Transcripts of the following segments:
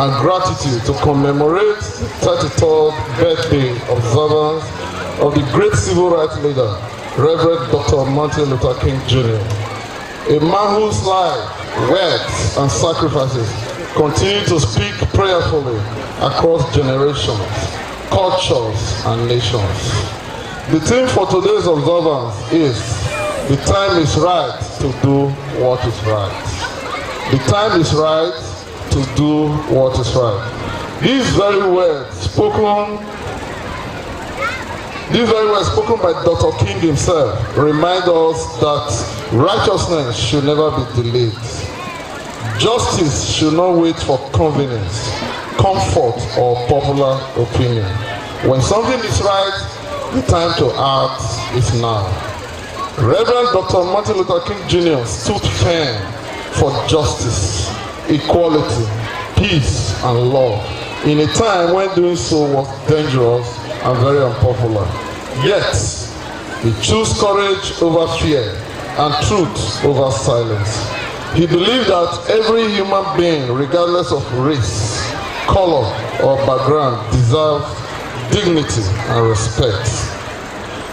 and gratitude to commemorate the 33rd birthday observance of the great civil rights leader, Reverend Dr. Martin Luther King Jr., a man whose life, words, and sacrifices continue to speak prayerfully across generations, cultures, and nations. The theme for today's observance is, the time is right to do what is right. The time is right to do what is right. These very words spoken by Dr. King himself remind us that righteousness should never be delayed. Justice should not wait for convenience, comfort, or popular opinion. When something is right, the time to act is now. Reverend Dr. Martin Luther King Jr. stood firm for justice, equality, peace, and love in a time when doing so was dangerous and very unpopular. Yet, he chose courage over fear and truth over silence. He believed that every human being, regardless of race, color, or background, deserves dignity and respect.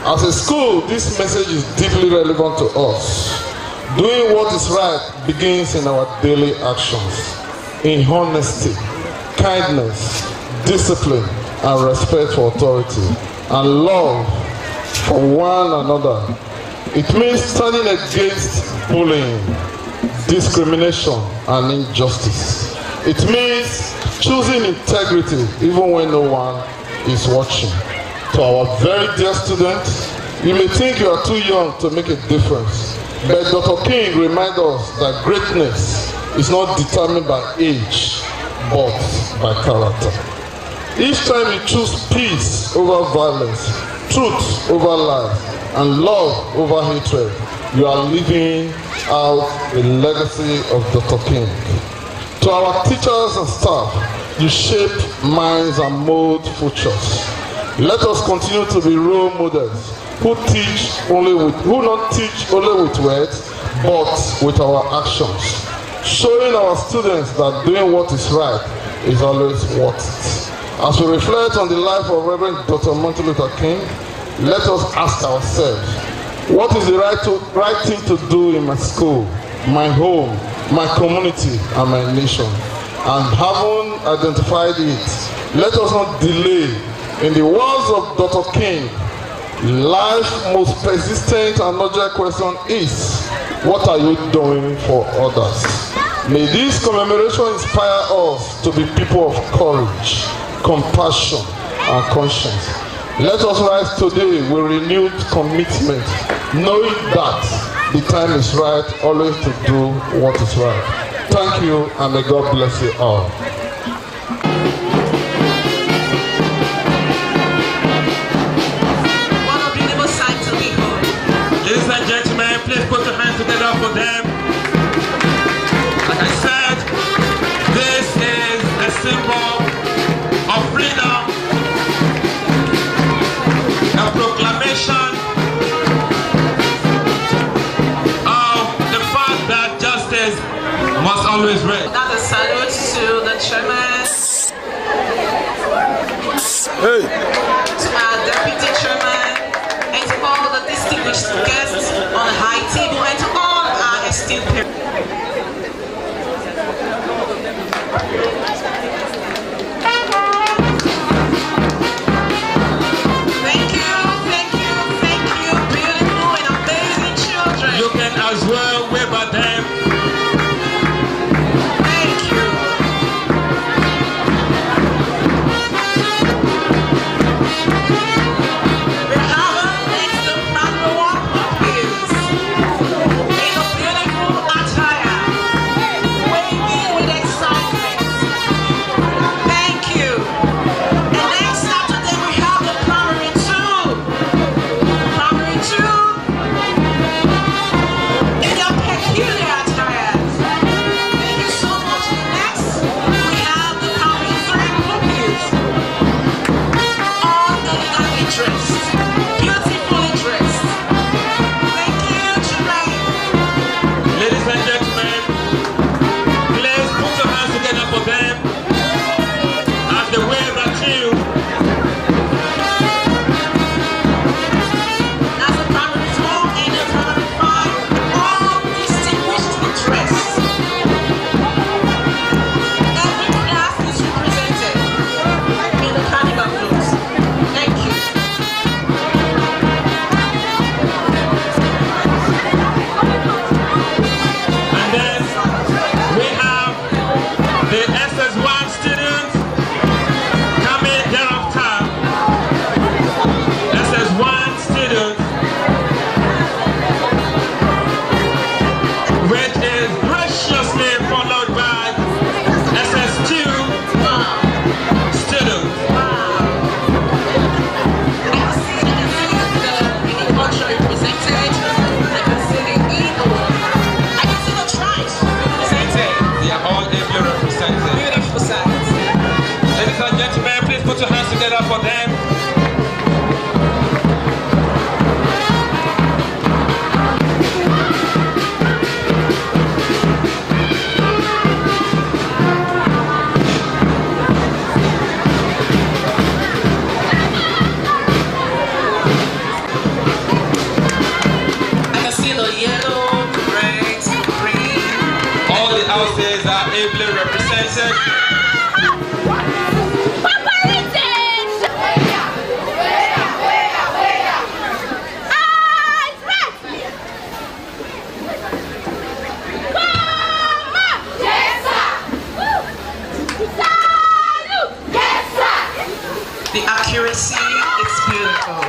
As a school, this message is deeply relevant to us. Doing what is right begins in our daily actions, in honesty, kindness, discipline, and respect for authority, and love for one another. It means standing against bullying, discrimination, and injustice. It means choosing integrity even when no one is watching. To our very dear students, you may think you are too young to make a difference, but Dr. King reminds us that greatness is not determined by age, but by character. Each time you choose peace over violence, truth over lies, and love over hatred, you are living out the legacy of Dr. King. To our teachers and staff, you shape minds and mold futures. Let us continue to be role models who not teach only with words, but with our actions, showing our students that doing what is right is always worth it. As we reflect on the life of Reverend Dr. Martin Luther King, let us ask ourselves, what is the right thing to do in my school, my home, my community, and my nation? And having identified it, let us not delay. In the words of Dr. King, life's most persistent and urgent question is, what are you doing for others? May this commemoration inspire us to be people of courage, compassion, and conscience. Let us rise today with renewed commitment, knowing that the time is right always to do what is right. Thank you, and may God bless you all. Ladies and gentlemen, please put your hands together for them. Like I said, this is a symbol of freedom, a proclamation of the fact that justice must always reign. Another salute to the chairman, to our deputy chairman, and to all the distinguished guests on the high table, and to all our esteemed parents. Thank you, beautiful and amazing children. You can as well wave at them. Thank you. We have next the number one pupils in a beautiful attire, waving with excitement. together for them. Houses are ably represented. The accuracy is beautiful.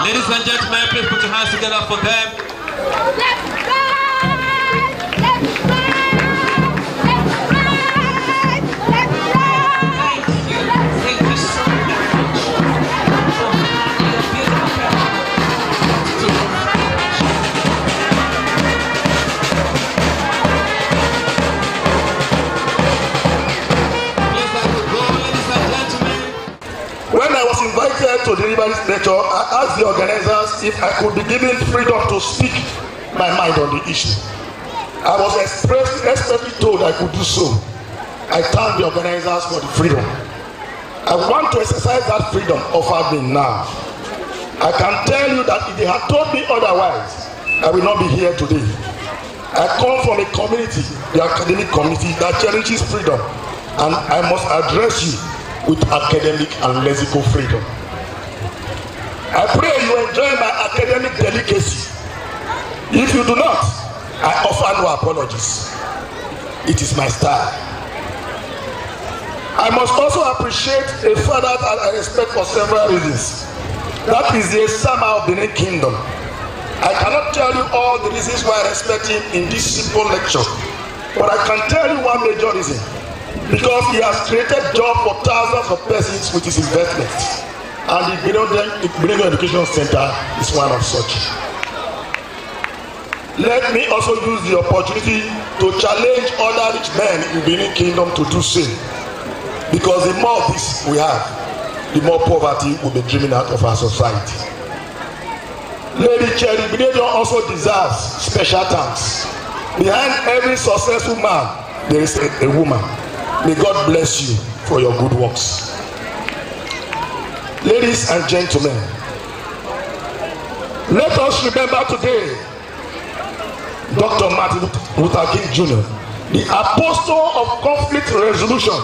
Ladies and gentlemen, please put your hands together for them. Thank you so very much for having your beautiful performance to the Please let us go, ladies and gentlemen. When I was invited to deliver this lecture, I asked the organizers if I could be given freedom to speak my mind on the issue. I was expressly told I could do so. I thank the organizers for the freedom. I want to exercise that freedom offered me now. I can tell you that if they had told me otherwise, I will not be here today. I come from a community, the academic community, that cherishes freedom, and I must address you with academic and lexical freedom. I pray you enjoy my academic delicacy. If you do not, I offer no apologies. It is my style. I must also appreciate a father that I respect for several reasons. That is the Sama of Benin Kingdom. I cannot tell you all the reasons why I respect him in this simple lecture, but I can tell you one major reason. Because he has created jobs for thousands of persons with his investments, and the Benin Education Center is one of such. Let me also use the opportunity to challenge other rich men in Benin Kingdom to do so, because the more of this we have, the more poverty will be driven out of our society. Lady Cherry Benedict also deserves special thanks. Behind every successful man, there is a woman. May God bless you for your good works. Ladies and gentlemen, let us remember today Dr. Martin Luther King Jr., the apostle of conflict resolution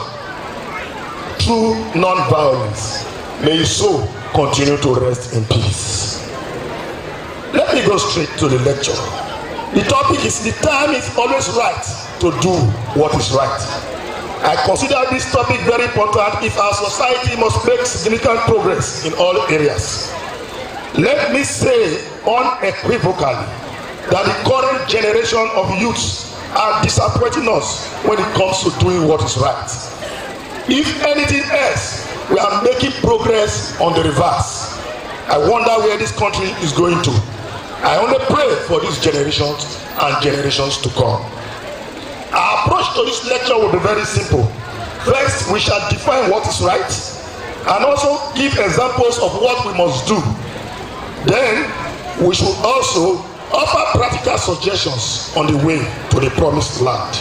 through non-violence. May his soul continue to rest in peace. Let me go straight to the lecture. The topic is the time is always right to do what is right. I consider this topic very important if our society must make significant progress in all areas. Let me say unequivocally that the current generation of youths are disappointing us when it comes to doing what is right. If anything else, we are making progress on the reverse. I wonder where this country is going to. I only pray for these generations and generations to come. Our approach to this lecture will be very simple. First, we shall define what is right and also give examples of what we must do. Then, we should also offer practical suggestions on the way to the promised land.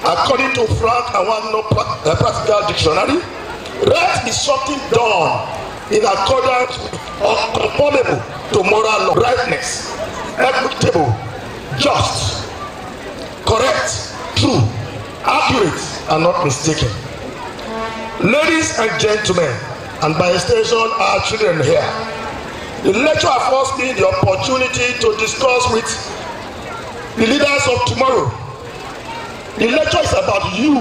According to Frank Awano Practical Dictionary, right is something done in accordance or conformable to moral law, rightness, equitable, just, correct, true, accurate, and not mistaken. Ladies and gentlemen, and by extension our children here, the lecture affords me the opportunity to discuss with the leaders of tomorrow. The lecture is about you,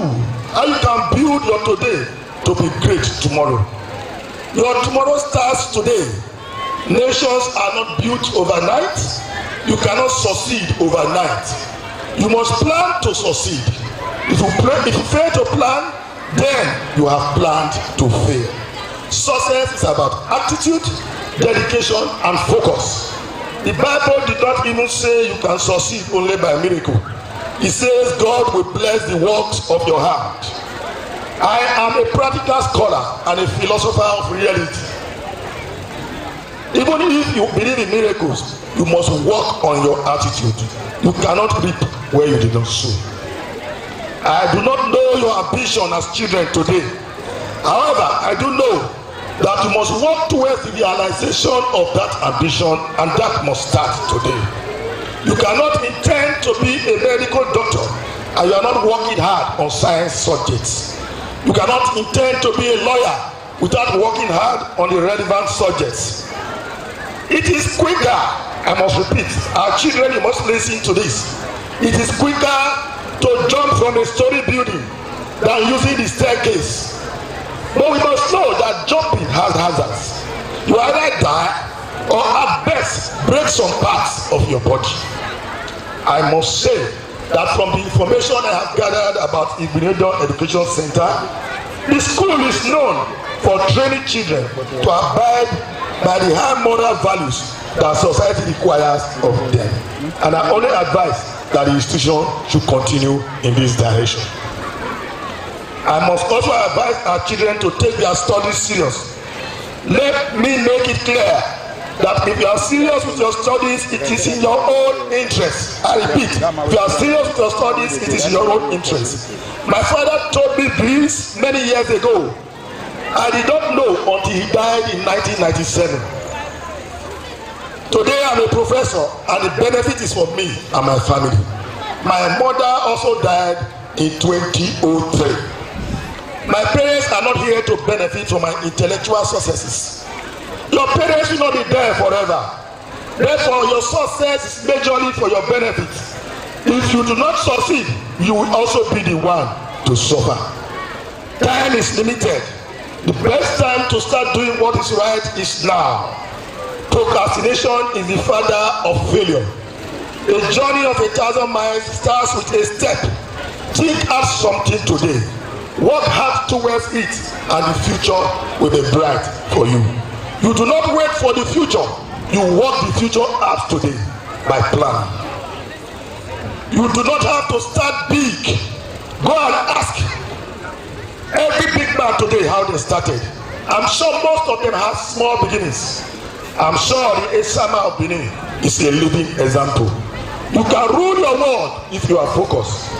how you can build your today to be great tomorrow. Your tomorrow starts today. Nations are not built overnight. You cannot succeed overnight. You must plan to succeed. If you fail to plan, then you have planned to fail. Success is about attitude, dedication, and focus. The Bible did not even say you can succeed only by miracle. It says God will bless the works of your hand. I am a practical scholar and a philosopher of reality. Even if you believe in miracles, you must work on your attitude. You cannot reap where you did not sow. I do not know your ambition as children today. However, I do know that you must work towards the realization of that ambition, and that must start today. You cannot intend to be a medical doctor and you are not working hard on science subjects. You cannot intend to be a lawyer without working hard on the relevant subjects. It is quicker, I must repeat, our children, you must listen to this. It is quicker to jump from a story building than using the staircase. But we must know that jumping has hazards. You either die or at best break some parts of your body. I must say that from the information I have gathered about Igbenedion Education Center, the school is known for training children to abide by the high moral values that society requires of them. And I only advise that the institution should continue in this direction. I must also advise our children to take their studies serious. Let me make it clear that if you are serious with your studies, it is in your own interest. I repeat, if you are serious with your studies, it is in your own interest. My father told me this many years ago. I did not know until he died in 1997. Today I'm a professor and the benefit is for me and my family. My mother also died in 2003. My parents are not here to benefit from my intellectual successes. Your parents will not be there forever. Therefore, your success is majorly for your benefit. If you do not succeed, you will also be the one to suffer. Time is limited. The best time to start doing what is right is now. Procrastination is the father of failure. A journey of 1,000 miles starts with a step. Think out something today. Work hard towards it, and the future will be bright for you. You do not wait for the future. You work the future out today by plan. You do not have to start big. Go and ask every big man today how they started. I'm sure most of them have small beginnings. I'm sure the Esama of Benin is a living example. You can rule your world if you are focused.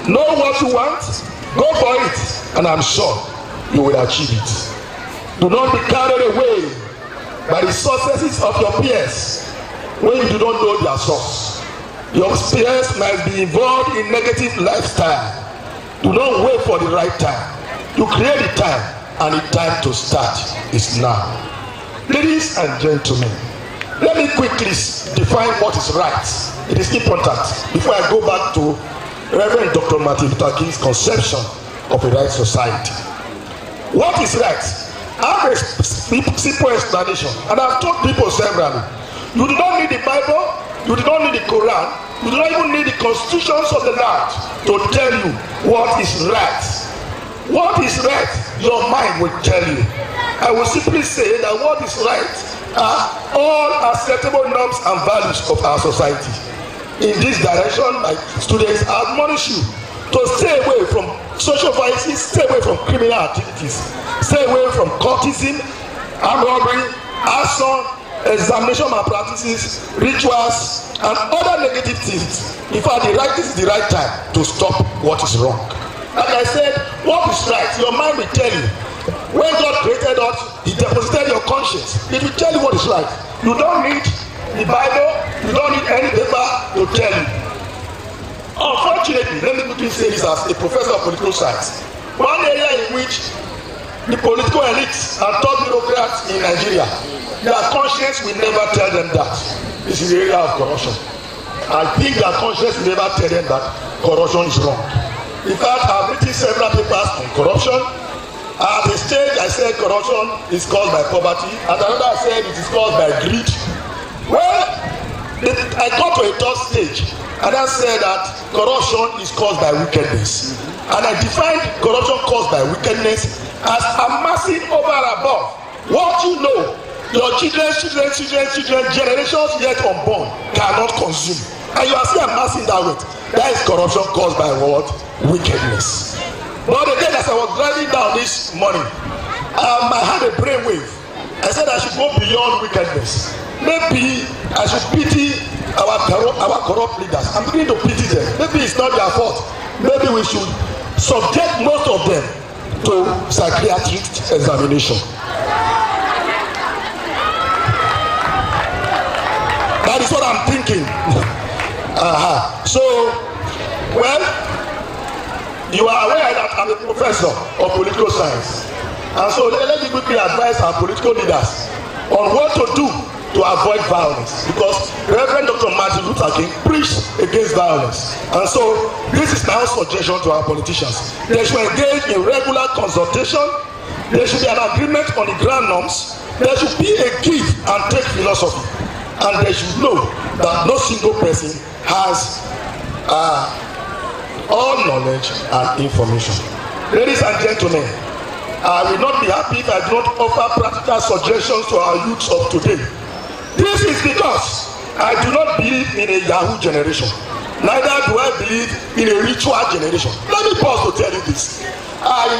Know what you want, go for it, and I'm sure you will achieve it. Do not be carried away by the successes of your peers when you do not know their source. Your peers might be involved in negative lifestyle. Do not wait for the right time. You create the time, and the time to start is now. Ladies and gentlemen, let me quickly define what is right. It is important before I go back to Reverend Dr. Martin Luther King's conception of a right society. What is right? I have a simple explanation, and I've told people severally. You do not need the Bible, you do not need the Quran, you do not even need the constitutions of the land to tell you what is right. What is right, your mind will tell you. I will simply say that what is right are all acceptable norms and values of our society. In this direction, my students admonish you to stay away from social vices, stay away from criminal activities, stay away from cultism, armed robbery, arson, examination malpractices, rituals, and other negative things. In fact, this is the right time to stop what is wrong. Like I said, what is right, your mind will tell you. When God created us, He deposited your conscience. It will tell you what is right. You don't need the Bible, you don't need any paper to tell you. Unfortunately, let me quickly say this as a professor of political science. One area in which the political elites and top bureaucrats in Nigeria, their conscience will never tell them that. This is the area of corruption. I think their conscience will never tell them that corruption is wrong. In fact, I've written several papers on corruption. At the stage I said corruption is caused by poverty. At another I said it is caused by greed. Well, I got to a third stage and I said that corruption is caused by wickedness. And I defined corruption caused by wickedness as amassing over and above what you know your children's generations yet unborn cannot consume, and you are still amassing that wealth. That is corruption caused by what? Wickedness. But again, as I was driving down this morning, I had a brainwave. I said I should go beyond wickedness. Maybe I should pity our corrupt leaders. I'm beginning to pity them. Maybe it's not their fault. Maybe we should subject most of them to psychiatric examination. That is what I'm thinking. So, well, you are aware that I'm a professor of political science. And so let me quickly advise our political leaders on what to do to avoid violence, because Reverend Dr. Martin Luther King preached against violence. And so this is my suggestion to our politicians. They should engage in regular consultation. There should be an agreement on the grand norms. There should be a give and take philosophy. And they should know that no single person has all knowledge and information. Ladies and gentlemen, I will not be happy if I do not offer practical suggestions to our youths of today. This is because I do not believe in a Yahoo generation. Neither do I believe in a ritual generation. Let me pause to tell you this. I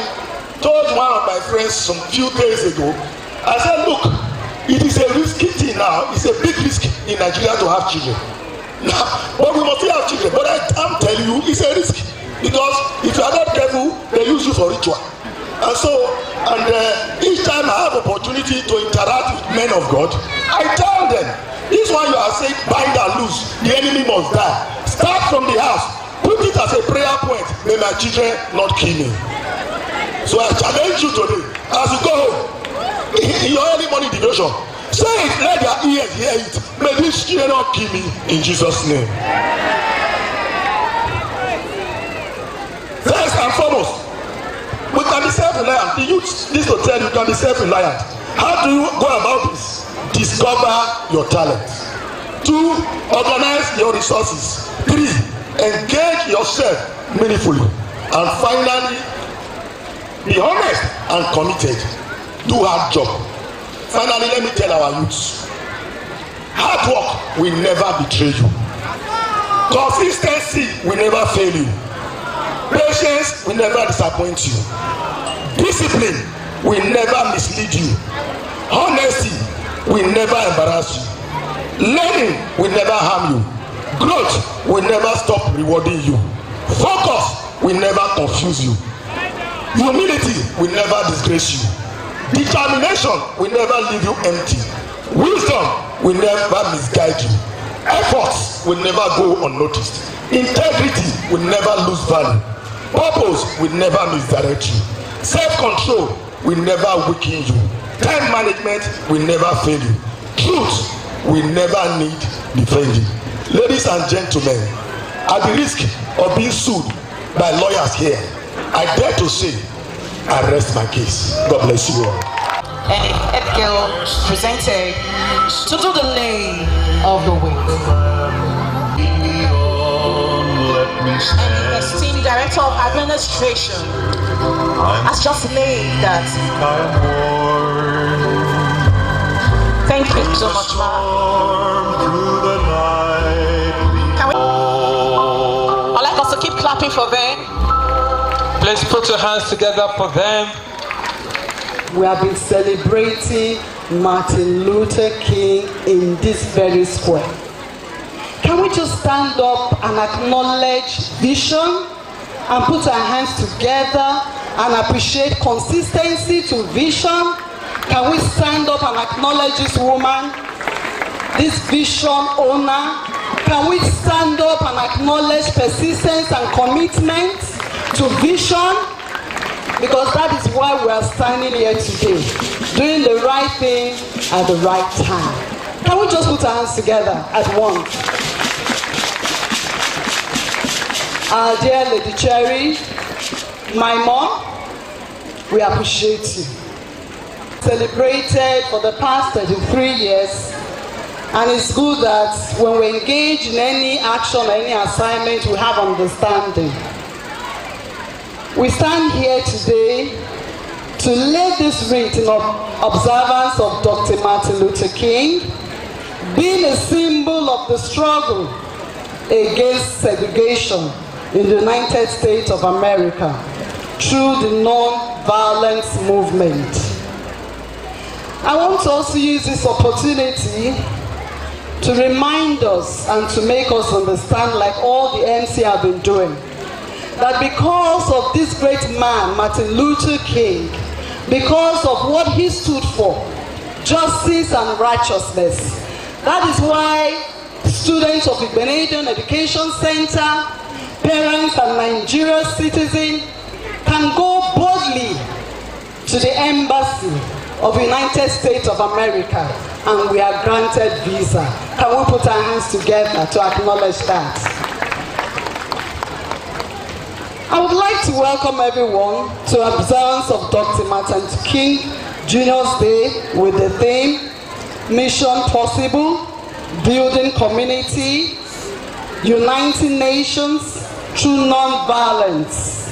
told one of my friends some few days ago, I said, look, it is a risky thing now. It's a big risk in Nigeria to have children. Now, but we must still have children. But I'm telling you, it's a risk. Because if you are not careful, they use you for ritual. And so, each time I have opportunity to interact with men of God, I tell them, this one you are saying, bind and loose, the enemy must die. Start from the house, put it as a prayer point, may my children not kill me. So I challenge you today, as you go home, in your early morning devotion, say it, let your ears hear it, may these children not kill me, in Jesus' name. First and foremost, we can be self-reliant. The youth needs to tell you can be self-reliant. How do you go about this? Discover your talent. 2, organize your resources. 3, engage yourself meaningfully. And finally, be honest and committed. Do hard job. Finally, let me tell our youths, hard work will never betray you. Consistency will never fail you. Patience will never disappoint you. Discipline will never mislead you. Honesty will never embarrass you. Learning will never harm you. Growth will never stop rewarding you. Focus will never confuse you. Humility will never disgrace you. Determination will never leave you empty. Wisdom will never misguide you. Efforts will never go unnoticed. Integrity will never lose value. Purpose will never misdirect you. Self-control will never weaken you. Time management will never fail you. Truth will never need defending. Ladies and gentlemen, at the risk of being sued by lawyers here, I dare to say, I rest my case. God bless you all. And Edgil presented to do the lay of the wind. And the esteemed Director of Administration has just laid that. Thank you so much, ma'am. I'd like us to keep clapping for them. Please put your hands together for them. We have been celebrating Martin Luther King in this very square. Can we just stand up and acknowledge vision and put our hands together and appreciate consistency to vision? Can we stand up and acknowledge this woman, this vision owner? Can we stand up and acknowledge persistence and commitment to vision? Because that is why we are standing here today, doing the right thing at the right time. Can we just put our hands together at once? Our dear Lady Cherry, my mom, we appreciate you. Celebrated for the past 33 years, and it's good that when we engage in any action or any assignment, we have understanding. We stand here today to lay this wreath in observance of Dr. Martin Luther King, being a symbol of the struggle against segregation in the United States of America through the non-violence movement. I want to also use this opportunity to remind us and to make us understand, like all the MC have been doing, that because of this great man, Martin Luther King, because of what he stood for, justice and righteousness, that is why students of Igbenedion Education Center, parents and Nigerian citizens can go boldly to the embassy of the United States of America and we are granted visa. Can we put our hands together to acknowledge that? I would like to welcome everyone to observance of Dr. Martin Luther King Jr.'s Day with the theme, Mission Possible, Building Community, Uniting Nations Through Non-Violence.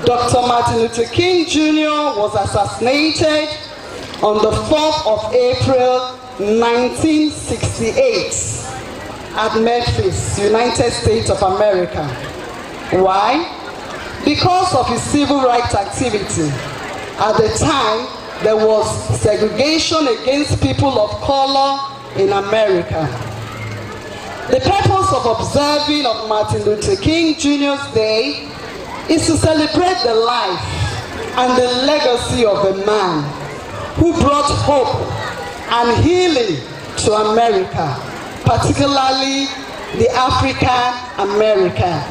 Dr. Martin Luther King Jr. was assassinated on the 4th of April 1968 at Memphis, United States of America. Why? Because of his civil rights activity. At the time, there was segregation against people of color in America. The purpose of observing of Martin Luther King Jr.'s Day is to celebrate the life and the legacy of a man who brought hope and healing to America, particularly the African American.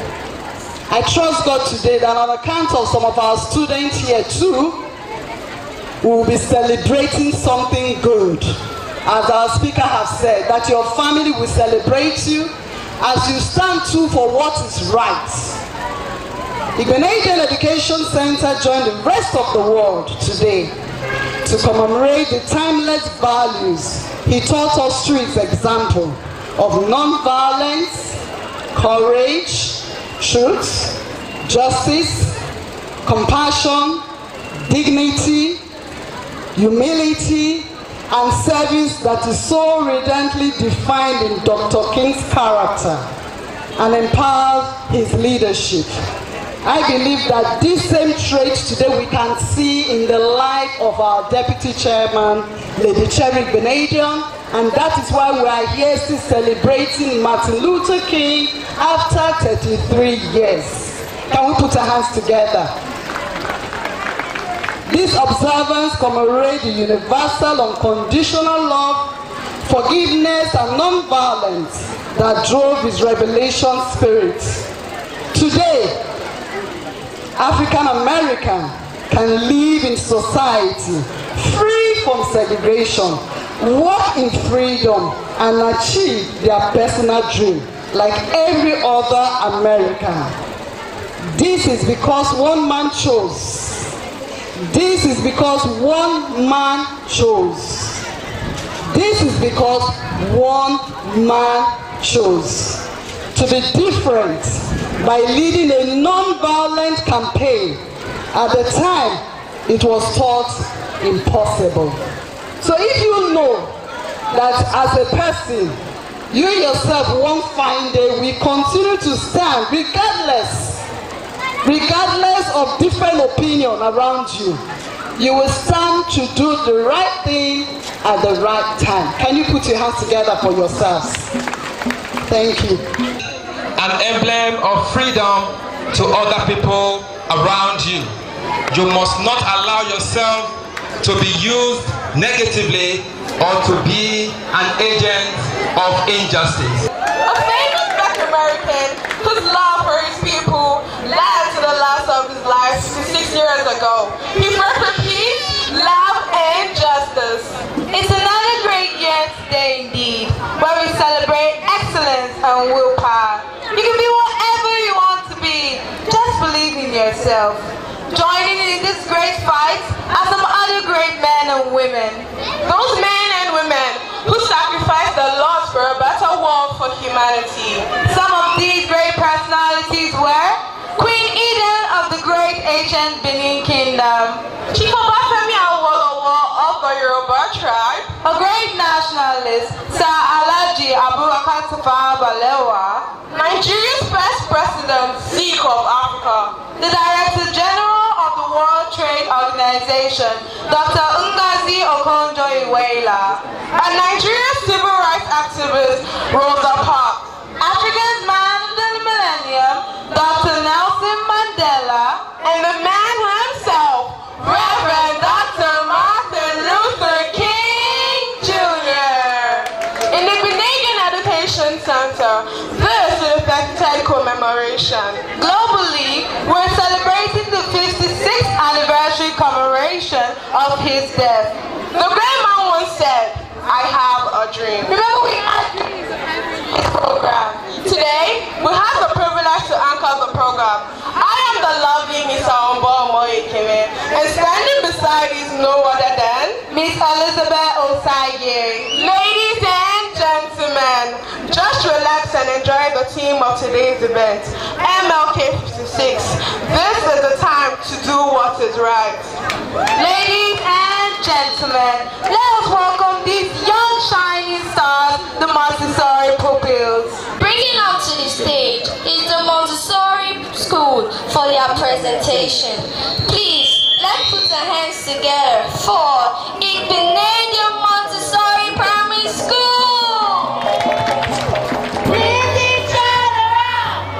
I trust God today that on account of some of our students here too, we will be celebrating something good. As our speaker has said, that your family will celebrate you as you stand true for what is right. Igbenedion Education Center joined the rest of the world today to commemorate the timeless values he taught us through his example of non-violence, courage, truth, justice, compassion, dignity, humility, and service that is so radiantly defined in Dr. King's character and empowers his leadership. I believe that these same traits today we can see in the life of our Deputy Chairman, Lady Cherry Igbenedion, and that is why we are here still celebrating Martin Luther King after 33 years. Can we put our hands together? This observance commemorates the universal unconditional love, forgiveness, and non-violence that drove his revelation spirit. Today, African American can live in society free from segregation, walk in freedom, and achieve their personal dream like every other American. This is because one man chose. This is because one man chose. This is because one man chose to be different by leading a non-violent campaign. At the time, it was thought impossible. So if you know that as a person, you yourself one fine day will continue to stand regardless of different opinion around you, you will stand to do the right thing at the right time. Can you put your hands together for yourselves? Thank you. An emblem of freedom to other people around you. You must not allow yourself to be used negatively or to be an agent of injustice. A famous Black American whose love for his people led to the loss of his life 66 years ago. He fought for peace, love, and justice. It's another great year today indeed, where we celebrate excellence and willpower. You can be whatever you want to be. Just believe in yourself. Joining in this great fight are some other great men and women. Those men and women who sacrificed their lives for a better world for humanity. Some of these great personalities were Queen Eden of the great ancient Benin Kingdom, Chief tribe, a great nationalist, Sir Alhaji Abubakar Tafawa Balewa, Nigeria's first president, Zeke of Africa, the Director General of the World Trade Organization, Dr. Ngozi Okonjo-Iweala, and Nigeria's civil rights activist, Rosa Parks, Africa's man of the millennium, Dr. Nelson Mandela, and the man himself, Reverend Dr. Martin Luther King Jr. In the Canadian Education Center, this is the 33rd commemoration. Globally, we're celebrating the 56th anniversary commemoration of his death. The great man once said, I have a dream. Remember, we had dreams of entering this program. Today, we have the privilege to anchor the program. I am the lovely Miss Aombo Moyekeme, and standing beside is no other than Miss Elizabeth Osagie. Ladies and gentlemen, just relax and enjoy the theme of today's event, MLK 56. This is the time to do what is right. Ladies and gentlemen, let us welcome these young shining stars, the Montessori pupils. Bringing up to the stage is the Montessori School for their presentation. Please, let's put our hands together for Igbenedium Montessori Primary School. Lift each other up.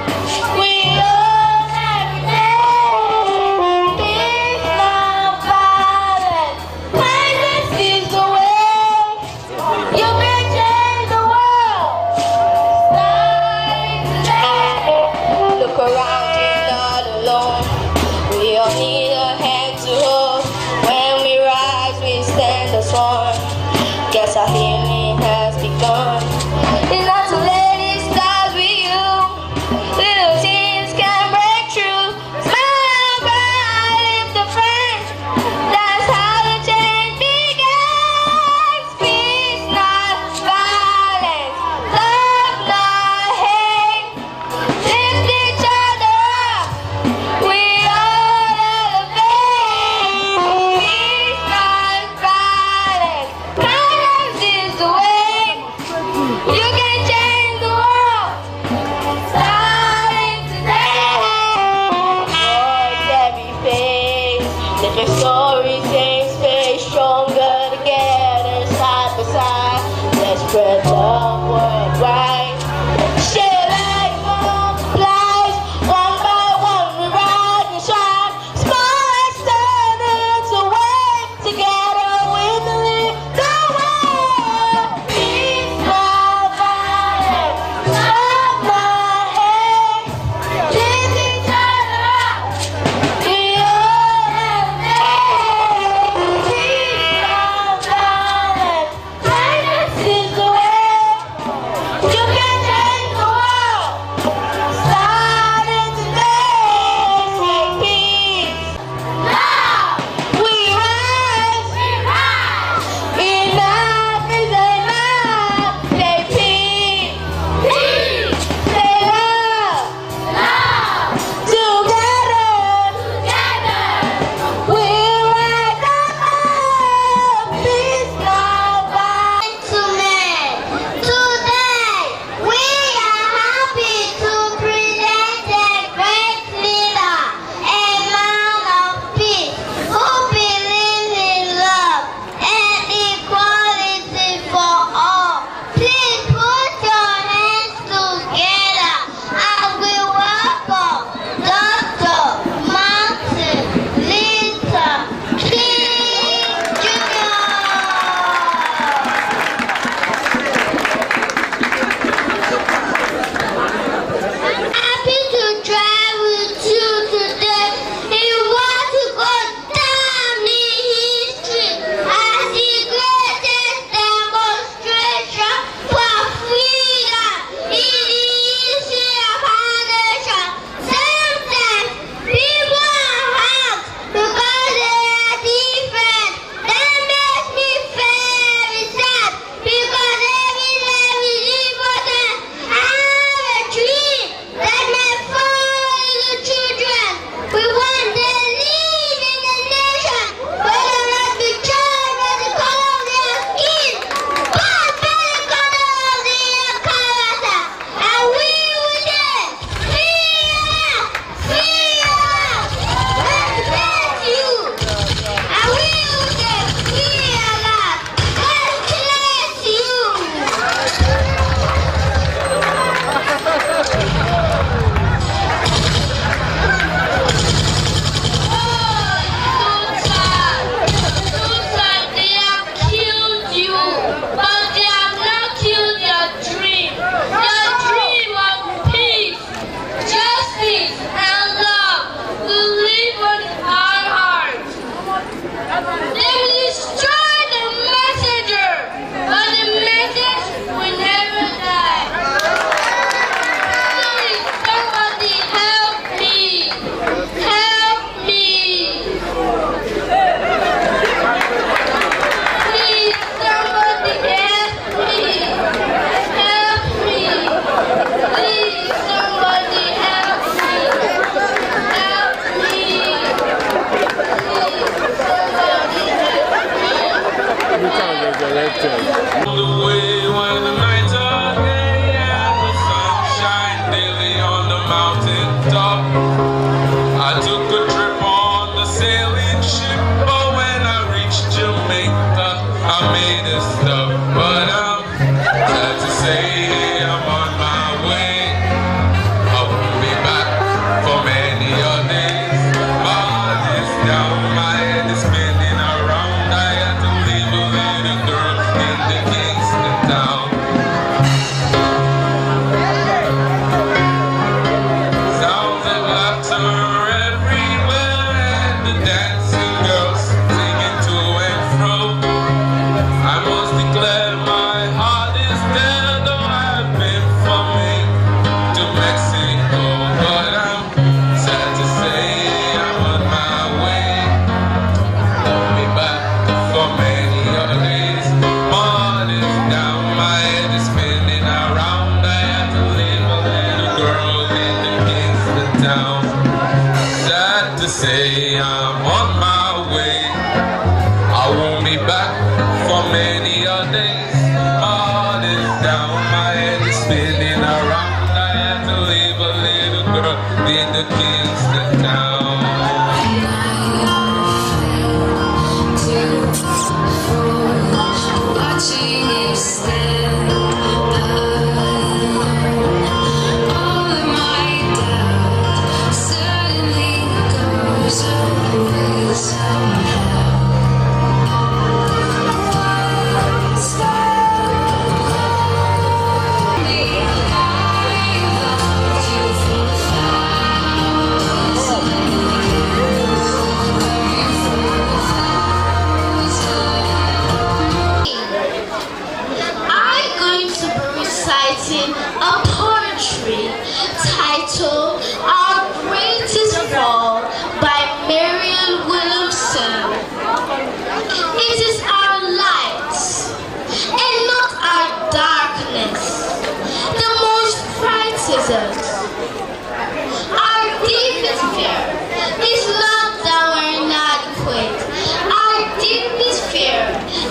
We all have faith. It's not violent. Kindness is the way. You can change the world. Look around, you're not alone. We all need a hand to hold. When we rise, we stand as one. Guess our healing has begun. It's not too late, it starts with you. Little teens can break through. Smile bright, lift a friend. That's how the change begins. Peace, not violence. Love, not hate. Lift each other up. We all elevate. Peace, not violence. Kindness is the way. You can change the world. Starting today. Voice every face. Different stories, same space. Stronger together, side by side. Let's spread love worldwide. Share life multiplies. One by one we rise and shine. Small as standards away. Together we believe the world. Peace, love, violence. spinning around. I had to leave a little girl in the Kingston town. Watching you stand all of my doubt suddenly goes away somehow. A poetry titled Our Greatest Fall by Marianne Williamson. It is our light and not our darkness that most frightens us. Our deepest fear is not that we're inadequate. Our deepest fear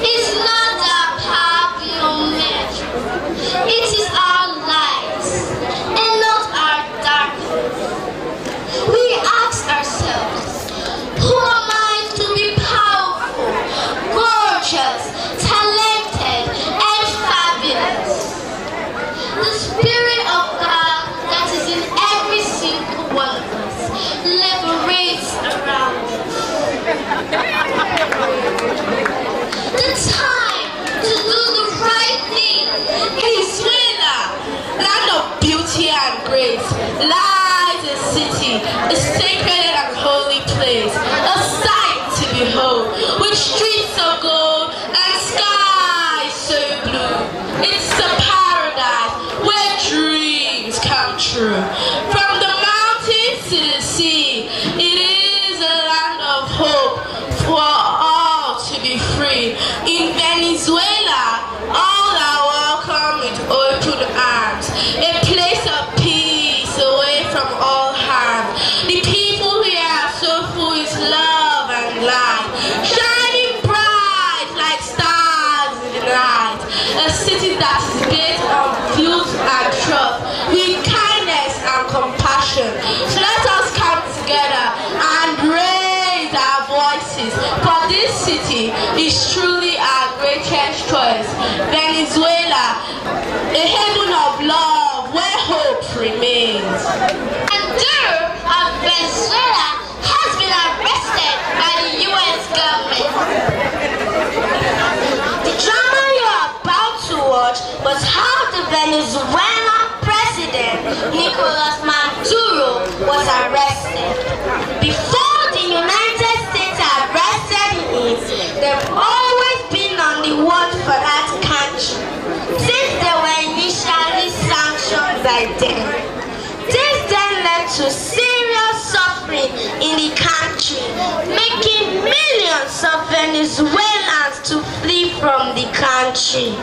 is not that power beyond measure. It is our light and not our darkness. We ask ourselves, who am I to be powerful, gorgeous, talented, and fabulous? The Spirit of God that is in every single one of us liberates around us. The time to do the right thing is land of beauty and grace, lies a city, a sacred and holy place, a sight to behold, with streets of gold and skies so blue. It's a paradise where dreams come true. From the mountains to the sea, it is a land of hope for all to be free. In Venezuela, all are welcome with open arms, a place of peace away from all harm. The people here are so full with love and light, shining bright like stars in the night. A city that is built on truth and trust, with kindness and compassion. So let us come together and raise our voices, for this city is truly our greatest choice. Venezuela, a haven of love where hope remains. Andrew of Venezuela has been arrested by the U.S. government. The drama you're about to watch was how the Venezuelan president, Nicolas Maduro, was arrested. Before the United States arrested him, they've always been on the watch for that country, since they were initially sanctioned by them. This then led to serious suffering in the country, making millions of Venezuelans to flee from the country.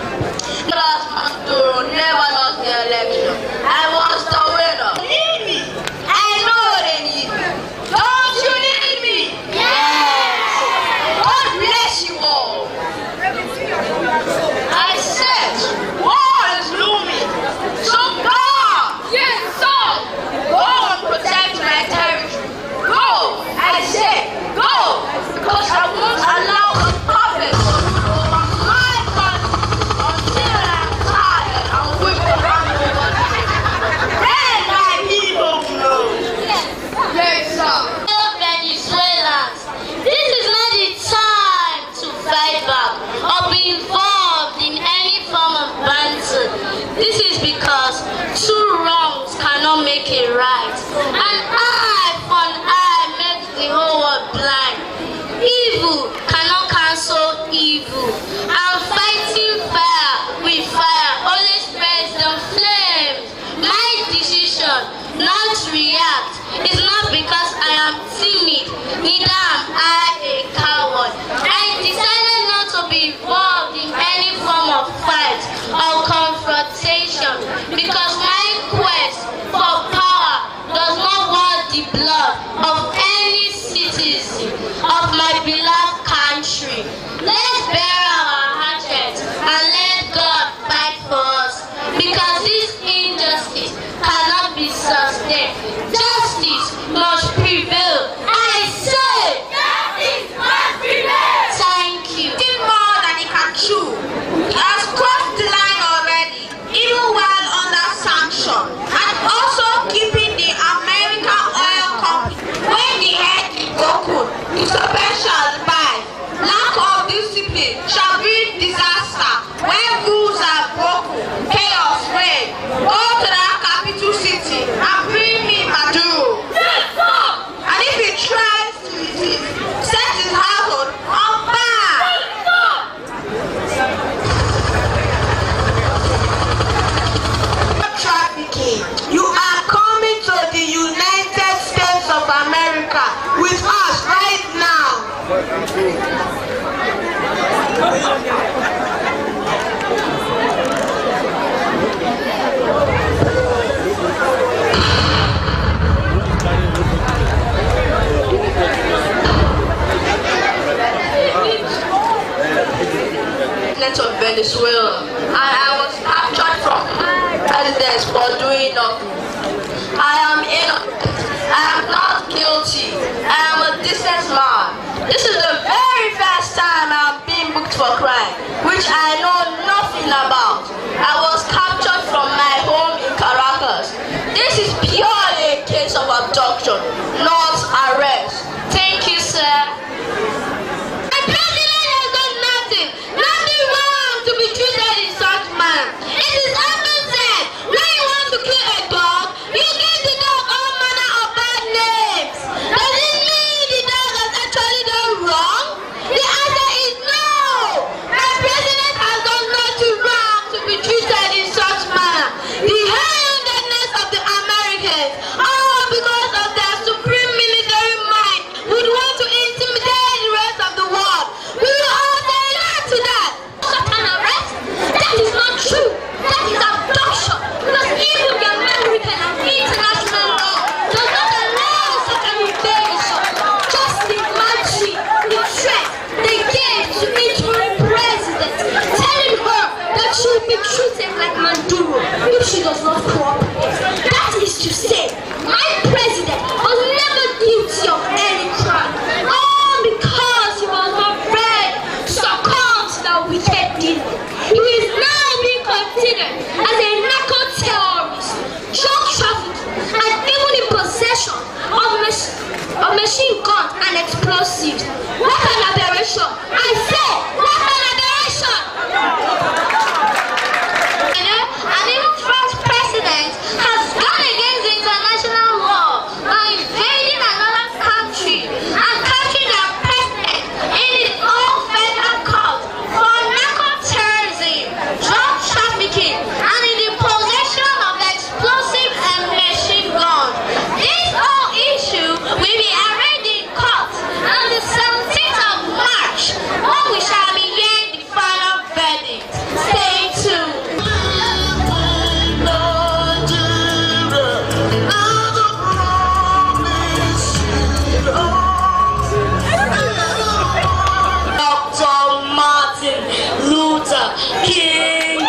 Nicolas Maduro never lost the election. I was the winner. You need me? I know they need me. Don't you need me? Yes! God bless you all. I said, war is looming. So God, yes, so go and protect my territory. Go, I said, go, because I won't allow the puppets to rule over my country until I'm tired and whip the hand over them. Then my people know. Yes, sir. Venezuelans, this is not the time to fight back or be involved in any form of banter. This is because two wrongs cannot make it right. An eye for an eye makes the whole world blind. Evil cannot cancel evil. And fighting fire with fire only spreads the flames. My decision not to react is not because I am timid, neither am I a coward. I decided not to be involved in any form of fight or confrontation because my quest for power does not want the blood of any citizen of my beloved country. Let's bear our hatchet and let God fight for us, because this be sustained. Justice must prevail. I say, justice must prevail. Thank you. Did more than he can chew. He has crossed the line already, even while under sanction, and also keeping the American oil company. When the head is broken, the serpent shall bite. Lack of discipline shall bring disaster. When rules are broken, chaos reigns. Go to that capital city and bring me Maduro. And if he tries to resist, set his household on fire. Trafficking. You are coming to the United States of America with us right now. Of Venezuela, and I was captured from presidents for doing nothing. I am not guilty. I am a decent man. This is the very first time I am being booked for crime, which I know nothing about. I was captured from my home in Caracas. This is purely a case of abduction, not arrest. Thank you, sir. The president has done nothing. Nothing wrong to be treated in such manner. It is often said, when you want to kill a dog, you give the dog all manner of bad names. Does it mean the dog has actually done wrong? The answer is no. The president has done nothing wrong to be treated in such manner. The handedness of the Americans, all because of their supreme military might, would want to intimidate the rest of the world. We will all say yes to that. Such an arrest? That is not true. That is abduction. Because even the American and international law does not allow such an invasion. Just imagine the threat they gave to each president, telling her that she will be treated like Maduro if she does not cooperate. That is to say, my president was never guilty of any crime, all because he was not ready to succumb to that wicked demon. He is now being considered as a narco-terrorist, drug trafficking, and even in possession of machine guns and explosives. What an aberration! I say, what an aberration! And even French president has gone against the international law by invading another country and catching their president in his own federal court for narco-terrorism, drug trafficking, and in the possession of explosive and machine guns. This whole issue will be arraigned in court on the 17th of March, when we shall be hearing the final verdict. Stay tuned. Dr. Martin Luther King Jr.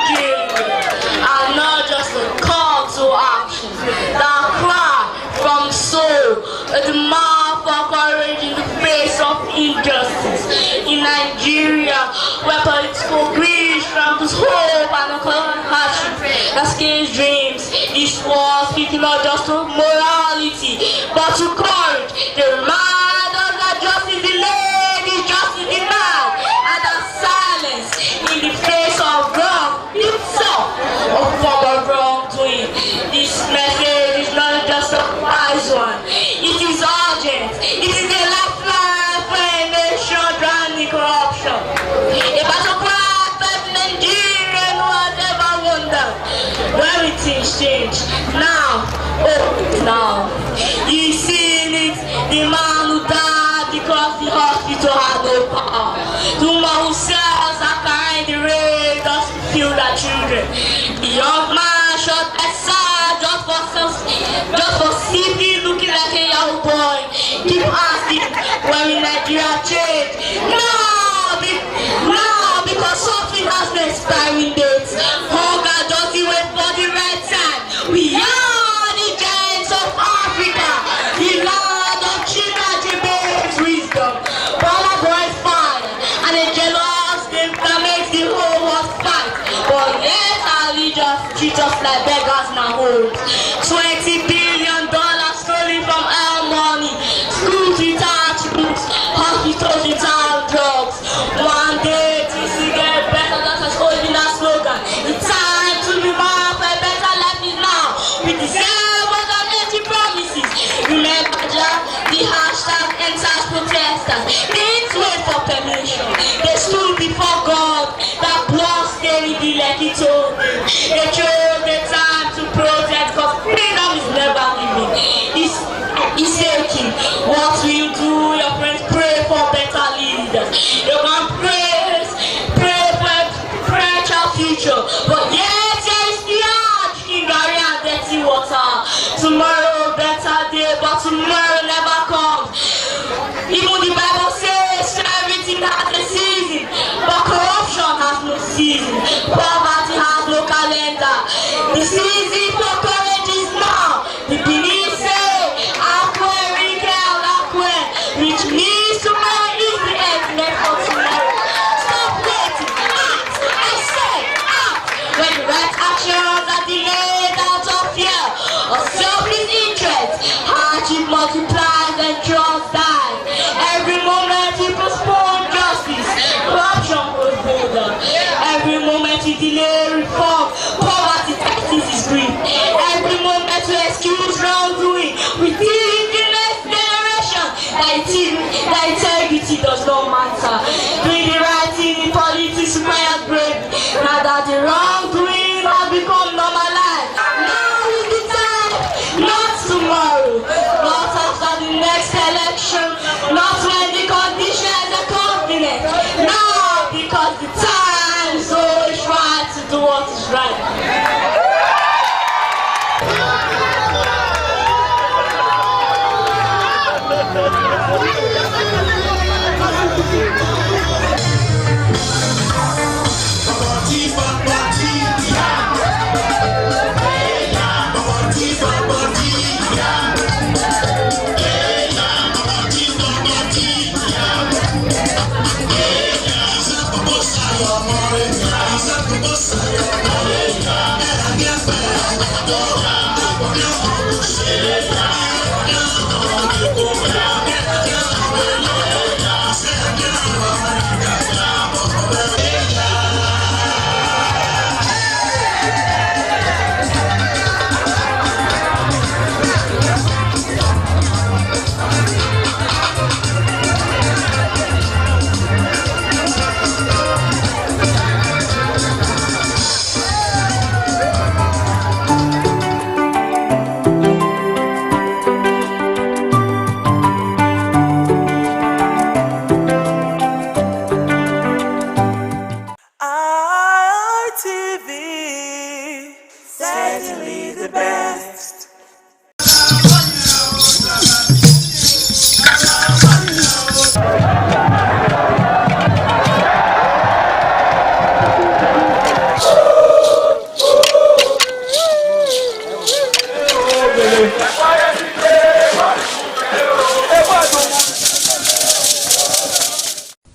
are not just a call to action. The cry from soul, a demand for courage in the face of injustice. In Nigeria, where political greed tramples hope and hardship that scales dreams, this war speaking not just to morality, but to courage. They remind us that justice delayed is justice denied, and that silence in the face of wrong itself a form of wrongdoing. This message is not just a wise one. It is urgent. It is a lifeline for a nation drowning in corruption. A battle cry for Nigeria no one ever wondered when things change. Now, now, you see it, the man who died because the hospital had no power. The woman who sells her car in the rain just to feed their children. The young man shot aside just for simply looking like a young boy. Keep asking, when will Nigeria change? Now, because something has no expiring date. Hunger doesn't wait for the right time. We are the We deserve what our empty promises. Remember the hashtag enters protesters. They didn't wait for permission. They stood before God. That blood stained the like he told them. They chose the time to protest because freedom is never given. He's aching. What will you do? Your friends pray for better leaders. You can pray for a brighter future. But yes, there is the arch in Gary and dirty water. Tomorrow better day, but tomorrow never comes. Even the Bible says everything has a season, but corruption has no season. Poverty has no calendar. The season for courage is now. The belief say, which means tomorrow is the end meant for tomorrow. Stop waiting, act. I say act. When the right actions are delayed out of fear or selfish interest, hardship multiplies and trust dies. Every moment you postpone justice, corruption grows bolder. Every moment you delay reform, poverty taxes is green. Every moment you excuse wrongdoing, we think the next generation that integrity does not matter. Doing the right thing in politics requires bravery. Now that the wrongdoing has become normalized, now is the time, not tomorrow, not after the next election, not when the conditions are convenient. Now, because the time is always right to do what is right.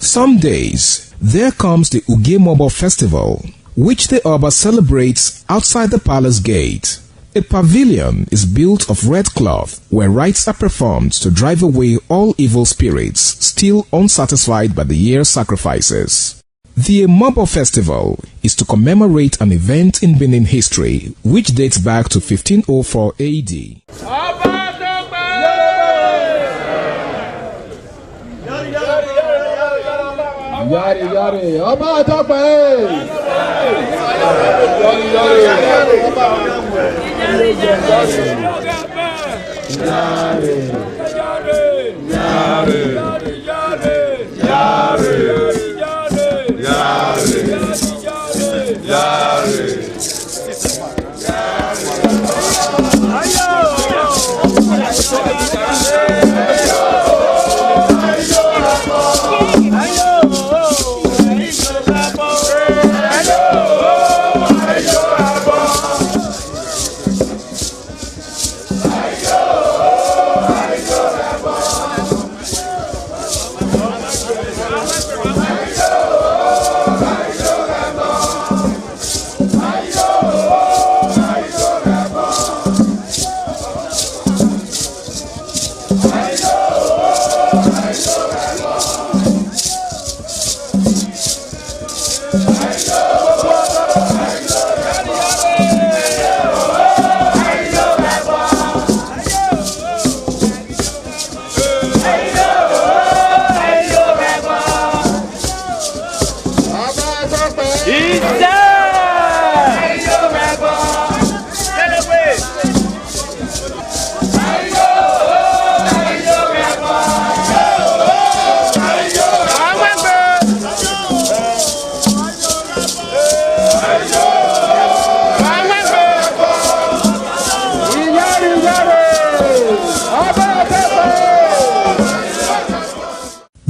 Some days, there comes the Ugemobo Festival, which the Oba celebrates outside the palace gate. A pavilion is built of red cloth where rites are performed to drive away all evil spirits still unsatisfied by the year's sacrifices. The Ugemobo Festival is to commemorate an event in Benin history which dates back to 1504 AD. Yari yari, Ọba Tope.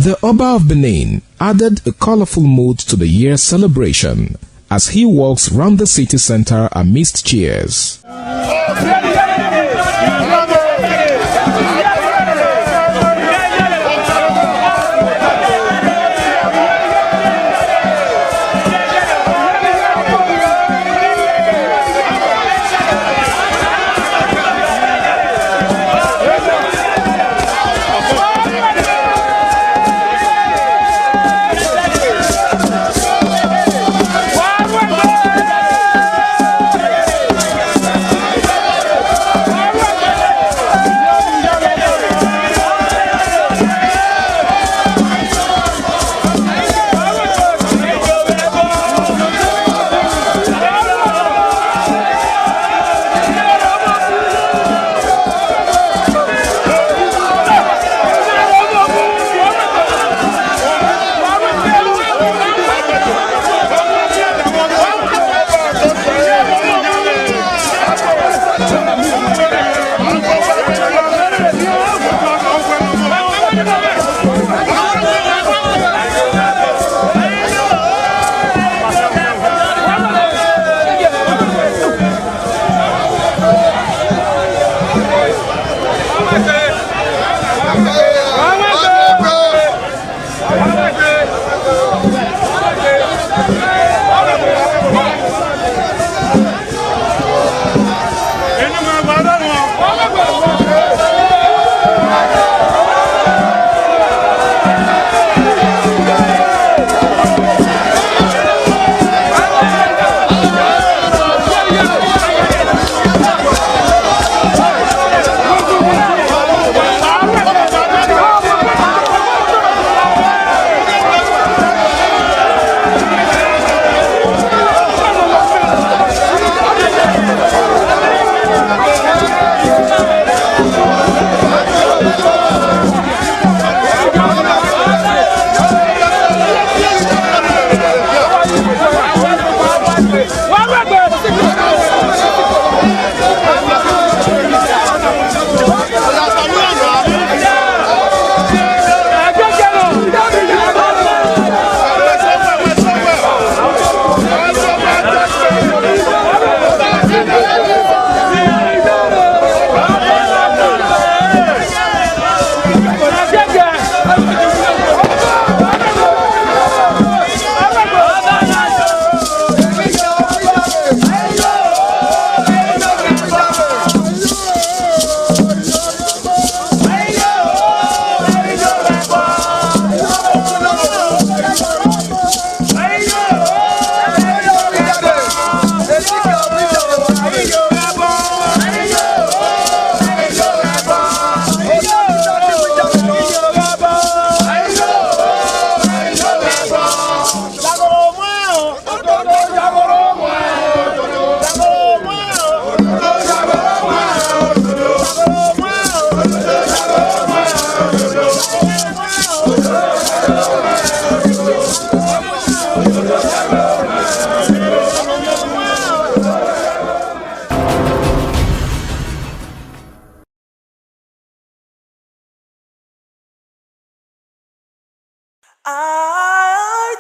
The Oba of Benin added a colorful mood to the year's celebration as he walks round the city center amidst cheers.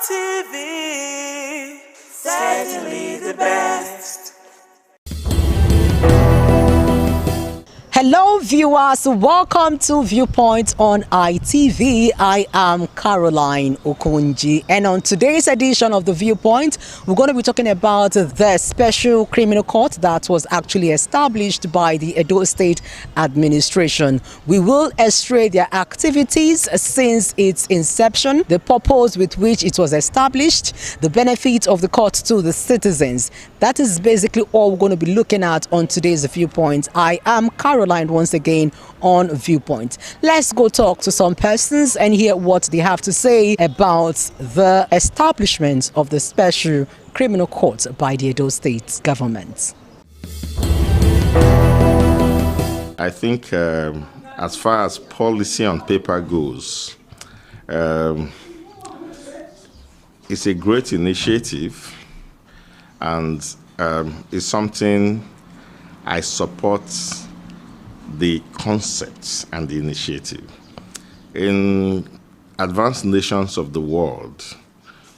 ITV, certainly the best. Hello viewers, welcome to Viewpoint on ITV. I am Caroline Okonji, and on today's edition of the Viewpoint, we're going to be talking about the special criminal court that was actually established by the Edo State Administration. We will illustrate their activities since its inception, the purpose with which it was established, the benefit of the court to the citizens. That is basically all we're going to be looking at on today's Viewpoint. I am Caroline once again on Viewpoint. Let's go talk to some persons and hear what they have to say about the establishment of the special criminal court by the Edo State government. I think as far as policy on paper goes, it's a great initiative, and it's something I support the concepts and the initiative. In advanced nations of the world,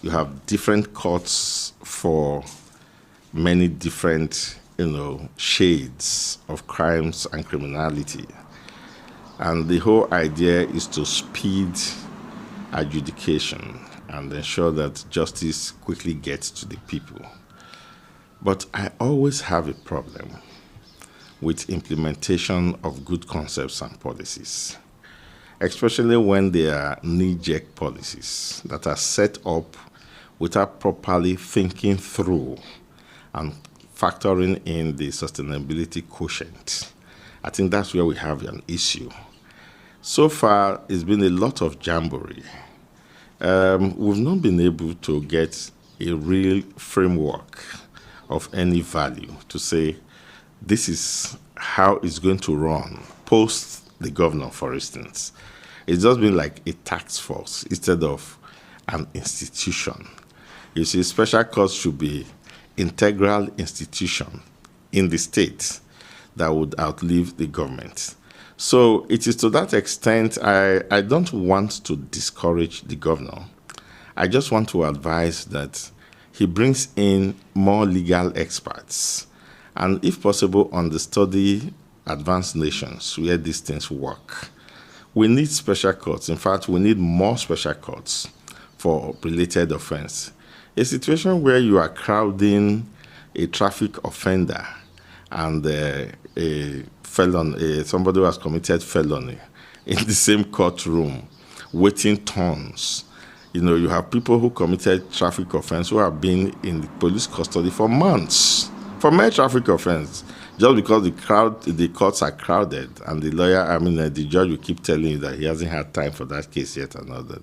you have different courts for many different, shades of crimes and criminality. And the whole idea is to speed adjudication and ensure that justice quickly gets to the people. But I always have a problem with implementation of good concepts and policies, especially when they are knee-jerk policies that are set up without properly thinking through and factoring in the sustainability quotient. I think that's where we have an issue. So far, it's been a lot of jamboree. We've not been able to get a real framework of any value to say this is how it's going to run post the governor, for instance. It's just been like a task force instead of an institution. You see, special courts should be integral institution in the state that would outlive the government. So it is to that extent, I don't want to discourage the governor. I just want to advise that he brings in more legal experts and, if possible, understudy advanced nations where these things work. We need special courts. In fact, we need more special courts for related offense. A situation where you are crowding a traffic offender and a felon, somebody who has committed felony in the same courtroom, waiting turns. You have people who committed traffic offense who have been in the police custody for months for mere traffic offense, just because the courts are crowded and the judge will keep telling you that he hasn't had time for that case yet and all that.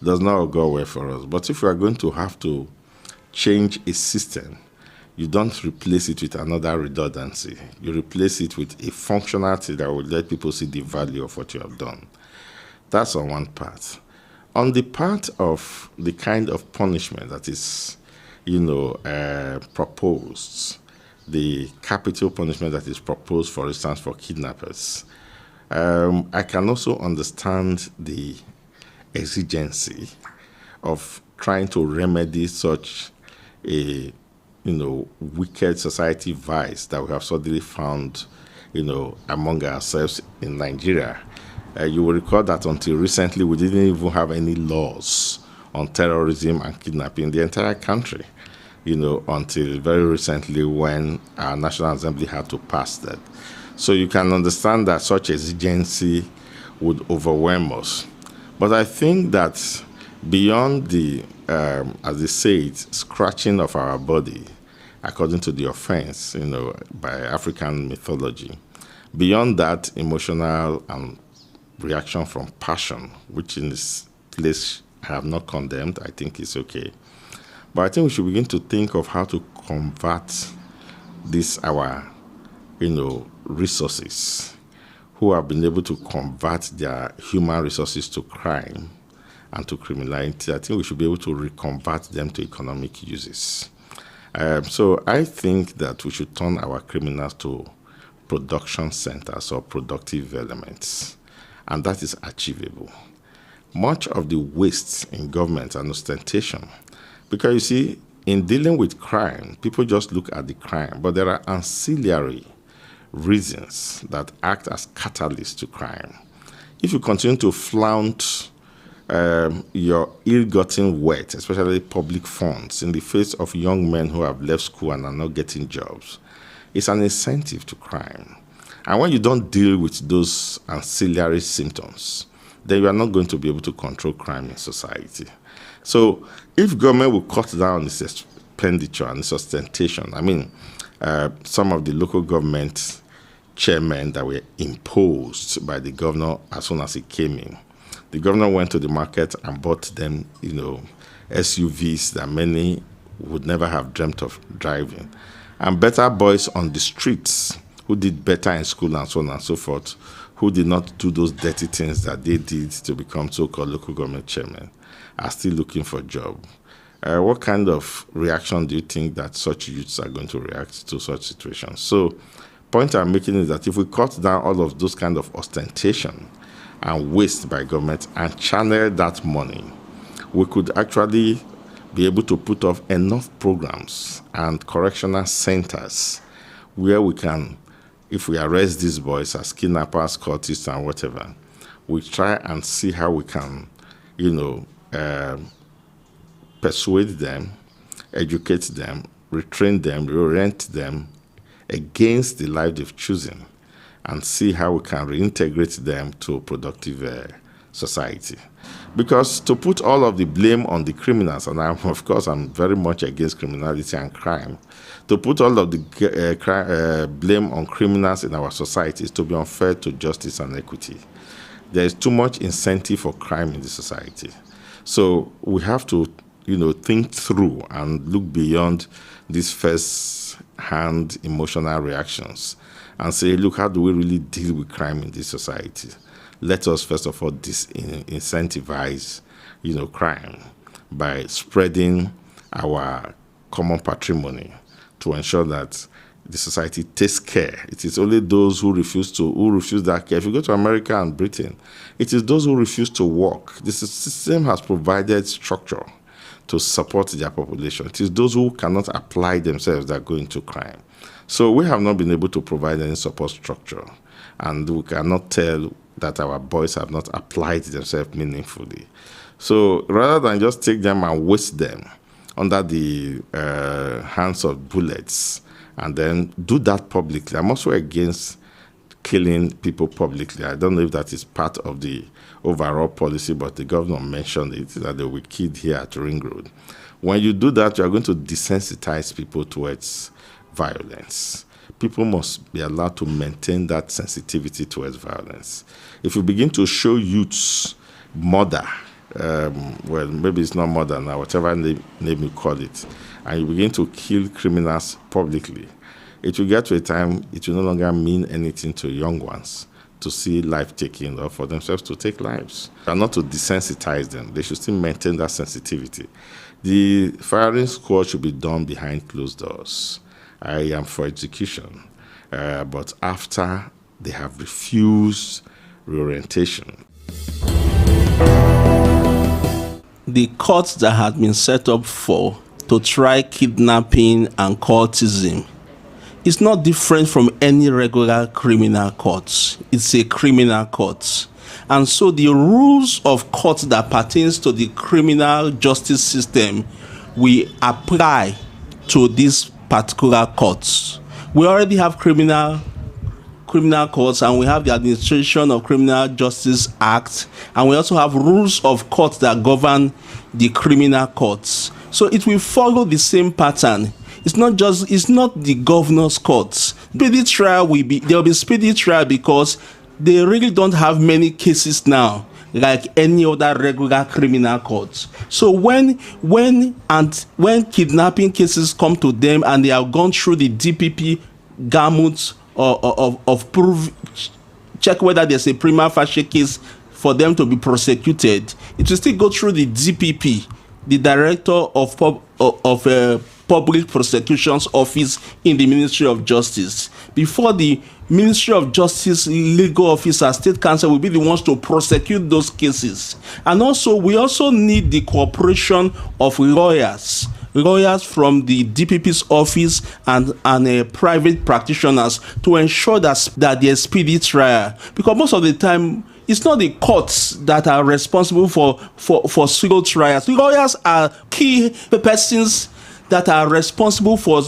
Does not go well for us. But if you are going to have to change a system, you don't replace it with another redundancy. You replace it with a functionality that will let people see the value of what you have done. That's on one part. On the part of the kind of punishment that is, proposed, the capital punishment that is proposed, for instance, for kidnappers, I can also understand the exigency of trying to remedy such a wicked society vice that we have suddenly found among ourselves in Nigeria. You will recall that until recently we didn't even have any laws on terrorism and kidnapping in the entire country, until very recently when our National Assembly had to pass that. So you can understand that such exigency would overwhelm us. But I think that beyond the, as they say it, scratching of our body, according to the offense, by African mythology, beyond that emotional and reaction from passion, which in this place I have not condemned, I think it's okay. But I think we should begin to think of how to convert this, our, resources, who have been able to convert their human resources to crime and to criminality. I think we should be able to reconvert them to economic uses. So I think that we should turn our criminals to production centers or productive elements, and that is achievable. Much of the waste in government and ostentation, because you see, in dealing with crime, people just look at the crime, but there are ancillary reasons that act as catalysts to crime. If you continue to flaunt your ill-gotten wealth, especially public funds, in the face of young men who have left school and are not getting jobs, it's an incentive to crime. And when you don't deal with those ancillary symptoms, then you are not going to be able to control crime in society. So if government will cut down its expenditure and its ostentation, some of the local government chairmen that were imposed by the governor as soon as he came in, the governor went to the market and bought them, SUVs that many would never have dreamt of driving. And better boys on the streets who did better in school and so on and so forth, who did not do those dirty things that they did to become so-called local government chairmen, are still looking for a job. What kind of reaction do you think that such youths are going to react to such situations? So, point I'm making is that if we cut down all of those kind of ostentation and waste by government and channel that money, we could actually be able to put off enough programs and correctional centers where we can, if we arrest these boys as kidnappers, cultists, and whatever, we try and see how we can, persuade them, educate them, retrain them, reorient them against the life they've chosen, and see how we can reintegrate them to a productive society. Because to put all of the blame on the criminals, and I'm very much against criminality and crime, to put all of the blame on criminals in our society is to be unfair to justice and equity. There is too much incentive for crime in the society. So we have to, think through and look beyond these first-hand emotional reactions and say, look, how do we really deal with crime in this society? Let us, first of all, disincentivize, crime by spreading our common patrimony to ensure that the society takes care. It is only those who refuse that care. If you go to America and Britain, it is those who refuse to work. The system has provided structure to support their population. It is those who cannot apply themselves that go into crime. So we have not been able to provide any support structure, and we cannot tell that our boys have not applied themselves meaningfully. So rather than just take them and waste them under the hands of bullets and then do that publicly, I'm also against killing people publicly. I don't know if that is part of the overall policy, but the governor mentioned it, that they will be killed here at Ring Road. When you do that, you are going to desensitize people towards violence. People must be allowed to maintain that sensitivity towards violence. If you begin to show youths murder, well, maybe it's not murder now, whatever name you call it, and you begin to kill criminals publicly, it will get to a time it will no longer mean anything to young ones to see life taken or for themselves to take lives. And not to desensitize them. They should still maintain that sensitivity. The firing squad should be done behind closed doors. I am for execution, but after they have refused reorientation. The courts that had been set up to try kidnapping and cultism is not different from any regular criminal court. It's a criminal court. And so the rules of court that pertains to the criminal justice system we apply to these particular courts. We already have criminal courts, and we have the Administration of Criminal Justice Act, and we also have rules of courts that govern the criminal courts. So it will follow the same pattern. It's not the governor's courts. Speedy trial there will be speedy trial because they really don't have many cases now like any other regular criminal court. So when kidnapping cases come to them and they have gone through the DPP gamut of proof, check whether there's a prima facie case for them to be prosecuted, it will still go through the DPP, the Director of Public Prosecution's Office in the Ministry of Justice, before the Ministry of Justice legal officer, State Council will be the ones to prosecute those cases. And also, we also need the cooperation of lawyers from the DPP's office and private practitioners to ensure that there's speedy trial. Because most of the time, it's not the courts that are responsible for slow trials. Lawyers are key persons that are responsible for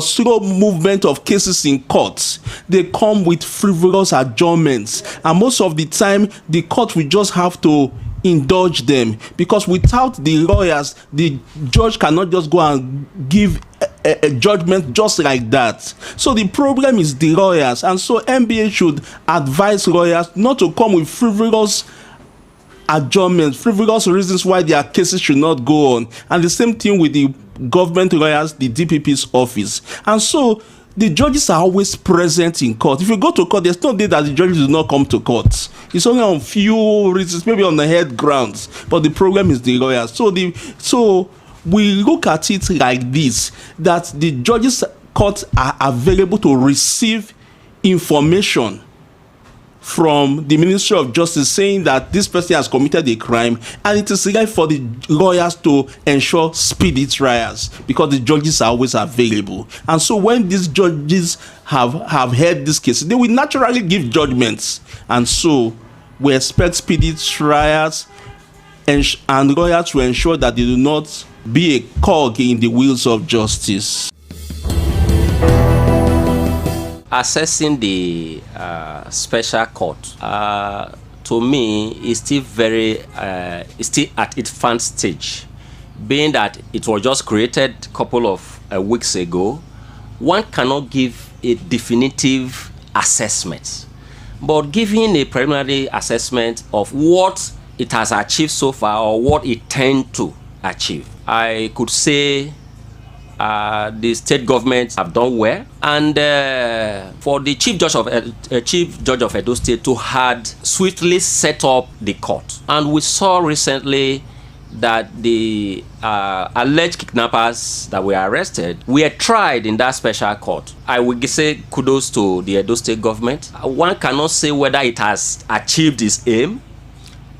slow movement of cases in courts. They come with frivolous adjournments, and most of the time the court will just have to indulge them, because without the lawyers, the judge cannot just go and give a judgment just like that. So the problem is the lawyers, and so NBA should advise lawyers not to come with frivolous adjournments, frivolous reasons why their cases should not go on. And the same thing with the government lawyers, the DPP's office. And so the judges are always present in court. If you go to court, there's no day that the judges do not come to court. It's only on few reasons, maybe on the head grounds. But the problem is the lawyers. So we look at it like this, that the judges' courts are available to receive information from the Ministry of Justice saying that this person has committed a crime, and it is again for the lawyers to ensure speedy trials because the judges are always available. And so when these judges have heard this case, they will naturally give judgments. And so we expect speedy trials and lawyers to ensure that they do not be a cog in the wheels of justice. Assessing the special court, to me, is still is still at its fan stage, being that it was just created a couple of weeks ago. One cannot give a definitive assessment, but giving a preliminary assessment of what it has achieved so far or what it tends to achieve, I could say the state governments have done well, and for the chief judge of Edo State to had swiftly set up the court. And we saw recently that the alleged kidnappers that were arrested were tried in that special court. I would say kudos to the Edo State government. One cannot say whether it has achieved its aim,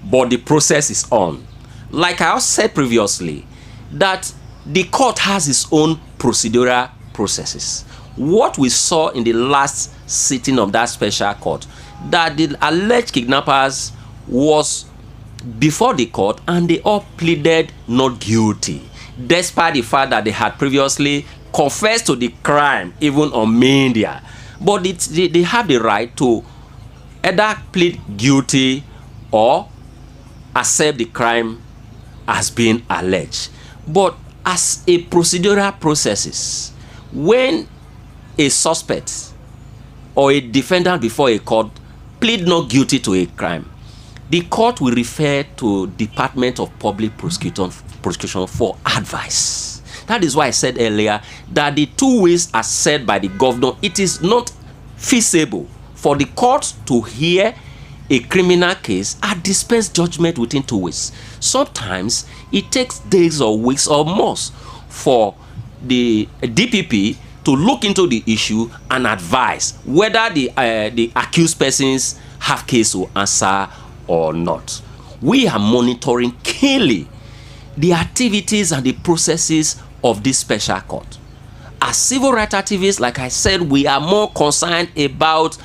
but the process is on. Like I said previously, that the court has its own procedural processes. What we saw in the last sitting of that special court, that the alleged kidnappers was before the court and they all pleaded not guilty, despite the fact that they had previously confessed to the crime, even on media. But they have the right to either plead guilty or accept the crime as being alleged. But as a procedural processes, when a suspect or a defendant before a court plead not guilty to a crime, the court will refer to Department of Public Prosecution for advice. That is why I said earlier that the 2 ways as said by the governor, it is not feasible for the court to hear a criminal case and dispense judgment within 2 weeks. Sometimes it takes days or weeks or months for the DPP to look into the issue and advise whether the accused persons have case to answer or not. We are monitoring keenly the activities and the processes of this special court. As civil rights activists, like I said, we are more concerned about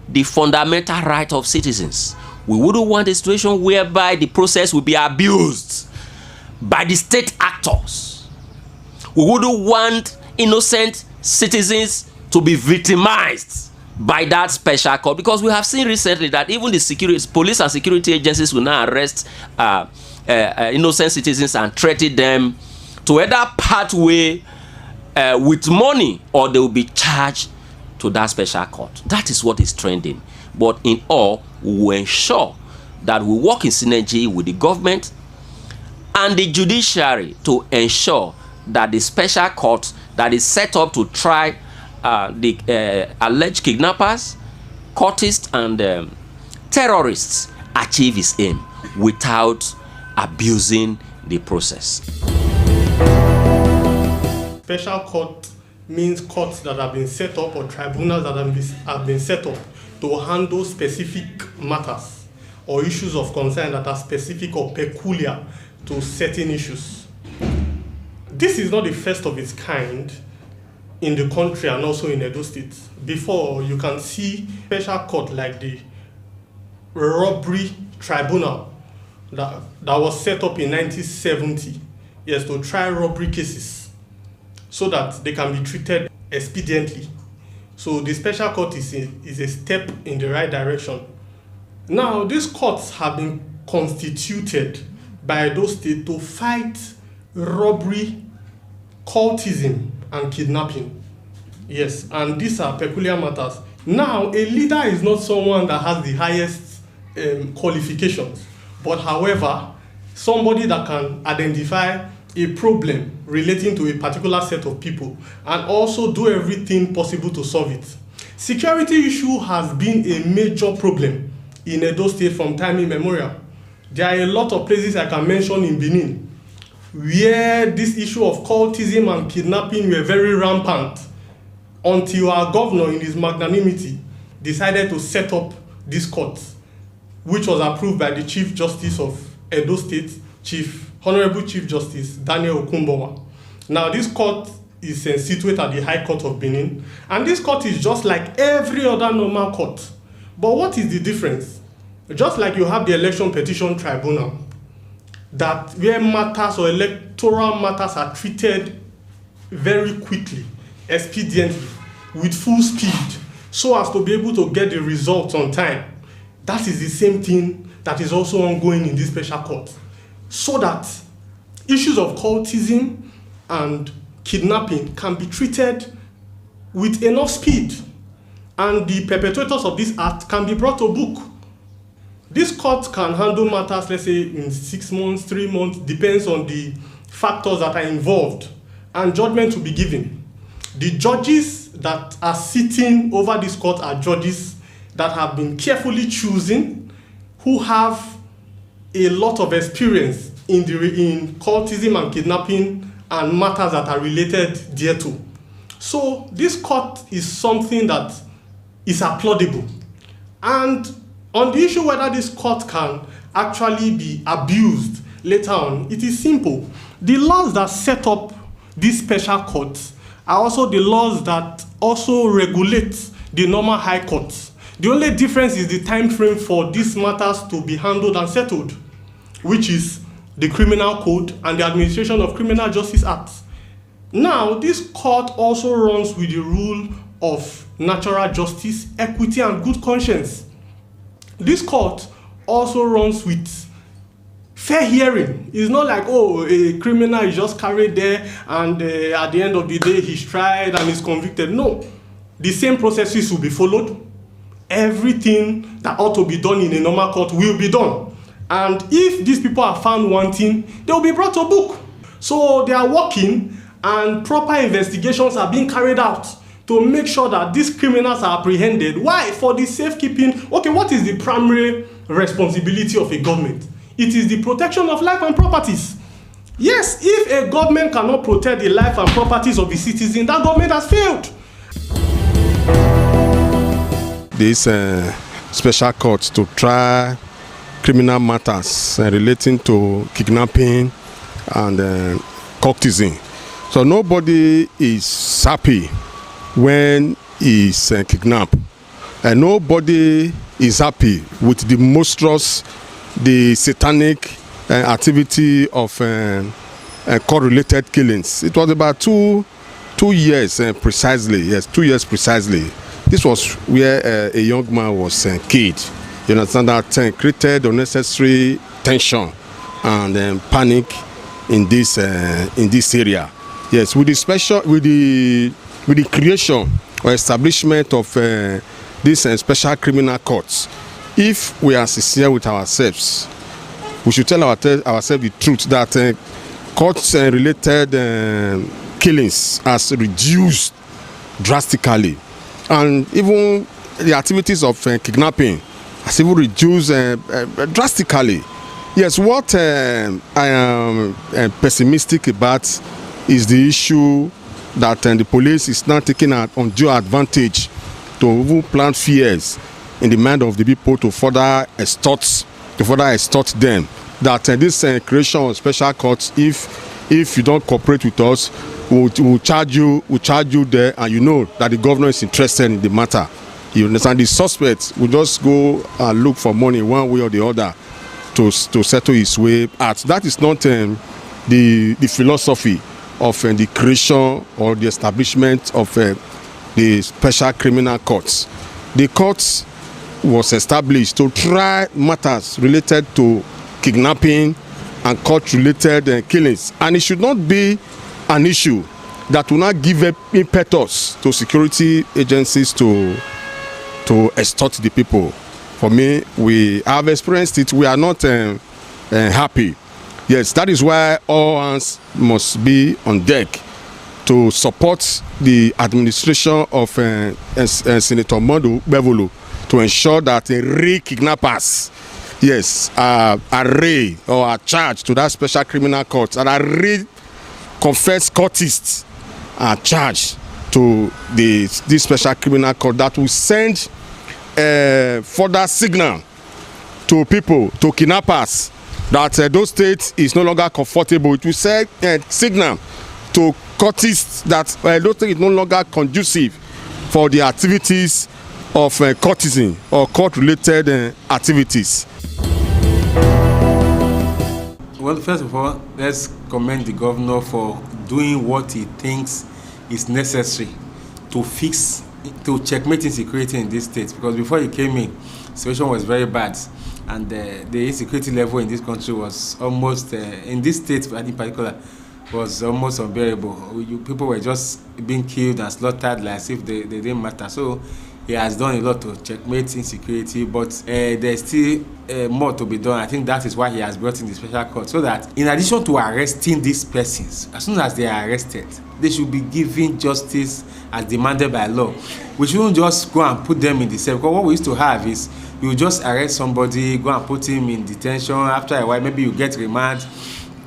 the fundamental right of citizens. We wouldn't want a situation whereby the process will be abused by the state actors. We wouldn't want innocent citizens to be victimized by that special court, because we have seen recently that even the police and security agencies will now arrest innocent citizens and threaten them to either part way with money or they will be charged to that special court. That is what is trending. But in all, we will ensure that we work in synergy with the government and the judiciary to ensure that the special court that is set up to try the alleged kidnappers, cultists, and terrorists achieve its aim without abusing the process. Special court means courts that have been set up or tribunals that have been set up to handle specific matters or issues of concern that are specific or peculiar to certain issues. This is not the first of its kind in the country and also in Edo State. Before, you can see special court like the robbery tribunal that was set up in 1970, yes, to try robbery cases so that they can be treated expediently. So the special court is a step in the right direction. Now, these courts have been constituted by Edo State to fight robbery, cultism, and kidnapping. Yes, and these are peculiar matters. Now, a leader is not someone that has the highest qualifications, but however, somebody that can identify a problem relating to a particular set of people and also do everything possible to solve it. Security issue has been a major problem in Edo State from time immemorial. There are a lot of places I can mention in Benin where this issue of cultism and kidnapping were very rampant until our governor in his magnanimity decided to set up this court, which was approved by the Chief Justice of Edo State, Honorable Chief Justice Daniel Okumbowa. Now, this court is situated at the High Court of Benin, and this court is just like every other normal court. But what is the difference? Just like you have the Election Petition Tribunal, that where matters or electoral matters are treated very quickly, expediently, with full speed, so as to be able to get the results on time. That is the same thing that is also ongoing in this special court, so that issues of cultism and kidnapping can be treated with enough speed, and the perpetrators of this act can be brought to book. This court can handle matters, let's say, in 6 months, 3 months, depends on the factors that are involved, and judgment will be given. The judges that are sitting over this court are judges that have been carefully chosen, who have a lot of experience in cultism and kidnapping and matters that are related thereto. So this court is something that is applaudable. And on the issue whether this court can actually be abused later on, it is simple. The laws that set up these special courts are also the laws that also regulate the normal high courts. The only difference is the time frame for these matters to be handled and settled, which is the Criminal Code and the Administration of Criminal Justice Act. Now, this court also runs with the rule of natural justice, equity, and good conscience. This court also runs with fair hearing. It's not like, oh, a criminal is just carried there and at the end of the day he's tried and is convicted. No, the same processes will be followed. Everything that ought to be done in a normal court will be done. And if these people are found wanting, they will be brought to book. So they are working, and proper investigations are being carried out to make sure that these criminals are apprehended. Why? For the safekeeping. Okay, what is the primary responsibility of a government? It is the protection of life and properties. Yes, if a government cannot protect the life and properties of the citizen, that government has failed. This special court to try criminal matters relating to kidnapping and cultism. So nobody is happy when he's kidnapped, and nobody is happy with the monstrous, the satanic activity of court-related killings. It was about two years precisely. Yes, 2 years precisely. This was where a young man was killed. You understand that created unnecessary tension and panic in this area. Yes, with the creation or establishment of these special criminal courts, if we are sincere with ourselves, we should tell ourselves the truth that court-related killings has reduced drastically, and even the activities of kidnapping has even reduced drastically. Yes, what I am pessimistic about is the issue that the police is now taking undue advantage to even plant fears in the mind of the people to further extort them. That this creation of special courts, if you don't cooperate with us, we'll charge you there, and you know that the governor is interested in the matter. You understand? The suspect will just go and look for money one way or the other to settle his way out. That is not the philosophy of the creation or the establishment of the special criminal courts. The court was established to try matters related to kidnapping and court-related killings, and it should not be an issue that will not give impetus to security agencies to extort the people. For me, we have experienced it. We are not happy. Yes, that is why all hands must be on deck to support the administration of Senator Modu Bevolo to ensure that real kidnappers, yes, are arraigned or are charged to that special criminal court, and real confessed courtists are charged to this special criminal court that will send further signal to people, to kidnappers, that Edo State is no longer comfortable. It will say signal to cultists that Edo State is no longer conducive for the activities of cultism or cult-related activities. Well, first of all, let's commend the governor for doing what he thinks is necessary to checkmate insecurity in this state. Because before he came in, the situation was very bad, and the insecurity level in this country was almost, in this state in particular, was almost unbearable. People were just being killed and slaughtered like as if they didn't matter. So he has done a lot to checkmate insecurity, but there's still more to be done. I think that is why he has brought in the special court, so that in addition to arresting these persons, as soon as they are arrested, they should be given justice as demanded by law. We shouldn't just go and put them in the cell, because what we used to have is you just arrest somebody, go and put him in detention. After a while, maybe you get remand.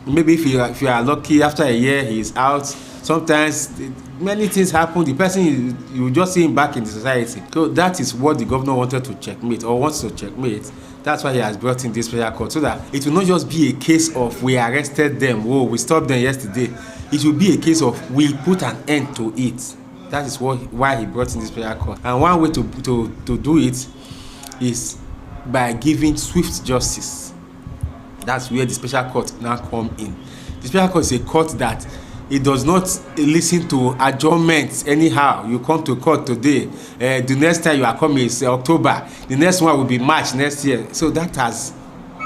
Maybe if you are lucky, after a year he is out. Sometimes many things happen. The person, you just see him back in the society. So that is what the governor wanted to checkmate, or wants to checkmate. That's why he has brought in this special court, so that it will not just be a case of we arrested them, oh, we stopped them yesterday. It will be a case of we put an end to it. That is why he brought in this special court. And one way to do it is by giving swift justice. That's where the special court now come in. The special court is a court that it does not listen to adjournments anyhow. You come to court today, the next time you are coming is October, the next one will be March next year. So that has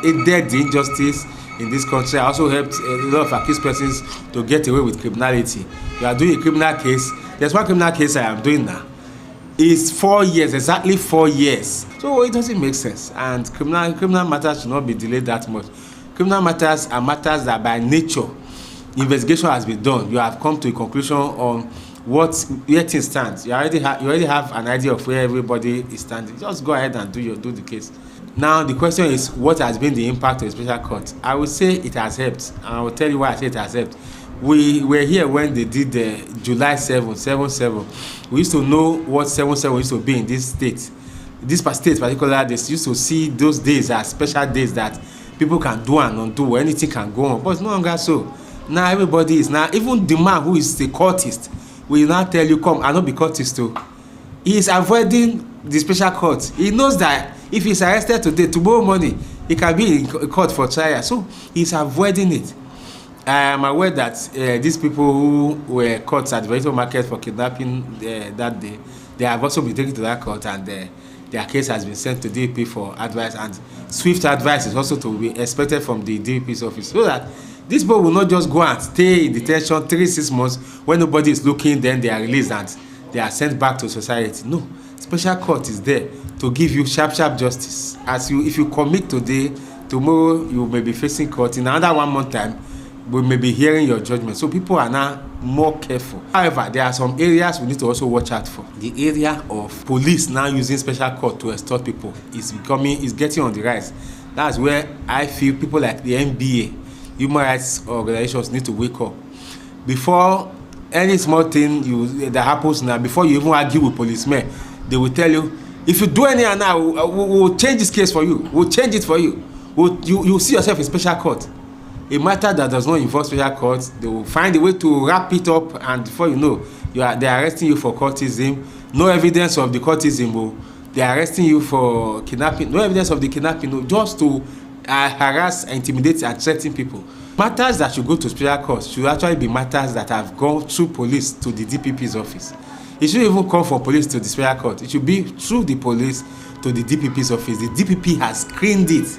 aided the injustice in this country. I also helped a lot of accused persons to get away with criminality. You are doing a criminal case. There's one criminal case I am doing now. It's 4 years, exactly 4 years. So it doesn't make sense. And criminal matters should not be delayed that much. Criminal matters are matters that by nature, investigation has been done. You have come to a conclusion on where things stand. You already have an idea of where everybody is standing. Just go ahead and do the case. Now the question is, what has been the impact of the special court? I would say it has helped, and I will tell you why I say it has helped. We were here when they did the July 7. We used to know what 7/7 used to be in this state. This state particularly, they used to see those days as special days that people can do and undo, anything can go on. But it's no longer so. Now everybody is now, even the man who is the cultist will now tell you, come, I not be cultist too. He is avoiding the special court. He knows that if he's arrested today, tomorrow morning, he can be in court for trial. So he's avoiding it. I am aware that these people who were caught at the vegetable market for kidnapping that day, they have also been taken to that court, and their case has been sent to DP for advice, and swift advice is also to be expected from the DP's office, so that these people will not just go and stay in detention 3-6 months when nobody is looking, then they are released and they are sent back to society. No, special court is there to give you sharp justice. If you commit today, tomorrow you may be facing court. In another 1 month time, we may be hearing your judgment. So people are now more careful. However, there are some areas we need to also watch out for. The area of police now using special court to extort people is getting on the rise. That's where I feel people like the NBA, human rights organizations, need to wake up. Before any small thing that happens now, before you even argue with policemen, they will tell you, if you do anything now, we'll change this case for you. We'll change it for you. You'll see yourself in special court. A matter that does not involve special court, they will find a way to wrap it up, and before you know, they're arresting you for cultism. No evidence of the cultism. They're arresting you for kidnapping. No evidence of the kidnapping. Just to harass, intimidate, and threaten people. Matters that should go to special court should actually be matters that have gone through police to the DPP's office. It shouldn't even come from police to the special court. It should be through the police to the DPP's office. The DPP has screened it.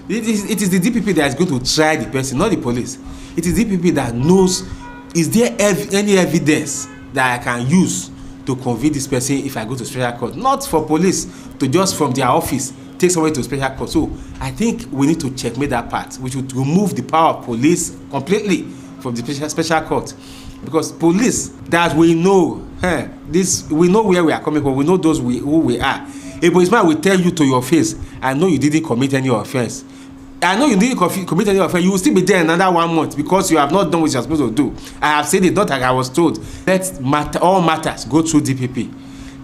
It is the DPP that is going to try the person, not the police. It is the DPP that knows, is there any evidence that I can use to convict this person if I go to special court? Not for police to just from their office take somebody to special court. So I think we need to checkmate that part. We should remove the power of police completely from the special court. Because police, that we know, we know where we are coming from, we know who we are. A policeman will tell you to your face, I know you didn't commit any offense. I know you didn't commit any offense. You will still be there another 1 month because you have not done what you are supposed to do. I have said it, not like I was told. Let all matters go through DPP.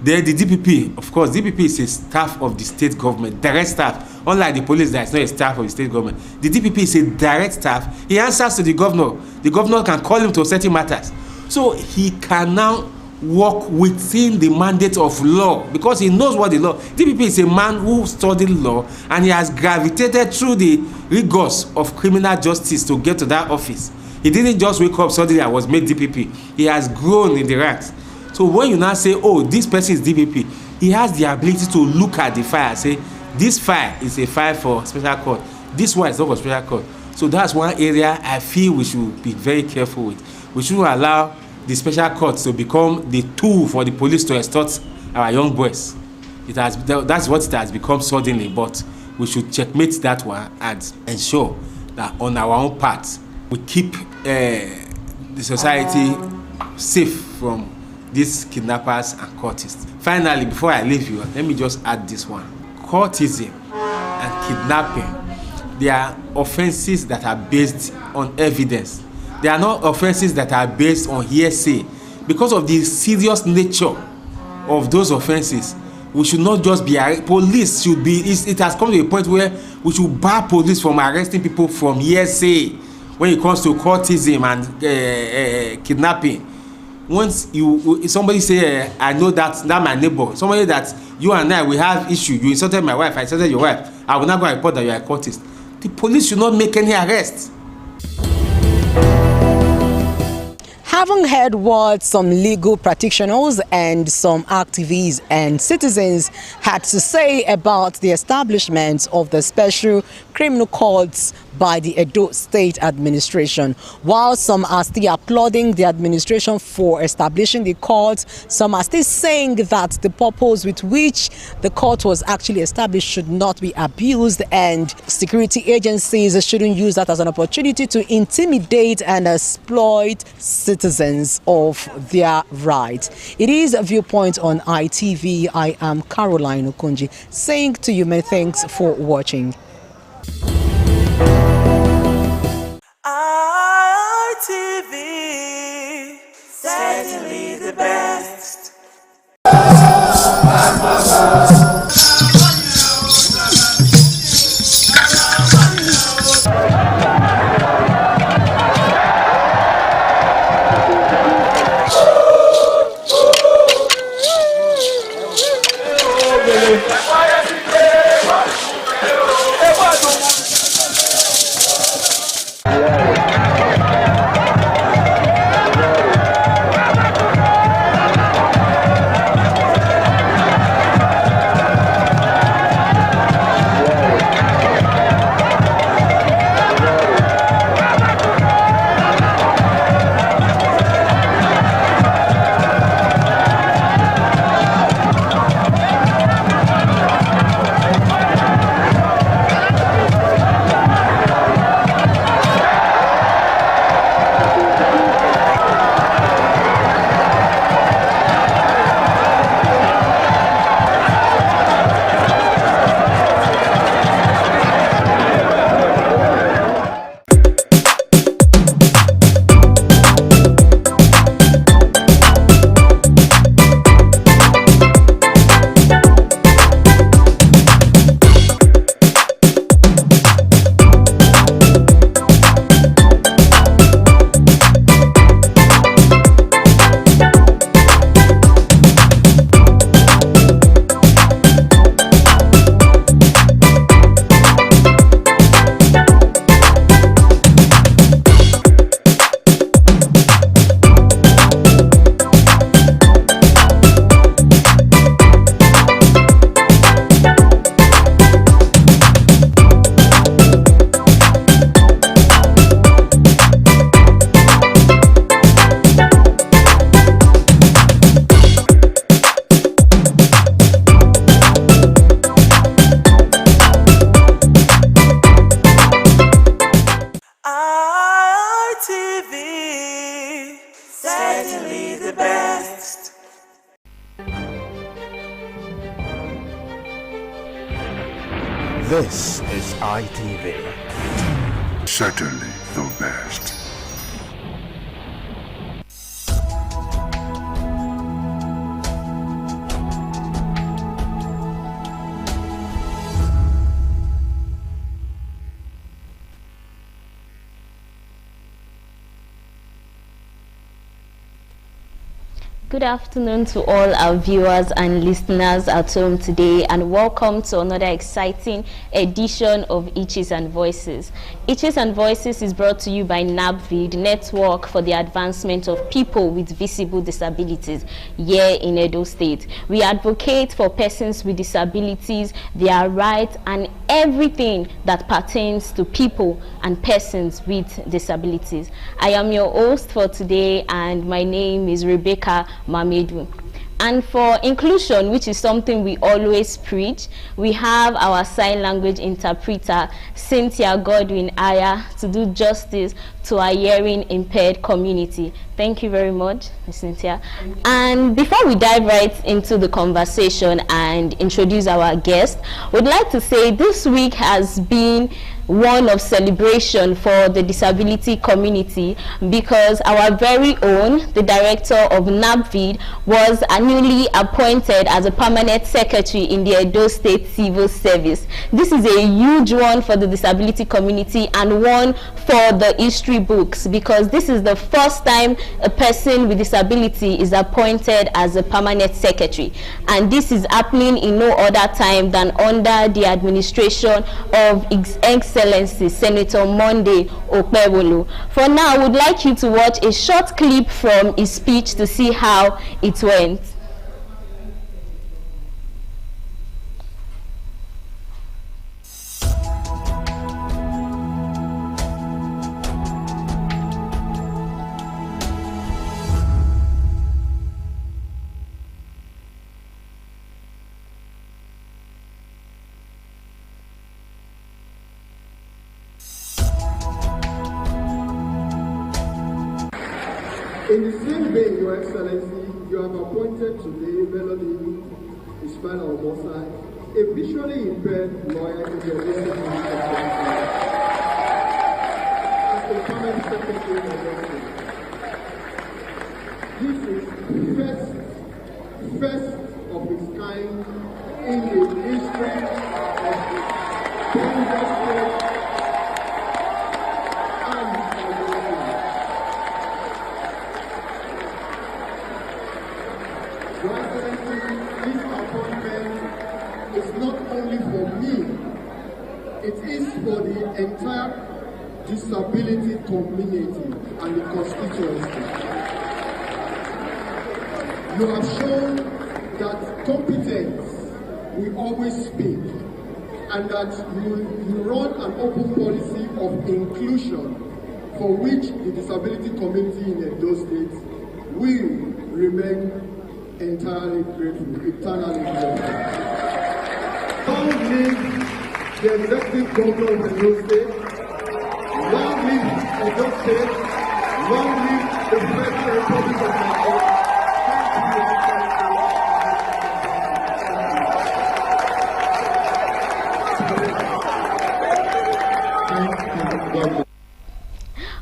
Then the DPP, of course, DPP is a staff of the state government, direct staff. Unlike the police, that is not a staff of the state government. The DPP is a direct staff. He answers to the governor. The governor can call him to certain matters. So he can now work within the mandate of law because he knows what the law. DPP is a man who studied law and he has gravitated through the rigors of criminal justice to get to that office. He didn't just wake up suddenly and was made DPP. He has grown in the ranks. So when you now say, oh, this person is DPP, he has the ability to look at the file and say, this file is a file for special court. This one is not for special court. So that's one area I feel we should be very careful with. We shouldn't allow the special courts to become the tool for the police to extort our young boys. That's what it has become suddenly, but we should checkmate that one and ensure that on our own part, we keep the society safe from these kidnappers and cultists. Finally, before I leave you, let me just add this one. Cultism and kidnapping, they are offenses that are based on evidence. They are not offenses that are based on hearsay. Because of the serious nature of those offenses, we should not just be police should be. It has come to a point where we should bar police from arresting people from hearsay when it comes to cultism and kidnapping. Once somebody say I know that my neighbor, somebody that you and I we have issue, you insulted my wife, I insulted your wife, I will not go and report that you are a cultist. The police should not make any arrest. Having heard what some legal practitioners and some activists and citizens had to say about the establishment of the special criminal courts by the Edo State Administration, while some are still applauding the administration for establishing the court, some are still saying that the purpose with which the court was actually established should not be abused and security agencies shouldn't use that as an opportunity to intimidate and exploit citizens of their rights. It is a Viewpoint on ITV. I am Caroline Okonji saying to you many thanks for watching. ITV, certainly the best. ITV, certainly the best. This is ITV. Certainly the best. Good afternoon to all our viewers and listeners at home today, and welcome to another exciting edition of Itches and Voices. Itches and Voices is brought to you by NABVID, Network for the Advancement of People with Visible Disabilities, here in Edo State. We advocate for persons with disabilities, their rights, and everything that pertains to people and persons with disabilities. I am your host for today, and my name is Rebecca Mamedu. And for inclusion, which is something we always preach, we have our sign language interpreter, Cynthia Godwin Aya, to do justice to our hearing impaired community. Thank you very much, Ms. Cynthia. And before we dive right into the conversation and introduce our guest, we'd like to say this week has been one of celebration for the disability community, because our very own, the director of NABVID, was newly appointed as a permanent secretary in the Edo State Civil Service. This is a huge one for the disability community and one for the history books, because this is the first time a person with disability is appointed as a permanent secretary, and this is happening in no other time than under the administration of His Excellency Senator Monday Okpebholo. For now, I would like you to watch a short clip from his speech to see how it went. In the same vein, Your Excellency, you have appointed today Melody Ismail Omosa, a visually impaired lawyer in the Edo State as a permanent secretary of the state. This is first of its kind in the history of the Edo State. It is for the entire disability community and the constituency. You have shown that competence will always speak, and that you run an open policy of inclusion for which the disability community in Edo State will remain entirely grateful, eternally grateful. Long live the executive governor of Edo State, long live Edo State, long live the Federal Republic of Nigeria.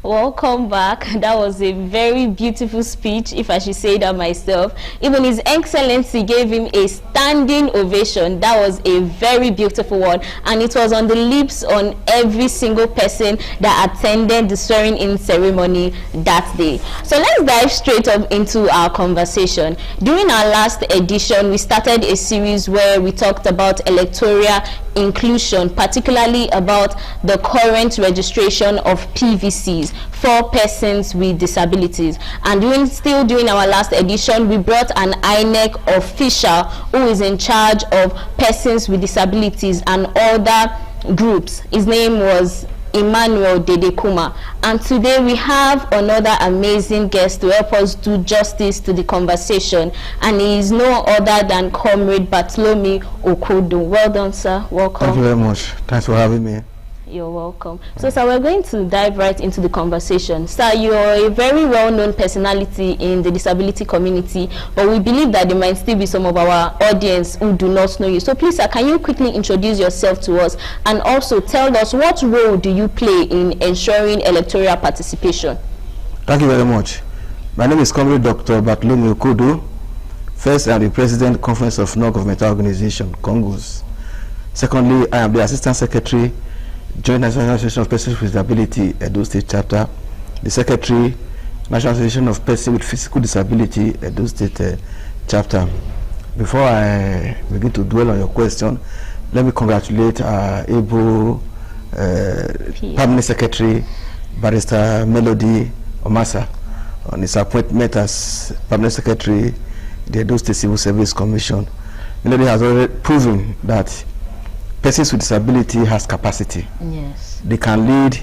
Welcome back. That was a very beautiful speech, if I should say that myself. Even His Excellency gave him a standing ovation. That was a very beautiful one, and it was on the lips on every single person that attended the swearing-in ceremony that day. So let's dive straight up into our conversation. During our last edition, we started a series where we talked about electoral inclusion, particularly about the current registration of PVCs for persons with disabilities. And still during our last edition, we brought an INEC official who is in charge of persons with disabilities and other groups. His name was Emmanuel Dedekuma. And today we have another amazing guest to help us do justice to the conversation, and he is no other than Comrade Bartholomew Okodo. Well done, sir. Welcome. Thank you very much. Thanks for having me. You're welcome. So, sir, we're going to dive right into the conversation. Sir, you're a very well-known personality in the disability community, but we believe that there might still be some of our audience who do not know you. So, please, sir, can you quickly introduce yourself to us, and also tell us what role do you play in ensuring electoral participation? Thank you very much. My name is Comrade Dr. Bartholomew Okodo. First, I am the President, Conference of Non-Governmental Organization, Congos. Secondly, I am the Assistant Secretary, Joint National Association of Persons with Disability, Edo State Chapter, the Secretary, National Association of Persons with Physical Disability, Edo State chapter. Before I begin to dwell on your question, let me congratulate our able Permanent Secretary, Barrister Melody Omasa, on his appointment as Permanent Secretary, the Edo State Civil Service Commission. Melody has already proven that persons with disability has capacity. Yes. They can lead,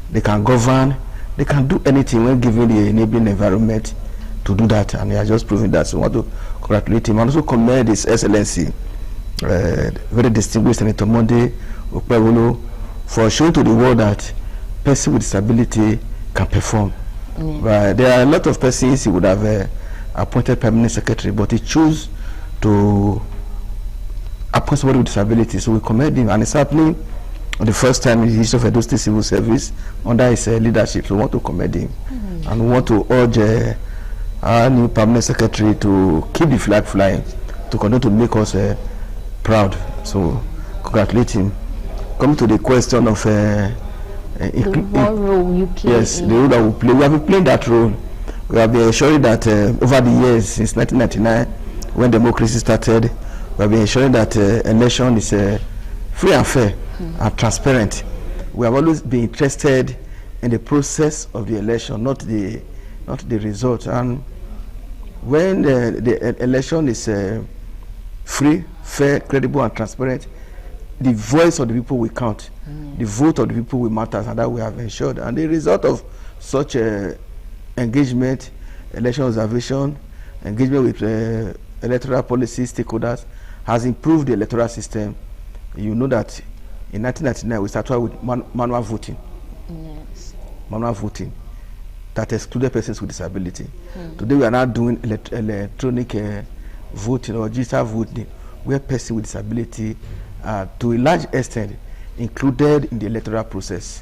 they can govern, they can do anything when given the enabling environment to do that, and he has just proven that. So I want to congratulate him and also commend His Excellency, very distinguished Senator Monday Okpebholo, for showing to the world that persons with disability can perform. But there are a lot of persons he would have appointed Permanent Secretary, but he chose to appoint somebody with disability. So we commend him, and it's happening the first time in the history of Edo State Civil Service under his leadership. So we want to commend him, and we want to urge our new Permanent Secretary to keep the flag flying, to continue to make us proud. So congratulate him. Coming to the question of what role you play? Yes, the role that we play. We have been playing that role. We have been ensuring that over the years, since 1999, when democracy started, we have been ensuring that election is free and fair and transparent. We have always been interested in the process of the election, not the result. And when the election is free, fair, credible, and transparent, the voice of the people will count. The vote of the people will matter, and that we have ensured. And the result of such engagement, election observation, engagement with electoral policy stakeholders has improved the electoral system. You know that in 1999 we started with manual voting. Yes. Manual voting that excluded persons with disability. Today we are now doing electronic voting or digital voting, where persons with disability are to a large extent included in the electoral process.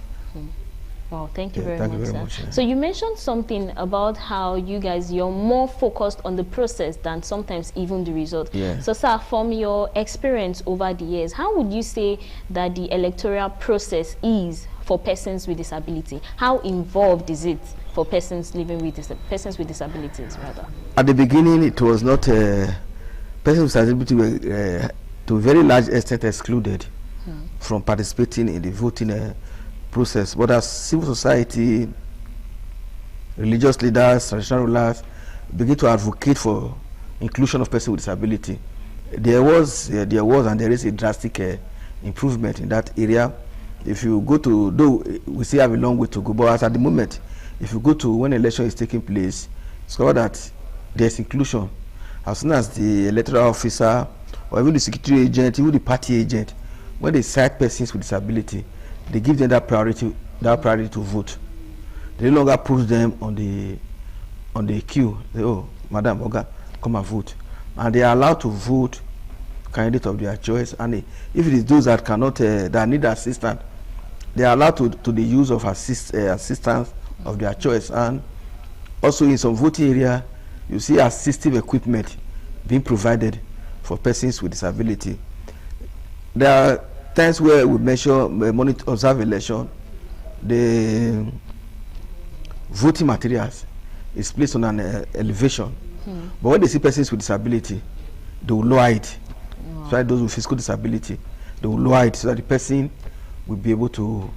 Wow, thank you very thank much, you very sir. much, yeah. So you mentioned something about how you guys, you're more focused on the process than sometimes even the result. Yeah. So sir, from your experience over the years, how would you say that the electoral process is for persons with disability? How involved is it for persons living with persons with disabilities, rather? At the beginning, it was not persons with disability were to a very large extent excluded from participating in the voting process. But as civil society, religious leaders, traditional rulers begin to advocate for inclusion of persons with disability, there was and there is a drastic improvement in that area. If you go to, though we still have a long way to go, but at the moment, if you go to when election is taking place, discover that there's inclusion. As soon as the electoral officer or even the security agent, even the party agent, when they cite persons with disability, they give them that priority to vote. They no longer push them on the queue. They, oh, Madam Oga, come and vote. And they are allowed to vote candidate of their choice. And if it is those that cannot, that need assistance, they are allowed to the use of assistance of their choice. And also in some voting area, you see assistive equipment being provided for persons with disability. There are times where we measure, monitor, observe election, the voting materials is placed on an elevation. But when they see persons with disability, they will lower it. So those with physical disability, they will lower it so that the person will be able to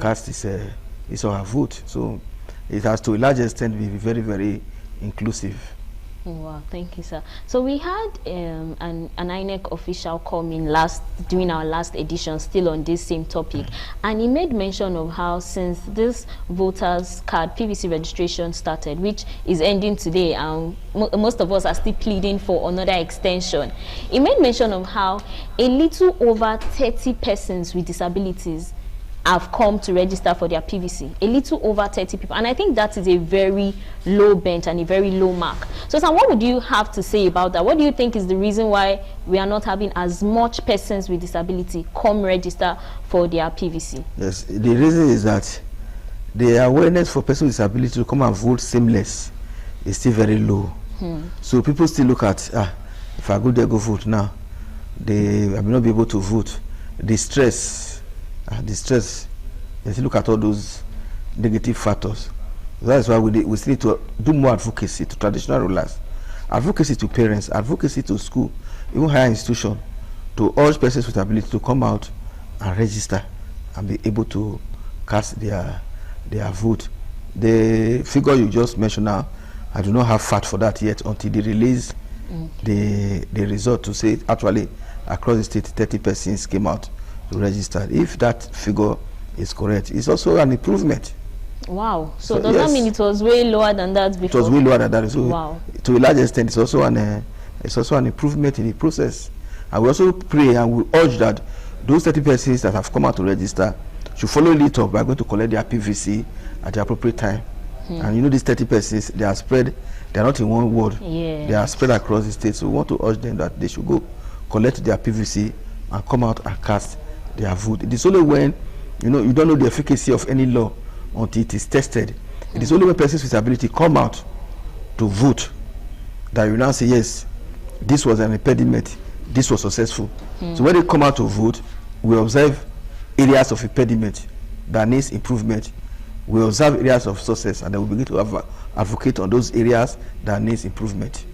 cast his or her vote. So it has to a large extent be very, very inclusive. Wow, thank you, sir. So we had an INEC official come in during our last edition, still on this same topic, and he made mention of how since this voters card PVC registration started, which is ending today, and most of us are still pleading for another extension, he made mention of how a little over 30 persons with disabilities have come to register for their PVC, a little over 30 people. And I think that is a very low bench and a very low mark. So, Sam, what would you have to say about that? What do you think is the reason why we are not having as much persons with disability come register for their PVC? Yes, the reason is that the awareness for persons with disability to come and vote seamless is still very low. So people still look at, if I go there, go vote now, I may not be able to vote. The stress, they still look at all those negative factors. That is why we still need to do more advocacy to traditional rulers, advocacy to parents, advocacy to school, even higher institution, to urge persons with ability to come out and register and be able to cast their vote. The figure you just mentioned now, I do not have fact for that yet until they release the result to say actually across the state 30 persons came out to register. If that figure is correct, it's also an improvement. Wow. So does that mean it was way lower than that before? It was way lower than that. So wow. To a large extent, it's also an improvement in the process. And we also pray and we urge that those 30 persons that have come out to register should follow it up by going to collect their PVC at the appropriate time. And you know, these 30 persons, they are spread, they are not in one ward. They are spread across the state. So we want to urge them that they should go collect their PVC and come out and cast their vote. It is only when you don't know the efficacy of any law until it is tested. It is only when persons with ability come out to vote that you now say, yes, this was an impediment, this was successful. So when they come out to vote, we observe areas of impediment that needs improvement. We observe areas of success, and then we begin to advocate on those areas that needs improvement.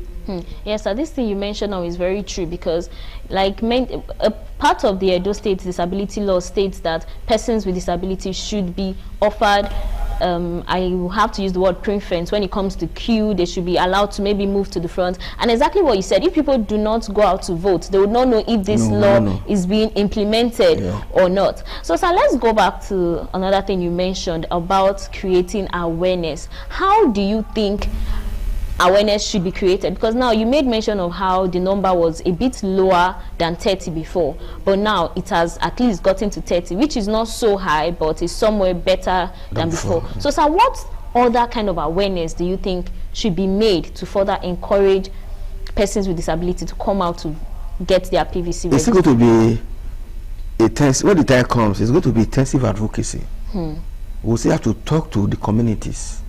Yes, so this thing you mentioned now is very true, because like a part of the Edo State disability law states that persons with disabilities should be offered, I will have to use the word preference when it comes to queue. They should be allowed to maybe move to the front. And exactly what you said, if people do not go out to vote, they would not know if this law is being implemented or not. So sir, let's go back to another thing you mentioned about creating awareness. How do you think awareness should be created? Because now you made mention of how the number was a bit lower than 30 before, but now it has at least gotten to 30, which is not so high, but is somewhere better than before. So sir, what other kind of awareness do you think should be made to further encourage persons with disability to come out to get their PVC registered? It's going to be intense. When the time comes, it's going to be intensive advocacy. We'll still have to talk to the communities,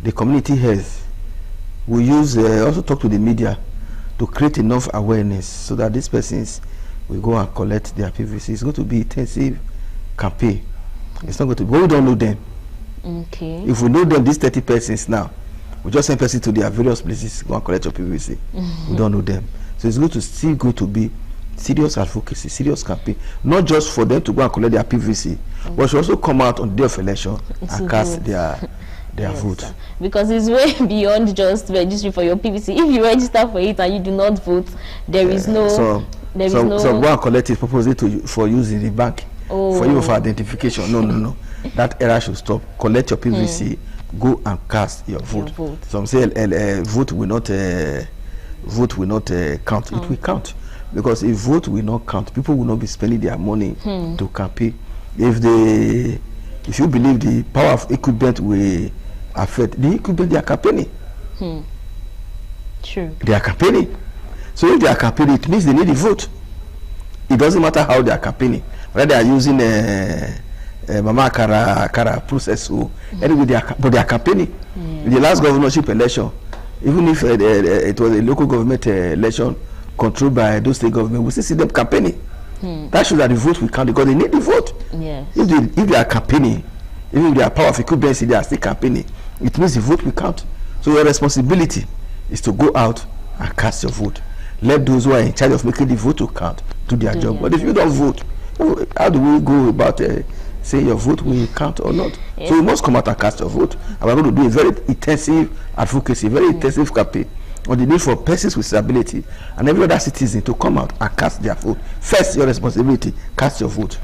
the community heads. We use also talk to the media to create enough awareness so that these persons will go and collect their PVC. It's going to be intensive campaign. It's not going to be, we don't know them. Okay. If we know them, these 30 persons now, we just send persons to their various places, go and collect your PVC. We don't know them. So it's going to still going to be serious advocacy, serious campaign, not just for them to go and collect their PVC, but should also come out on the day of election and cast their vote. Sir. Because it's way beyond just registering for your PVC. If you register for it and you do not vote, there is no. So go and collect it, propose it for use in the bank, for you for identification. No. That error should stop. Collect your PVC, go and cast your vote. Some say vote will not count. It will count, because if vote will not count, people will not be spending their money to campaign. If you believe the power of equipment will affect the equipment, they are campaigning. True. They are campaigning. So if they are campaigning, it means they need a vote. It doesn't matter how they are campaigning. Whether they are using Mama Kara process, anyway, but they are campaigning. In the last governorship election, even if it was a local government election controlled by those state government, we still see them campaigning. That shows that the vote will count, because they need the vote. Yes. If they are campaigning, even if they are power of equipment, they are still campaigning, it means the vote will count. So your responsibility is to go out and cast your vote. Let those who are in charge of making the vote to count do their job. But if you don't vote, how do we go about saying your vote will count or not? Yes. So you must come out and cast your vote. And we're going to do a very intensive advocacy, very intensive campaign on the need for persons with disability and every other citizen to come out and cast their vote. First, your responsibility, cast your vote.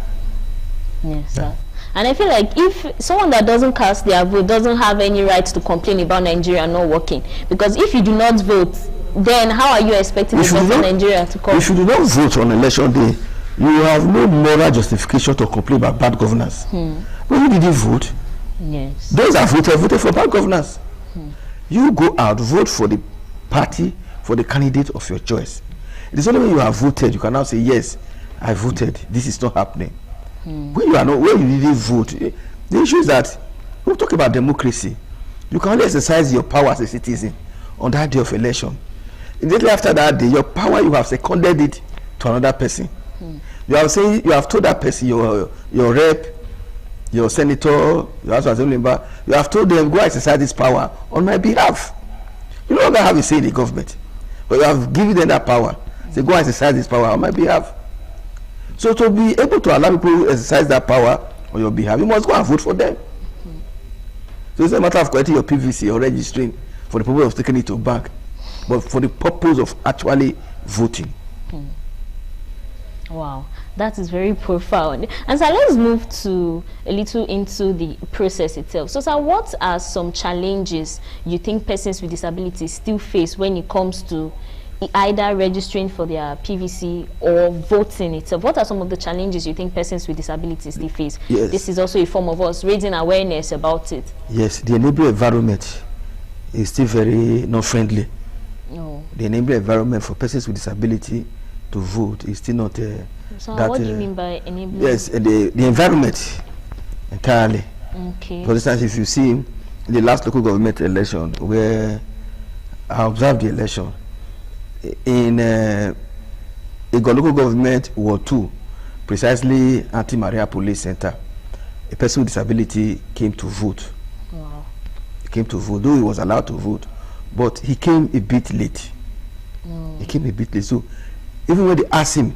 Yes, sir. And I feel like if someone that doesn't cast their vote doesn't have any right to complain about Nigeria not working, because if you do not vote, then how are you expecting the vote in Nigeria to come? If you do not vote on election day, you have no moral justification to complain about bad governance. When you didn't vote, yes, those that voted for bad governance. You go out, vote for the party, for the candidate of your choice. It is only when you have voted you can now say, yes, I voted, this is not happening. When you didn't vote, the issue is that we talk about democracy. You can only exercise your power as a citizen on that day of election. Immediately after that day, your power, you have seconded it to another person. You have told that person, your rep, your senator, your House of Assembly member, you have told them, go exercise this power on my behalf. You no longer have a say in the government, but you have given them that power. Say, go exercise this power on my behalf. So to be able to allow people to exercise that power on your behalf, you must go and vote for them. So it's a matter of collecting your PVC or registering for the purpose of taking it to bank, but for the purpose of actually voting. Wow, that is very profound. And so let's move to a little into the process itself. So sir, what are some challenges you think persons with disabilities still face when it comes to either registering for their PVC or voting itself? What are some of the challenges you think persons with disabilities still face? Yes. This is also a form of us raising awareness about it. Yes, the enabling environment is still very not friendly. No. The enabling environment for persons with disability to vote is still not So that, what do you mean by enabling? yes, the environment entirely. Okay. For instance, if you see in the last local government election where I observed the election in a local government Ward 2, precisely Anti-Maria Police Center, a person with disability came to vote. Wow. He came to vote, though he was allowed to vote, but he came a bit late. He came a bit late. So even when they asked him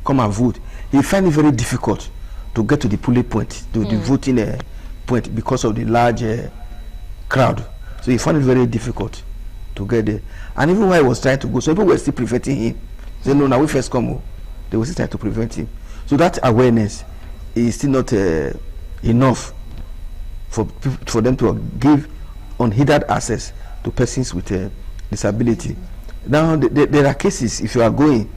come and vote, he found it very difficult to get to the polling point, to the voting point, because of the large crowd. So he found it very difficult to get there. And even while he was trying to go, some people were still preventing him. They said, no, now we first come. They were still trying to prevent him. So that awareness is still not enough for them to give unhindered access to persons with disability. Now, there are cases, if you are going,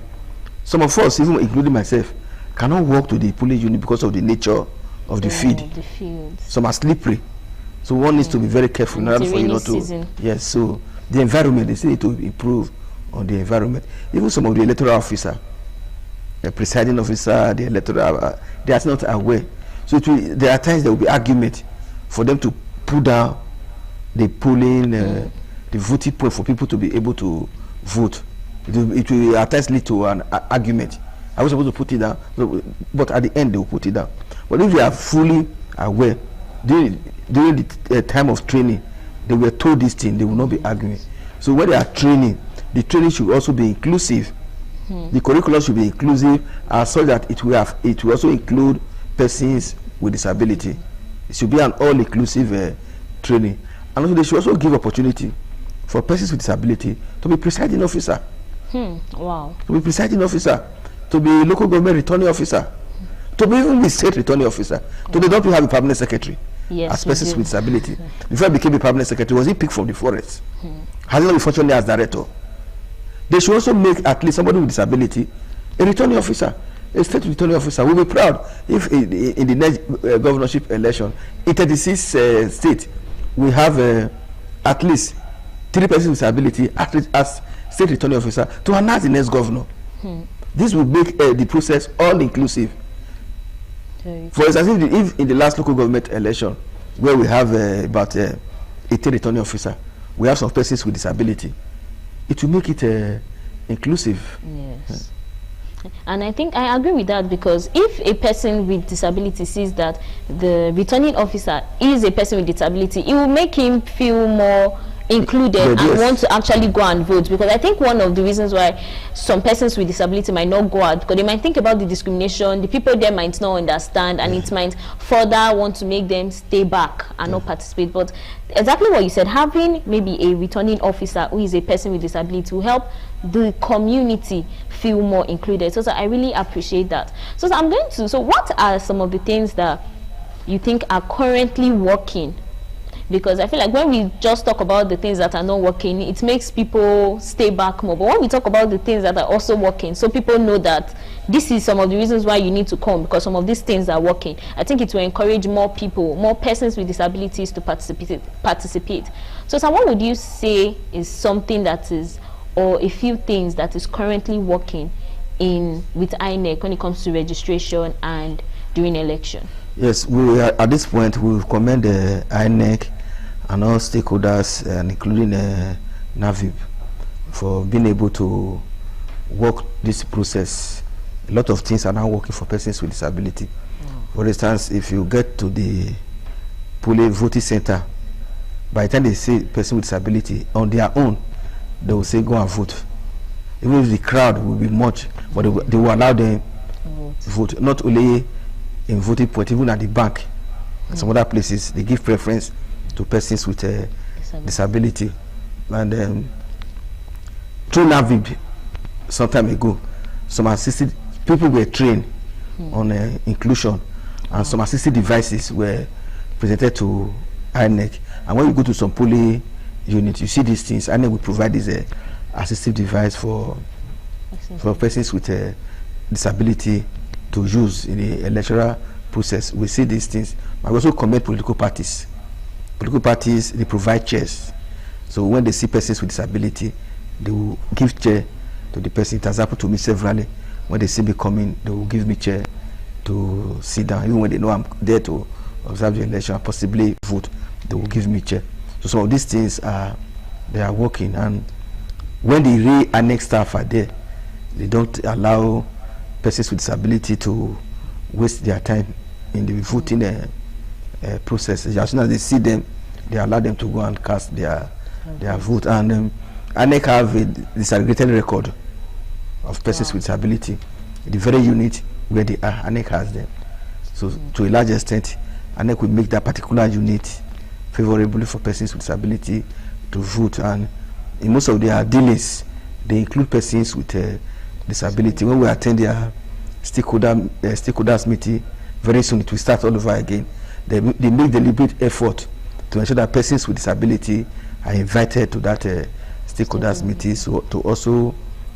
some of us, even including myself, cannot walk to the polling unit because of the nature of the field. Some are slippery. So one needs to be very careful in order for you not to. Season. Yes, so the environment, they still need to improve on the environment. Even some of the electoral officer, the presiding officer, the electoral, they are not aware. So there are times there will be argument for them to put down the polling, the voting point for people to be able to vote. It will at times lead to an argument. I was supposed to put it down, but at the end they will put it down. But if they are fully aware, during the time of training, they were told this thing, they will not be arguing. So when they are training, the training should also be inclusive. The curriculum should be inclusive, so that it will also include persons with disability. It should be an all-inclusive training. And also they should also give opportunity for persons with disability to be presiding officer. Wow. To be presiding officer, to be local government returning officer, to be even the state returning officer. So they don't have a permanent secretary. Yes, as persons with disability. Before I became a permanent secretary, was he picked from the forest? Has he not been functioning as director? They should also make at least somebody with disability a returning officer, a state returning officer. We'll be proud if in the next governorship election, in 36 states, we have at least 3 persons with disability as state returning officer to announce the next governor. This will make the process all inclusive. For instance, if in the last local government election, where we have about 18 returning officer, we have some persons with disability, it will make it inclusive. Yes. And I think I agree with that, because if a person with disability sees that the returning officer is a person with disability, it will make him feel more included and want to actually go and vote. Because I think one of the reasons why some persons with disability might not go out, because they might think about the discrimination, the people there might not understand, and it might further want to make them stay back and not participate. But exactly what you said, having maybe a returning officer who is a person with disability will help the community feel more included. So I really appreciate that. So I'm going to, so what are some of the things that you think are currently working? Because I feel like when we just talk about the things that are not working, it makes people stay back more. But when we talk about the things that are also working, so people know that this is some of the reasons why you need to come, because some of these things are working, I think it will encourage more people, more persons with disabilities to participate. So what would you say is something that is, or a few things that is currently working with INEC when it comes to registration and during election? Yes, we are, at this point we commend the INEC and all stakeholders, including NAVIB, for being able to work this process. A lot of things are now working for persons with disability. For instance, if you get to the polling voting center, by the time they say person with disability, on their own, they will say go and vote. Even if the crowd will be much, but they will allow them vote. Not only in voting point, even at the bank, and some other places, they give preference to persons with a disability. And through NAVIB, some time ago, some assisted people were trained on inclusion, and some assisted devices were presented to INEC. And when you go to some polling unit, you see these things. INEC will provide this assistive device for persons with a disability to use in the electoral process. We see these things. I also commend political parties. Political parties, they provide chairs. So when they see persons with disability, they will give chair to the person. It has happened to me severally. When they see me coming, they will give me chair to sit down. Even when they know I'm there to observe the election and possibly vote, they will give me chair. So some of these things they are working. And when the re-annex staff are there, they don't allow persons with disability to waste their time in the voting process. As soon as they see them, they allow them to go and cast their vote. And INEC have a disaggregated record of persons with disability. The very unit where they are, INEC has them. So to a large extent, INEC will make that particular unit favorable for persons with disability to vote. And in most of their dealings, they include persons with disability. When we attend their stakeholders meeting, very soon it will start all over again. They make deliberate effort to ensure that persons with disability are invited to that stakeholders meeting, so to also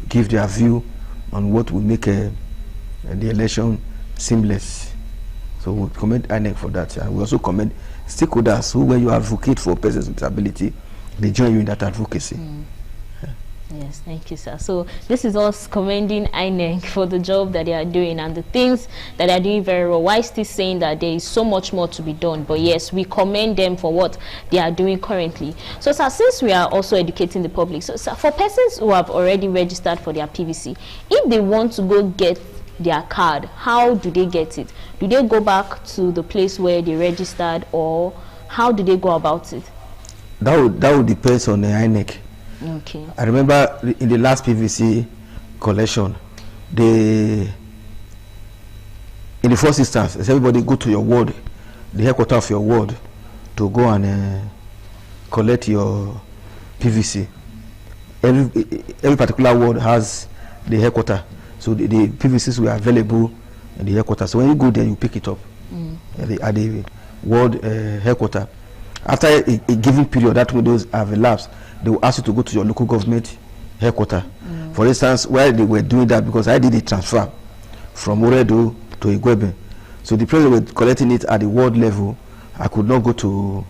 give their view on what will make the election seamless. So we commend INEC for that. And we also commend stakeholders who, when you advocate for persons with disability, they join you in that advocacy. Yes, thank you, sir. So this is us commending INEC for the job that they are doing and the things that they are doing very well. Why still saying that there is so much more to be done? But yes, we commend them for what they are doing currently. So, sir, since we are also educating the public, so sir, for persons who have already registered for their PVC, if they want to go get their card, how do they get it? Do they go back to the place where they registered, or how do they go about it? That would depend on the INEC. Okay. I remember in the last PVC collection, in the first instance, everybody go to your ward, the headquarters of your ward, to go and collect your PVC. Every particular ward has the headquarters, so the PVCs were available in the headquarters. So when you go there, you pick it up at the ward headquarters. After a given period, that windows have elapsed, they will ask you to go to your local government headquarters. For instance, where they were doing that, because I did a transfer from Oredo to Igwebe. So the people were collecting it at the ward level. I could not go to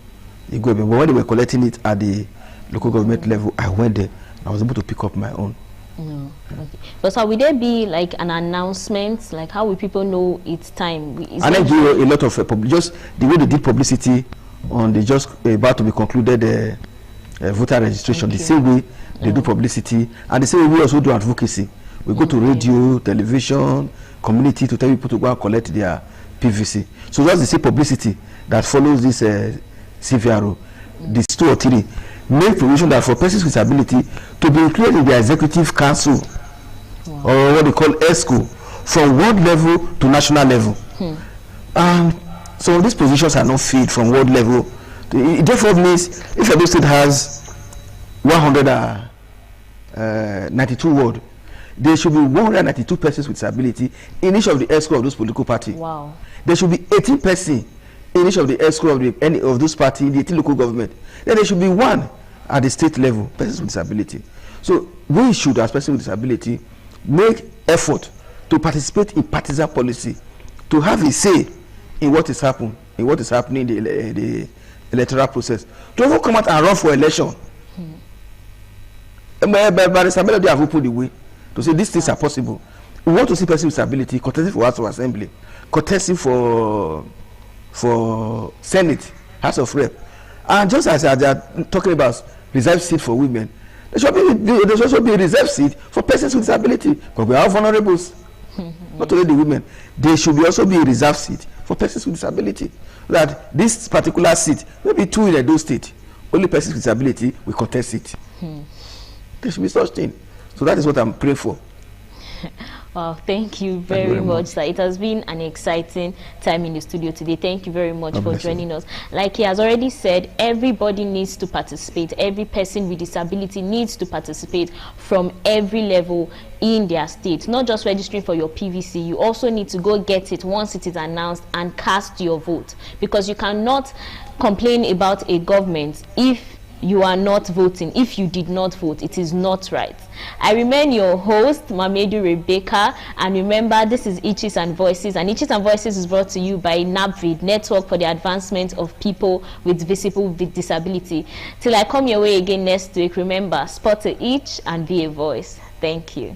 Igwebe. But when they were collecting it at the local government level, I went there. I was able to pick up my own. Okay. But so will there be like an announcement? Like how will people know it's time? And I do a lot of just the way they did publicity on the just about to be concluded voter registration, the same way they do publicity, and the same way we also do advocacy. We go to radio, television, community to tell people to go and collect their PVC. So that's the same publicity that follows this CVRO. These 2 or 3 make provision that for persons with disability to be included in the executive council, or what they call ESCO, from ward level to national level. And so these positions are not filled from ward level. It therefore means if Edo State has 192 ward, there should be 192 persons with disability in each of the ESCO of those political parties. Wow. There should be 18 persons in each of the ESCO of any of those parties in the 18 local government. Then there should be 1 at the state level, persons with disability. So we should, as persons with disability, make effort to participate in partisan policy, to have a say in what is happening, in the electoral process, to even come out and run for election. But the Melody have opened the way to say these things are possible. We want to see persons with disability contesting for House of Assembly, contesting for Senate, House of Rep, and just as they are talking about reserved seat for women, there should also be a reserved seat for persons with disability, because we are vulnerables. not only the women. There should be also be a reserved seat for persons with disability. That this particular seat, maybe 2 in Edo State, only persons with disability will contest it. There should be such thing. So that is what I'm praying for. Wow, thank you very much, sir. It has been an exciting time in the studio today. Thank you very much for joining us. Like he has already said, everybody needs to participate. Every person with disability needs to participate from every level in their state. Not just registering for your PVC, you also need to go get it once it is announced and cast your vote. Because you cannot complain about a government if you are not voting. If you did not vote, it is not right. I remain your host, Mamedu Rebecca, and remember, this is Itches and Voices, and Itches and Voices is brought to you by NABVID, Network for the Advancement of People with Visible Disability. Till I come your way again next week, remember, spot a itch and be a voice. Thank you.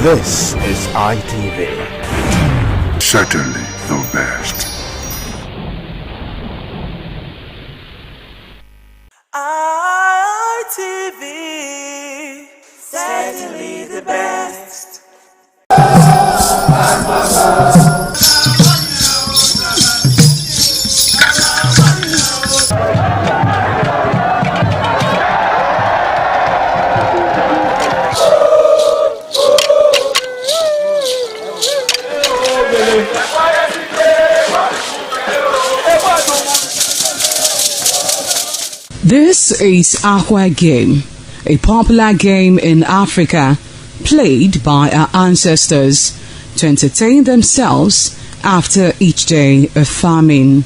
This is ITV. Certainly the best. ITV. Certainly the best. This is Aqua Game, a popular game in Africa played by our ancestors to entertain themselves after each day of farming.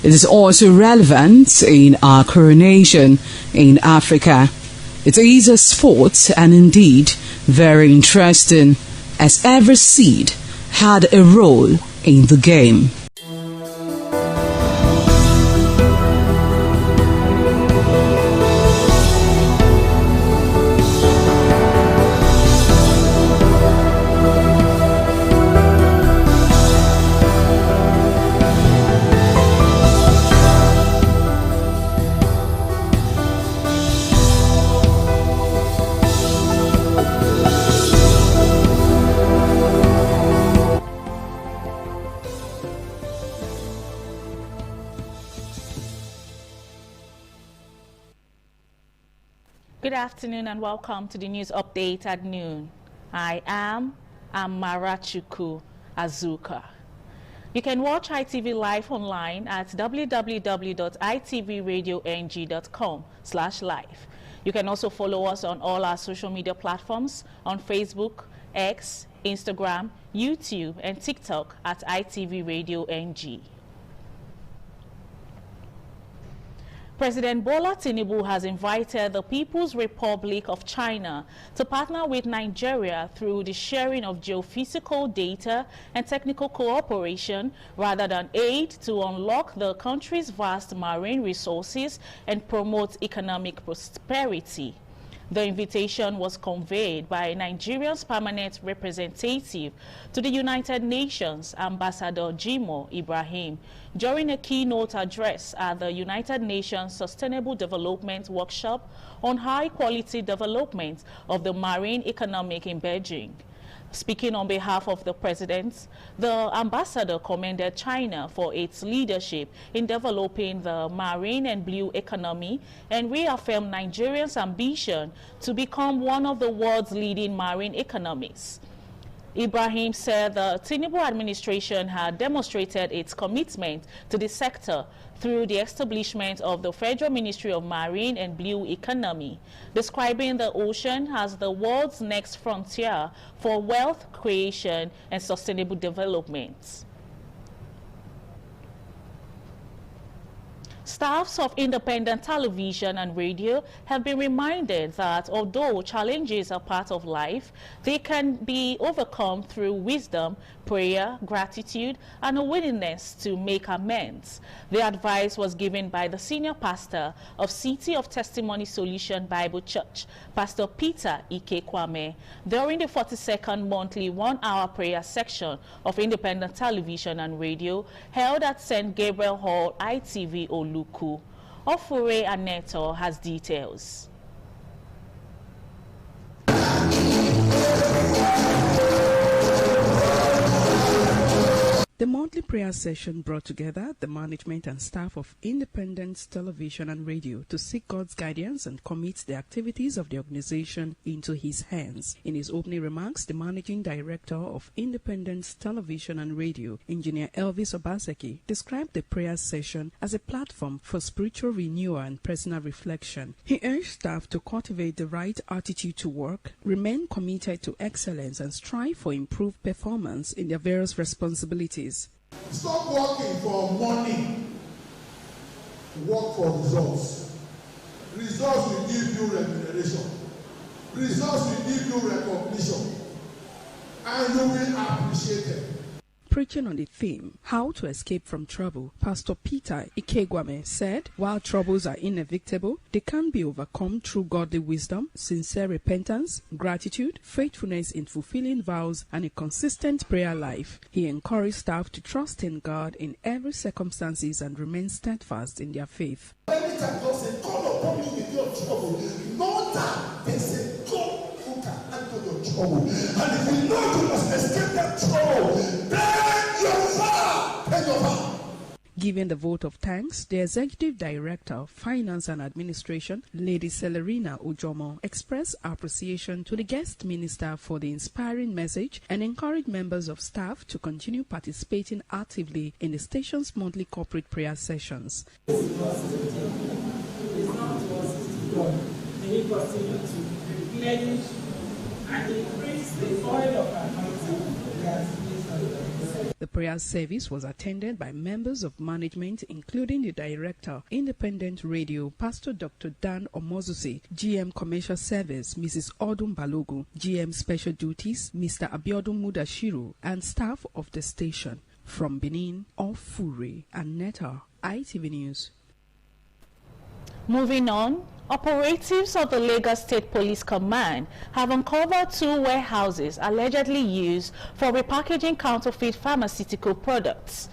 It is also relevant in our coronation in Africa. It is a sport and indeed very interesting, as every seed had a role in the game. Good afternoon and welcome to the news update at noon. I am Amarachuku Azuka. You can watch ITV live online at www.itvradioNG.com/live. You can also follow us on all our social media platforms on Facebook, X, Instagram, YouTube, and TikTok at ITV Radio NG. President Bola Tinubu has invited the People's Republic of China to partner with Nigeria through the sharing of geophysical data and technical cooperation rather than aid to unlock the country's vast marine resources and promote economic prosperity. The invitation was conveyed by Nigeria's permanent representative to the United Nations, Ambassador Jimoh Ibrahim, during a keynote address at the United Nations Sustainable Development Workshop on high-quality development of the marine economic in Beijing. Speaking on behalf of the president, the ambassador commended China for its leadership in developing the marine and blue economy and reaffirmed Nigeria's ambition to become one of the world's leading marine economies. Ibrahim said the Tinubu administration had demonstrated its commitment to the sector through the establishment of the Federal Ministry of Marine and Blue Economy, describing the ocean as the world's next frontier for wealth creation and sustainable development. Staffs of independent television and radio have been reminded that although challenges are part of life, they can be overcome through wisdom, prayer, gratitude, and a willingness to make amends. The advice was given by the senior pastor of City of Testimony Solution Bible Church, Pastor Peter Ike-Kwame, during the 42nd monthly 1-hour prayer section of independent television and radio held at St. Gabriel Hall, ITV Oluku. Ofure Aneto has details. The monthly prayer session brought together the management and staff of Independent Television and Radio to seek God's guidance and commit the activities of the organization into His hands. In his opening remarks, the managing director of Independent Television and Radio, Engineer Elvis Obaseki, described the prayer session as a platform for spiritual renewal and personal reflection. He urged staff to cultivate the right attitude to work, remain committed to excellence, and strive for improved performance in their various responsibilities. Stop working for money. Work for results. Results will give you remuneration. Results will give you recognition. And you will appreciate it. Preaching on the theme, How to Escape from Trouble, Pastor Peter Ike-Kwame said, while troubles are inevitable, they can be overcome through godly wisdom, sincere repentance, gratitude, faithfulness in fulfilling vows, and a consistent prayer life. He encouraged staff to trust in God in every circumstances and remain steadfast in their faith. Anytime God says, call upon me with your trouble, know that they say, God who can handle your trouble. And if you know you must escape that trouble, then you're far. Then you're far. Giving the vote of thanks, the Executive Director of Finance and Administration, Lady Celerina Ujomo, expressed appreciation to the guest minister for the inspiring message and encouraged members of staff to continue participating actively in the station's monthly corporate prayer sessions. It's not to us, it's to God. May He continue to replenish and increase the oil of our anointing. The prayer service was attended by members of management, including the Director, Independent Radio, Pastor Dr. Dan Omozusi, GM Commercial Service, Mrs. Odum Balogu, GM Special Duties, Mr. Abiodun Mudashiru, and staff of the station. From Benin, Ofure and Neta, ITV News. Moving on, operatives of the Lagos State Police Command have uncovered 2 warehouses allegedly used for repackaging counterfeit pharmaceutical products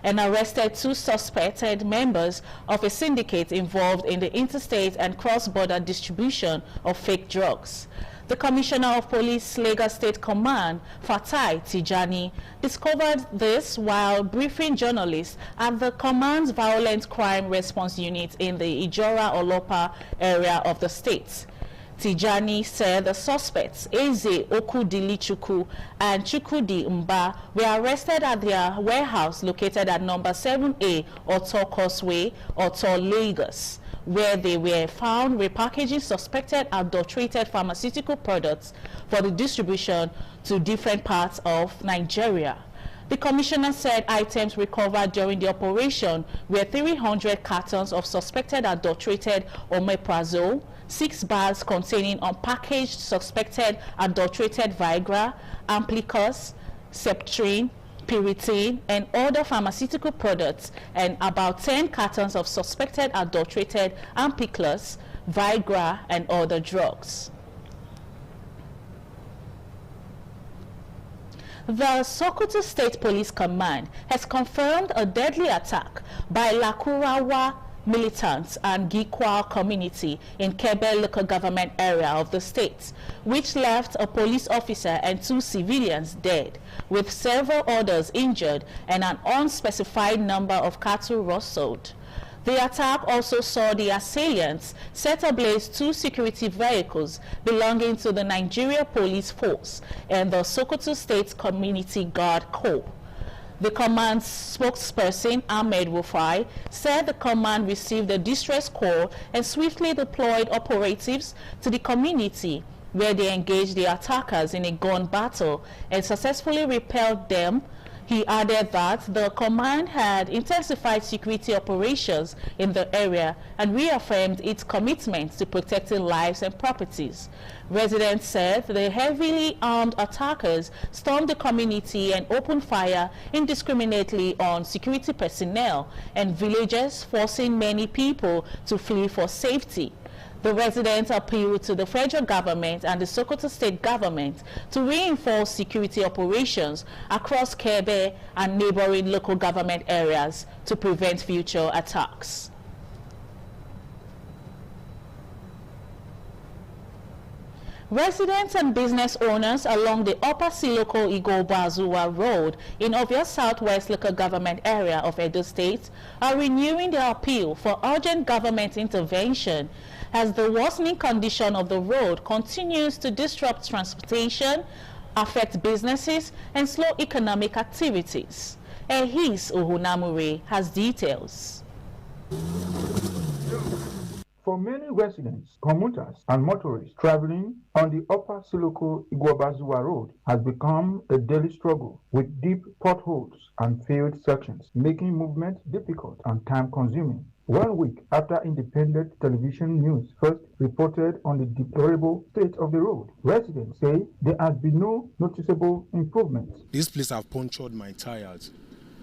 and arrested 2 suspected members of a syndicate involved in the interstate and cross-border distribution of fake drugs. The Commissioner of Police, Lagos State Command, Fatai Tijani, discovered this while briefing journalists at the Command's Violent Crime Response Unit in the Ijora Olopa area of the state. Tijani said the suspects, Eze Okudilichuku and Chukudi Mba, were arrested at their warehouse located at number 7A Oto Causeway, Oto, Lagos, where they were found repackaging suspected adulterated pharmaceutical products for the distribution to different parts of Nigeria. The commissioner said items recovered during the operation were 300 cartons of suspected adulterated omeprazole, 6 bags containing unpackaged suspected adulterated Viagra, Amplicus, Septrin, Piriton, and other pharmaceutical products, and about 10 cartons of suspected adulterated Ampiclus, Viagra, and other drugs. The Sokoto State Police Command has confirmed a deadly attack by Lakurawa militants and Gikwa community in Kebe local government area of the state, which left a police officer and 2 civilians dead, with several others injured and an unspecified number of cattle rustled. The attack also saw the assailants set ablaze 2 security vehicles belonging to the Nigeria Police Force and the Sokoto State Community Guard Corps. The command's spokesperson, Ahmed Rufai, said the command received a distress call and swiftly deployed operatives to the community, where they engaged the attackers in a gun battle and successfully repelled them. He added that the command had intensified security operations in the area and reaffirmed its commitment to protecting lives and properties. Residents said the heavily armed attackers stormed the community and opened fire indiscriminately on security personnel and villagers, forcing many people to flee for safety. The residents appealed to the federal government and the Sokoto state government to reinforce security operations across Kebe and neighboring local government areas to prevent future attacks. Residents and business owners along the Upper Siloko Igbo-Bazuwa Road in Ovia Southwest local government area of Edo State are renewing their appeal for urgent government intervention as the worsening condition of the road continues to disrupt transportation, affect businesses, and slow economic activities. Ehis Ohunamure has details. For many residents, commuters, and motorists traveling on the Upper Siloko Igbo-Bazuwa Road has become a daily struggle with deep potholes and failed sections, making movement difficult and time-consuming. 1 week after independent television news first reported on the deplorable state of the road, residents say there has been no noticeable improvement. This place have punctured my tires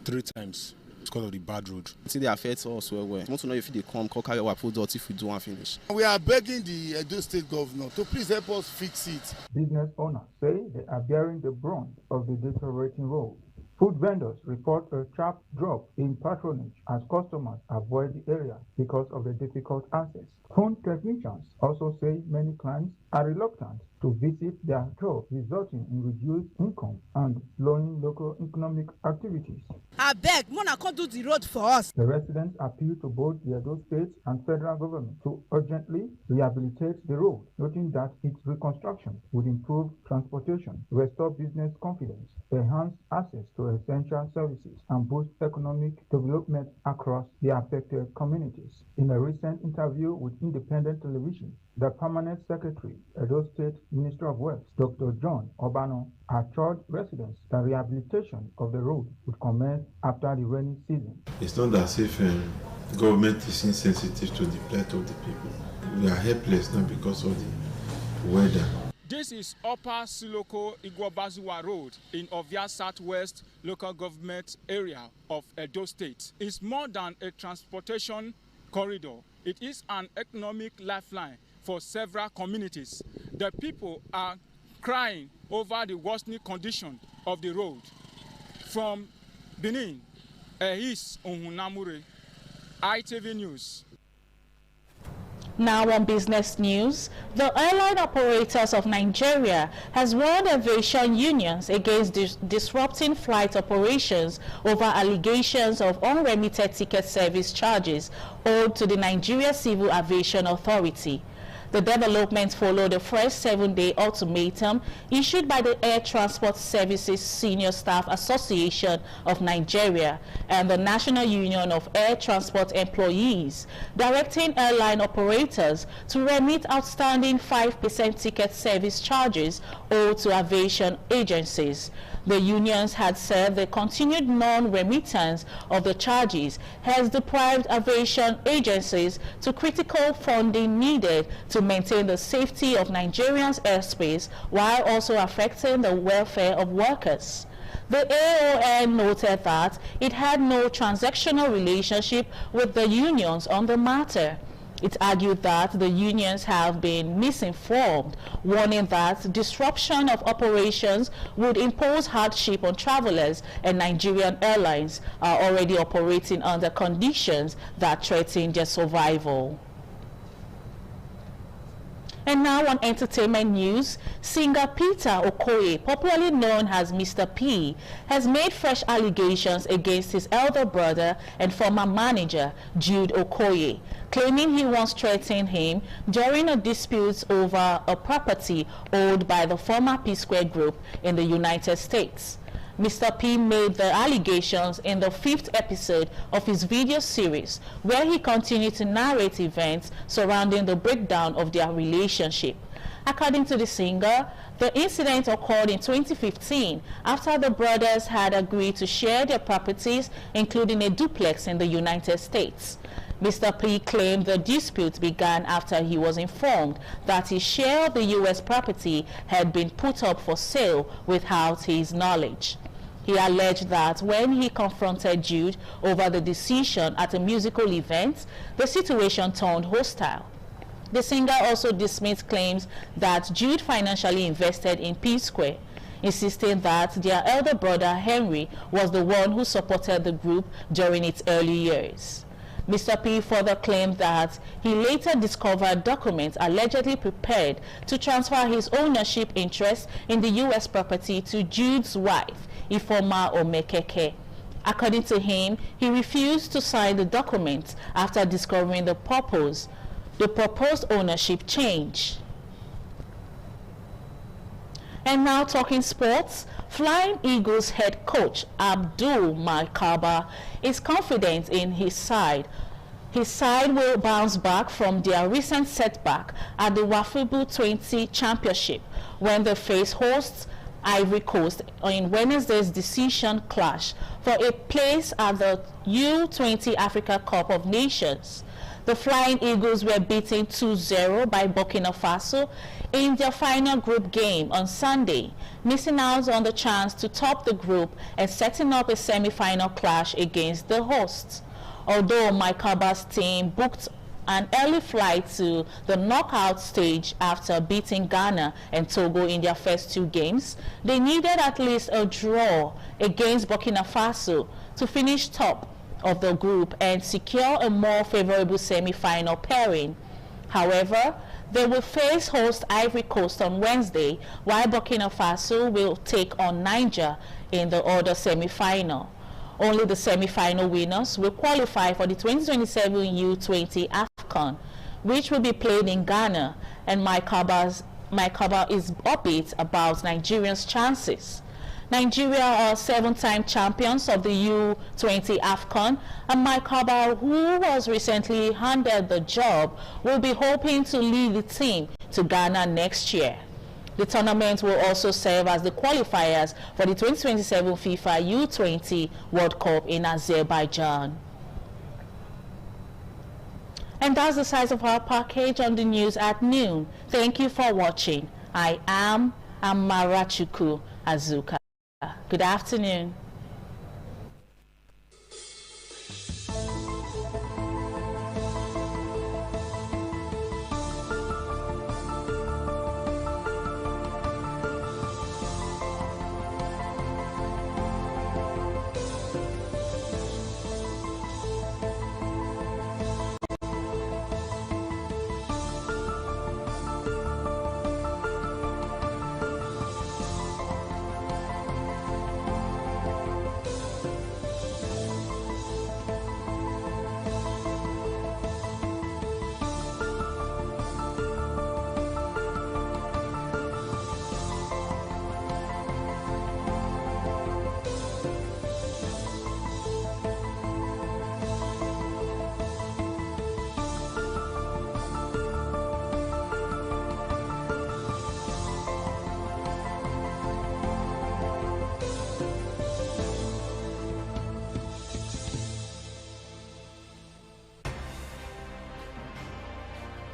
3 times. Because of the bad road. See, they affect us well. I want to know if they come, carry our product if we do and finish. We are begging the Edo State governor to please help us fix it. Business owners say they are bearing the brunt of the deteriorating road. Food vendors report a sharp drop in patronage as customers avoid the area because of the difficult access. Phone technicians also say many clients are reluctant to visit their job, resulting in reduced income and slowing local economic activities. I beg, Mona can't do the road for us. The residents appeal to both the Edo State and federal government to urgently rehabilitate the road, noting that its reconstruction would improve transportation, restore business confidence, enhance access to essential services, and boost economic development across the affected communities. In a recent interview with Independent Television, the Permanent Secretary, Edo State Minister of Works, Dr. John Obano, assured residents that rehabilitation of the road would commence after the rainy season. It's not as if government is insensitive to the plight of the people. We are helpless now because of the weather. This is Upper Siloko Igbo-Bazuwa Road in Ovia Southwest local government area of Edo State. It's more than a transportation corridor. It is an economic lifeline for several communities. The people are crying over the worsening condition of the road. From Benin, Ehis Ohunamure, ITV News. Now on business news, the airline operators of Nigeria has warned aviation unions against disrupting flight operations over allegations of unremitted ticket service charges owed to the Nigeria Civil Aviation Authority. The developments follow the first 7-day ultimatum issued by the Air Transport Services Senior Staff Association of Nigeria and the National Union of Air Transport Employees, directing airline operators to remit outstanding 5% ticket service charges owed to aviation agencies. The unions had said the continued non-remittance of the charges has deprived aviation agencies to critical funding needed to maintain the safety of Nigerians' airspace while also affecting the welfare of workers. The AON noted that it had no transactional relationship with the unions on the matter. It argued that the unions have been misinformed, warning that disruption of operations would impose hardship on travelers, and Nigerian airlines are already operating under conditions that threaten their survival. And now on entertainment news, singer Peter Okoye, popularly known as Mr. P, has made fresh allegations against his elder brother and former manager, Jude Okoye, claiming he once threatened him during a dispute over a property owned by the former P-Square Group in the United States. Mr. P made the allegations in the 5th episode of his video series, where he continued to narrate events surrounding the breakdown of their relationship. According to the singer, the incident occurred in 2015 after the brothers had agreed to share their properties, including a duplex in the United States. Mr. P claimed the dispute began after he was informed that his share of the U.S. property had been put up for sale without his knowledge. He alleged that when he confronted Jude over the decision at a musical event, the situation turned hostile. The singer also dismissed claims that Jude financially invested in P-Square, insisting that their elder brother Henry was the one who supported the group during its early years. Mr. P further claimed that he later discovered documents allegedly prepared to transfer his ownership interest in the U.S. property to Jude's wife, Ifeoma Omekeke. According to him, he refused to sign the documents after discovering the proposed ownership change. And now talking sports, Flying Eagles head coach Abdul Malkaba is confident in his side. His side will bounce back from their recent setback at the Wafibu 20 Championship when they face hosts Ivory Coast in Wednesday's decision clash for a place at the U20 Africa Cup of Nations. The Flying Eagles were beaten 2-0 by Burkina Faso in their final group game on Sunday, missing out on the chance to top the group and setting up a semi-final clash against the hosts. Although Maikaba's team booked an early flight to the knockout stage after beating Ghana and Togo in their first 2 games, they needed at least a draw against Burkina Faso to finish top of the group and secure a more favorable semi-final pairing. However, they will face host Ivory Coast on Wednesday, while Burkina Faso will take on Niger in the other semi-final. Only the semi-final winners will qualify for the 2027 U20 AFCON, which will be played in Ghana, and Maikaba is upbeat about Nigerians' chances. Nigeria are 7-time champions of the U20 AFCON, and Maikaba, who was recently handed the job, will be hoping to lead the team to Ghana next year. The tournament will also serve as the qualifiers for the 2027 FIFA U20 World Cup in Azerbaijan. And that's the size of our package on the news at noon. Thank you for watching. I am Amarachuku Azuka. Good afternoon.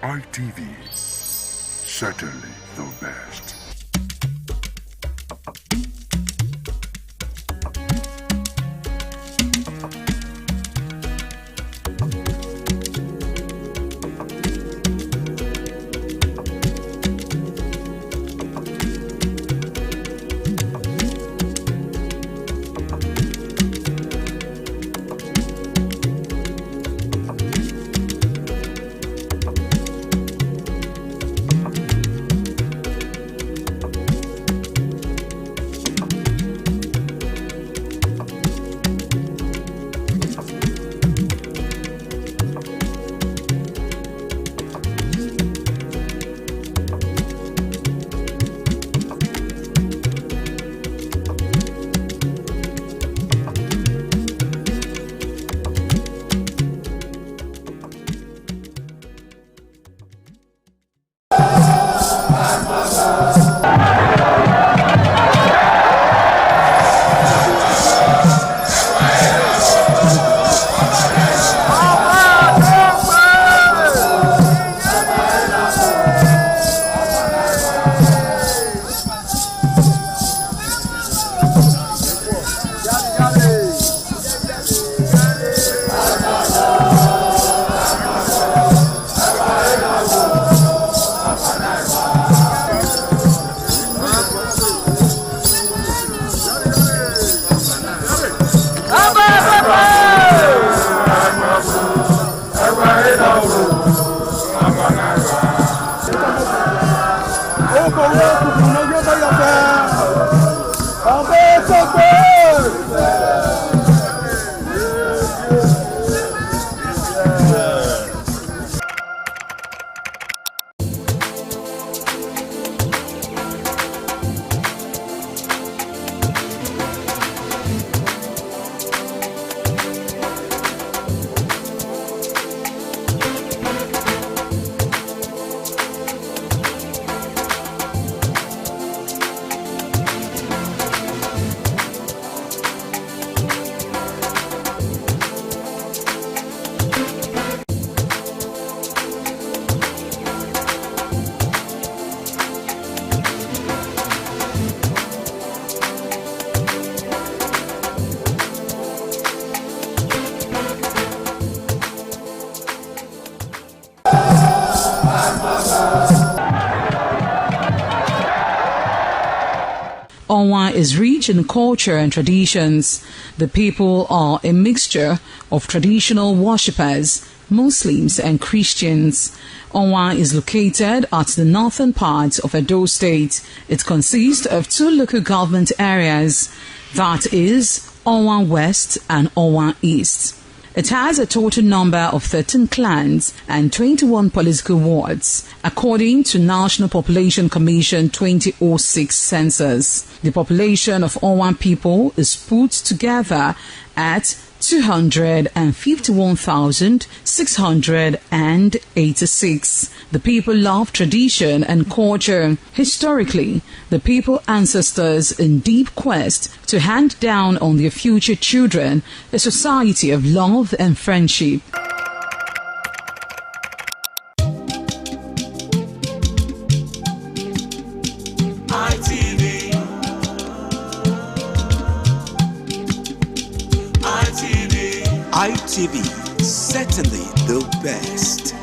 ITV, certainly the best. Onwa is rich in culture and traditions. The people are a mixture of traditional worshippers, Muslims and Christians. Onwa is located at the northern part of Edo State. It consists of 2 local government areas, that is Onwa West and Onwa East. It has a total number of 13 clans and 21 political wards, according to National Population Commission 2006 census. The population of Onwa people is put together at 251,686. The people love tradition and culture. Historically, the people ancestors in deep quest to hand down on their future children a society of love and friendship. ITV, certainly the best.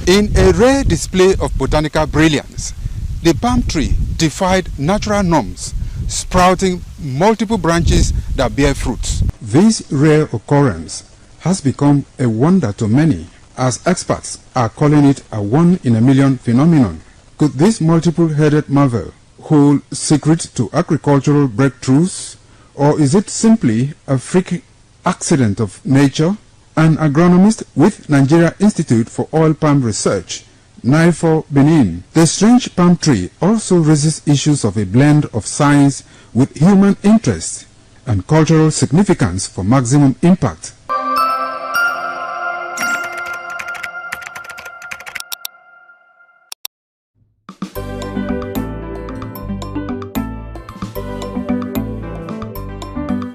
In a rare display of botanical brilliance, the palm tree defied natural norms, sprouting multiple branches that bear fruits. This rare occurrence has become a wonder to many, as experts are calling it a one-in-a-million phenomenon. Could this multiple-headed marvel hold secret to agricultural breakthroughs, or is it simply a freak accident of nature? An agronomist with Nigeria Institute for Oil Palm Research, NIFOR Benin. The strange palm tree also raises issues of a blend of science with human interest and cultural significance for maximum impact.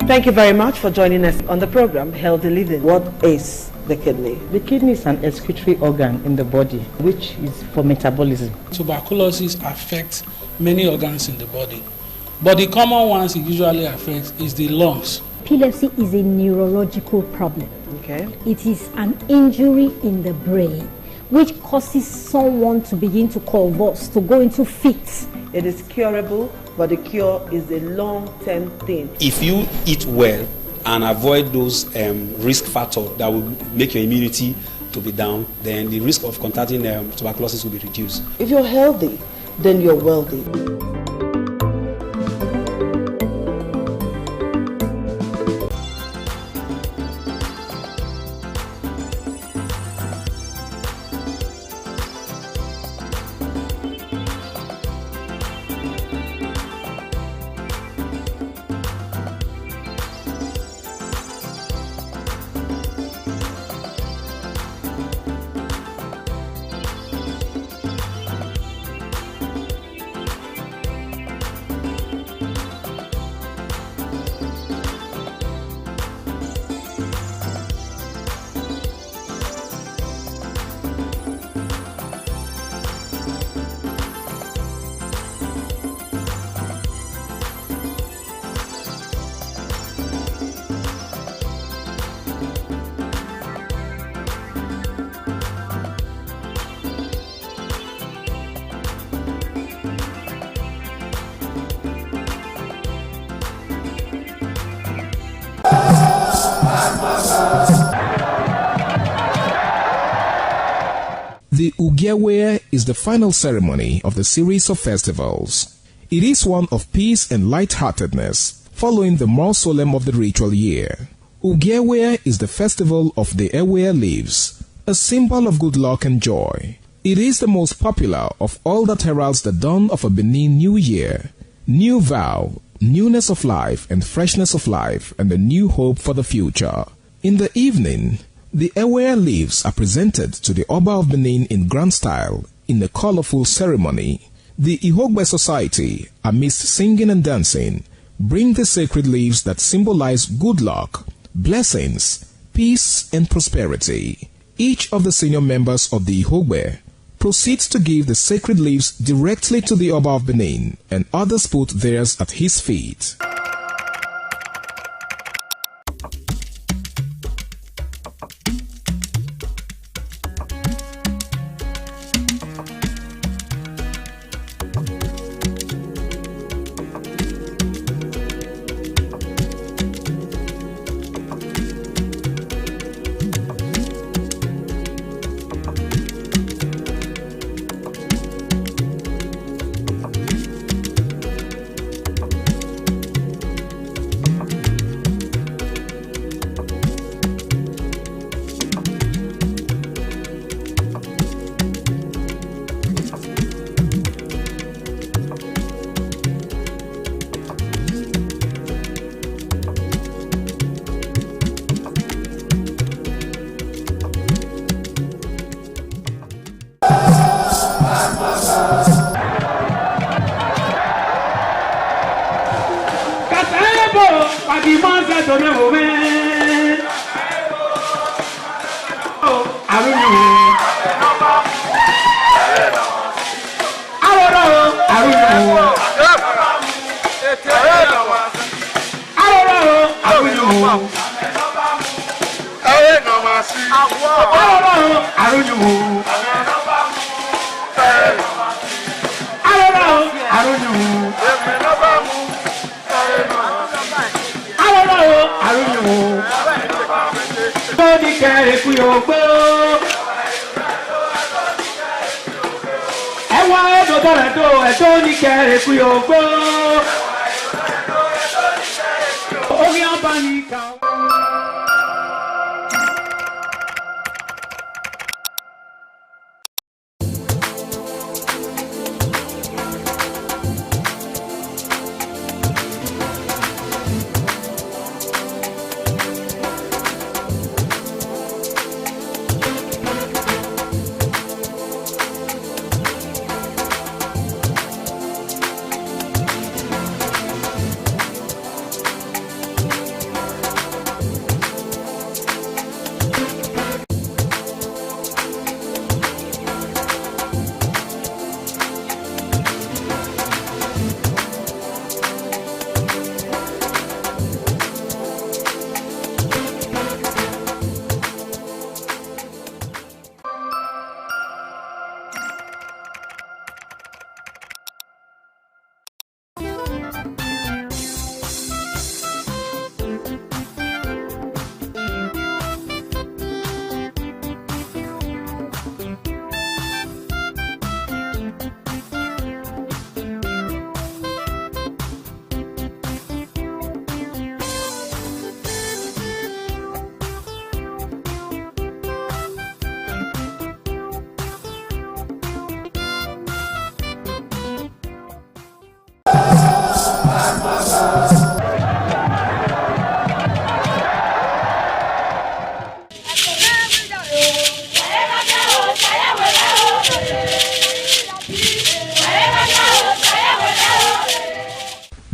Thank you very much for joining us on the program Healthy Living. What is the kidney? The kidney is an excretory organ in the body, which is for metabolism. Tuberculosis affects many organs in the body, but the common ones it usually affects is the lungs. Epilepsy is a neurological problem. Okay. It is an injury in the brain which causes someone to begin to convulse, to go into fits. It is curable, but the cure is a long-term thing. If you eat well and avoid those risk factors that will make your immunity to be down, then the risk of contracting tuberculosis will be reduced. If you're healthy, then you're wealthy. The Ugewe is the final ceremony of the series of festivals. It is one of peace and lightheartedness, following the more solemn of the ritual year. Ugewe is the festival of the Ewe leaves, a symbol of good luck and joy. It is the most popular of all that heralds the dawn of a Benin New Year, new vow, newness of life and freshness of life, and a new hope for the future. In the evening, the Ewe leaves are presented to the Oba of Benin in grand style in a colorful ceremony. The Ihogbe Society, amidst singing and dancing, bring the sacred leaves that symbolize good luck, blessings, peace, and prosperity. Each of the senior members of the Ihogbe proceeds to give the sacred leaves directly to the Oba of Benin, and others put theirs at his feet.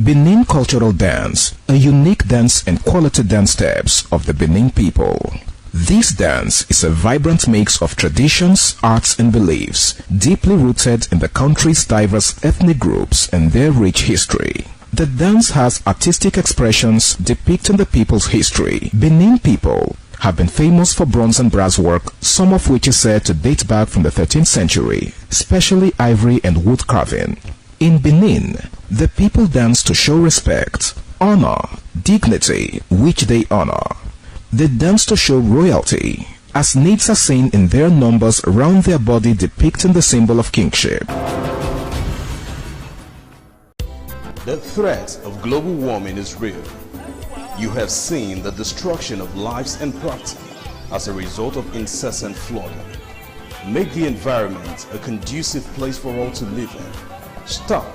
Benin Cultural Dance, a unique dance and quality dance steps of the Benin people. This dance is a vibrant mix of traditions, arts and beliefs, deeply rooted in the country's diverse ethnic groups and their rich history. The dance has artistic expressions depicting the people's history. Benin people have been famous for bronze and brass work, some of which is said to date back from the 13th century, especially ivory and wood carving. In Benin, the people dance to show respect, honor, dignity, which they honor. They dance to show royalty, as natives are seen in their numbers around their body depicting the symbol of kingship. The threat of global warming is real. You have seen the destruction of lives and property as a result of incessant flooding. Make the environment a conducive place for all to live in. Stop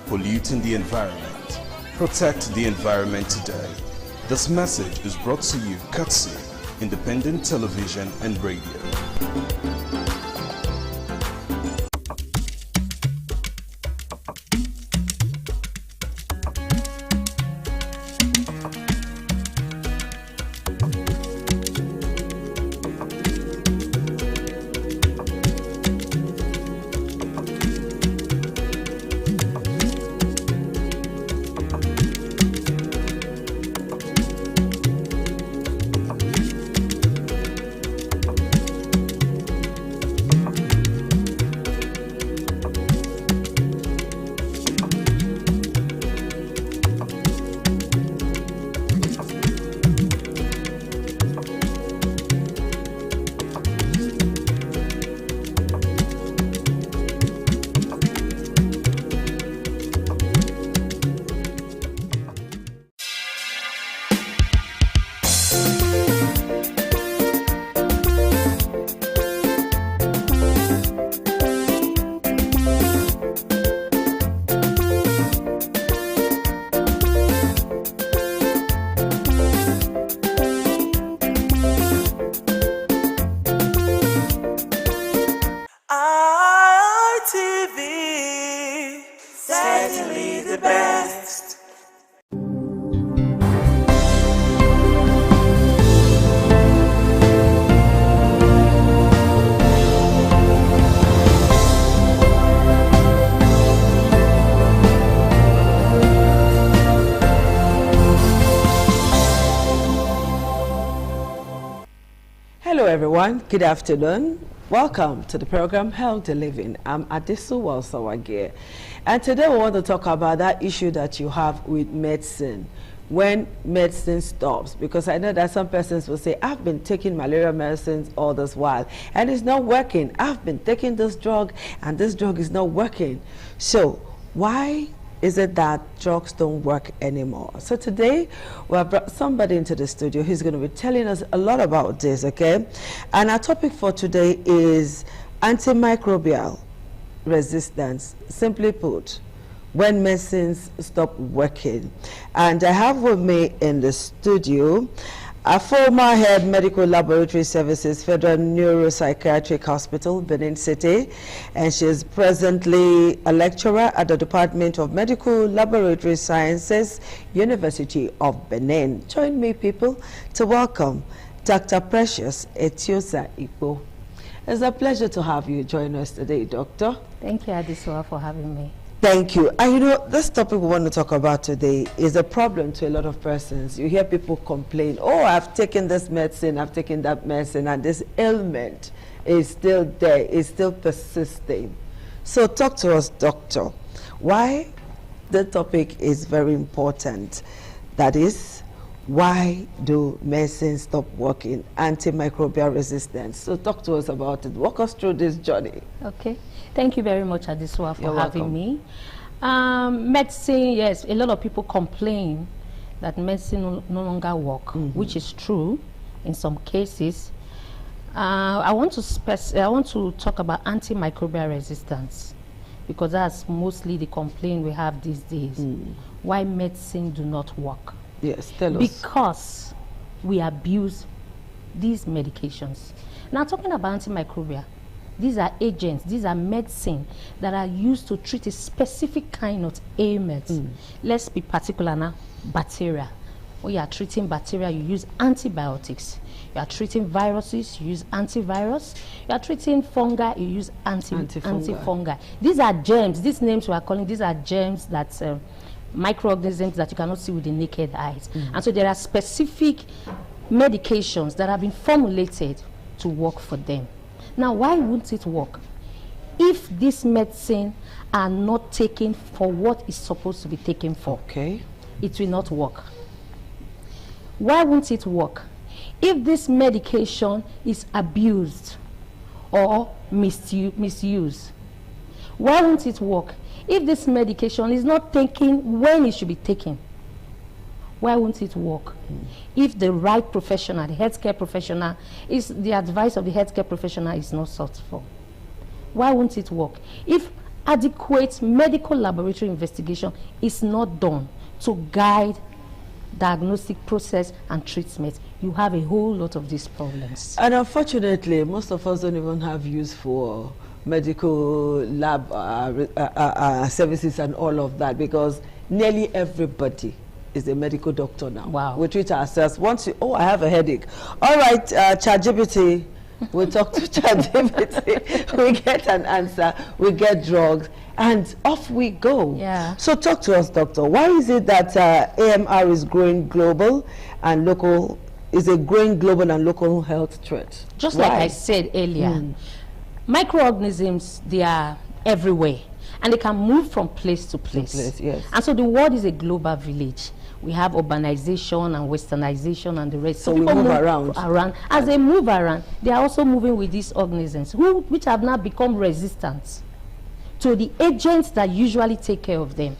polluting the environment. Protect the environment today. This message is brought to you courtesy Independent Television and Radio. Hello everyone, good afternoon. Welcome to the program Healthy Living. I'm Adisu Walsawage, and today we want to talk about that issue that you have with medicine. When medicine stops, because I know that some persons will say, I've been taking malaria medicines all this while and it's not working. I've been taking this drug and this drug is not working. So why is it that drugs don't work anymore? So today we have brought somebody into the studio who's going to be telling us a lot about this, okay? And our topic for today is antimicrobial resistance. Simply put, when medicines stop working. And I have with me in the studio a former head medical laboratory services, Federal Neuropsychiatric Hospital, Benin City, and she is presently a lecturer at the Department of Medical Laboratory Sciences, University of Benin. Join me, people, to welcome Dr. Precious Etiosa Ikpo. It's a pleasure to have you join us today, Doctor. Thank you, Adisua, for having me. Thank you. And you know, this topic we want to talk about today is a problem to a lot of persons. You hear people complain, oh, I've taken this medicine, I've taken that medicine, and this ailment is still there, is still persisting. So talk to us, doctor. Why the topic is very important. That is, why do medicines stop working? Antimicrobial resistance. So talk to us about it. Walk us through this journey. Okay. Thank you very much, Adisua, for having me. Medicine, yes, a lot of people complain that medicine no longer work, which is true in some cases. I want to talk about antimicrobial resistance, because that's mostly the complaint we have these days. Why medicine do not work? Yes, tell us. Because we abuse these medications. Now, talking about antimicrobial, these are agents, these are medicine that are used to treat a specific kind of ailment. Let's be particular now, bacteria. When you are treating bacteria, you use antibiotics. You are treating viruses, you use antivirus. You are treating fungi, you use antifungi. These are germs. These names we are calling, these are germs that microorganisms that you cannot see with the naked eyes. And so there are specific medications that have been formulated to work for them. Now, why wouldn't it work? If this medicine are not taken for what it's supposed to be taken for, it will not work. Why won't it work? If this medication is abused or misused, why won't it work? If this medication is not taken when it should be taken, Why won't it work? If the right professional, the healthcare professional, is the advice of the healthcare professional is not sought for, why won't it work? If adequate medical laboratory investigation is not done to guide diagnostic process and treatment, you have a whole lot of these problems. And unfortunately, most of us don't even have use for medical lab services and all of that, because nearly everybody is a medical doctor now. Wow. We treat ourselves. Once you, I have a headache. All right, ChatGPT, we talk to ChatGPT, we get an answer, we get drugs, and off we go. Yeah. So talk to us, doctor. Why is it that AMR is growing global and local, is a growing global and local health threat? Just like I said earlier, microorganisms, they are everywhere, and they can move from place to place. Yes. And so the world is a global village. We have urbanization and westernization and the rest. So we move around. As they move around, they are also moving with these organisms, which have now become resistant to the agents that usually take care of them.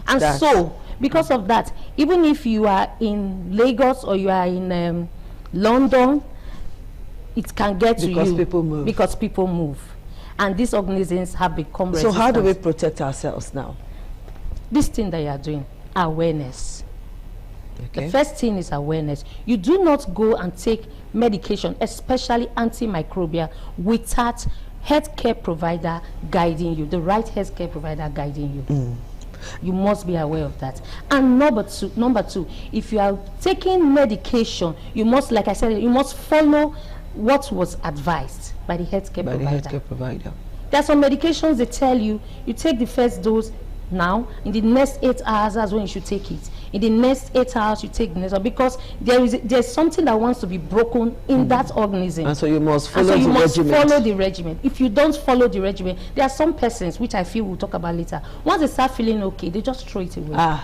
And so, because of that, even if you are in Lagos or you are in London, it can get to you. Because people move. Because people move. And these organisms have become resistant. So how do we protect ourselves now? This thing that you are doing, awareness. Okay. The first thing is awareness. You do not go and take medication, especially antimicrobial, without healthcare provider guiding you, the right healthcare provider guiding you. You must be aware of that. And number two, if you are taking medication, you must, like I said, you must follow what was advised by the healthcare provider. There are some medications they tell you, you take the first dose now, in the next 8 hours, that's when you should take it. In the next 8 hours, you take the next one, because there's something that wants to be broken in that organism. And so you must follow the regimen. Follow the regimen. If you don't follow the regimen, there are some persons, which I feel we'll talk about later, once they start feeling okay, they just throw it away.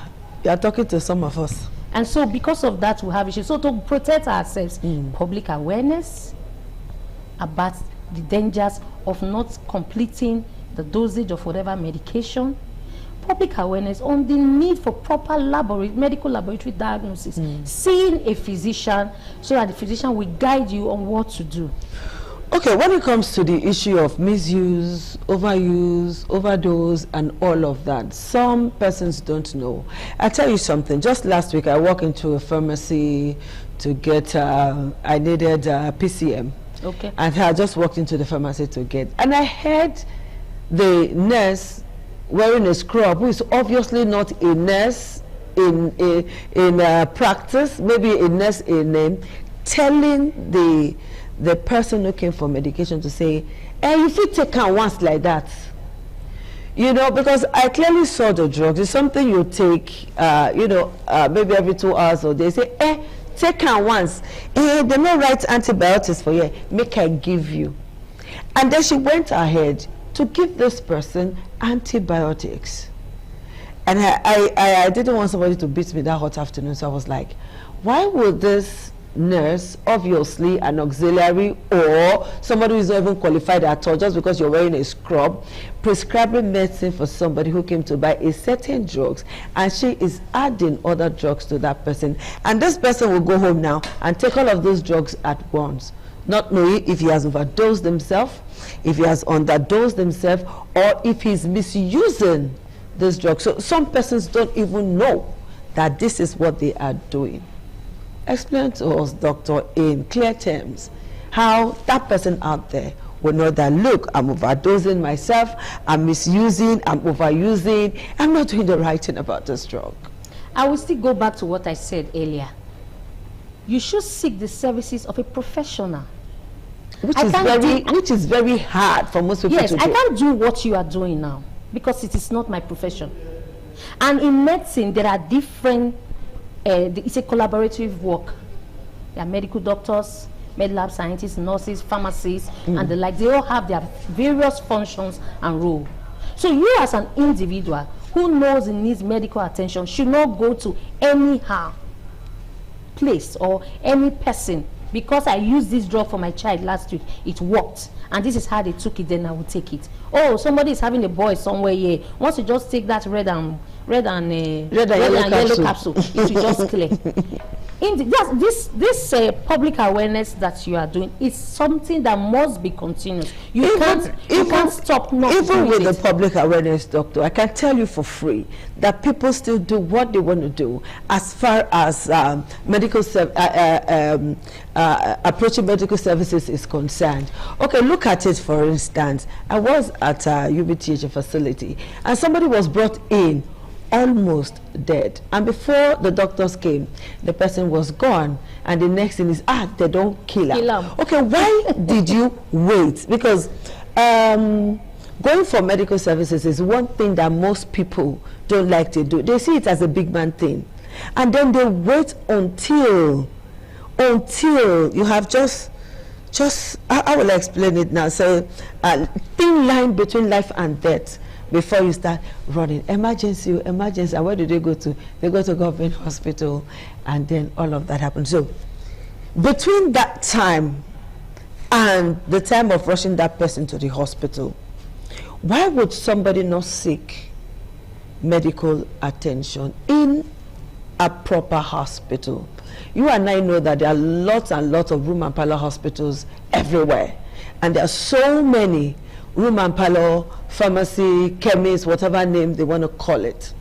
You are talking to some of us. And so because of that, we have issues. So to protect ourselves, public awareness about the dangers of not completing the dosage of whatever medication, public awareness on the need for proper medical laboratory diagnosis, seeing a physician so that the physician will guide you on what to do. Okay, when it comes to the issue of misuse, overuse, overdose, and all of that, some persons don't know. I'll tell you something. Just last week, I walked into a pharmacy to get, I needed PCM. Okay. And I just walked into the pharmacy to get, and I heard the nurse wearing a scrub, who is obviously not a nurse in practice, maybe a nurse in name, telling the person looking for medication to say, hey, if you take her once like that, you know, because I clearly saw the drugs. It's something you take, maybe every 2 hours, or they say, hey, take her once. Hey, they don't write antibiotics for you. Make her give you. And then she went ahead to give this person antibiotics. And I didn't want somebody to beat me that hot afternoon, so I was like, why would this nurse, obviously an auxiliary or somebody who is not even qualified at all, just because you're wearing a scrub, prescribing medicine for somebody who came to buy a certain drugs, and she is adding other drugs to that person, and this person will go home now and take all of those drugs at once, not knowing if he has overdosed himself, if he has underdosed himself, or if he's misusing this drug. So some persons don't even know that this is what they are doing. Explain to us, doctor, in clear terms, how that person out there will know that, look, I'm overdosing myself, I'm misusing, I'm overusing, I'm not doing the right thing about this drug. I will still go back to what I said earlier. You should seek the services of a professional. Which is very hard for most people to do. Yes, I can't do what you are doing now because it is not my profession. And in medicine, there are different, it's a collaborative work. There are medical doctors, med lab scientists, nurses, pharmacists, and the like. They all have their various functions and roles. So you as an individual who knows and needs medical attention should not go to anyhow place or any person. Because I used this drug for my child last week, it worked, and this is how they took it, then I will take it. Oh, somebody is having a boy somewhere here. Once you just take that red and red and yellow capsule. It will just clear. This public awareness that you are doing is something that must be continuous. You can't stop not even with it. the public awareness, doctor. I can tell you for free that people still do what they want to do as far as approaching medical services is concerned. Okay, look at it for instance. I was at a UBTH facility and somebody was brought in almost dead, and before the doctors came, the person was gone, and the next thing is they don't kill him. Okay, why did you wait? Because going for medical services is one thing that most people don't like to do. They see it as a big man thing, and then they wait until you have just I will explain it now. So a thin line between life and death before you start running. Emergency, where do they go to? They go to government hospital, and then all of that happens. So between that time and the time of rushing that person to the hospital, why would somebody not seek medical attention in a proper hospital? You and I know that there are lots and lots of room and parlor hospitals everywhere, and there are so many room and parlor, pharmacy, chemist, whatever name they want to call it.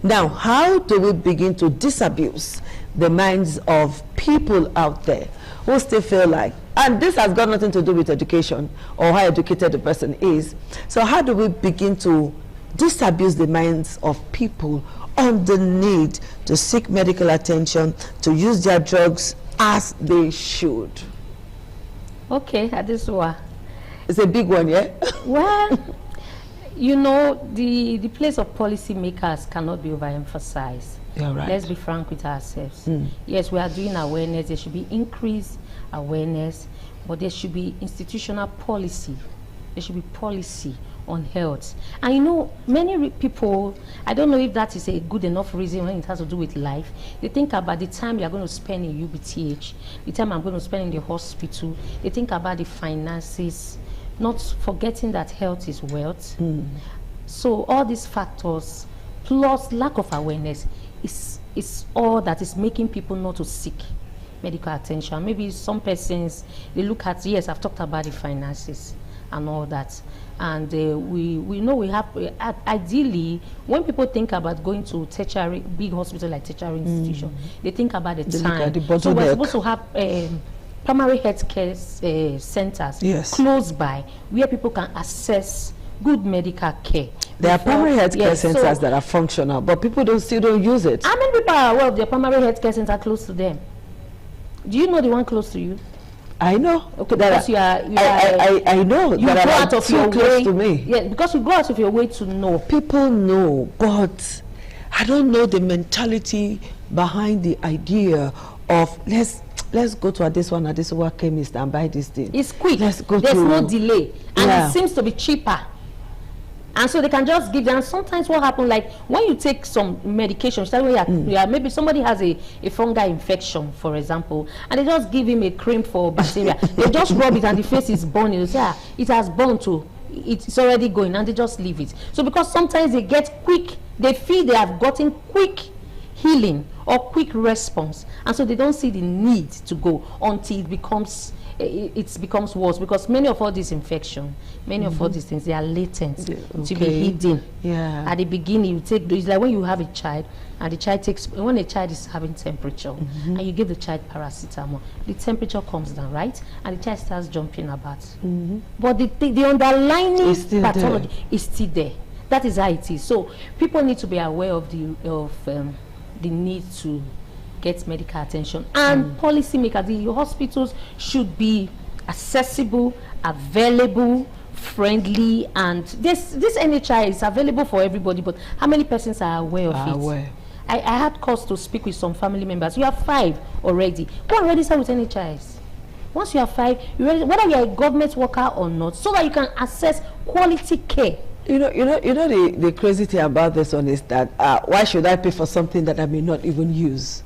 Now, how do we begin to disabuse the minds of people out there who still feel like, and this has got nothing to do with education or how educated the person is, so how do we begin to disabuse the minds of people on the need to seek medical attention, to use their drugs as they should? Okay, this one. It's a big one, yeah? Well, you know, the place of policymakers cannot be overemphasized. You're right. Let's be frank with ourselves. Yes, we are doing awareness. There should be increased awareness, but there should be institutional policy. There should be policy on health. And you know, many people, I don't know if that is a good enough reason when it has to do with life. They think about the time you are going to spend in UBTH, the time I'm going to spend in the hospital. They think about the finances, not forgetting that health is wealth. So all these factors, plus lack of awareness, is all that is making people not to seek medical attention. Maybe some persons, they look at, yes, I've talked about the finances and all that. And we know we have, ideally, when people think about going to tertiary, big hospital like tertiary institution, they think about the time. So we're supposed to have primary health care centers close by where people can access good medical care. There are primary health care centers that are functional, but people still don't use it. How many people are aware of their primary health care center close to them? Do you know the one close to you? I know. Okay, because I know you that go are out of too your close way to me. Yeah, because you go out of your way to know. People know, but I don't know the mentality behind the idea of let's go to this one chemist and buy this thing. It's quick. There's no delay, and it seems to be cheaper. And so they can just give them. And sometimes what happens, like when you take some medications, maybe somebody has a fungal infection, for example, and they just give him a cream for bacteria. They just rub it and the face is burning. They say, it has burned too. It's already going, and they just leave it. So because sometimes they get quick, they feel they have gotten quick healing or quick response, and so they don't see the need to go until it becomes worse, because many of all these infections, many of all these things, they are latent to be hidden. At the beginning, you take, it's like when you have a child and the child takes, when a child is having temperature and you give the child paracetamol, the temperature comes down, right? And the child starts jumping about. But the underlying pathology is still there. That is how it is. So people need to be aware of the need to get medical attention, and policymakers, the hospitals should be accessible, available, friendly, and this NHI is available for everybody, but how many persons are aware of it? I had cause to speak with some family members. You have 5 already. Go and register with NHIs. Once you have 5, whether you are a government worker or not, so that you can access quality care. You know the crazy thing about this one is that why should I pay for something that I may not even use?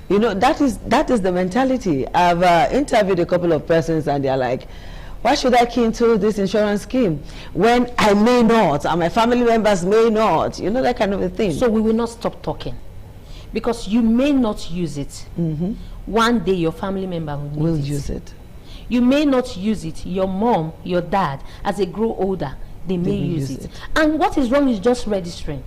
You know, that is the mentality. I've interviewed a couple of persons and they're like, Why should I key into this insurance scheme when I may not, and my family members may not? You know, that kind of a thing. So we will not stop talking, because you may not use it. One day your family member will use it. You may not use it. Your mom, your dad, as they grow older, they may use it. And what is wrong is just registering,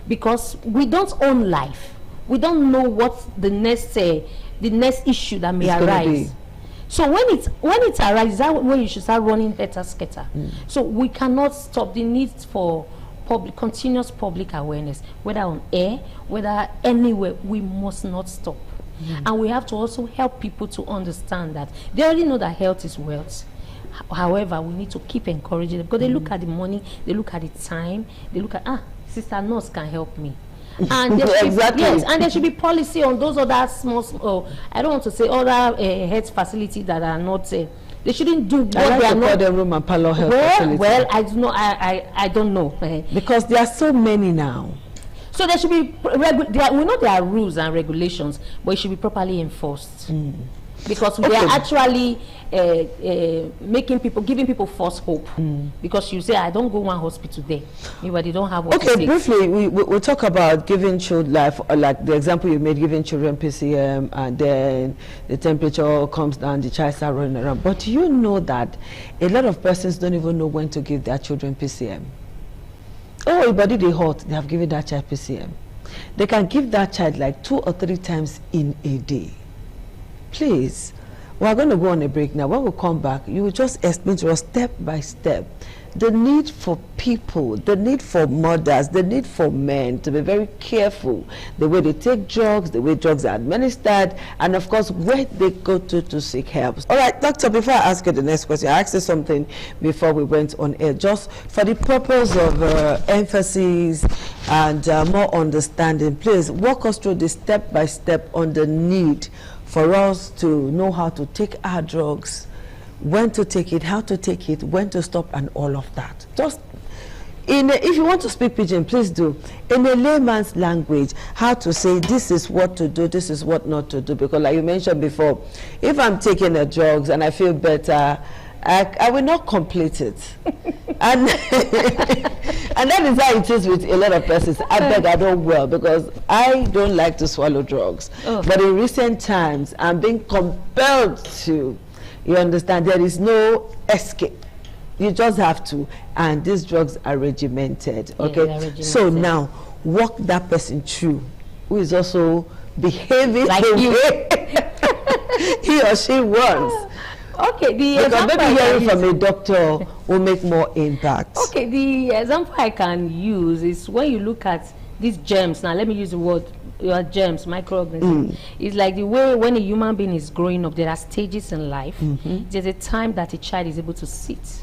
because we don't own life. We don't know what the next issue that may arise. So when it arises, that's when you should start running better scatter. So we cannot stop the need for continuous public awareness, whether on air, whether anywhere. We must not stop. And we have to also help people to understand that they already know that health is wealth. However, we need to keep encouraging them, because they look at the money, they look at the time, they look at, sister nurse can help me. And there should be, yes, and there should be policy on those other small, I don't want to say other health facilities that are not, they shouldn't do what they are not. Call them room and parlor health facilities. Well, I do not, I don't know. Because there are so many now. So there should be, we know there are rules and regulations, but it should be properly enforced. Because they are actually giving people false hope. Because you say, I don't go one hospital there, but they don't have what to say. Briefly, we'll talk about giving children life, like the example you made, giving children PCM, and then the temperature comes down, the child starts running around. But do you know that a lot of persons don't even know when to give their children PCM? Oh, your body they hot, they have given that child PCM. They can give that child like 2 or 3 times in a day. Please, we're going to go on a break now. When we come back, you will just explain to us step by step the need for people, the need for mothers, the need for men to be very careful, the way they take drugs, the way drugs are administered, and of course where they go to seek help. All right, doctor, before I ask you the next question, I asked you something before we went on air, just for the purpose of emphasis and more understanding. Please walk us through the step by step on the need for us to know how to take our drugs, when to take it, how to take it, when to stop, and all of that. Just if you want to speak pidgin, please do. In a layman's language, how to say this is what to do, this is what not to do. Because like you mentioned before, if I'm taking the drugs and I feel better, I will not complete it. And and that is how it is with a lot of persons. I beg, I don't well, because I don't like to swallow drugs. But in recent times, I'm being compelled to. You understand, there is no escape. You just have to, and these drugs are regimented. Okay, regimented. So now walk that person through, who is also behaving like the way he or she wants. Okay, because maybe hearing from a doctor will make more impact. Okay, the example I can use is when you look at these germs. Now, let me use the word. Your germs, microorganisms. It's like the way when a human being is growing up, there are stages in life. There's a time that a child is able to sit.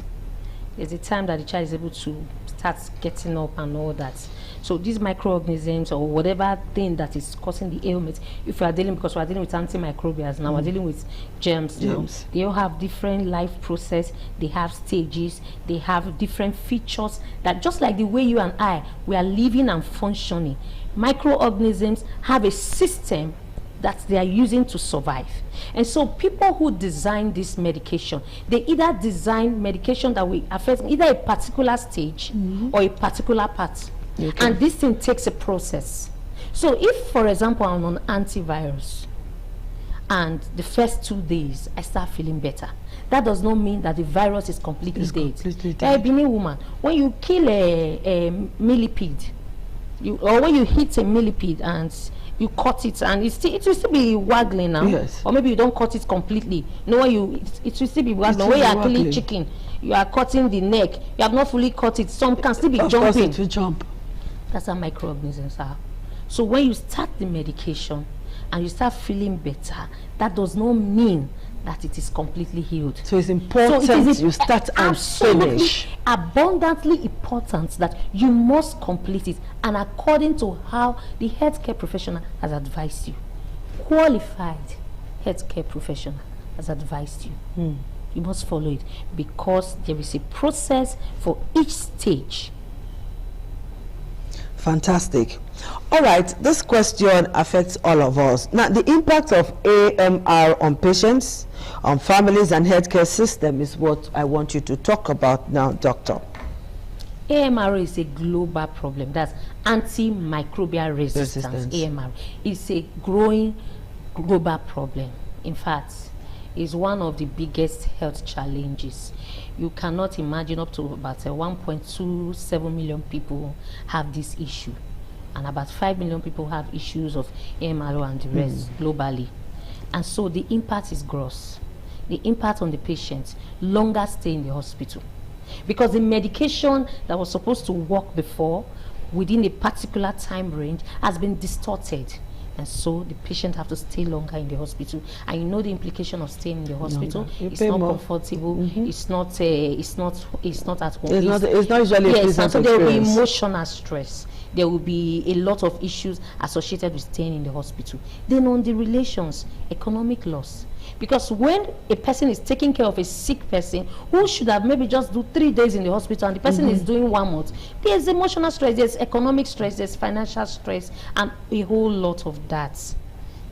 There's a time that the child is able to start getting up and all that. So these microorganisms or whatever thing that is causing the ailment, if we are dealing, because we are dealing with antimicrobials now, we're dealing with germs now. They all have different life process, they have stages, they have different features that just like the way you and I, we are living and functioning. Microorganisms have a system that they are using to survive. And so people who design this medication, they either design medication that will affect either a particular stage or a particular part. And this thing takes a process. So if, for example, I'm on antivirus and the first 2 days I start feeling better, that does not mean that the virus is completely dead. A Benin woman, when you kill a millipede, or when you hit a millipede and you cut it and it will still be waggling now, or maybe you don't cut it completely. No, it will still be waggling. When you are killing chicken, you are cutting the neck, you have not fully cut it, some can still be jumping. Of course it will jump. That's how microorganisms are. So when you start the medication and you start feeling better, that does not mean that it is completely healed. So it's important you start and finish. Abundantly important that you must complete it, and according to how the healthcare professional has advised you. Qualified healthcare professional has advised you. You must follow it, because there is a process for each stage. Fantastic. All right, this question affects all of us. Now, the impact of AMR on patients, on families and healthcare system is what I want you to talk about now, Doctor. AMR is a global problem. That's antimicrobial resistance. AMR is a growing global problem. In fact, is one of the biggest health challenges. You cannot imagine up to about 1.27 million people have this issue, and about 5 million people have issues of AMR and the rest globally. And so the impact is gross. The impact on the patient, longer stay in the hospital. Because the medication that was supposed to work before within a particular time range has been distorted. And so the patient have to stay longer in the hospital. And you know the implication of staying in the hospital. It's not comfortable. It's not at home. It's not usually a pleasant so there will be experience. emotional stress. There will be a lot of issues associated with staying in the hospital. Then on the relations, economic loss. Because when a person is taking care of a sick person who should have maybe just do 3 days in the hospital and the person is doing 1 month, there's emotional stress, there's economic stress, there's financial stress, and a whole lot of that.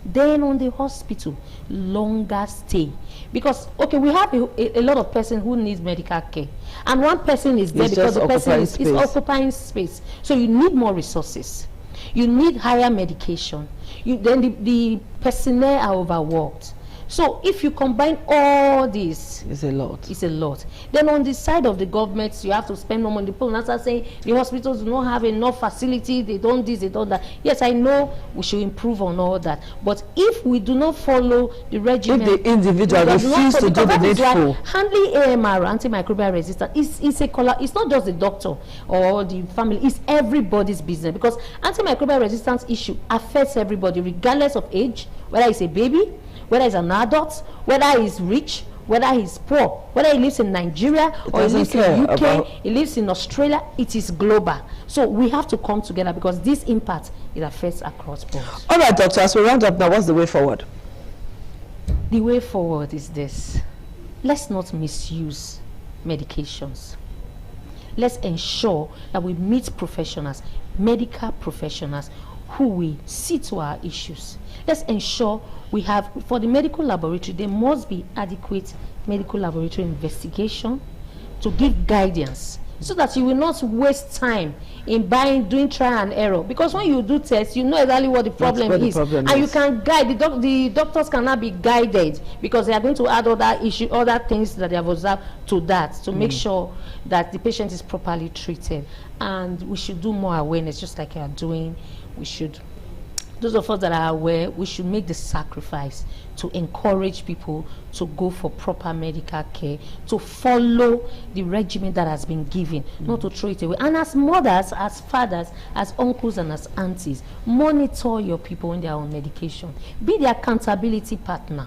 Then on the hospital, longer stay. Because, okay, we have a lot of persons who need medical care. And one person is there because the person is occupying space. So you need more resources. You need higher medication. Then the personnel are overworked. So if you combine all this, it's a lot. It's a lot. Then on the side of the government, you have to spend more money. People now start saying the hospitals do not have enough facility, they don't this, they don't that. Yes, I know we should improve on all that. But if we do not follow the regimen, if the individual refuses to do the needful, handling AMR, antimicrobial resistance, it's not just the doctor or the family, it's everybody's business. Because antimicrobial resistance issue affects everybody, regardless of age, whether it's a baby, whether he's an adult, whether he's rich, whether he's poor, whether he lives in Nigeria or he lives in the UK, he lives in Australia, it is global. So we have to come together because this impact, it affects across boards. All right, doctor, as we round up now, what's the way forward? The way forward is this. Let's not misuse medications. Let's ensure that we meet professionals, medical professionals, who we see to our issues. Let's ensure we have, for the medical laboratory, there must be adequate medical laboratory investigation to give guidance so that you will not waste time in doing trial and error. Because when you do tests, you know exactly what the problem is. And you can guide, the doctors cannot be guided because they are going to add other things that they have observed to that to make sure that the patient is properly treated. And we should do more awareness, just like you are doing. We should, those of us that are aware, we should make the sacrifice to encourage people to go for proper medical care, to follow the regimen that has been given, not to throw it away. And as mothers, as fathers, as uncles and as aunties, monitor your people when they are on medication. Be the accountability partner.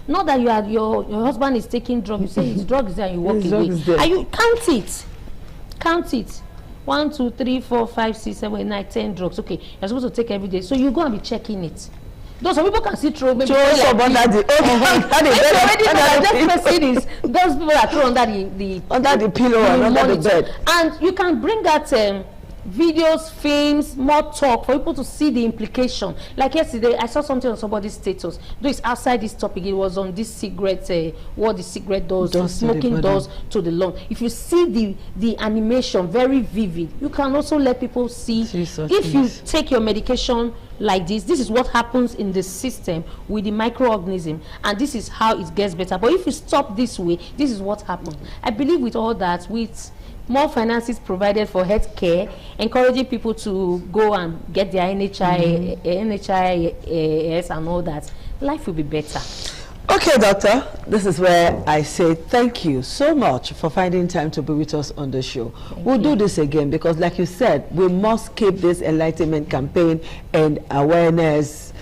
Not that your husband is taking drugs, you say his drug is there and you walk away. And you count it. Count it. 1, 2, 3, 4, 5, 6, 7, 8, 9, 10 drugs. Okay, you're supposed to take every day. So you're going to be checking it. Those some people can see throw maybe just person is those people that throw under the pillow and under the bed. And you can bring that videos, films, more talk for people to see the implication. Like yesterday, I saw something on somebody's status. Though it's outside this topic, it was on this cigarette, what the cigarette does, smoking does to the lung. If you see the animation, very vivid, you can also let people see if you take your medication like this is what happens in the system with the microorganism, and this is how it gets better. But if you stop this way, this is what happens. I believe with all that, with more finances provided for health care, encouraging people to go and get their NHIS and all that, life will be better. Okay, doctor, this is where I say thank you so much for finding time to be with us on the show. We'll do this again because, like you said, we must keep this enlightenment campaign and awareness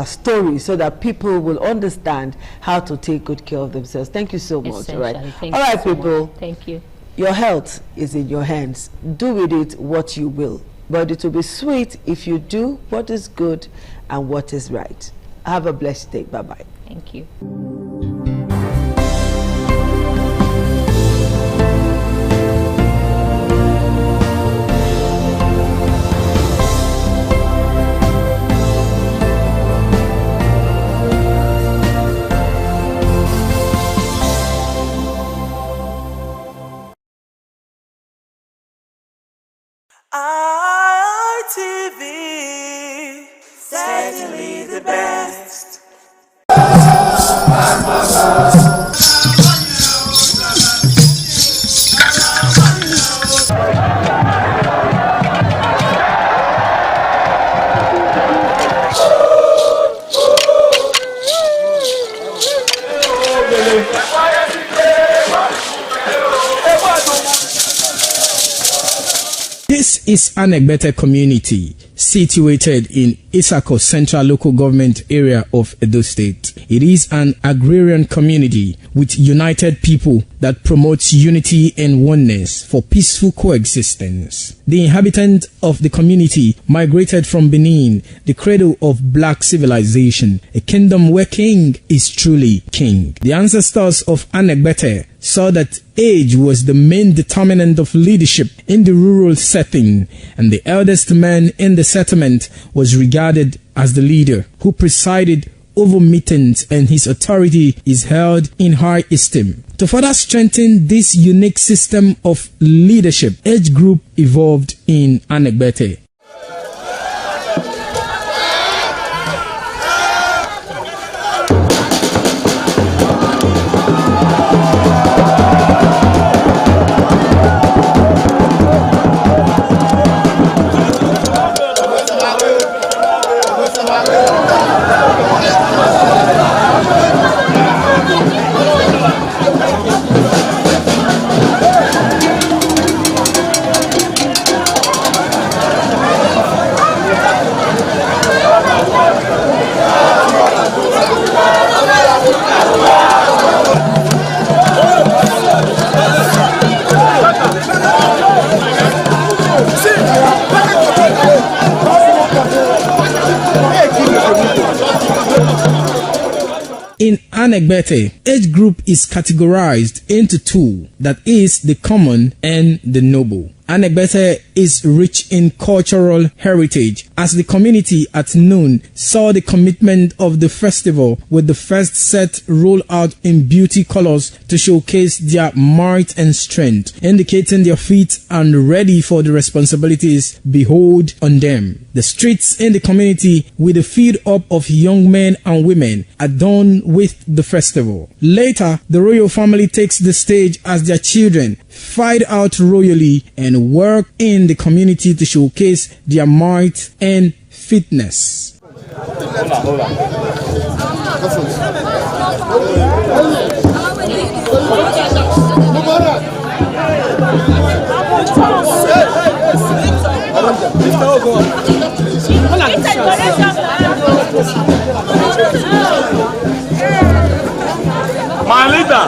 story so that people will understand how to take good care of themselves. Thank you so much. All right, people. Thank you. Your health is in your hands. Do with it what you will, but it will be sweet if you do what is good and what is right. Have a blessed day. Bye-bye. Thank you. certainly the best. This is Anegbete community situated in Isako Central Local Government Area of Edo State. It is an agrarian community with united people that promotes unity and oneness for peaceful coexistence. The inhabitants of the community migrated from Benin, the cradle of black civilization, a kingdom where king is truly king. The ancestors of Anegbete saw that age was the main determinant of leadership in the rural setting, and the eldest man in the settlement was regarded as the leader who presided over meetings, and his authority is held in high esteem. To further strengthen this unique system of leadership, age group evolved in Anegbete. In Anegbete, age group is categorized into two, that is the common and the noble. Anegbete is rich in cultural heritage, as the community at noon saw the commitment of the festival with the first set rolled out in beauty colors to showcase their might and strength, indicating their feet and ready for the responsibilities behold on them. The streets in the community with a feed up of young men and women adorned with the festival. Later, the royal family takes the stage as their children fight out royally and work in the community to showcase their might and fitness. My leader.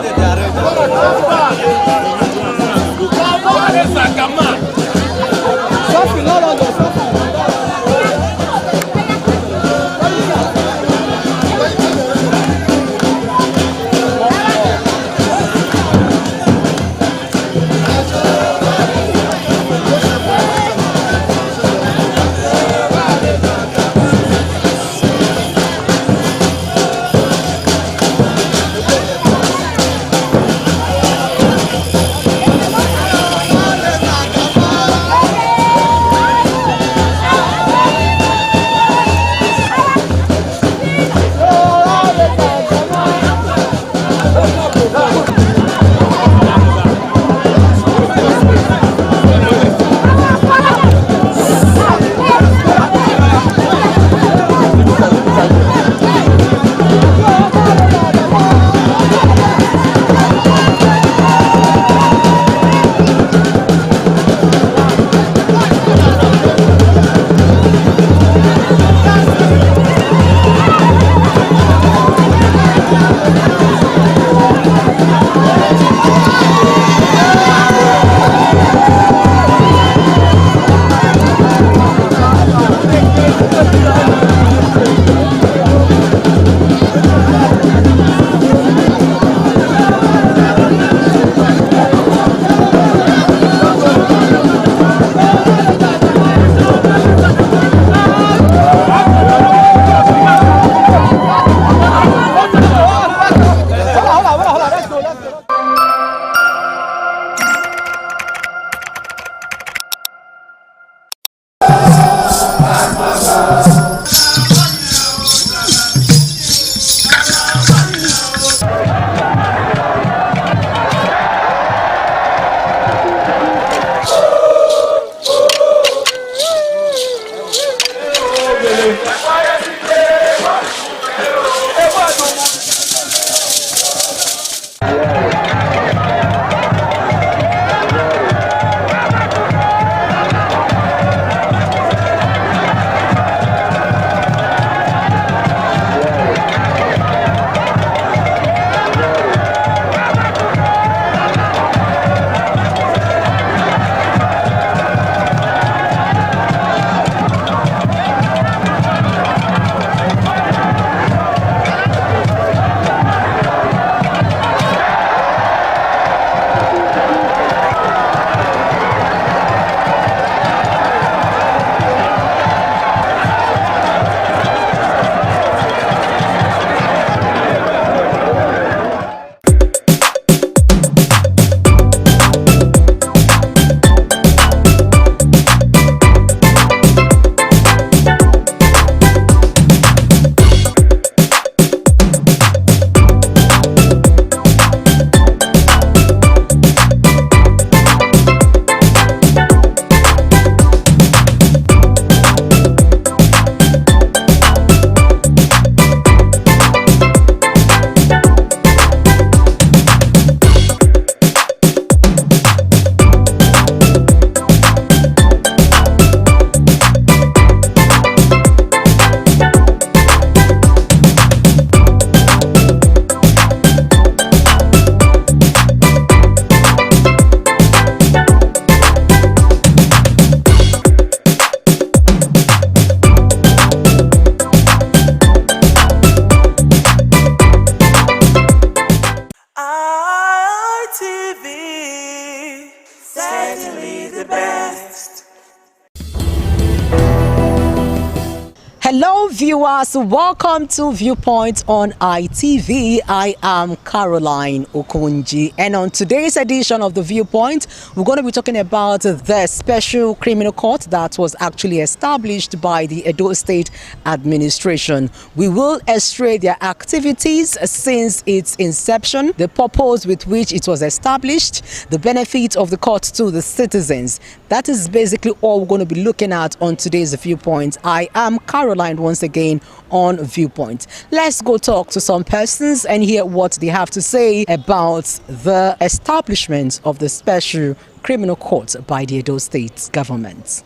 Hello viewers, welcome to Viewpoint on ITV. I am Caroline Okunji, and on today's edition of the Viewpoint, we're going to be talking about the special criminal court that was actually established by the Edo State administration. We will illustrate their activities since its inception, the purpose with which it was established, the benefit of the court to the citizens. That is basically all we're going to be looking at on today's Viewpoint. I am Caroline once again on Viewpoint. Let's go talk to some persons and hear what they have to say about the establishment of the special criminal court by the Edo State government.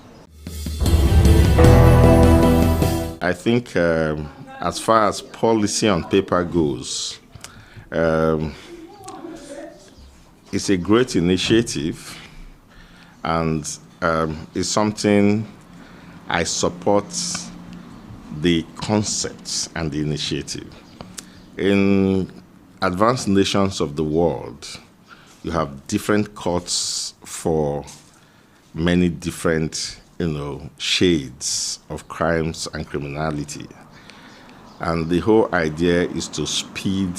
I think as far as policy on paper goes, it's a great initiative, and it's something I support the concepts and the initiative. In advanced nations of the world, you have different courts for many different, shades of crimes and criminality. And the whole idea is to speed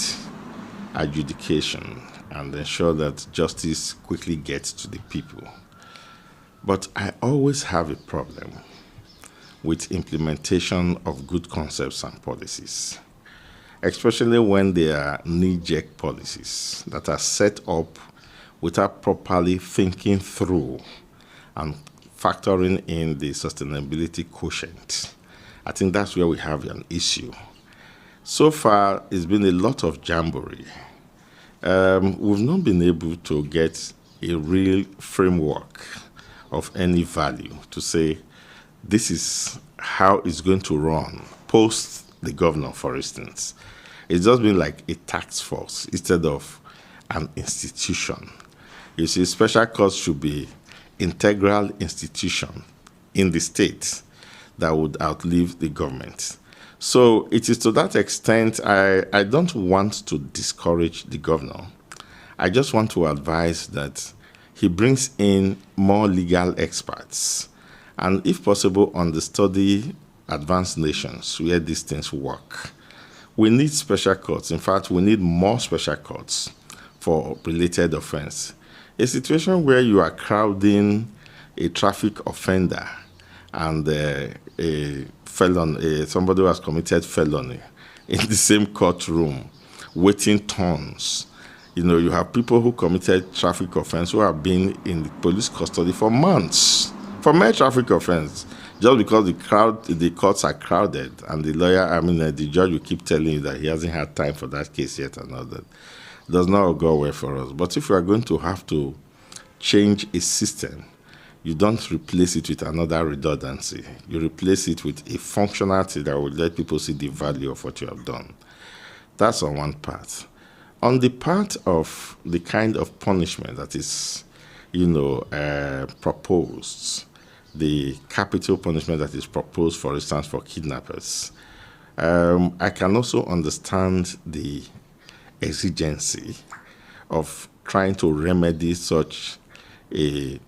adjudication and ensure that justice quickly gets to the people. But I always have a problem with implementation of good concepts and policies, especially when they are knee-jerk policies that are set up without properly thinking through and factoring in the sustainability quotient. I think that's where we have an issue. So far, it's been a lot of jamboree. We've not been able to get a real framework of any value to say, this is how it's going to run post the governor, for instance. It's just been like a task force instead of an institution. You see, special courts should be integral institution in the state that would outlive the government. So it is to that extent, I don't want to discourage the governor. I just want to advise that he brings in more legal experts, and if possible, understudy advanced nations where these things work. We need special courts. In fact, we need more special courts for related offense. A situation where you are crowding a traffic offender and a felon, somebody who has committed felony in the same courtroom, waiting turns. You have people who committed traffic offense who have been in the police custody for months. For mere traffic offense, just because the courts are crowded, and the judge will keep telling you that he hasn't had time for that case yet and all that, does not go well for us. But if you are going to have to change a system, you don't replace it with another redundancy. You replace it with a functionality that will let people see the value of what you have done. That's on one part. On the part of the kind of punishment that is, proposed, the capital punishment that is proposed, for instance, for kidnappers, I can also understand the exigency of trying to remedy such a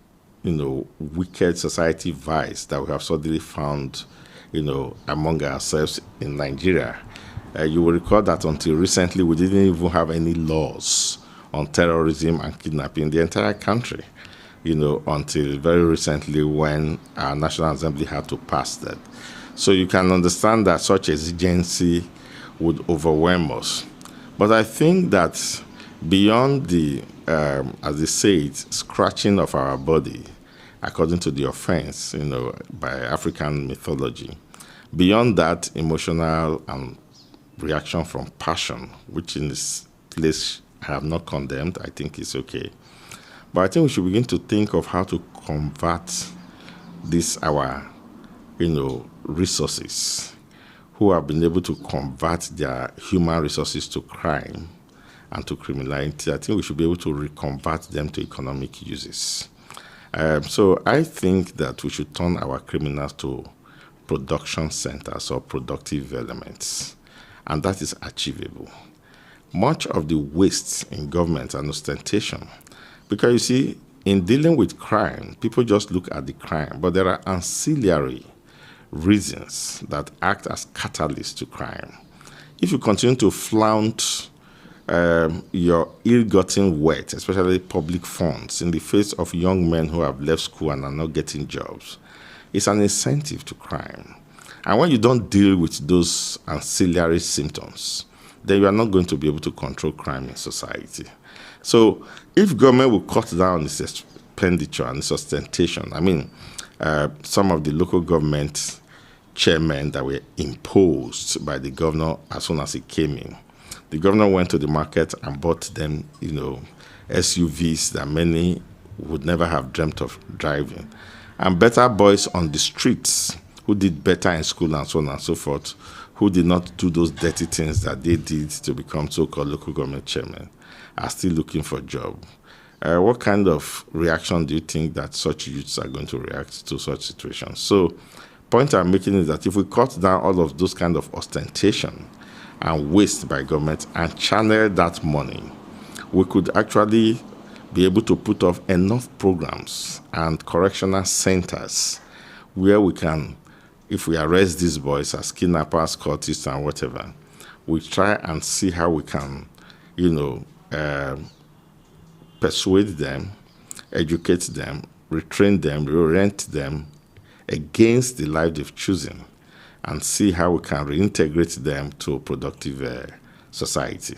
wicked society vice that we have suddenly found, among ourselves in Nigeria. You will recall that until recently, we didn't even have any laws on terrorism and kidnapping in the entire country, until very recently when our National Assembly had to pass that. So you can understand that such exigency would overwhelm us. But I think that beyond the, as they say it, scratching of our body, according to the offense, by African mythology, beyond that emotional and reaction from passion, which in this place I have not condemned, I think it's okay. But I think we should begin to think of how to convert this, our, resources, who have been able to convert their human resources to crime and to criminality. I think we should be able to reconvert them to economic uses. So I think that we should turn our criminals to production centers or productive elements, and that is achievable. Much of the waste in government and ostentation, because you see, in dealing with crime, people just look at the crime, but there are ancillary reasons that act as catalysts to crime. If you continue to flaunt your ill-gotten wealth, especially public funds, in the face of young men who have left school and are not getting jobs, it's an incentive to crime. And when you don't deal with those ancillary symptoms, then you are not going to be able to control crime in society. So if government will cut down its expenditure and its ostentation, some of the local government chairmen that were imposed by the governor as soon as he came in, the governor went to the market and bought them, SUVs that many would never have dreamt of driving. And better boys on the streets who did better in school and so on and so forth, who did not do those dirty things that they did to become so-called local government chairmen, are still looking for a job. What kind of reaction do you think that such youths are going to react to such situations? So, point I'm making is that if we cut down all of those kind of ostentation and waste by government and channel that money, we could actually be able to put off enough programs and correctional centers where we can, if we arrest these boys as kidnappers, cultists, and whatever, we try and see how we can, persuade them, educate them, retrain them, reorient them against the life they've chosen, and see how we can reintegrate them to a productive society.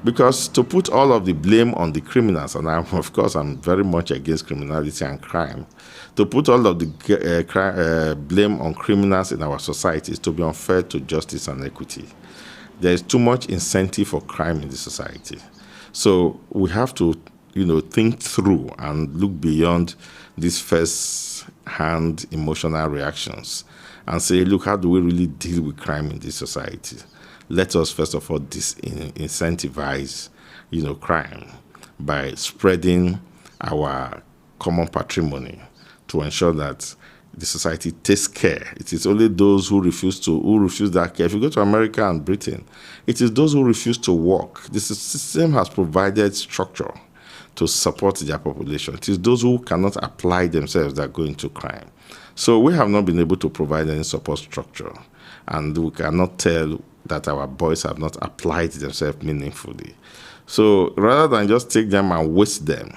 Because to put all of the blame on the criminals, and I'm very much against criminality and crime, to put all of the blame on criminals in our society is to be unfair to justice and equity. There is too much incentive for crime in the society. So we have to, think through and look beyond these first-hand emotional reactions and say, look, how do we really deal with crime in this society? Let us, first of all, disincentivize, crime by spreading our common patrimony to ensure that the society takes care. It is only those who refuse that care. If you go to America and Britain, it is those who refuse to work. The system has provided structure to support their population. It is those who cannot apply themselves that go into crime. So we have not been able to provide any support structure, and we cannot tell that our boys have not applied themselves meaningfully. So rather than just take them and waste them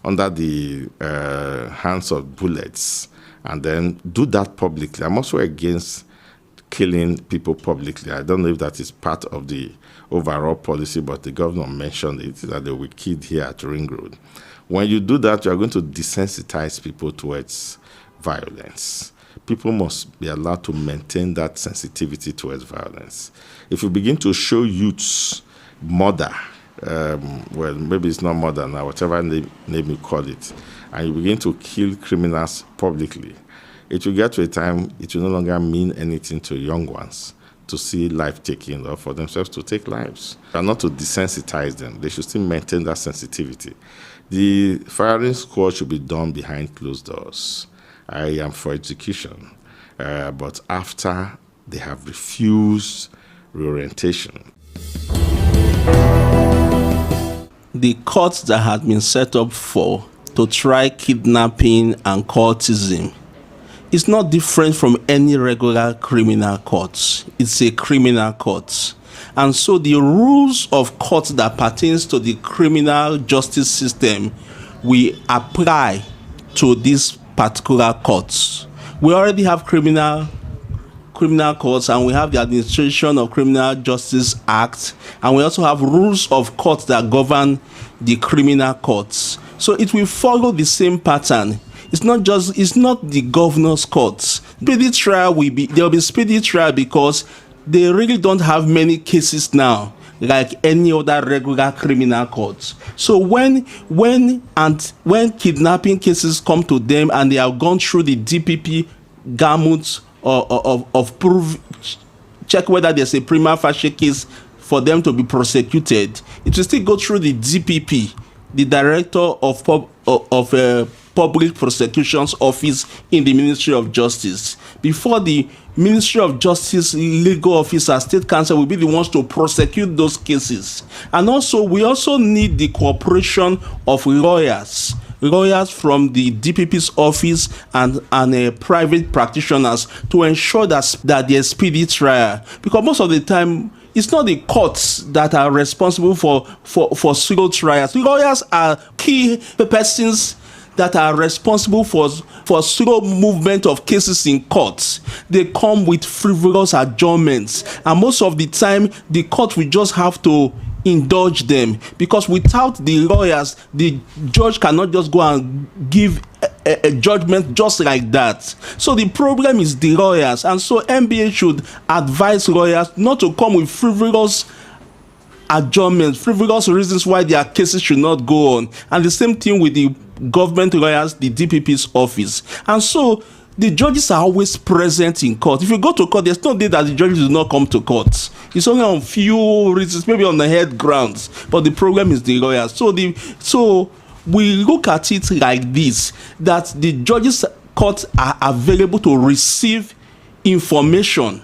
under the hands of bullets and then do that publicly, I'm also against killing people publicly. I don't know if that is part of the overall policy, but the governor mentioned it, that they will be killed here at Ring Road. When you do that, you are going to desensitize people towards violence. people must be allowed to maintain that sensitivity towards violence. If you begin to show youths murder, well, maybe it's not murder now, whatever name you call it, and you begin to kill criminals publicly, it will get to a time it will no longer mean anything to young ones to see life taken or for themselves to take lives. And not to desensitize them. They should still maintain that sensitivity. The firing squad should be done behind closed doors. I am for execution, but after they have refused reorientation. The courts that had been set up to try kidnapping and cultism is not different from any regular criminal court. It's a criminal court. And so the rules of court that pertains to the criminal justice system we apply to these particular courts. We already have criminal courts, and we have the Administration of Criminal Justice Act, and we also have rules of courts that govern the criminal courts. So it will follow the same pattern. It's not the governor's courts. Speedy trial there will be speedy trial because they really don't have many cases now like any other regular criminal court. So when kidnapping cases come to them and they have gone through the DPP gamut of proof, check whether there's a prima facie case for them to be prosecuted, it will still go through the DPP, the Director of Public Prosecution's Office in the Ministry of Justice, before the Ministry of Justice legal officer, State Council will be the ones to prosecute those cases. And also, we also need the cooperation of lawyers from the DPP's office and private practitioners to ensure that there's speedy trial. Because most of the time, it's not the courts that are responsible for slow trials. Lawyers are key persons that are responsible for slow movement of cases in courts. They come with frivolous adjournments, and most of the time the court will just have to indulge them, because without the lawyers, the judge cannot just go and give a judgment just like that. So the problem is the lawyers, and so NBA should advise lawyers not to come with frivolous adjournments, frivolous reasons why their cases should not go on. And the same thing with the government lawyers, the DPP's office. And so the judges are always present in court. If you go to court, there's no day that the judges do not come to court. It's only on few reasons, maybe on the head grounds. But the problem is the lawyers. So we look at it like this, that the judges' courts are available to receive information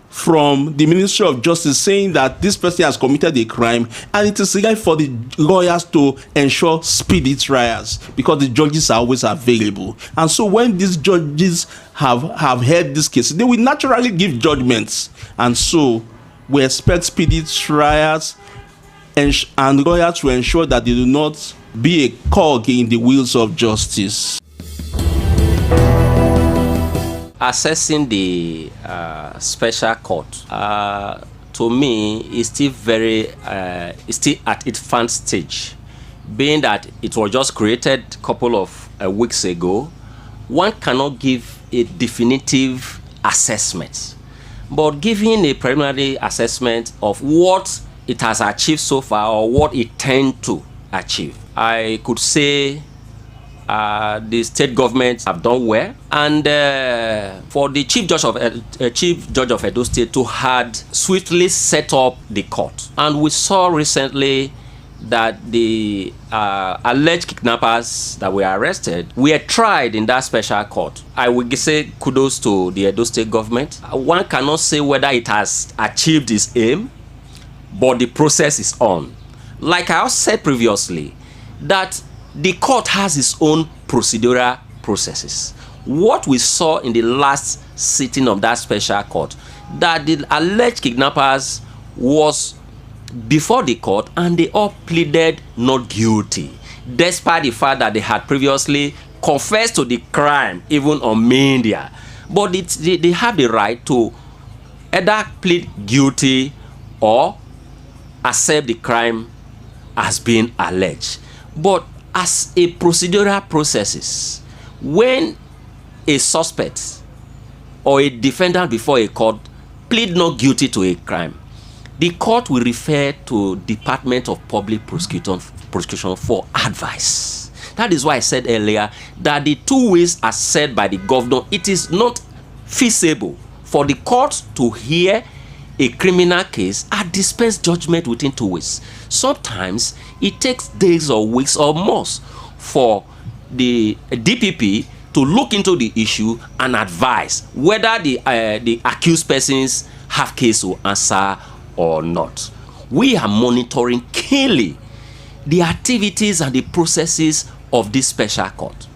from the Ministry of Justice saying that this person has committed a crime, and it is right for the lawyers to ensure speedy trials because the judges are always available. And so when these judges have heard this case, they will naturally give judgments. And so we expect speedy trials and lawyers to ensure that they do not be a cog in the wheels of justice. Assessing the special court, to me, is still still at its infant stage, being that it was just created a couple of weeks ago. One cannot give a definitive assessment, but giving a preliminary assessment of what it has achieved so far or what it tends to achieve, I could say the state governments have done well, and for the chief judge of Edo State to had swiftly set up the court. And we saw recently that the alleged kidnappers that were arrested were tried in that special court. I would say kudos to the Edo State government. One cannot say whether it has achieved its aim, but the process is on. Like I said previously, that the court has its own procedural processes. What we saw in the last sitting of that special court, that the alleged kidnappers was before the court and they all pleaded not guilty, despite the fact that they had previously confessed to the crime, even on media. But they have the right to either plead guilty or accept the crime as being alleged. But as a procedural processes, when a suspect or a defendant before a court plead not guilty to a crime, the court will refer to Department of Public Prosecution for advice. That is why I said earlier that the 2 ways as said by the governor, it is not feasible for the court to hear a criminal case and dispense judgment within 2 weeks. Sometimes it takes days or weeks or months for the DPP to look into the issue and advise whether the accused persons have case to answer or not. We are monitoring keenly the activities and the processes of this special court.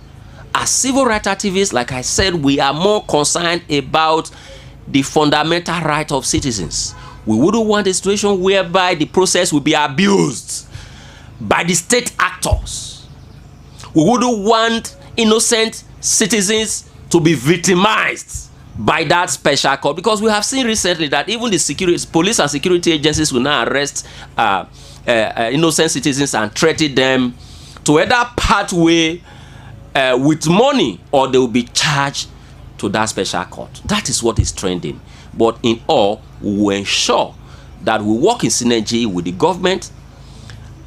As civil rights activists, like I said, we are more concerned about the fundamental right of citizens. We wouldn't want a situation whereby the process will be abused by the state actors. We wouldn't want innocent citizens to be victimized by that special court, because we have seen recently that even the police and security agencies will now arrest innocent citizens and threaten them to either part way with money, or they will be charged to that special court. That is what is trending. But in all, we will ensure that we work in synergy with the government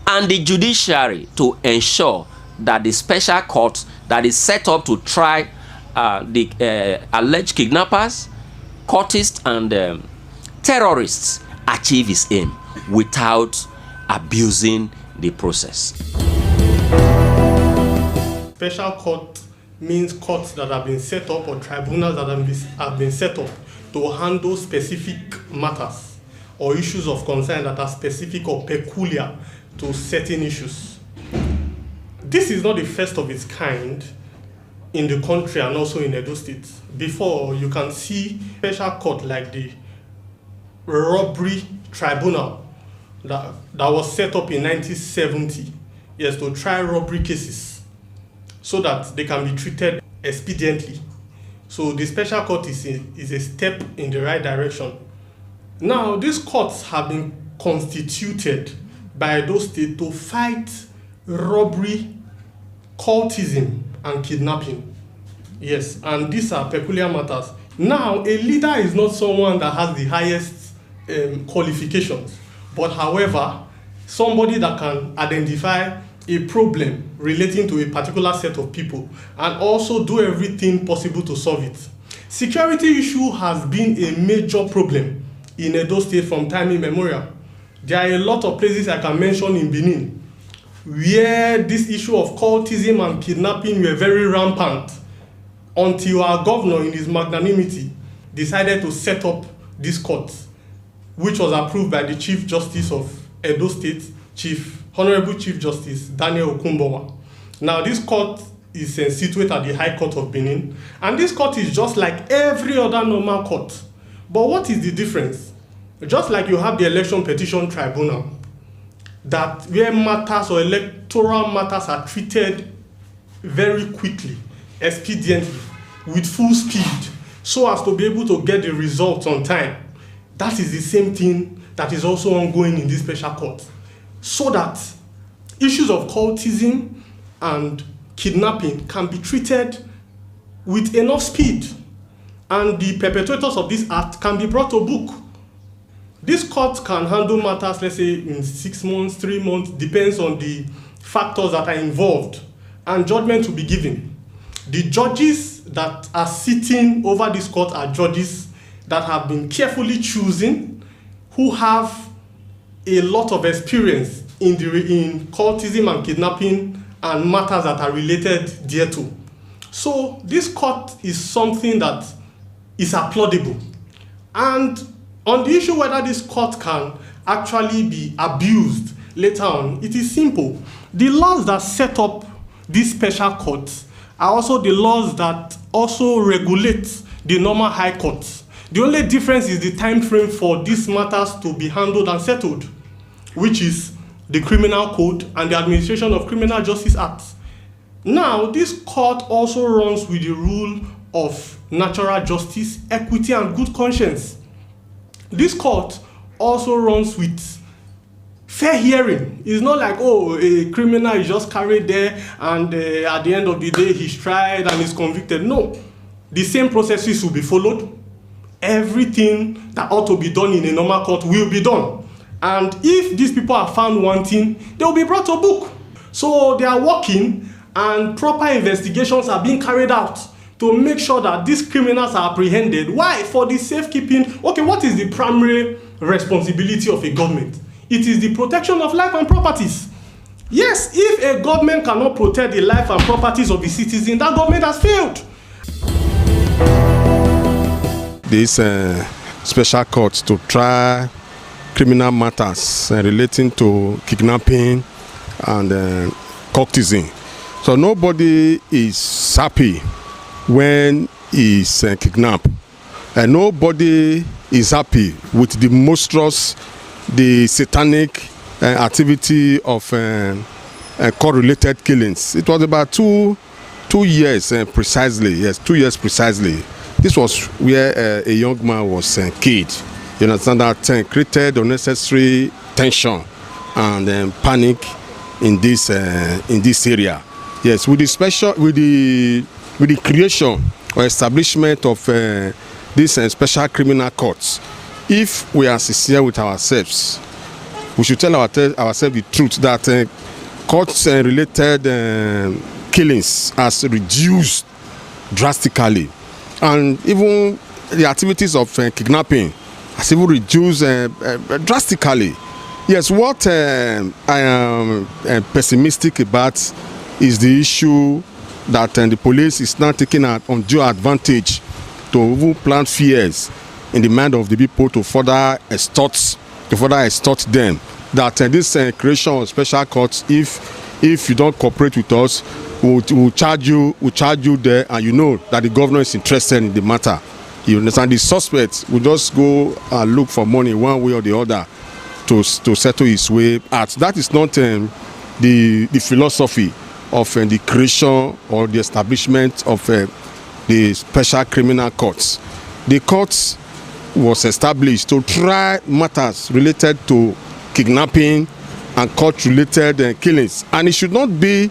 and the judiciary to ensure that the special court that is set up to try the alleged kidnappers, cultists, and terrorists achieve its aim without abusing the process. Special court means courts that have been set up, or tribunals that have been set up to handle specific matters or issues of concern that are specific or peculiar to certain issues. This is not the first of its kind in the country and also in Edo State. Before, you can see special court like the robbery tribunal that was set up in 1970, yes, to try robbery cases so that they can be treated expediently. So the special court is a step in the right direction. Now, these courts have been constituted by Edo State to fight robbery, cultism, and kidnapping. Yes, and these are peculiar matters. Now, a leader is not someone that has the highest qualifications, but however, somebody that can identify a problem relating to a particular set of people and also do everything possible to solve it. Security issue has been a major problem in Edo State from time immemorial. There are a lot of places I can mention in Benin where this issue of cultism and kidnapping were very rampant until our governor, in his magnanimity, decided to set up this court, which was approved by the Chief Justice of Edo State, Honorable Chief Justice Daniel Okumbowa. Now, this court is situated at the High Court of Benin, and this court is just like every other normal court. But what is the difference? Just like you have the Election Petition Tribunal, that where matters or electoral matters are treated very quickly, expediently, with full speed, so as to be able to get the results on time. That is the same thing that is also ongoing in this special court, so that issues of cultism and kidnapping can be treated with enough speed, and the perpetrators of this act can be brought to book. This court can handle matters, let's say, in 6 months, 3 months, depends on the factors that are involved, and judgment will be given. The judges that are sitting over this court are judges that have been carefully chosen, who have a lot of experience in cultism and kidnapping and matters that are related thereto. So this court is something that is applaudable. And on the issue whether this court can actually be abused later on, it is simple. The laws that set up these special courts are also the laws that also regulate the normal high courts. The only difference is the time frame for these matters to be handled and settled, which is the Criminal Code and the Administration of Criminal Justice Act. Now, this court also runs with the rule of natural justice, equity, and good conscience. This court also runs with fair hearing. It's not like, oh, a criminal is just carried there and at the end of the day he's tried and is convicted. No. the same processes will be followed. Everything that ought to be done in a normal court will be done. And if these people are found wanting, they will be brought to book. So they are working and proper investigations are being carried out to make sure that these criminals are apprehended. Why? For the safekeeping. Okay, what is the primary responsibility of a government? It is the protection of life and properties. Yes, if a government cannot protect the life and properties of the citizen, that government has failed. This special court to try criminal matters relating to kidnapping and courtesan. So nobody is happy when he's kidnapped. And nobody is happy with the monstrous, the satanic activity of court-related killings. It was about two years precisely. Yes, 2 years precisely. This was where a young man was killed. You understand that created unnecessary tension and panic in this area. Yes, with the creation or establishment of these special criminal courts, if we are sincere with ourselves, we should tell ourselves the truth that court-related killings has reduced drastically, and even the activities of kidnapping has even reduced drastically. Yes, what I am pessimistic about is the issue that the police is now taking an undue advantage to even plant fears in the mind of the people to further extort them. That this creation of special courts, if you don't cooperate with us, we'll charge you there, and you know that the governor is interested in the matter. You understand? The suspect will just go and look for money one way or the other to settle his way out. That is not the philosophy of the creation or the establishment of the special criminal courts. The court was established to try matters related to kidnapping and court-related killings, and it should not be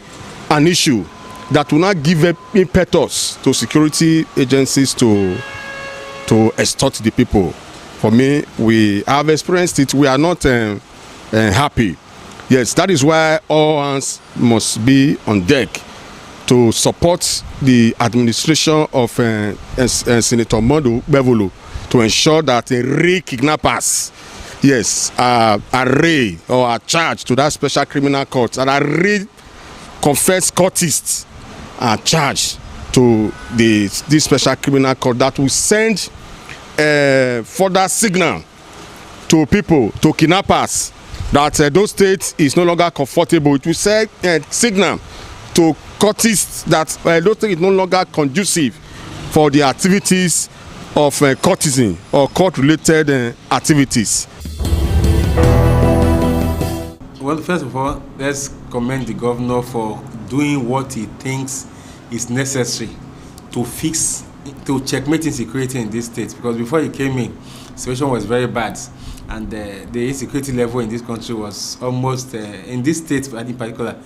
an issue that will not give impetus to security agencies to extort the people. For me, we have experienced it. We are not happy. Yes, that is why all hands must be on deck to support the administration of Senator Modu Bevulu to ensure that real kidnappers, yes, are arraigned or are charged to that special criminal court, and real confessed courtists are charged to this special criminal court that will send further signal to people, to kidnappers, that those states is no longer comfortable. It will send signal to courtists that those states is no longer conducive for the activities of courtesan or court-related activities. Well, first of all, let's commend the governor for doing what he thinks is necessary to checkmate insecurity in this state. Because before he came in, the situation was very bad, and the insecurity level in this country was almost, in this state in particular,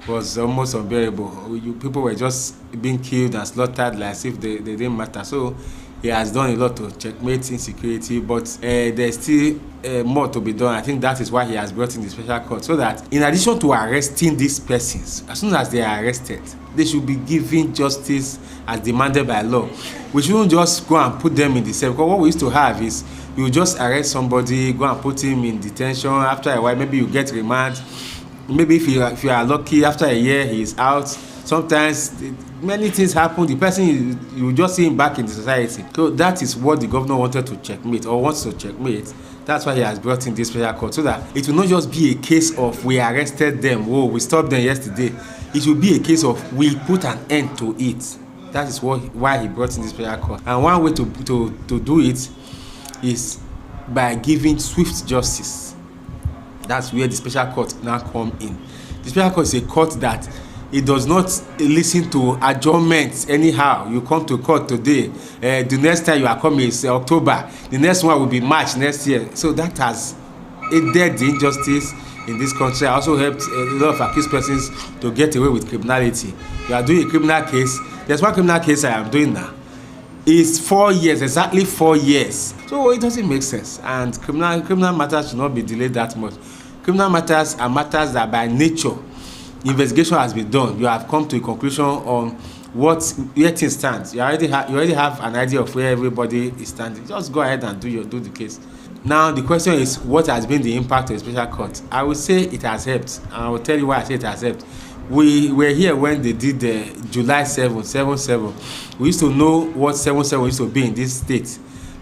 was almost unbearable. People were just being killed and slaughtered like as if they didn't matter. So he has done a lot to checkmate insecurity, but there's still more to be done. I think that is why he has brought in the special court, so that in addition to arresting these persons, as soon as they are arrested, they should be given justice as demanded by law. We shouldn't just go and put them in the cell, because what we used to have is you just arrest somebody, go and put him in detention. After a while, maybe you get remand. Maybe if you are lucky, after a year he is out. Sometimes many things happen. The person, you just see him back in the society. So that is what the governor wanted to checkmate, or wants to checkmate. That's why he has brought in this special court, so that it will not just be a case of we arrested them, oh, we stopped them yesterday. It will be a case of we put an end to it. That is why he brought in this special court. And one way to do it is by giving swift justice. That's where the special court now come in. The special court is a court that it does not listen to adjournments anyhow. You come to court today, the next time you are coming is October, the next one will be March next year. So that has aided the injustice in this country. I also helped a lot of accused persons to get away with criminality. You are doing a criminal case. There's one criminal case I am doing now. is 4 years, exactly 4 years. So it doesn't make sense. And criminal matters should not be delayed that much. Criminal matters are matters that by nature, investigation has been done. You have come to a conclusion on where things stand. You already have an idea of where everybody is standing. Just go ahead and do the case. Now the question is, what has been the impact of the special court? I would say it has helped, and I will tell you why I say it has helped. We were here when they did the July 7/7. We used to know what 7/7 used to be in this state.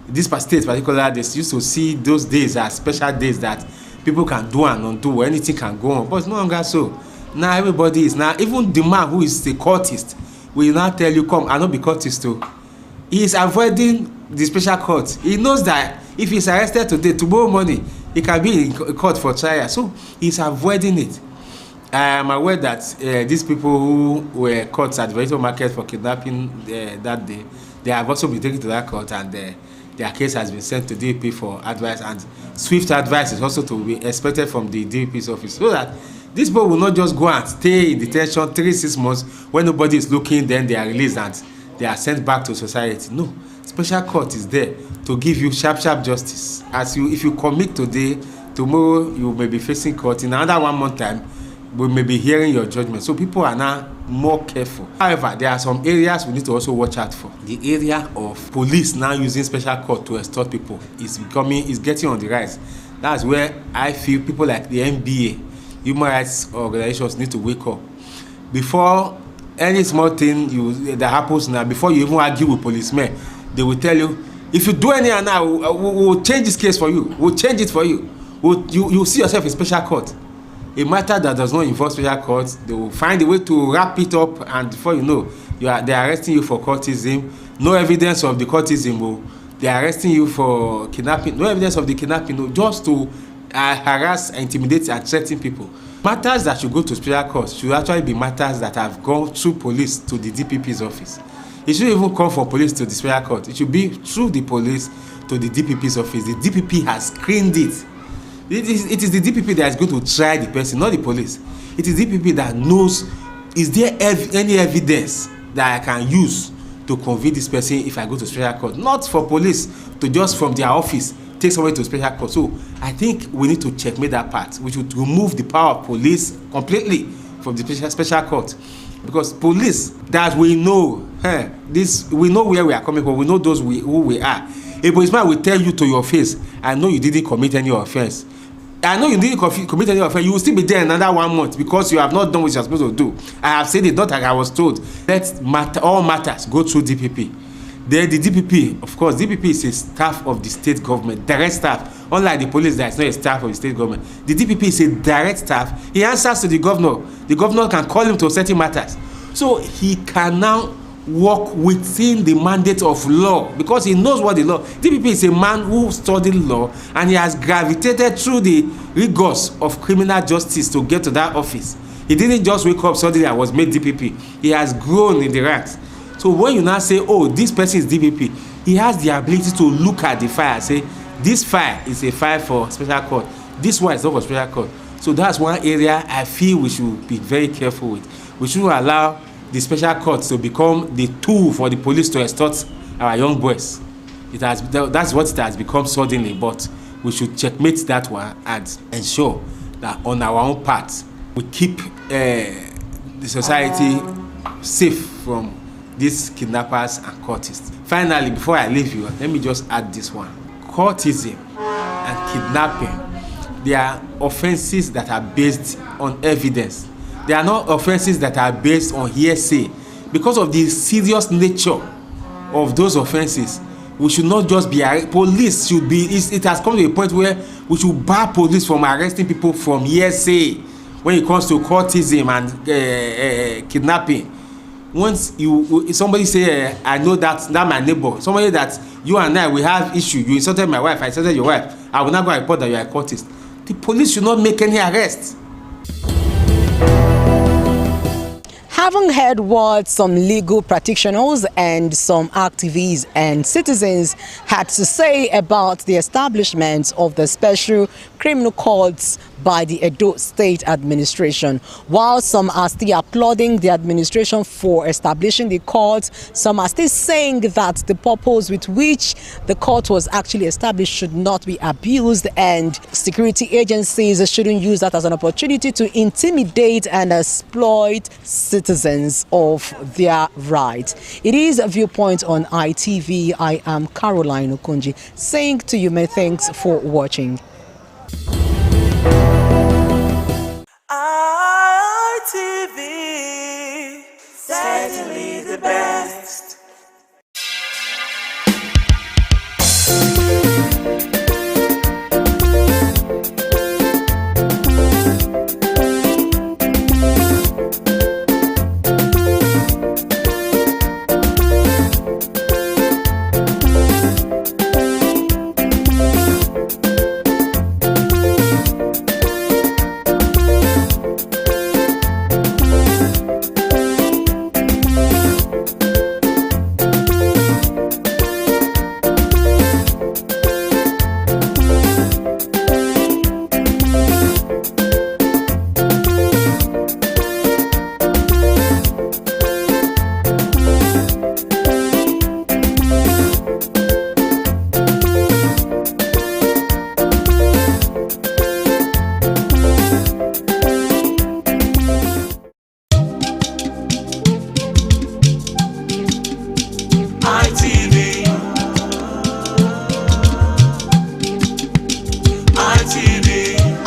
This state particularly, they used to see those days as special days that people can do and undo, anything can go on. But it's no longer so. Now everybody is now, even the man who is the courtist will now tell you, come, I not be courtist too. He is avoiding the special court. He knows that if he's arrested today, tomorrow morning, he can be in court for trial. So he's avoiding it. I am aware that these people who were caught at the Vegetable Market for kidnapping that day, they have also been taken to that court, and their case has been sent to DP for advice, and swift advice is also to be expected from the DP's office, so that these people will not just go and stay in detention 3-6 months when nobody is looking, then they are released and they are sent back to society. No, special court is there to give you sharp justice. If you commit today, tomorrow you may be facing court. In another 1 month time, we may be hearing your judgment. So people are now more careful. However, there are some areas we need to also watch out for. The area of police now using special court to extort people is getting on the rise. That's where I feel people like the NBA, human rights organizations need to wake up. Before any small thing that happens now, before you even argue with policemen, they will tell you, if you do anything now, we'll change this case for you. We'll change it for you. You'll see yourself in special court. A matter that does not involve special courts, they will find a way to wrap it up, and before you know, they are arresting you for courtism. No evidence of the courtism. They are arresting you for kidnapping. No evidence of the kidnapping. Just to harass, intimidate, and threaten people. Matters that should go to special courts should actually be matters that have gone through police to the DPP's office. It shouldn't even come from police to the special court. It should be through the police to the DPP's office. The DPP has screened it. It is the DPP that is going to try the person, not the police. It is the DPP that knows, is there any evidence that I can use to convict this person if I go to special court? Not for police to just from their office take somebody to special court. So I think we need to checkmate that part. We should remove the power of police completely from the special court. Because police that we know, we know where we are coming from, we know who we are. A policeman will tell you to your face, I know you didn't commit any offense. I know you didn't commit any offense. You will still be there another 1 month because you have not done what you are supposed to do. I have said it, not like I was told. All matters go through DPP. The DPP, of course, DPP is a staff of the state government, direct staff. Unlike the police, that is not a staff of the state government. The DPP is a direct staff. He answers to the governor. The governor can call him to certain matters. So he can now work within the mandate of law because he knows what the law. DPP is a man who studied law and he has gravitated through the rigors of criminal justice to get to that office. He didn't just wake up suddenly and was made DPP. He has grown in the ranks. So when you now say, oh, this person is DPP, he has the ability to look at the file and say, this file is a file for special court. This one is not for special court. So that's one area I feel we should be very careful with. We shouldn't allow the special courts to become the tool for the police to extort our young boys. That's what it has become suddenly, but we should checkmate that one and ensure that on our own part, we keep the society safe from these kidnappers and courtists. Finally, before I leave you, let me just add this one. Courtism and kidnapping, they are offenses that are based on evidence. They are not offenses that are based on hearsay. Because of the serious nature of those offenses, we should not just be police should be. It has come to a point where we should bar police from arresting people from hearsay when it comes to courtism and kidnapping. Once somebody say I know that my neighbor, somebody that you and I we have issue, you insulted my wife, I insulted your wife, I will not go and report that you are a courtist. The police should not make any arrest. Having heard what some legal practitioners and some activists and citizens had to say about the establishment of the special criminal courts by the Edo State administration. While some are still applauding the administration for establishing the court, some are still saying that the purpose with which the court was actually established should not be abused, and security agencies shouldn't use that as an opportunity to intimidate and exploit citizens of their rights. It is a Viewpoint on ITV. I am Caroline Okunji saying to you, many thanks for watching. ITV, certainly the best.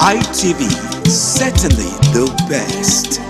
ITV, certainly the best.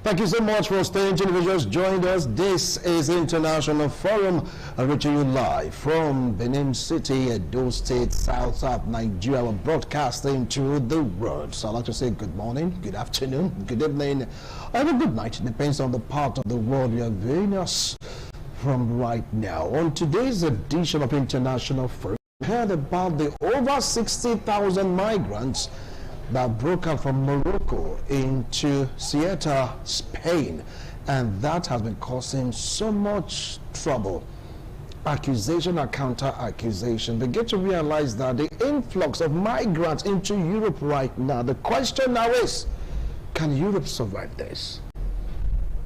Thank you so much for staying tuned. If you just joined us, this is International Forum, reaching you live from Benin City, Edo State, South Nigeria. We're broadcasting to the world. So I'd like to say good morning, good afternoon, good evening, or even good night. It depends on the part of the world you are viewing us from right now. On today's edition of International Forum, we heard about the over 60,000 migrants that broke out from Morocco into Ceuta, Spain, and that has been causing so much trouble. Accusation and counter-accusation. They get to realize that the influx of migrants into Europe right now, the question now is, can Europe survive this?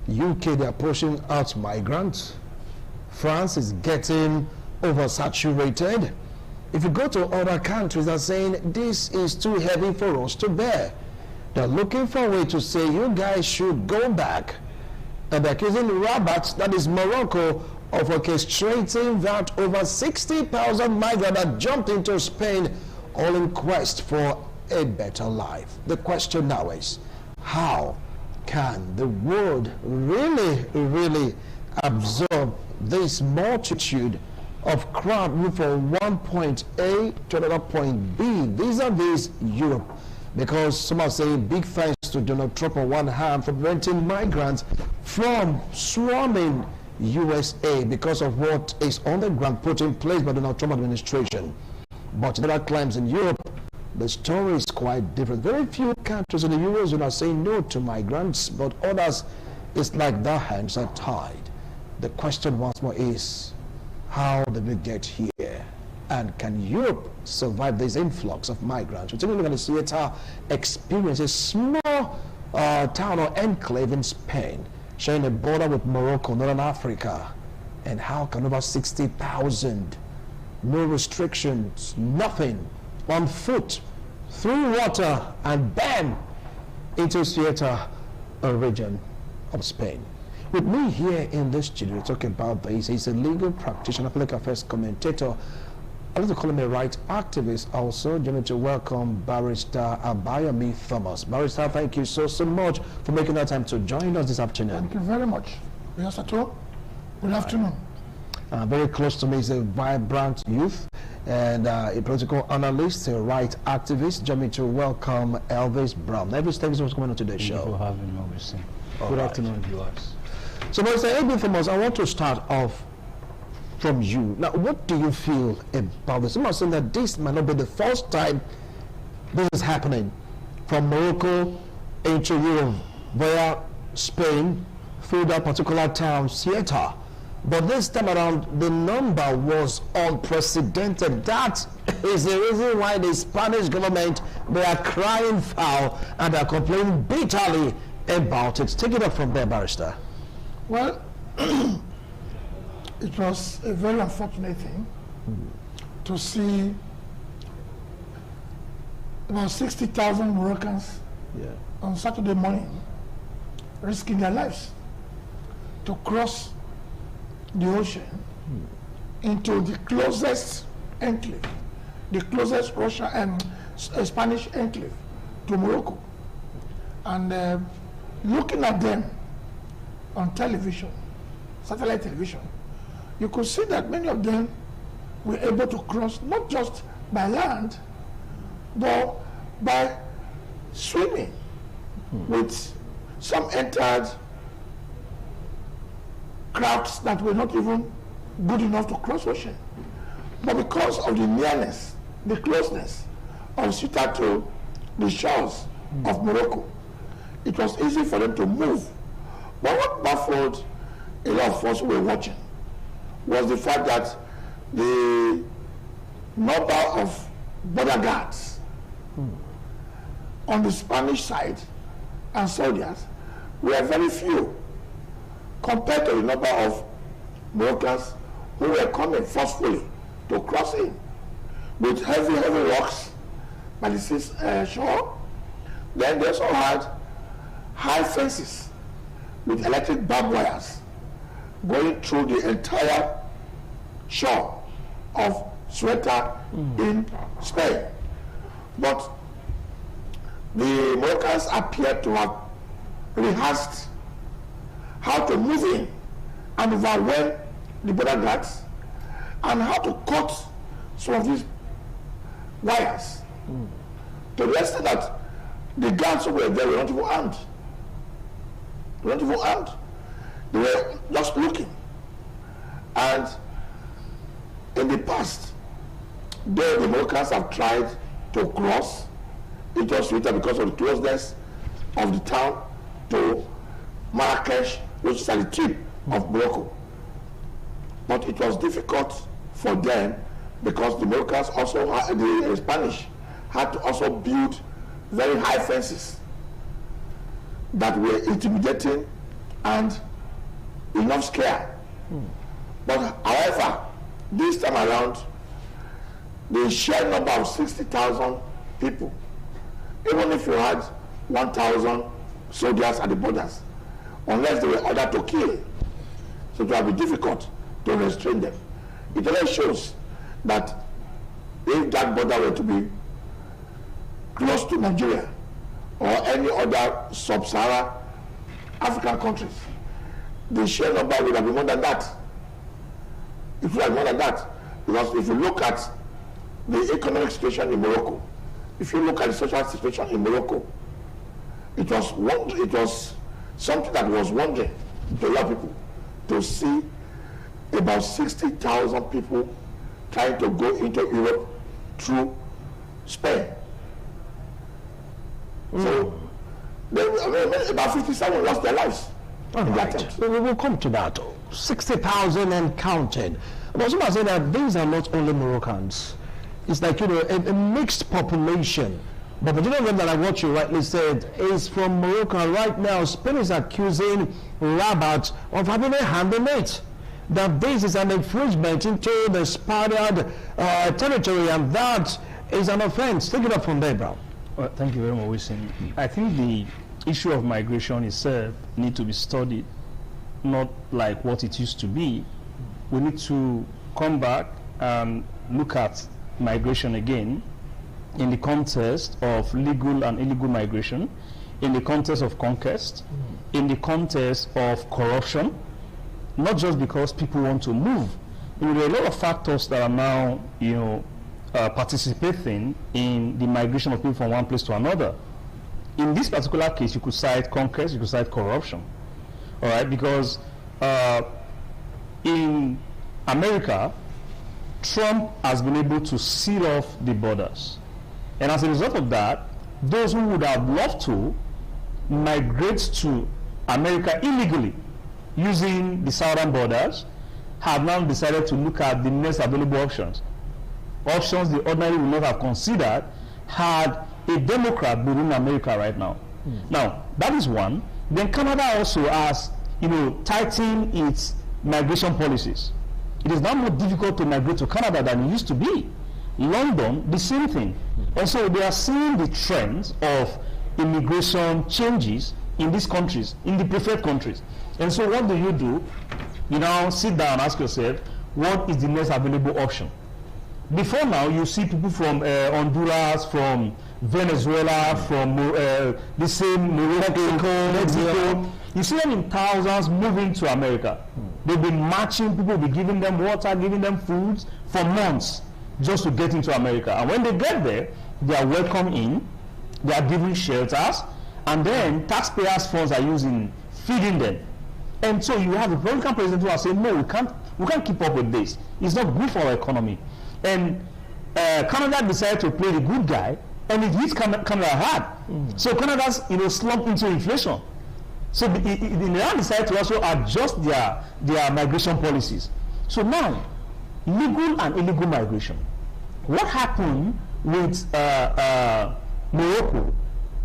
UK, they are pushing out migrants. France is getting oversaturated. If you go to other countries, they're saying this is too heavy for us to bear. They're looking for a way to say you guys should go back. And they're accusing Rabat, that is Morocco, of orchestrating that over 60,000 migrants that jumped into Spain, all in quest for a better life. The question now is, how can the world really absorb this multitude of crowd move from one point A to another point B vis-a-vis Europe? Because some are saying big thanks to Donald Trump on one hand for preventing migrants from swarming USA because of what is on the ground put in place by the Donald Trump administration. But in other climes in Europe, the story is quite different. Very few countries in the Eurozone are saying no to migrants, but others, it's like their hands are tied. The question once more is, how did we get here? And can Europe survive this influx of migrants? We're taking a look at the Ceuta experience, a small town or enclave in Spain, sharing a border with Morocco, Northern Africa. And how can over 60,000, no restrictions, nothing, on foot, through water, and bam, into Ceuta, a region of Spain? With me here in this studio talking about this, he's a legal practitioner, public affairs commentator. I like to call him a rights activist also. Join me to welcome Barrister Abayomi Thomas. Barrister, thank you so much for making that time to join us this afternoon. Thank you very much. Yes, at all. Good afternoon. Very close to me is a vibrant youth and a political analyst, a right activist. Join me to welcome Elvis Brown. Elvis, thank you so much for coming on today's show. Thank you for having me, obviously. Good afternoon, viewers. So, Barrister Abayomi Thomas, I want to start off from you. Now, what do you feel about this? I'm not saying that this might not be the first time this is happening. From Morocco into Europe, via Spain, through that particular town, Ceuta. But this time around, the number was unprecedented. That is the reason why the Spanish government, they are crying foul and are complaining bitterly about it. Take it up from there, Barrister. Well, it was a very unfortunate thing to see about 60,000 Moroccans on Saturday morning risking their lives to cross the ocean into the closest enclave, the closest Russia and Spanish enclave to Morocco. And looking at them on television, satellite television, you could see that many of them were able to cross not just by land, but by swimming. With some entered crafts that were not even good enough to cross ocean. But because of the nearness, the closeness of Ceuta to the shores of Morocco, it was easy for them to move. But what baffled a lot of us who were watching was the fact that the number of border guards on the Spanish side and soldiers were very few compared to the number of Moroccans who were coming forcefully to cross in with heavy rocks by the shore. Then they also had high fences with electric barbed wires going through the entire shore of Ceuta in Spain. But the Moroccans appear to have rehearsed how to move in and overwhelm the border guards and how to cut some of these wires to the extent that the guards who were there were not even armed. They were not even armed. They were just looking. And in the past, the Moroccans have tried to cross into Ceuta because of the closeness of the town to Marrakesh, which is at the tip of Morocco. But it was difficult for them because the Moroccans also, the Spanish, had to also build very high fences that were intimidating and enough scare. But however, this time around, the sheer number of 60,000 people, even if you had 1,000 soldiers at the borders, unless they were ordered to kill, so it will be difficult to restrain them. It only shows that if that border were to be close to Nigeria or any other sub-Saharan African countries, the sheer number would have been more than that. It would have been more than that. Because if you look at the economic situation in Morocco, if you look at the social situation in Morocco, it was something that was wondering to a lot of people to see about 60,000 people trying to go into Europe through Spain. So, about 57 lost their lives. All right. We will come to that. 60,000 and counting. But somebody say that these are not only Moroccans. It's like, a mixed population. But the majority of them, that what you rightly said, is from Morocco. Right now, Spain is accusing Rabat of having a hand in it. That this is an infringement into the Spaniard territory, and that is an offense. Take it up from there, Brown. Well, thank you very much, Wilson. I think the issue of migration itself needs to be studied not like what it used to be. We need to come back and look at migration again in the context of legal and illegal migration, in the context of conquest, in the context of corruption, not just because people want to move. There are a lot of factors that are now, participating in the migration of people from one place to another. In this particular case, you could cite conquest, you could cite corruption, all right? Because in America, Trump has been able to seal off the borders. And as a result of that, those who would have loved to migrate to America illegally using the southern borders have now decided to look at the next available options. Options they ordinarily would not have considered had a Democrat been in America right now. Now, that is one. Then Canada also has, tightened its migration policies. It is now more difficult to migrate to Canada than it used to be. London, the same thing. And so they are seeing the trends of immigration changes in these countries, in the preferred countries. And so what do? You now sit down and ask yourself, what is the next available option? Before now, you see people from Honduras, from Venezuela, from the same Morocco, Mexico. You see them in thousands moving to America. They've been marching, people will be giving them water, giving them foods for months just to get into America. And when they get there, they are welcomed in, they are given shelters, and then taxpayers' funds are used in feeding them. And so you have a Republican president who are saying, no, we can't keep up with this. It's not good for our economy. And Canada decided to play the good guy, and it hits Canada hard. So Canada's slumped into inflation. So they now decided to also adjust their migration policies. So now, legal and illegal migration. What happened with Morocco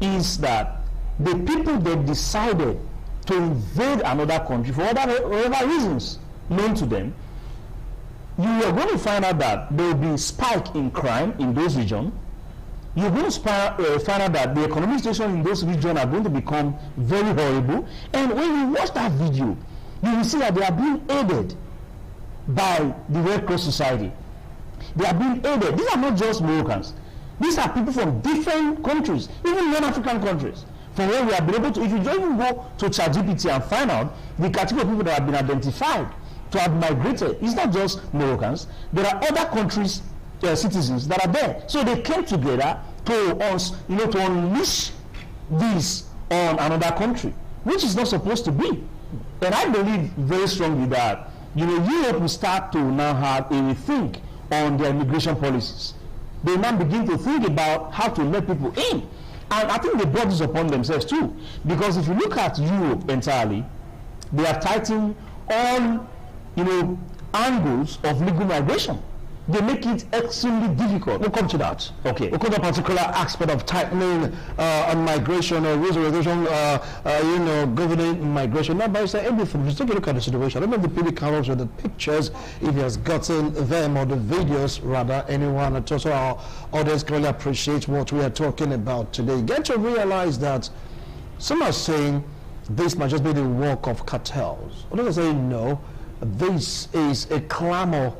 is that the people they decided to invade another country for whatever reasons known to them, you are going to find out that there will be a spike in crime in those regions. You're going to find out that the economic situation in those regions are going to become very horrible. And when you watch that video, you will see that they are being aided by the Red Cross Society. They are being aided. These are not just Moroccans. These are people from different countries, even non-African countries. From where we have been able to, if you just even go to ChatGPT and find out the category of people that have been identified to have migrated, it's not just Moroccans. There are other countries' citizens that are there. So they came together to unleash this on another country, which is not supposed to be. And I believe very strongly that Europe will start to now have a rethink on their immigration policies. They now begin to think about how to let people in. And I think they brought this upon themselves too. Because if you look at Europe entirely, they have tightened all angles of legal migration. They make it extremely difficult. We'll come to that. Okay. We'll come to a particular aspect of tightening on migration or rules and regulation, governing migration. Now, by saying everything, just take a look at the situation. I don't know if the PD comes with the pictures, if he has gotten them, or the videos, rather, anyone at all. So our audience clearly appreciate what we are talking about today. Get to realize that some are saying this might just be the work of cartels. Others are saying no, this is a clamor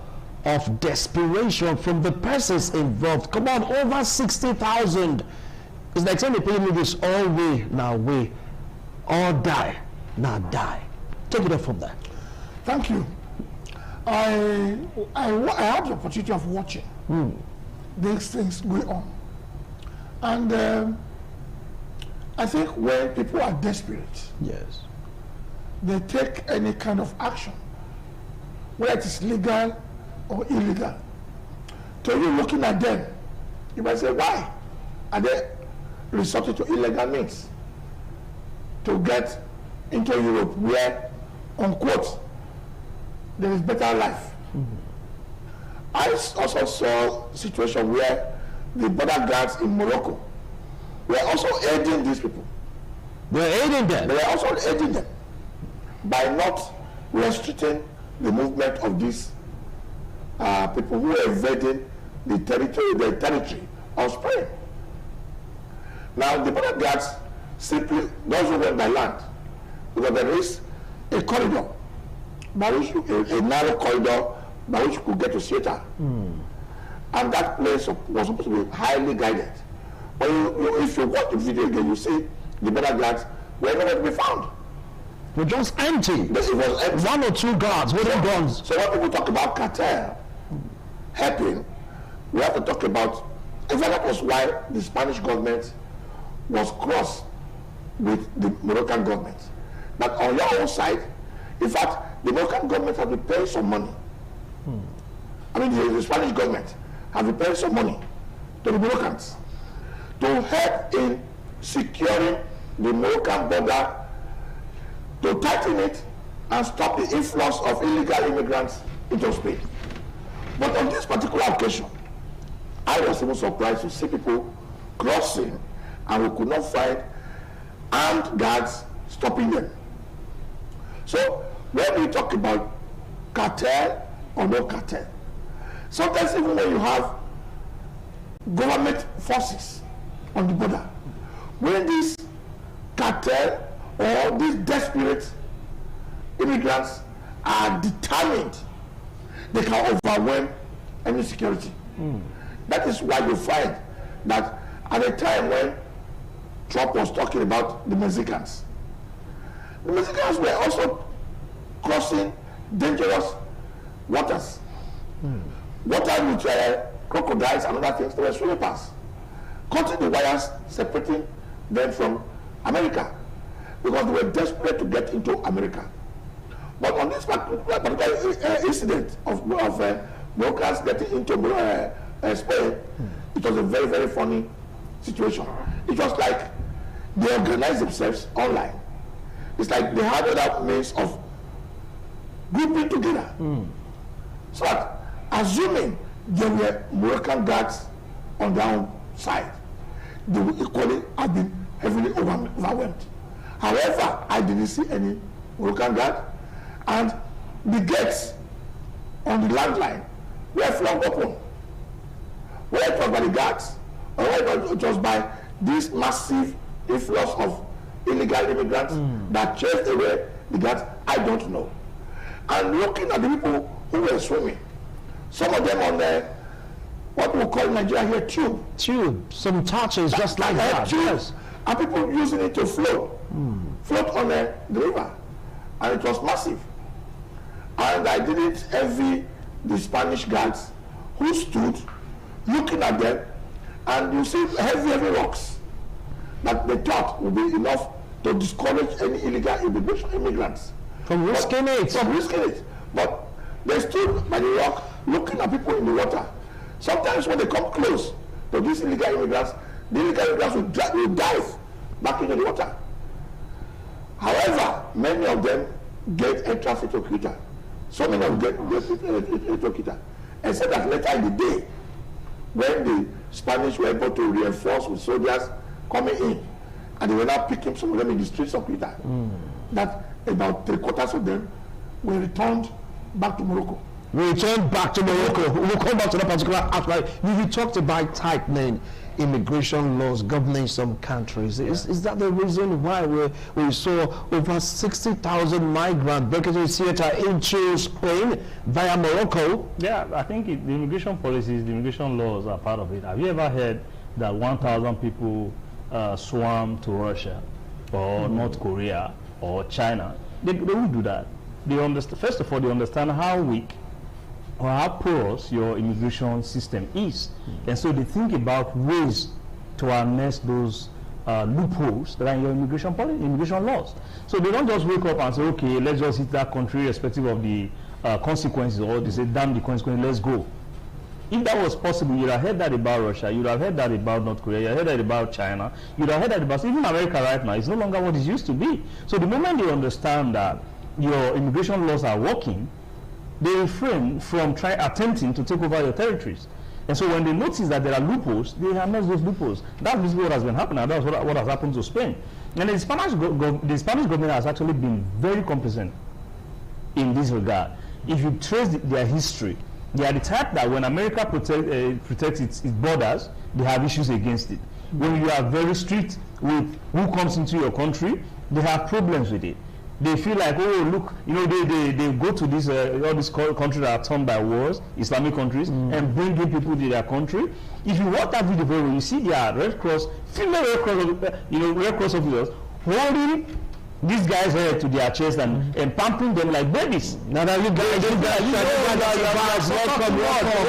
of desperation from the persons involved. Come on, over 60,000. It's like saying they pay me this all way, now way, all die, now die. Take it up from there. Thank you. I had the opportunity of watching these things going on. And I think when people are desperate, yes, they take any kind of action, whether it is legal or illegal. So you looking at them, you might say, why are they resorting to illegal means to get into Europe where, unquote, there is better life? I also saw a situation where the border guards in Morocco were also aiding these people. They were aiding them? They were also aiding them by not restricting the movement of these people who are invading the territory of Spain. Now, the border guards simply, those who went by land, because there is a corridor, by which a narrow corridor by which you could get to Ceuta. And that place was supposed to be highly guided. But if you watch the video again, you see the border guards were nowhere to be found. They're just empty. It was empty. 1 or 2 guards holding guns. So when people talk about cartel helping, we have to talk about, in fact, that was why the Spanish government was cross with the Moroccan government. But on your own side, in fact, the Moroccan government has been paying some money. I mean, the Spanish government has been paying some money to the Moroccans to help in securing the Moroccan border, to tighten it and stop the influx of illegal immigrants into Spain. But on this particular occasion, I was even surprised to see people crossing and we could not find armed guards stopping them. So when we talk about cartel or no cartel, sometimes even when you have government forces on the border, when these cartel or these desperate immigrants are determined, they can overwhelm any security. That is why you find that at a time when Trump was talking about the Mexicans were also crossing dangerous waters. Water with crocodiles and other things. They were swimming past, cutting the wires, separating them from America, because they were desperate to get into America. But on this particular incident of brokers getting into Spain, it was a very, very funny situation. It was like they organized themselves online. It's like they had other means of grouping together. So that, assuming there were Moroccan guards on their own side, they would equally have been heavily overwhelmed. However, I didn't see any Moroccan guard, and the gates on the landline were flung open. Whether it was by the guards or whether it was by this massive influx of illegal immigrants that chased away the guards, I don't know. And looking at the people who were swimming, some of them on the, what we call in Nigeria here, tube. Some touches just like that. Yes. And people using it to float on the river. And it was massive. And I didn't envy the Spanish guards who stood looking at them, and you see heavy rocks that they thought would be enough to discourage any illegal immigrants. From risking it. But they stood by the rock looking at people in the water. Sometimes when they come close to these illegal immigrants, the illegal immigrants will dive back into the water. However, many of them get entrance into Ceuta. So many of them get into Ceuta. Except that later in the day, when the Spanish were able to reinforce with soldiers coming in, and they were now picking some of them in the streets of Ceuta, that about 3/4 of them were returned back to Morocco. We return back to Morocco. We'll come back to that particular aspect. You talked about tightening immigration laws governing some countries. Is that the reason why we saw over 60,000 migrants breaking into Ceuta into Spain via Morocco? Yeah, I think the immigration policies, the immigration laws are part of it. Have you ever heard that 1,000 people swam to Russia or North Korea or China? They won't do that. They understand, first of all, they understand how weak or how porous your immigration system is. And so they think about ways to harness those loopholes that are in your immigration policy, immigration laws. So they don't just wake up and say, okay, let's just hit that country irrespective of the consequences, or they say, damn the consequences, let's go. If that was possible, you'd have heard that about Russia, you'd have heard that about North Korea, you'd have heard that about China, you'd have heard that about even America right now. It's no longer what it used to be. So the moment they understand that your immigration laws are working, they refrain from attempting to take over your territories. And so when they notice that there are loopholes, they harness those loopholes. That's basically what has been happening, and that's what has happened to Spain. And the Spanish government has actually been very competent in this regard. If you trace their history, they are the type that when America protects its borders, they have issues against it. When you are very strict with who comes into your country, they have problems with it. They feel like, oh, look, they go to this all these countries that are torn by wars, Islamic countries, and bring in people to their country. If you watch that video very well, you see their Red Cross, female Red Cross, Red Cross officers holding these guys' head to their chest and pampering them like babies. Now that you guys,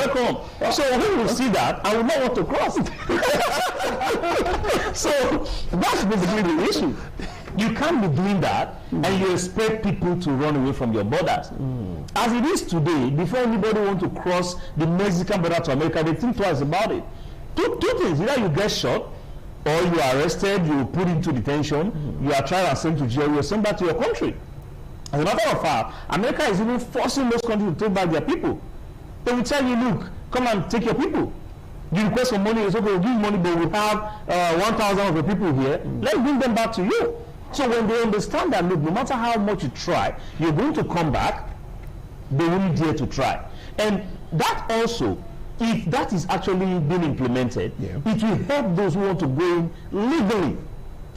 welcome. So we will see that and will not want to cross it. So that's basically the issue. You can't be doing that and you expect people to run away from your borders. As it is today, before anybody wants to cross the Mexican border to America, they think twice about it. Two things: either you get shot, or you are arrested, you put into detention, you are tried and sent to jail, you are sent back to your country. As a matter of fact, America is even forcing those countries to take back their people. They will tell you, look, come and take your people. You request for money, it's okay, we'll give you money, but we have 1,000 of the people here, let's bring them back to you. So when they understand that, look, no matter how much you try, you're going to come back, they won't dare to try. And that also, if that is actually being implemented, it will help those who want to go in legally.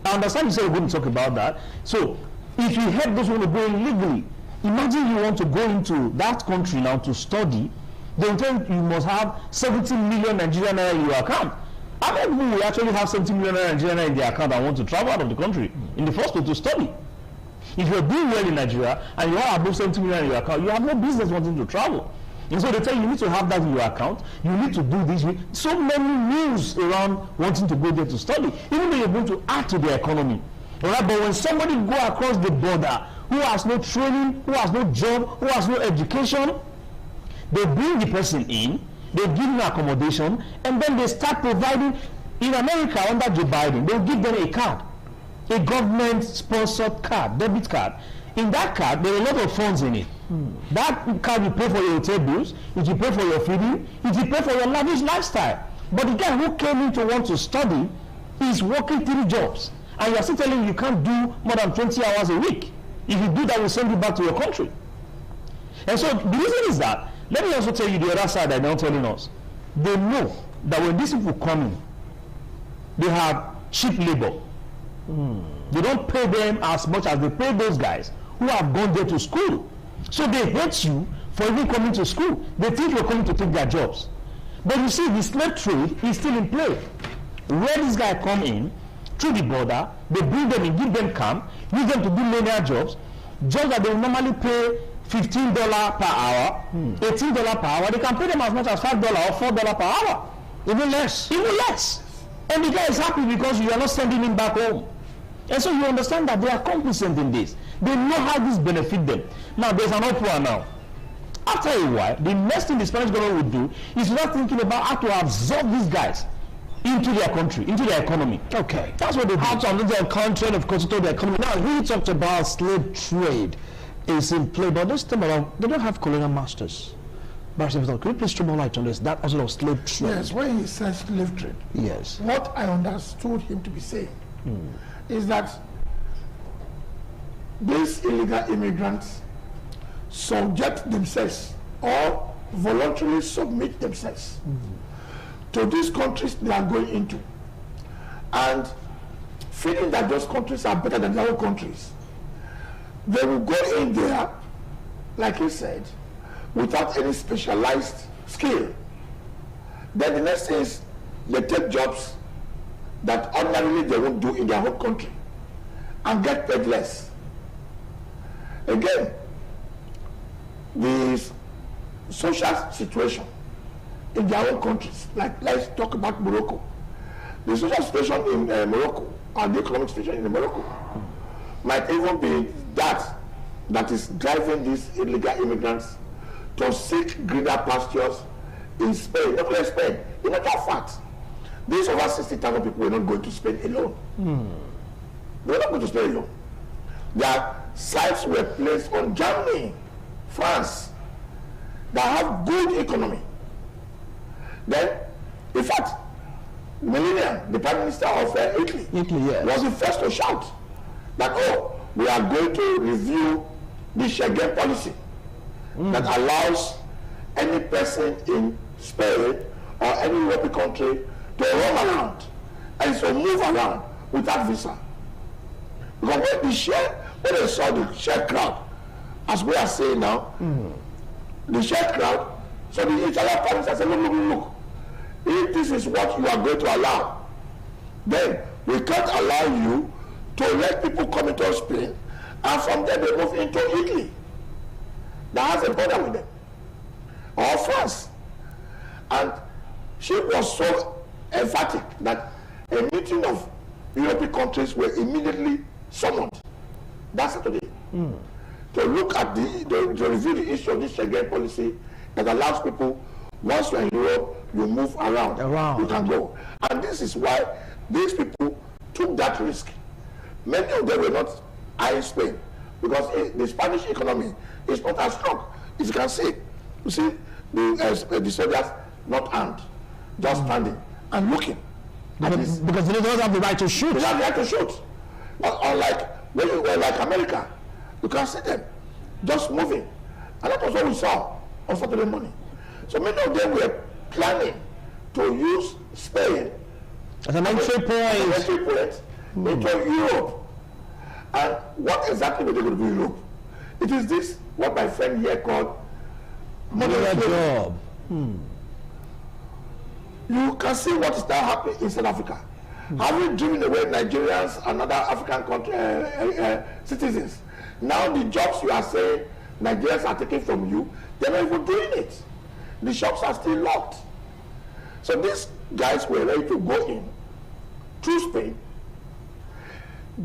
I understand you said we're going to talk about that. So if you help those who want to go in legally, imagine you want to go into that country now to study, they will tell you you must have 70 million Nigerian naira in your account. How many people will actually have 70 million Nigerian naira in their account and want to travel out of the country in the first place to study? If you're doing well in Nigeria and you have above 70 million in your account, you have no business wanting to travel. And so they tell you, you need to have that in your account, you need to do this. So many rules around wanting to go there to study, even though you're going to add to the economy. All right? But when somebody go across the border who has no training, who has no job, who has no education, they bring the person in, they give them accommodation, and then they start providing. In America, under Joe Biden, they'll give them a card, a government-sponsored card, debit card. In that card, there are a lot of funds in it. That card will pay for your hotel bills, it will pay for your feeding, it will pay for your lavish lifestyle. But the guy who came in to want to study is working 3 jobs. And you are still telling him you can't do more than 20 hours a week. If you do that, we'll send you back to your country. And so the reason is that, let me also tell you the other side that they're not telling us. They know that when these people come in, they have cheap labor. They don't pay them as much as they pay those guys who have gone there to school. So they hate you for even coming to school. They think you're coming to take their jobs. But you see, the slave trade is still in play. Where these guys come in, through the border, they bring them in, give them camp, use them to do menial jobs that they will normally pay $15 per hour, $18 per hour. They can pay them as much as $5 or $4 per hour. Even less. Even less. And the guy is happy because you are not sending him back home. And so you understand that they are complicit in this. They know how this benefits them. Now there's an uproar now. After a while, the next thing the Spanish government would do is start thinking about how to absorb these guys into their country, into their economy. Okay. That's what they do. How to absorb their country and of course to their economy. Now we talked about slave trade is in play, but this time around, they don't have colonial masters. Could you please throw more light on this? That also of slave trade. Yes, when he says slave trade, yes, what I understood him to be saying is that these illegal immigrants subject themselves or voluntarily submit themselves to these countries they are going into, and feeling that those countries are better than their own countries, they will go in there, like he said, without any specialized skill. Then the next thing is they take jobs that ordinarily they won't do in their home country and get paid less. Again, the social situation in their own countries, like let's talk about Morocco. The social situation in Morocco, or the economic situation in Morocco, might even be that is driving these illegal immigrants to seek greener pastures in Spain. Not only Spain, in matter of fact, these over 60,000 people were not going to Spain alone. They were not going to Spain alone. Their sites were placed on Germany, France, that have good economy. Then, in fact, Melania, the Prime Minister of Italy, yes, was the first to shout that, oh, we are going to review the Schengen policy that allows any person in Spain or any European country to roam around and so move around without visa. Because when when they saw the shared crowd, as we are saying now, the shared crowd, so the Italian parents said, look, if this is what you are going to allow, then we can't allow you to let people come into Spain, and from there they move into Italy. That has a border with them, or France. And she was so emphatic that a meeting of European countries were immediately summoned that Saturday to look at to review the issue of this Schengen policy that allows people, once you're in Europe, you move around. You can go. And this is why these people took that risk. Many of them were not in Spain because the Spanish economy is not as strong. If you can see, you see the soldiers not armed, just standing and looking. Because they don't have the right to shoot. They don't have the right to shoot. But unlike when you were like America, you can see them just moving. And that was what we saw on Saturday morning. So many of them were planning to use Spain as an entry point into Europe. And what exactly were they going to do in Europe? It is this, what my friend here called modern job. You can see what is now happening in South Africa. Having driven away Nigerians and other African citizens, now the jobs you are saying Nigerians are taking from you, they're not even doing it. The shops are still locked. So these guys were ready to go in through Spain,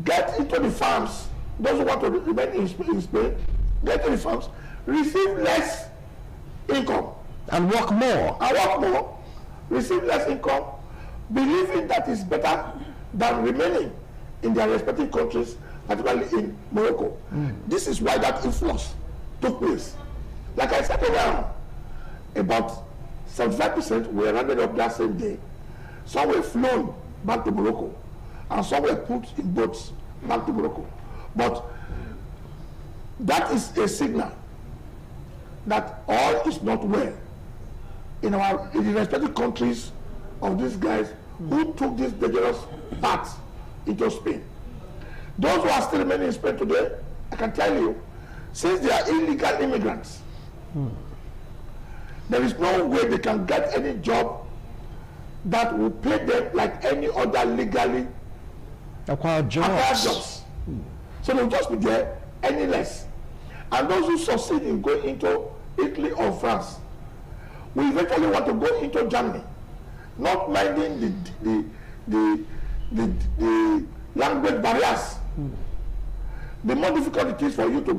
get into the farms, those who want to remain in Spain, get to the farms, receive less income. And work more. Receive less income, believing that is better than remaining in their respective countries, particularly in Morocco. This is why that influx took place. Like I said earlier, about 75% were rounded up that same day. Some were flown back to Morocco, and some were put in boats back to Morocco. But that is a signal that all is not well in the respective countries of these guys who took this dangerous path into Spain. Those who are still remaining in Spain today, I can tell you, since they are illegal immigrants, there is no way they can get any job that will pay them like any other legally acquired jobs. So they'll just be there any less. And those who succeed in going into Italy or France will eventually want to go into Germany, not minding the language barriers. The more difficult it is for you to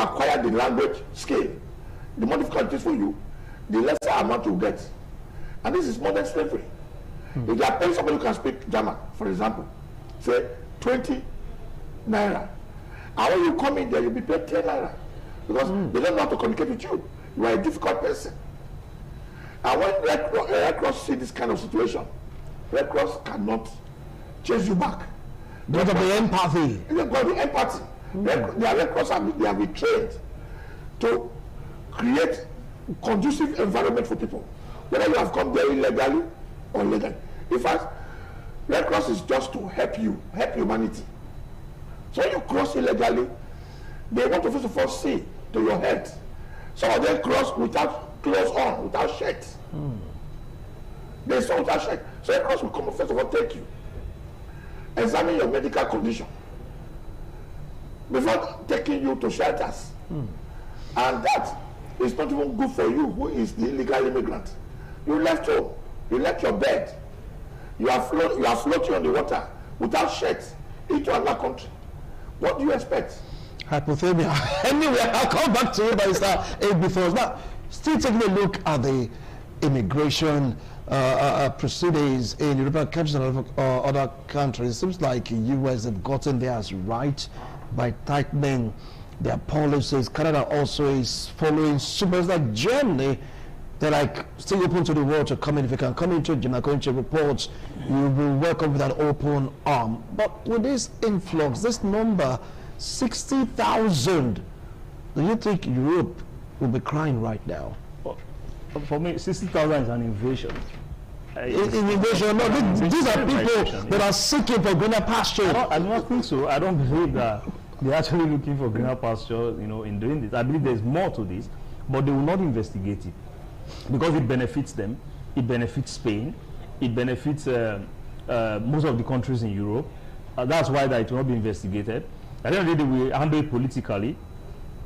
acquire the language skill, the more difficult it is for you, the lesser amount you get. And this is modern slavery. If you are paying somebody who can speak German, for example, say 20 naira, and when you come in there, you'll be paid 10 naira because they don't know how to communicate with you. You are a difficult person. And when Red Cross see this kind of situation, Red Cross cannot chase you back. Because of the empathy. Because of the empathy. The Red Cross they have been trained to create conducive environment for people, whether you have come there illegally or legally. In fact, Red Cross is just to help you, help humanity. So when you cross illegally, they want to first of all see to your health. Some of them cross without clothes on, without shirt. They saw without shirt. So Red Cross will come first of all take you, examine your medical condition before taking you to shelters. And that is not even good for you, who is the illegal immigrant. You left home, you left your bed, you are floating on the water without shirt into another country. What do you expect? Hypothermia. Anyway, I'll come back to you, Mr. A. Now, still taking a look at the immigration proceedings in European countries and other countries. It seems like the US have gotten theirs right by tightening their policies. Canada also is following suit. Like Germany, they're like still open to the world to come in. If you can come into Gynecology reports, you'll be welcome with an open arm. But with this influx, this number, 60,000, do you think Europe will be crying right now? For me, 60,000 is an invasion. Immigration. No, these are people that are seeking for greener pasture. I don't think so. I don't believe that they're actually looking for greener pasture, in doing this. I believe there's more to this, but they will not investigate it because it benefits them. It benefits Spain. It benefits most of the countries in Europe. That's why that it will not be investigated. At the end of the day, we handle it politically.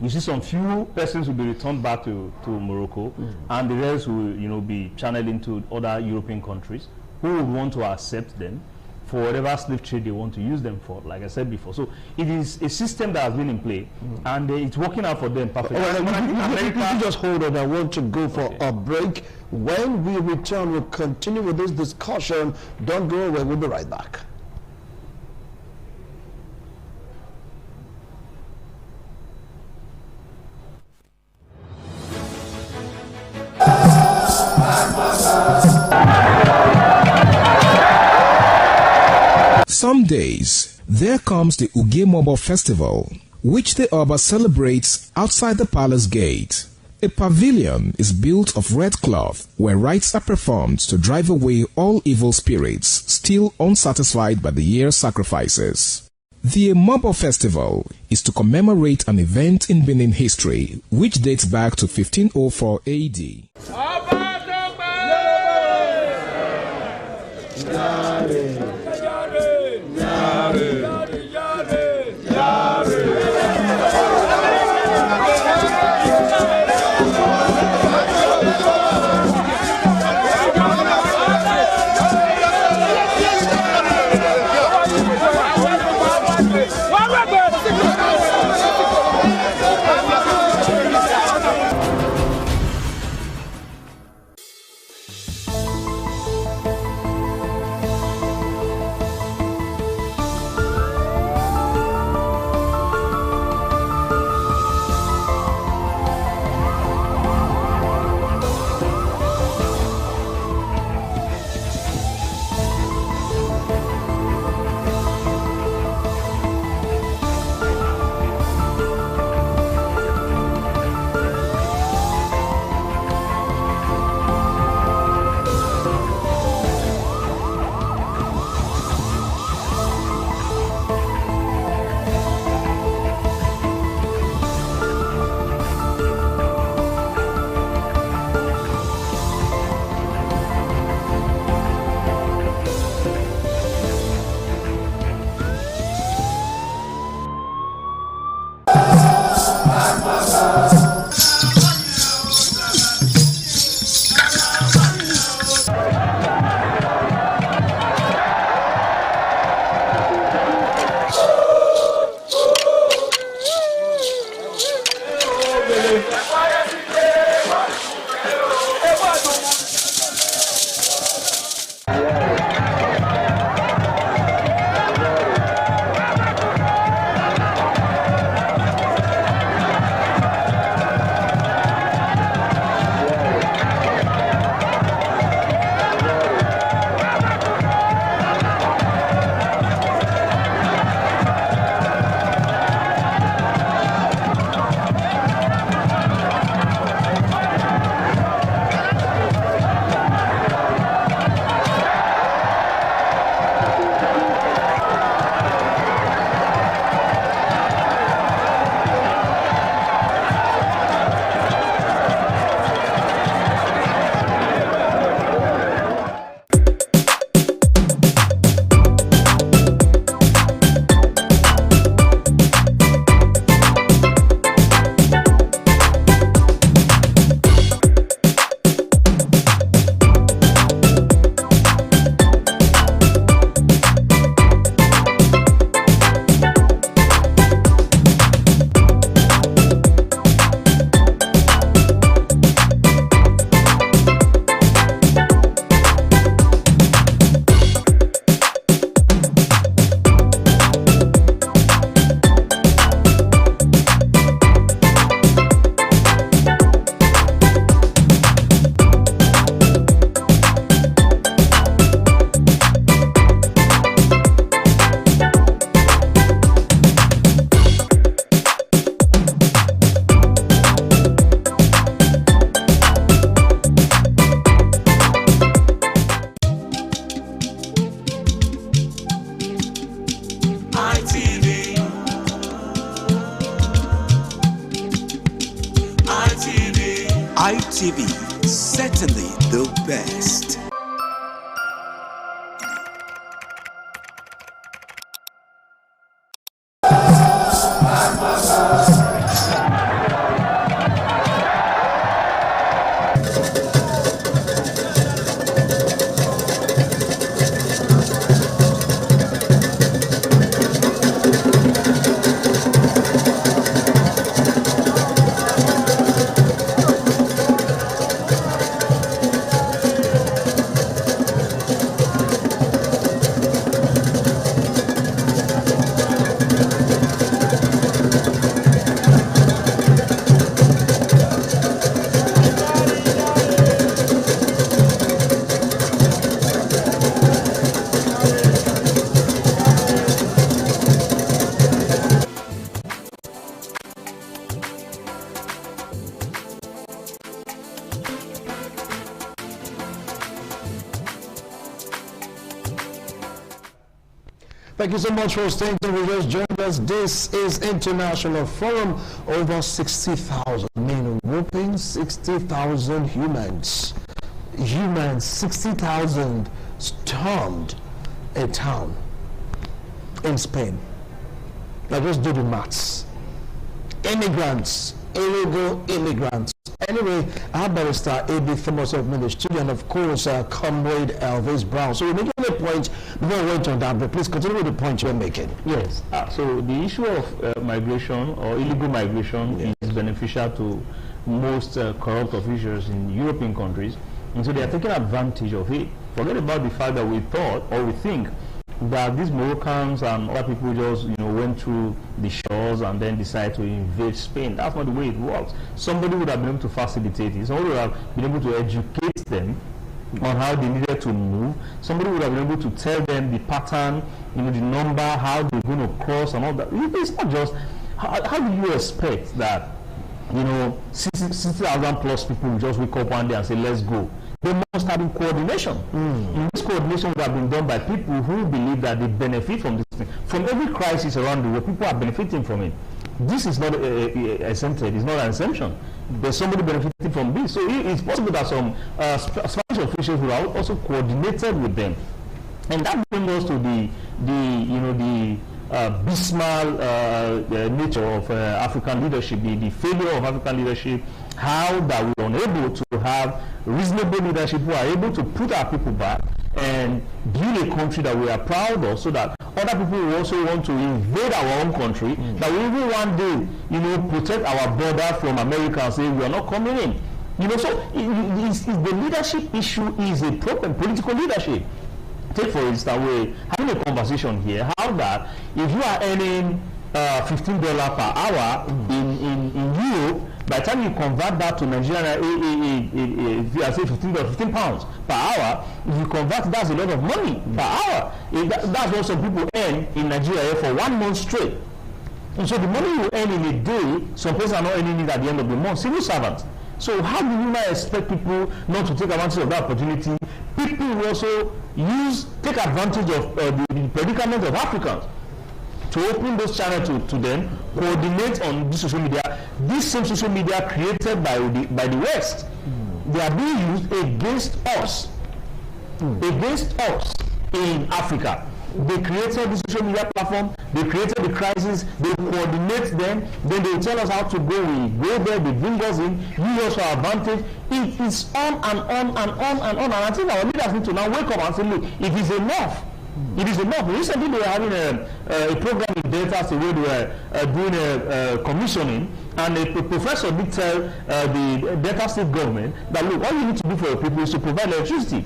You see some few persons will be returned back to Morocco, and the rest will be channeled into other European countries who would want to accept them for whatever slave trade they want to use them for, like I said before. So it is a system that has been in play, and it's working out for them perfectly. You just hold on. I want to go for a break. When we return, we'll continue with this discussion. Don't go away. We'll be right back. Some days, there comes the Ugemobo Festival, which the Oba celebrates outside the palace gate. A pavilion is built of red cloth where rites are performed to drive away all evil spirits still unsatisfied by the year's sacrifices. The Ugemobo Festival is to commemorate an event in Benin history which dates back to 1504 AD. ITV, certainly the best. Thank you so much for staying tuned. We just joined us. This is International Forum. Over 60,000 men, whooping 60,000 humans. 60,000 stormed a town in Spain. Now just do the maths. Immigrants, illegal immigrants. Anyway, our barrister A.B. Thomas of the studio, and of course, Comrade Elvis Brown. So we're making a point before we went on that, but please continue with the point you're making. Yes. So the issue of migration or illegal migration is beneficial to most corrupt officials in European countries, and so they are taking advantage of it. Forget about the fact that we thought or we think that these Moroccans and other people just went through the shores and then decided to invade Spain. That's not the way it works. Somebody would have been able to facilitate it. Somebody would have been able to educate them on how they needed to move. Somebody would have been able to tell them the pattern, the number, how they're going to cross and all that. It's not just, how do you expect that 60,000 plus people will just wake up one day and say, let's go? They must have in coordination. And this coordination would have been done by people who believe that they benefit from this thing. From every crisis around the world, people are benefiting from it. This is not exempted, it's not an exemption. There's somebody benefiting from this. So it's possible that some Spanish officials will have also coordinated with them. And that brings us to the abysmal nature of African leadership, the failure of African leadership, how that we're unable to have reasonable leadership who are able to put our people back and build a country that we are proud of, so that other people will also want to invade our own country, that we will one day, protect our border from America and say we are not coming in. So the leadership issue is a problem, political leadership. Take for instance, we're having a conversation here, how that if you are earning $15 per hour in Europe, by the time you convert that to Nigeria, if you say 15 pounds per hour, if you convert, that's a lot of money per hour. That's what some people earn in Nigeria for 1 month straight. And so the money you earn in a day, some places are not earning it at the end of the month. Civil servants. So how do you not expect people not to take advantage of that opportunity? People will also take advantage of the predicament of Africans to open those channels to them, coordinate on this social media. This same social media created by the West, they are being used against us in Africa. They created the social media platform, they created the crisis, they coordinate them, then they tell us how to go, we go there, they bring us in, use us for advantage. It is on and on and on and on. And I think our leaders need to now wake up and say, look, it is enough. It is enough. Recently they were having a program in Delta State where they were doing a commissioning, and a professor did tell the Delta State government that, look, all you need to do for your people is to provide electricity.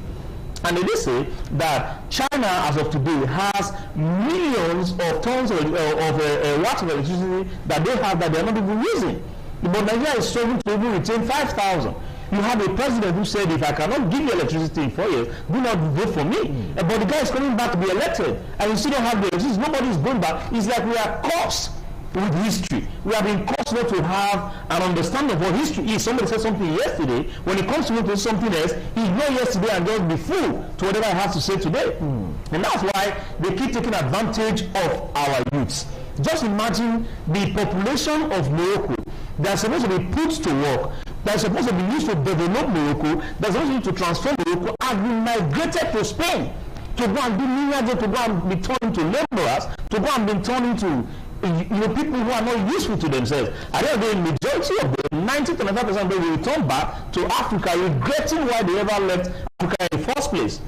And they did say that China, as of today, has millions of tons of watts of electricity that they have that they are not even using. But Nigeria is struggling to even retain 5,000. You have a president who said, if I cannot give you electricity in 4 years, do not vote for me. But the guy is coming back to be elected, and you still don't have the electricity. Nobody is going back. It's like we are cursed with history. We have been cursed not to have an understanding of what history is. Somebody said something yesterday. When it comes to something else, ignore yesterday and just be full to whatever I have to say today. And that's why they keep taking advantage of our youths. Just imagine the population of Morocco. They are supposed to be put to work that's supposed to be used to develop Morocco, that's supposed to transform Morocco, have been migrated to Spain to go and do miracles, to go and be turned into laborers, to go and be turned into people who are not useful to themselves. I think the majority of them, 90-95% they will return back to Africa, regretting why they ever left Africa in the first place.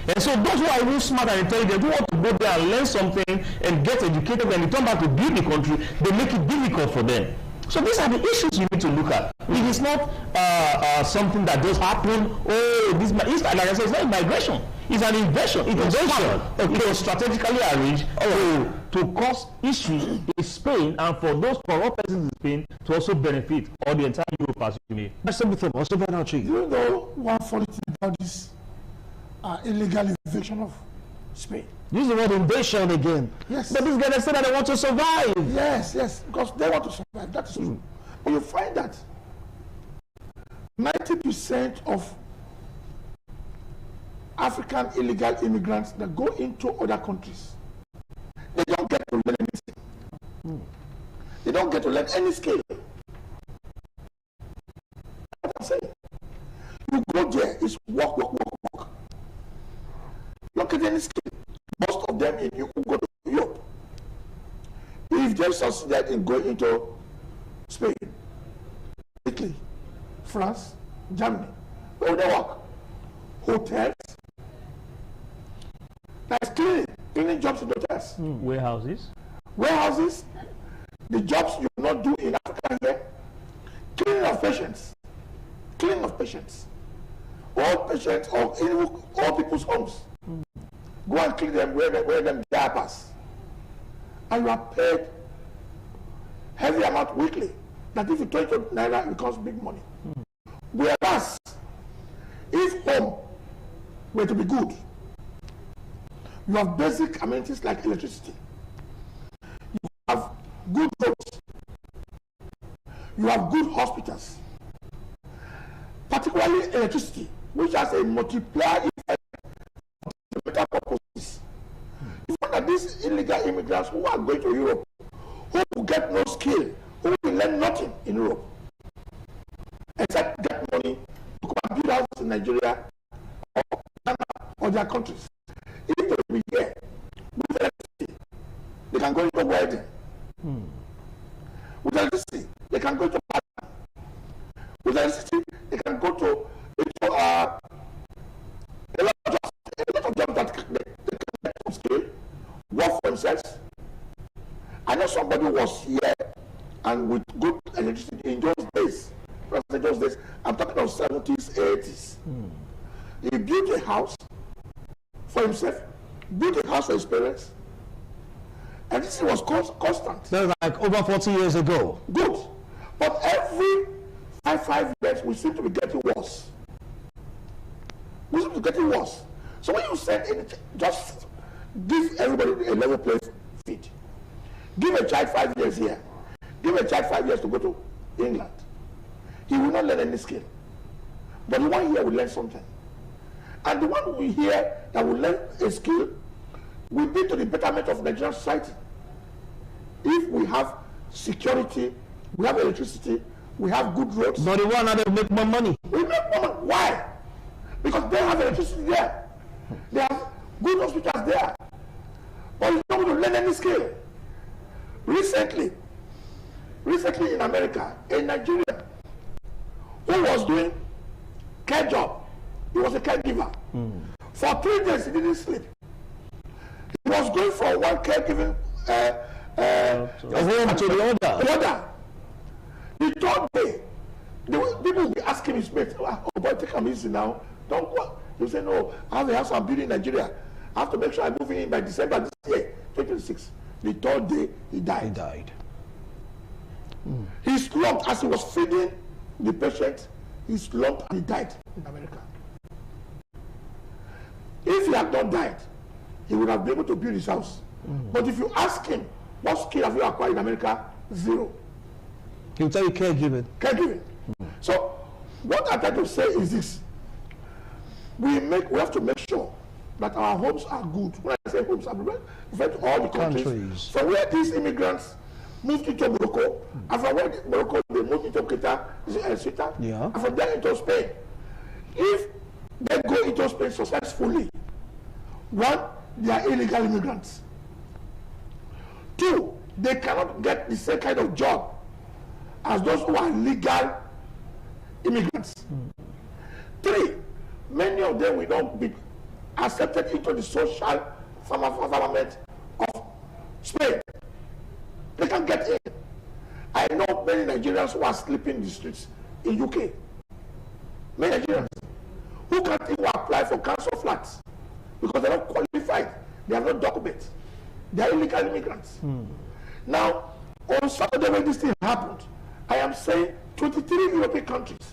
And so those who are really smart and intelligent, who want to go there and learn something and get educated and return back to build the country, they make it difficult for them. So these are the issues you need to look at. It is not something that just happened. Oh, this like I said, it's not a migration. It's an invasion. It was strategically arranged to cause issues in Spain and for those corrupt persons in Spain to also benefit all the entire Europe, as you may. That's everything. Also, you know one funny thing about this illegal invasion of Spain. Use the word invasion again. Yes. But these guys say that they want to survive. Yes, because they want to survive. That is true. But you find that 90% of African illegal immigrants that go into other countries, they don't get to learn anything. They don't get to learn any skill. What I'm saying. You go there, it's work. Look at any skill. Most of them you go to Europe. If they succeeded in going into Spain, Italy, France, Germany, where would they work? Hotels. That's cleaning jobs in hotels. Warehouses. The jobs you will not do in Africa here. Cleaning of patients. All patients or in all people's homes. Go and clean them, wear them diapers. And you are paid heavy amount weekly. That if you turn to Naira, it becomes big money. Whereas, if home were to be good, you have basic amenities like electricity. You have good roads. You have good hospitals. Particularly electricity, which has a multiplier effect for better purposes. You find that these illegal immigrants who are going to Europe, who will get no skill, who will learn nothing in Europe, except get money to come and build houses in Nigeria or Ghana or their countries. If they will be here with electricity, they can go into wedding. With electricity, they can go to party. With electricity, they can go to a lot of jobs that they can get some skill, work for themselves. I know somebody was here and with good electricity in those days. I'm talking of 70s, 80s. He built a house for himself, built a house for his parents, and this was constant. That was like over 40 years ago. Good. But every 5 years, we seem to be getting worse. So when you send anything, just give everybody a level playing field. Give a child 5 years here. Give a child 5 years to go to England. He will not learn any skill. But the one here will learn something. And the one we hear that will learn a skill will be to the betterment of Nigerian society. If we have security, we have electricity, we have good roads. But the one that make more money. We make more money. Why? Because they have electricity there. They have good hospitals there. But you're not going to learn any skill. Recently in America, a Nigerian who was doing care job, he was a caregiver. For 3 days he didn't sleep. He was going from one caregiving home to the other. The third day, people will be asking his mates, oh boy, take him easy now. Don't go. He say, no, I have a house I'm building in Nigeria. I have to make sure I move in by December this year, 2026. The third day, he died. He slumped as he was feeding the patient. He slumped and he died in America. If he had not died, he would have been able to build his house. But if you ask him, what skill have you acquired in America? 0. He'll tell you caregiving. So what I'm trying to say is this. We have to make sure that our homes are good. When I say homes, I'm referring to all the countries from where these immigrants moved into Morocco, and from where Morocco they moved into Ceuta, and from there into Spain. If they go into Spain successfully, one, they are illegal immigrants. Two, they cannot get the same kind of job as those who are legal immigrants. Three, many of them will not be accepted into the social firmament of Spain. They can get in. I know many Nigerians who are sleeping in the streets in UK. Many Nigerians who can't even apply for council flats because they're not qualified. They have no documents. They are illegal immigrants. Now, on Saturday when this thing happened, I am saying 23 European countries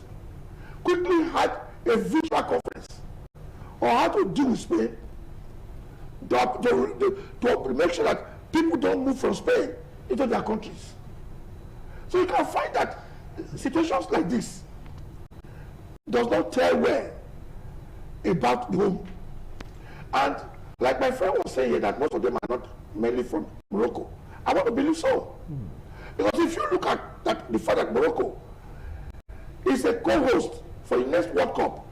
quickly had a virtual conference on how to deal with Spain to make sure that people don't move from Spain into their countries. So you can find that situations like this does not tell well about the home. And like my friend was saying here, that most of them are not mainly from Morocco. I want to believe so. Because if you look at that, the fact that Morocco is a co-host for the next World Cup,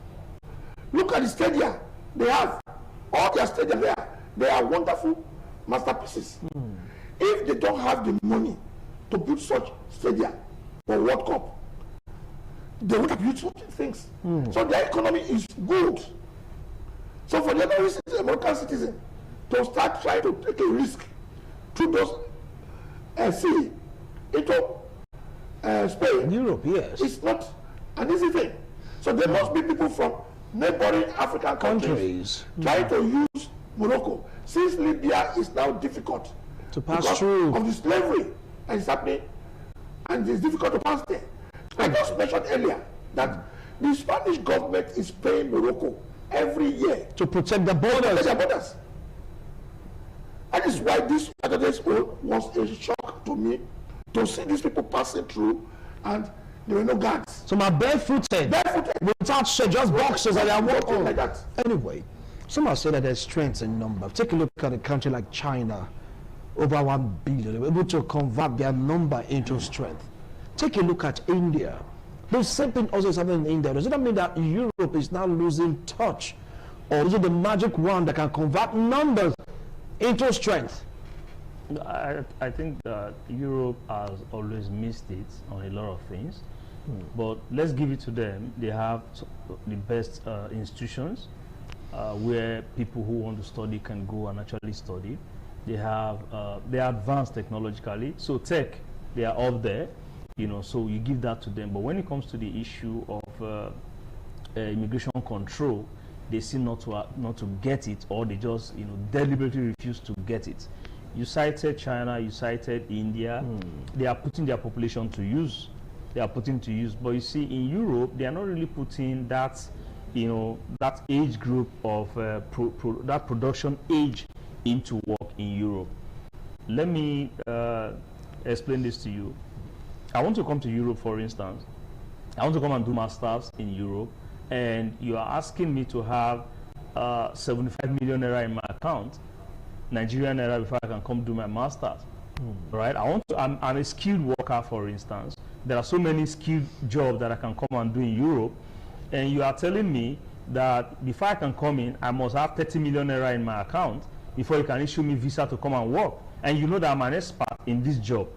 look at the stadia they have. All their stadia there, they are wonderful masterpieces. If they don't have the money to build such stadia for World Cup, they would have built such things. So their economy is good. So for the other American citizen to start trying to take a risk through those sea into Spain, Europe, yes, it's not an easy thing. So there must be people from neighboring African countries trying to use Morocco, since Libya is now difficult to pass through of the slavery that is happening, and it's difficult to pass there. I just mentioned earlier that the Spanish government is paying Morocco every year to protect the borders. To protect their borders. That is why this Saturday's was a shock to me to see these people passing through and there were no guards. Some are barefooted, without shit, just boxes, and they are walking like that. Anyway, some have said that there's strength in number. Take a look at a country like China, over 1 billion, they were able to convert their number into strength. Take a look at India. The same thing also is happening in India. Does that mean that Europe is now losing touch? Or is it the magic wand that can convert numbers into strength? I think that Europe has always missed it on a lot of things. But let's give it to them. They have the best institutions where people who want to study can go and actually study. They have they are advanced technologically, so tech, they are up there, you know, so you give that to them. But when it comes to the issue of immigration control, they seem not to get it, or they just, you know, deliberately refuse to get it. You cited China, you cited India. They are putting their population to use. They are putting to use. But you see, in Europe, they are not really putting that, you know, that age group of that production age into work in Europe. Let me explain this to you. I want to come to Europe, for instance. I want to come and do masters in Europe, and you are asking me to have 75 million naira in my account, Nigerian naira, before I can come do my masters. Right? I'm a skilled worker, for instance. There are so many skilled jobs that I can come and do in Europe, and you are telling me that before I can come in, I must have 30 million naira in my account before you can issue me visa to come and work. And you know that I'm an expert in this job.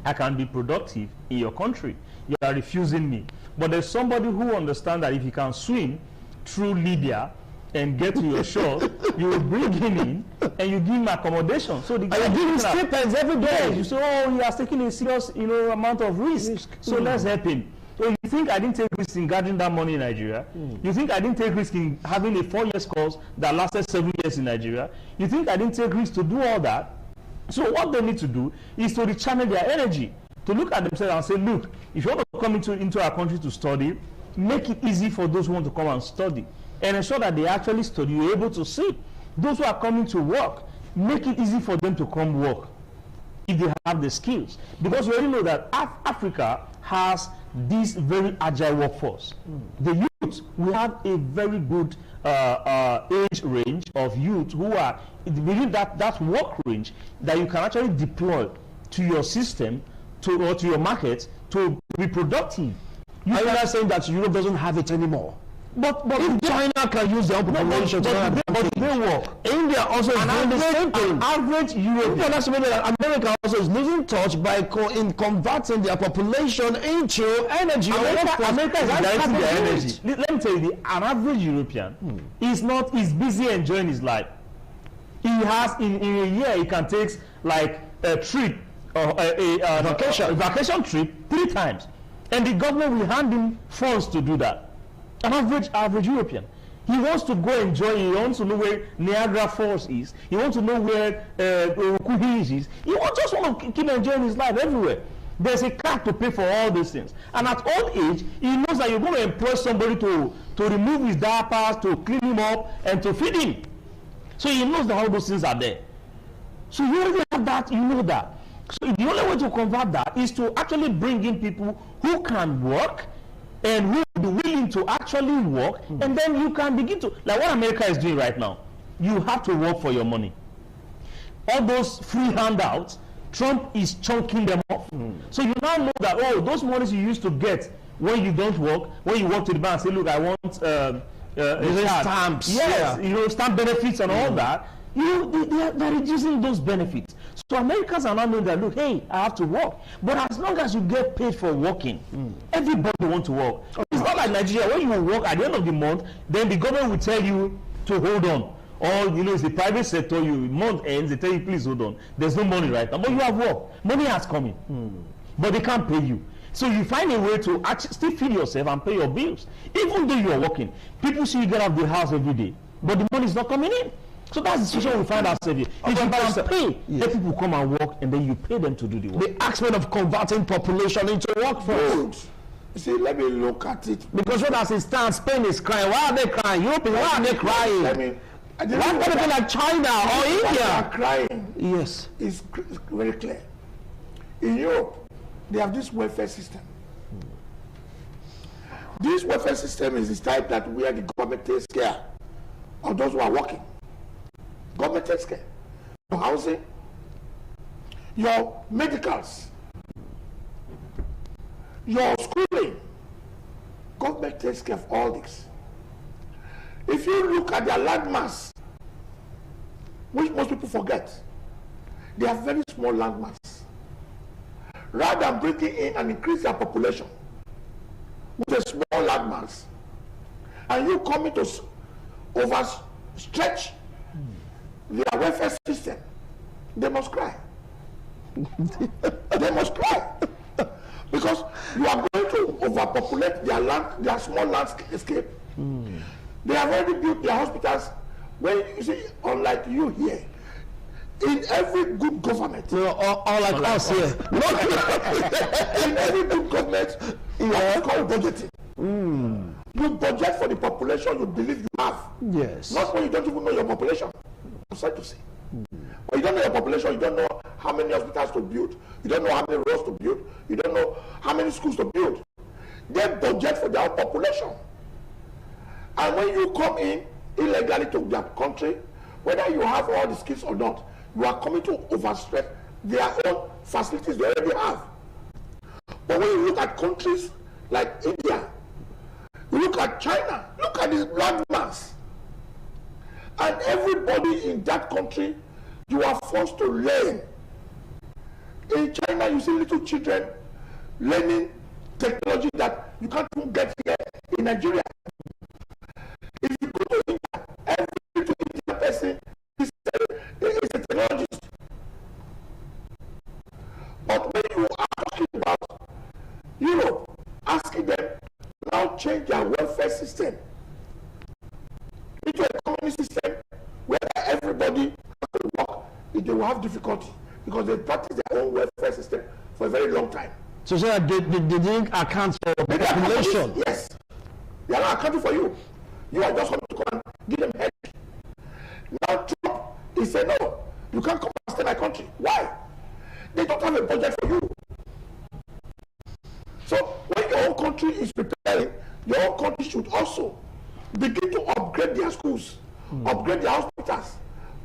I can be productive in your country. You are refusing me. But there's somebody who understands that if he can swim through Libya and get to your shore, you will bring him in and you give him accommodation. So the guy you give him stipends every day. You say, oh, he has taken a serious, you know, amount of risk. So let's help him. So you think I didn't take risk in gathering that money in Nigeria? You think I didn't take risk in having a 4-year course that lasted 7 years in Nigeria? You think I didn't take risk to do all that? So what they need to do is to rechannel their energy, to look at themselves and say, look, if you want to come into our country to study, make it easy for those who want to come and study, and ensure that they actually study, you're able to see. Those who are coming to work, make it easy for them to come work if they have the skills. Because you already know that Africa has this very agile workforce. The youth, we have a very good age range of youth who are within that work range that you can actually deploy to your system, or to your market, to be productive. Are you not saying that Europe doesn't have it anymore? But if China can use their own population but they work. India also is doing the same thing. Average European. America also is losing touch by converting their population into energy. America is directing their energy. Let me tell you, an average European is busy enjoying his life. He has in a year he can take like a trip or a vacation trip 3 times, and the government will hand him funds to do that. An average European. He wants to go enjoy. He wants to know where Niagara Falls is. He wants to know where Kuhis is. He just want to keep enjoying his life everywhere. There's a card to pay for all these things. And at old age, he knows that you're going to employ somebody to remove his diapers, to clean him up, and to feed him. So he knows that all those things are there. So you already have that, you know that. So the only way to convert that is to actually bring in people who can work and who will be willing to actually work, and then you can begin to, like what America is doing right now. You have to work for your money. All those free handouts, Trump is chunking them off. So you now know that, oh, those monies you used to get when you don't work, when you walk to the bank and say, look, I want stamps. Yes, you know, stamp benefits and all that. They're reducing those benefits. So Americans are now knowing that, look, hey, I have to work. But as long as you get paid for working, everybody wants to work. It's not like Nigeria, when you work at the end of the month, then the government will tell you to hold on. Or, you know, it's the private sector, month ends, they tell you, please hold on. There's no money right now. But you have work. Money has come in. But they can't pay you. So you find a way to actually still feed yourself and pay your bills. Even though you are working. People see you get out of the house every day. But the money is not coming in. So that's the situation we find ourselves in. If you can pay, let people come and work, and then you pay them to do the work. The aspect of converting population into workforce. You see, let me look at it. Because what as it stands, Spain is crying. Why are they crying? Europe, why are they crying? Why people like China or India are crying? Yes, it's very clear. In Europe, they have this welfare system. This welfare system is the type that where the government takes care of those who are working. Government takes care. Your housing, your medicals, your schooling. Government takes care of all this. If you look at their landmass, which most people forget, they have very small landmass. Rather than bringing in and increase their population with a small landmass, and you coming to overstretch their welfare system, they must cry. They must cry. Because you are going to overpopulate their land, their small landscape. They have already built their hospitals. When you see, unlike you here, in every good government, or like us here, in every good government, it's called budgeting. You budget for the population you believe you have. Yes. Not when you don't even know your population. I'm sorry to say. When you don't know your population, you don't know how many hospitals to build, you don't know how many roads to build, you don't know how many schools to build. They budget for their population. And when you come in illegally to their country, whether you have all the skills or not, you are coming to overstretch their own facilities they already have. But when you look at countries like India, you look at China, look at this landmass. And everybody in that country, you are forced to learn. In China, you see little children learning technology that you can't even get here in Nigeria. If you go to India, every little Indian person is a technologist. But when you are talking about Europe, asking them now change their welfare system into a communist system where everybody has to work, they will have difficulty because they practice their own welfare system for a very long time. So they didn't account for the population. Yes, they are not accounting for you. You are just going to come and give them headache. Now Trump, he said, no, you can't come and stay in my country. Why? They don't have a budget for you. So when your own country is preparing, your own country should also begin to upgrade their schools, upgrade their hospitals,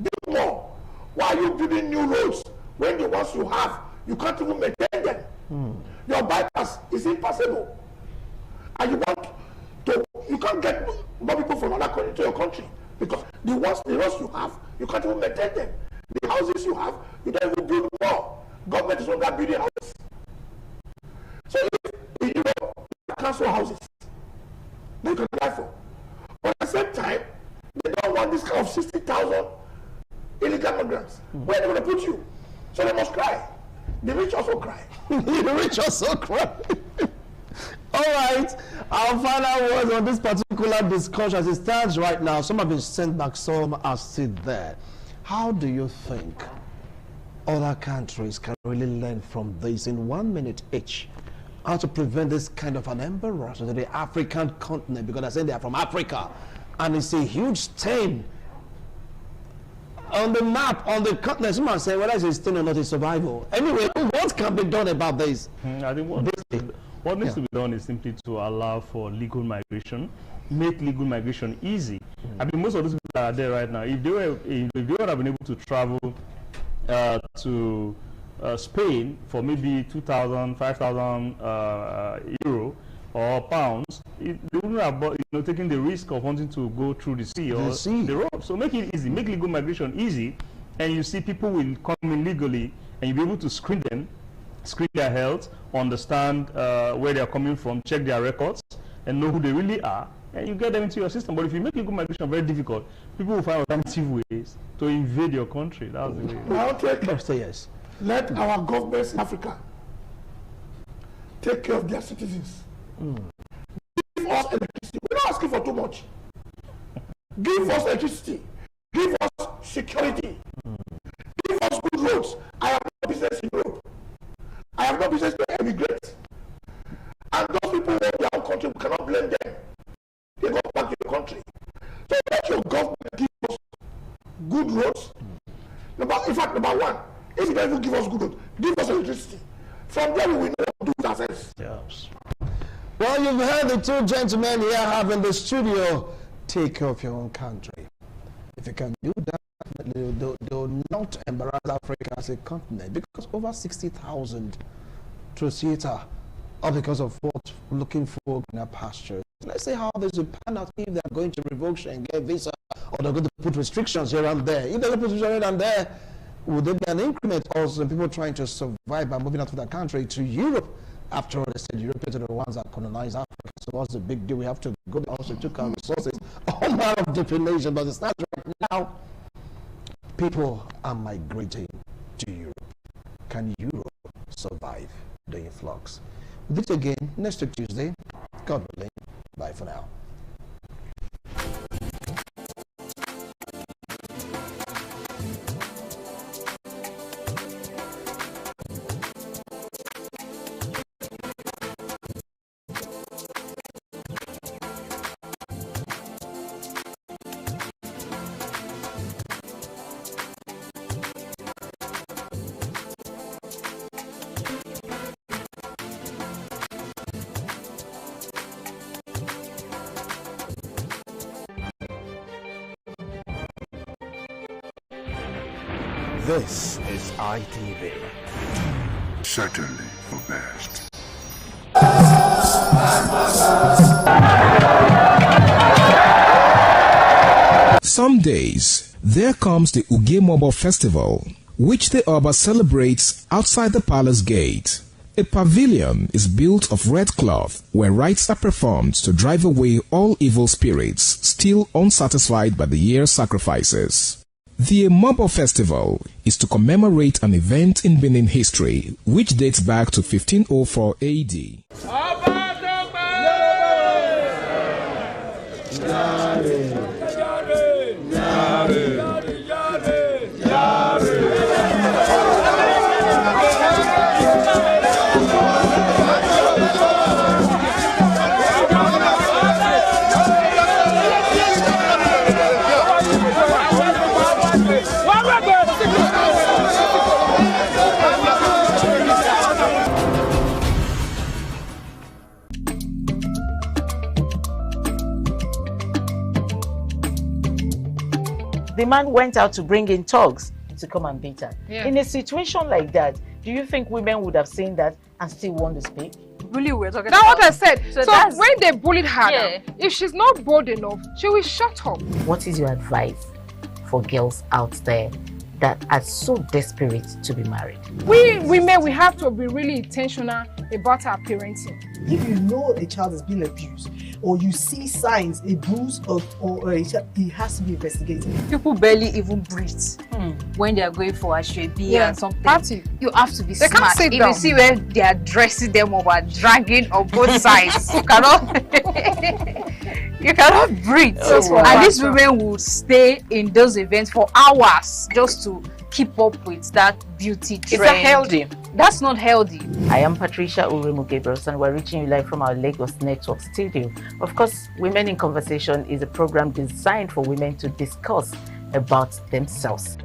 build more. Why are you building new roads when the ones you have, you can't even maintain them. Your bypass is impossible. And you can't get more people from another country to your country because the roads you have, you can't even maintain them. The houses you have, you don't even build more. Government is not building houses. So if in Europe, you cancel houses, they can apply for. But at the same time, they don't want this kind of 60,000 illegal migrants. Where are they going to put you? So they must cry. The rich also cry. The rich also cry. All right, our final words on this particular discussion as it stands right now. Some have been sent back, some are still there. How do you think other countries can really learn from this in 1 minute each? How to prevent this kind of an embarrass to the African continent? Because I say they are from Africa, and it's a huge stain on the map, on the continent. Someone say, whether it's a stain or not, it's survival. Anyway, what can be done about this? I think what needs to be done is simply to allow for legal migration, make legal migration easy. I mean, most of those people that are there right now, if they would have been able to travel to Spain for maybe 2,000, 5,000 euro or pounds, they wouldn't have taken the risk of wanting to go through the sea or the road. So make it easy, make legal migration easy, and you see people will come in legally, and you'll be able to screen them, screen their health, understand where they are coming from, check their records, and know who they really are, and you get them into your system. But if you make legal migration very difficult, people will find alternative ways to invade your country. That's the way. Now, let our governments in Africa take care of their citizens. Give us electricity. We're not asking for too much. Give us electricity. Give us security. Give us good roads. I have no business in Europe. I have no business to emigrate. And those people who want their own country, we cannot blame them. They go back to your country. So let your government give us good roads. In fact, number one, if you don't even give us good roads, give us electricity. From there, we will know what to do with ourselves. Yes. Well, you've heard the two gentlemen here having the studio. Take care of your own country. If you can do that, they will not embarrass Africa as a continent, because over 60,000 to theater are because of what we're looking for in our pastures. Let's see how this will pan out if they're going to revoke Schengen visa, or they're going to put restrictions here and there. If they're going to put restrictions here and there, would there be an increment also in people trying to survive by moving out of that country to Europe? After all, they said Europeans are the ones that colonized Africa. So what's the big deal? We have to go also to our resources, all manner of different nations. But it's not right now. People are migrating to Europe. Can Europe survive the influx? We'll meet again next week Tuesday. God willing. Bye for now. This is ITV. Certainly the best. Some days, there comes the Ugemobo Festival, which the Oba celebrates outside the palace gate. A pavilion is built of red cloth where rites are performed to drive away all evil spirits still unsatisfied by the year's sacrifices. The Emobo Festival is to commemorate an event in Benin history which dates back to 1504 AD. The man went out to bring in thugs to come and beat her. Yeah. In a situation like that, Do you think women would have seen that and still want to speak? Really, we're talking that's about. What I said. So that's, when they bullied her, yeah. now, if she's not bold enough, she will shut up. What is your advice for girls out there that are so desperate to be married? We women, we have to be really intentional about our parenting. If you know a child is being abused, or you see signs, a bruise or a child, it has to be investigated. People barely even breathe when they are going for a shady and something. You have to be they smart. Can't sit if down. you see where they are dressing them or dragging on both sides, you cannot breathe. And these women will stay in those events for hours just to keep up with that beauty trend. Is that healthy? That's not healthy. I am Patricia Uremu Gabriels, and we're reaching you live from our Lagos Network studio. Of course, Women in Conversation is a program designed for women to discuss about themselves.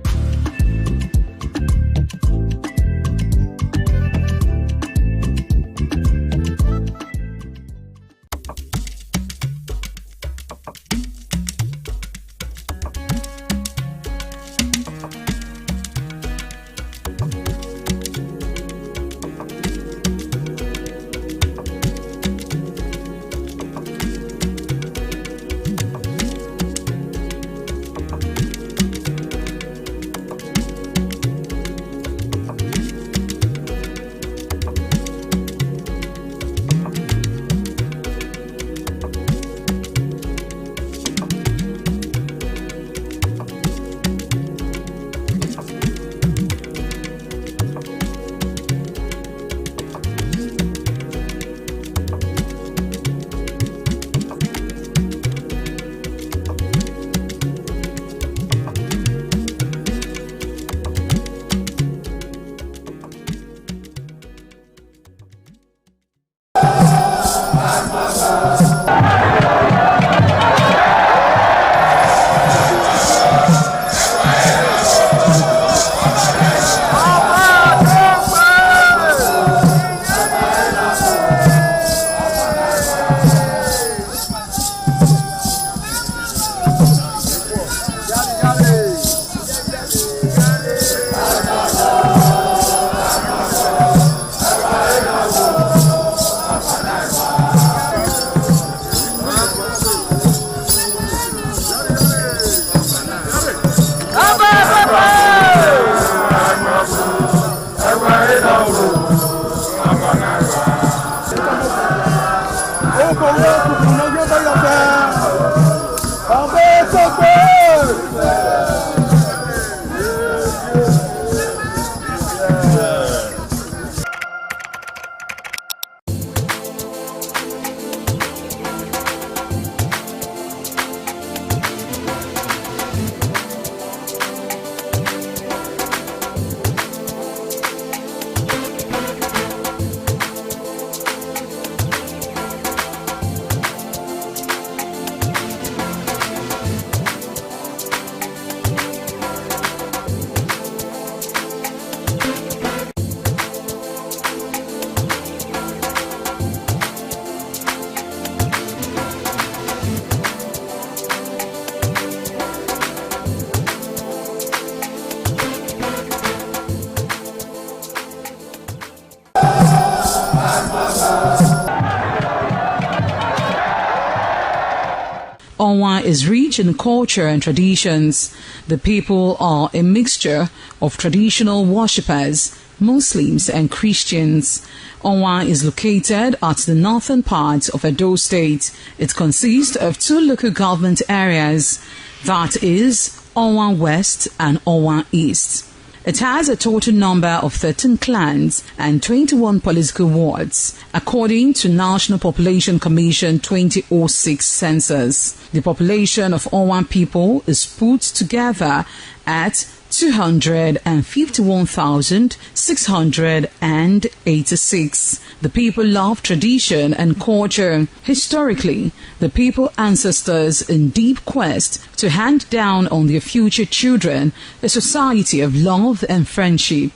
Onwa is rich in culture and traditions. The people are a mixture of traditional worshippers, Muslims and Christians. Onwa is located at the northern part of Edo State. It consists of two local government areas, that is Onwa West and Onwa East. It has a total number of 13 clans and 21 political wards, according to National Population Commission 2006 census. The population of Onwa people is put together at 251,686. The people love tradition and culture. Historically, the people ancestors in deep quest to hand down on their future children a society of love and friendship.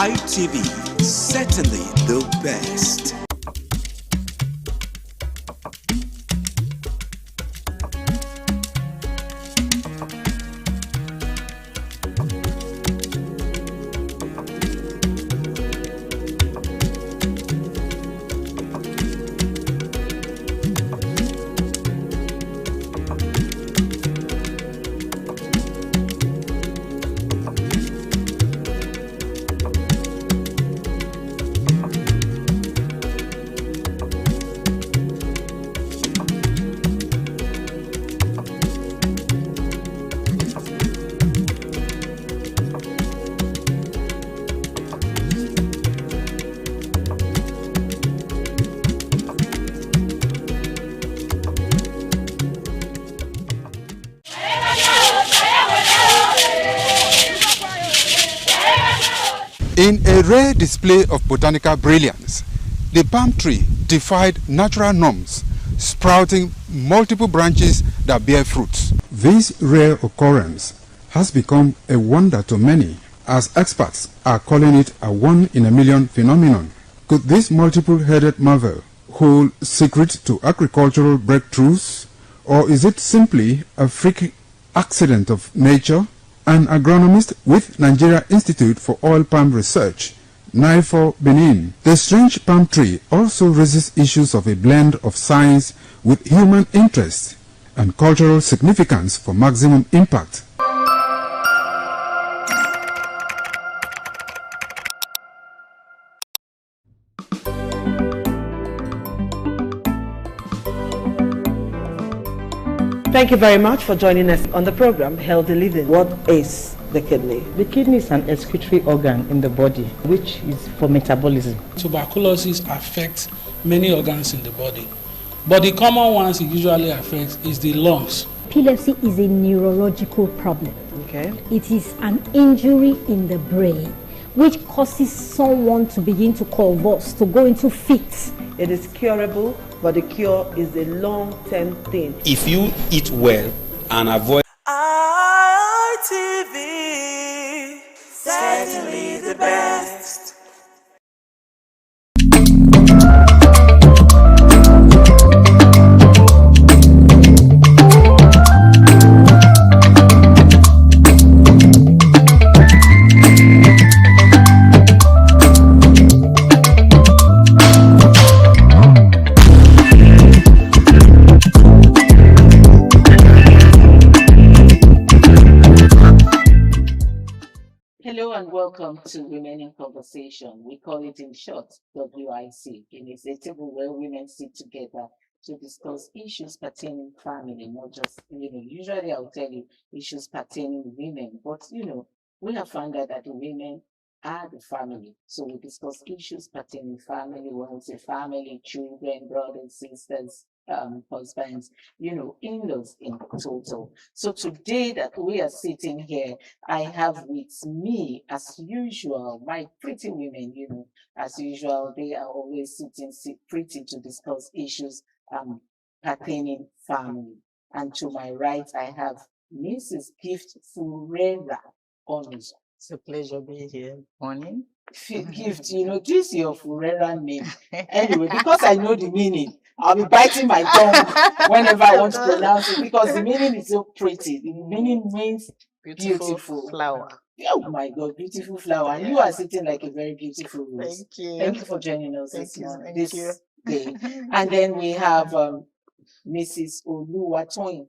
ITV, certainly the best. In a rare display of botanical brilliance, the palm tree defied natural norms, sprouting multiple branches that bear fruits. This rare occurrence has become a wonder to many, as experts are calling it a one-in-a-million phenomenon. Could this multiple-headed marvel hold secret to agricultural breakthroughs, or is it simply a freak accident of nature? An agronomist with Nigeria Institute for Oil Palm Research, NIFOR Benin. The strange palm tree also raises issues of a blend of science with human interest and cultural significance for maximum impact. Thank you very much for joining us on the program Healthy Living. What is the kidney? The kidney is an excretory organ in the body, which is for metabolism. Tuberculosis affects many organs in the body, but the common ones it usually affects is the lungs. Epilepsy is a neurological problem. Okay. It is an injury in the brain which causes someone to begin to convulse, to go into fits. It is curable, but the cure is a long-term thing. If you eat well and avoid ITV, certainly the best. Hello and welcome to Women in Conversation. We call it in short WIC. It is a table where women sit together to discuss issues pertaining family, not just, usually I'll tell you issues pertaining women, but we have found out that the women are the family. So we discuss issues pertaining family, when we say family, children, brothers, sisters, husbands, in-laws in total. So today that we are sitting here, I have with me, as usual, my pretty women, as usual, they are always sitting pretty to discuss issues pertaining family. And to my right, I have Mrs. Gift Furera Onuzo. It's a pleasure being here. Morning. Gift, this is your Furera name. Anyway, because I know the meaning, I'll be biting my tongue whenever I want to pronounce it because the meaning is so pretty. The meaning means beautiful flower. Oh my God, beautiful flower. And you are sitting like a very beautiful rose. Thank you. Thank you for joining us this day. And then we have Mrs. Oluwatoyin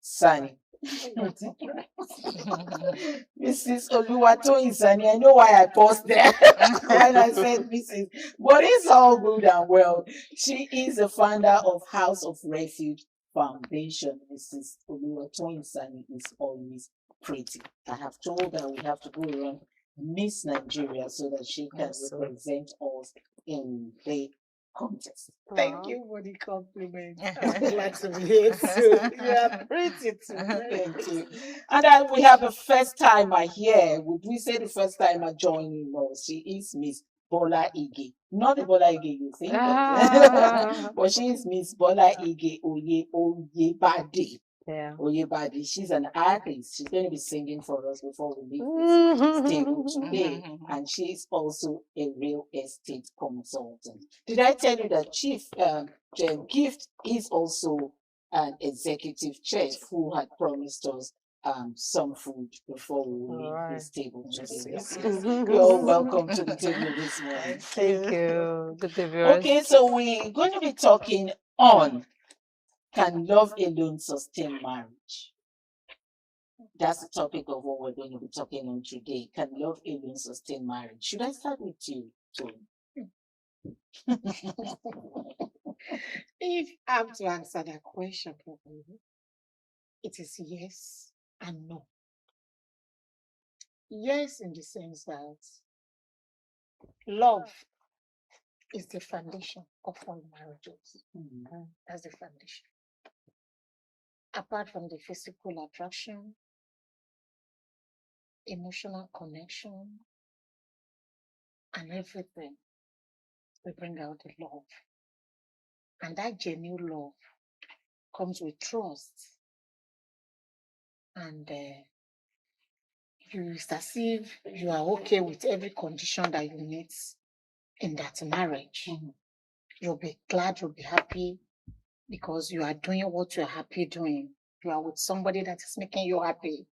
Sani. Mrs. Oluwatoyin Sani, I know why I paused there when I said Mrs. But it's all good and well. She is the founder of House of Refuge Foundation. Mrs. Oluwatoyin Sani is always pretty. I have told her we have to go around Miss Nigeria so that she can represent us in the contest. Thank you for the compliment. I'm glad to be here too. You are pretty too. Thank you. And then we have a first timer here. Would we say the first timer joining us? She is Miss Bola Ige. Not the Bola Ige you think, but she is Miss Bola Ige Oyebade. Oyebadi. She's an artist. She's going to be singing for us before we leave this table today. And she's also a real estate consultant. Did I tell you that Chief Gift is also an executive chef who had promised us some food before we leave this table today? You're welcome to the table this morning. Thank you. Good to be Okay, so we're going to be talking on, can love alone sustain marriage? That's the topic of what we're going to be talking on today. Can love alone sustain marriage? Should I start with you, Tony? If I have to answer that question properly, it is yes and no. Yes, in the sense that love is the foundation of all marriages. That's the foundation. Apart from the physical attraction, emotional connection, and everything, we bring out the love. And that genuine love comes with trust. And it's as if you are okay with every condition that you need in that marriage. You'll be glad, you'll be happy, because you are doing what you're happy doing. You are with somebody that is making you happy.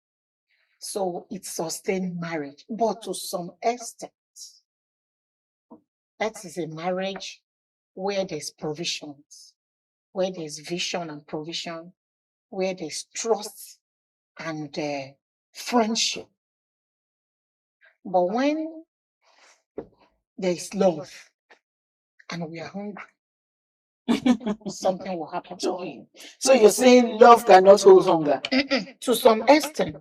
So it sustains marriage, but to some extent. That is a marriage where there's provisions, where there's vision and provision, where there's trust and friendship. But when there's love and we are hungry, something will happen to him. So you're saying love cannot hold hunger? To some extent.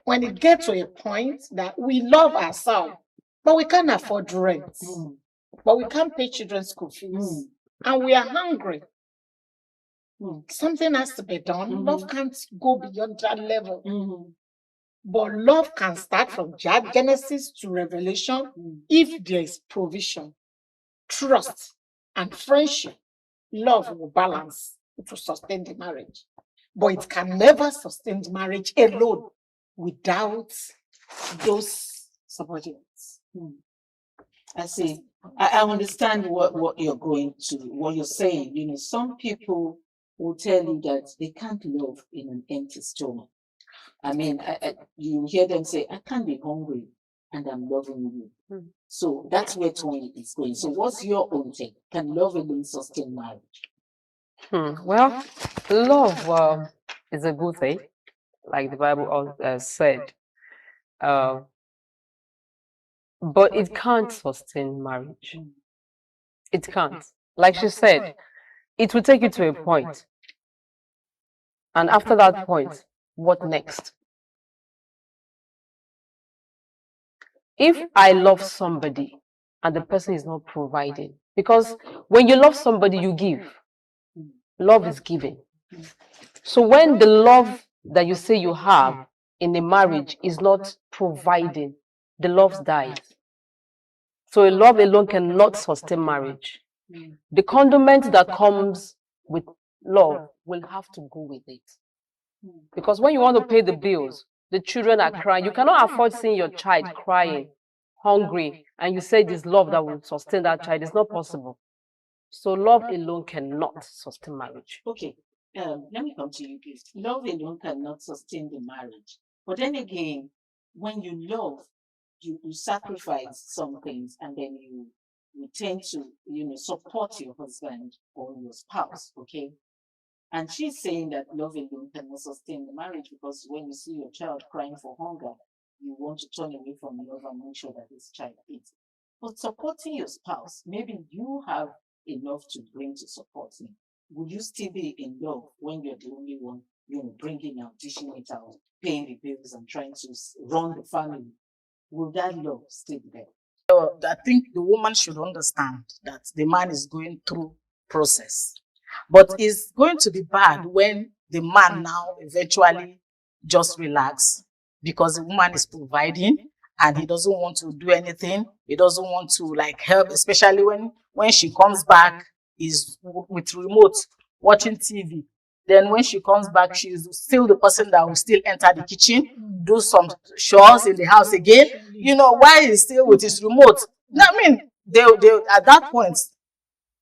When it gets to a point that we love ourselves, but we can't afford rent, but we can't pay children's school fees, and we are hungry, something has to be done. Love can't go beyond that level. But love can start from Genesis to Revelation if there is provision, trust, and friendship. Love will balance to sustain the marriage. But it can never sustain the marriage alone without those subordinates. I see. I understand what you're going to, what you're saying. You know, some people will tell you that they can't love in an empty stomach. I mean, you hear them say, I can't be hungry and I'm loving you. So that's where Tony is going. So what's your own take? Can love alone sustain marriage? Well, love is a good thing, like the Bible said. But it can't sustain marriage. It can't. Like she said, it will take you to a point. And after that point, what next? If I love somebody and the person is not providing, because when you love somebody, you give. Love is giving. So when the love that you say you have in a marriage is not providing, the love dies. So a love alone cannot sustain marriage. The condiment that comes with love will have to go with it. Because when you want to pay the bills, the children are crying. You cannot afford seeing your child crying, hungry, and you say this love that will sustain that child. It's not possible. So love alone cannot sustain marriage. Okay, let me come to you, please. Love alone cannot sustain the marriage. But then again, when you love, you sacrifice some things, and then you tend to, support your husband or your spouse, okay? And she's saying that love alone cannot sustain the marriage, because when you see your child crying for hunger, you want to turn away from love and make sure that this child eats. But supporting your spouse, maybe you have enough to bring to support him. Will you still be in love when you're the only one, bringing out, dishing it out, paying the bills and trying to run the family? Will that love still be there? I think the woman should understand that the man is going through process. But it's going to be bad when the man now eventually just relax because the woman is providing and he doesn't want to do anything. He doesn't want to help, especially when she comes back, he's with remote watching TV Then when she comes back, she's still the person that will still enter the kitchen, do some chores in the house again. You know, while he's still with his remote. I mean, they at that point,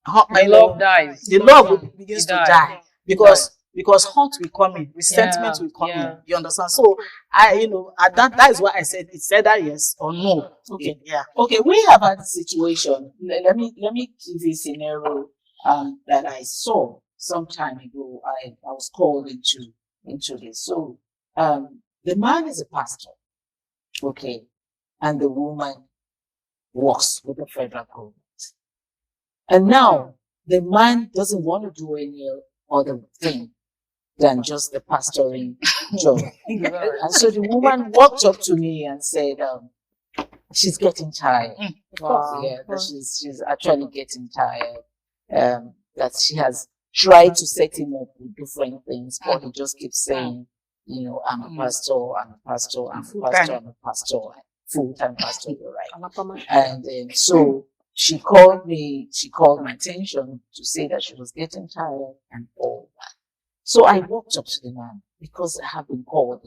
the love dies. The love begins to die because hurt will come in, resentment will come in. You understand? So at that is why I said it's either yes or no. Okay, okay. We have had a situation. Let me give you a scenario that I saw some time ago. I was called into this. So the man is a pastor, okay, and the woman works with the federal government. And now the man doesn't want to do any other thing than just the pastoring job. And so the woman walked up to me and said, she's getting tired. Wow. Yeah, that she's actually getting tired. That she has tried to set him up with different things, but he just keeps saying, I'm a pastor, I'm a pastor, I'm a pastor, I'm a pastor, full-time pastor, you're right. And so she called my attention to say that she was getting tired and all that. So I walked up to the man because I have been called.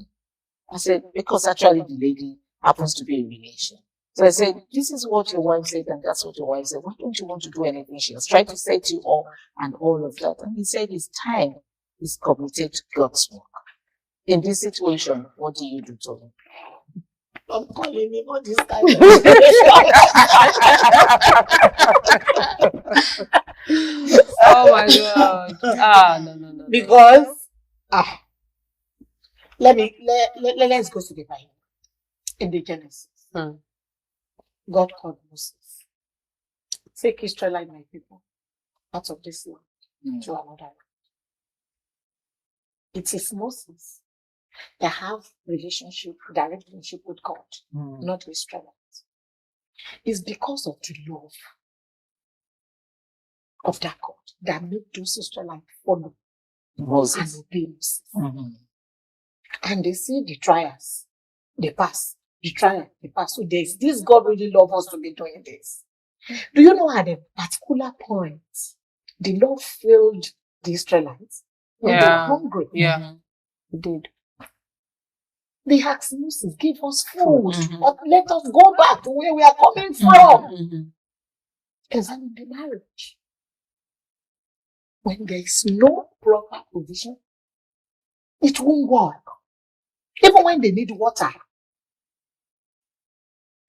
I said, because actually the lady happens to be a relation. So I said, this is what your wife said and that's what your wife said. Why don't you want to do anything? She has tried to set you up and all of that. And he said his time is committed to God's work. In this situation, what do you do to him? I'm calling him on this time. Oh my God. No. Because let's go to the Bible. In the Genesis, God called Moses. Take Israelite, my people, out of this land to another land. It is Moses that have direct relationship with God, not the Israelites. It's because of the love of that God that made those Israelites follow Moses and obey Moses. And they see the trials, they pass. The trial, they pass. So there's this God really loves us to be doing this. Do you know at a particular point, the Lord filled the Israelites when they were hungry? Yeah, He did. They asked Moses, give us food, but let us go back to where we are coming from. Examine the marriage. When there is no proper provision, it won't work. Even when they need water,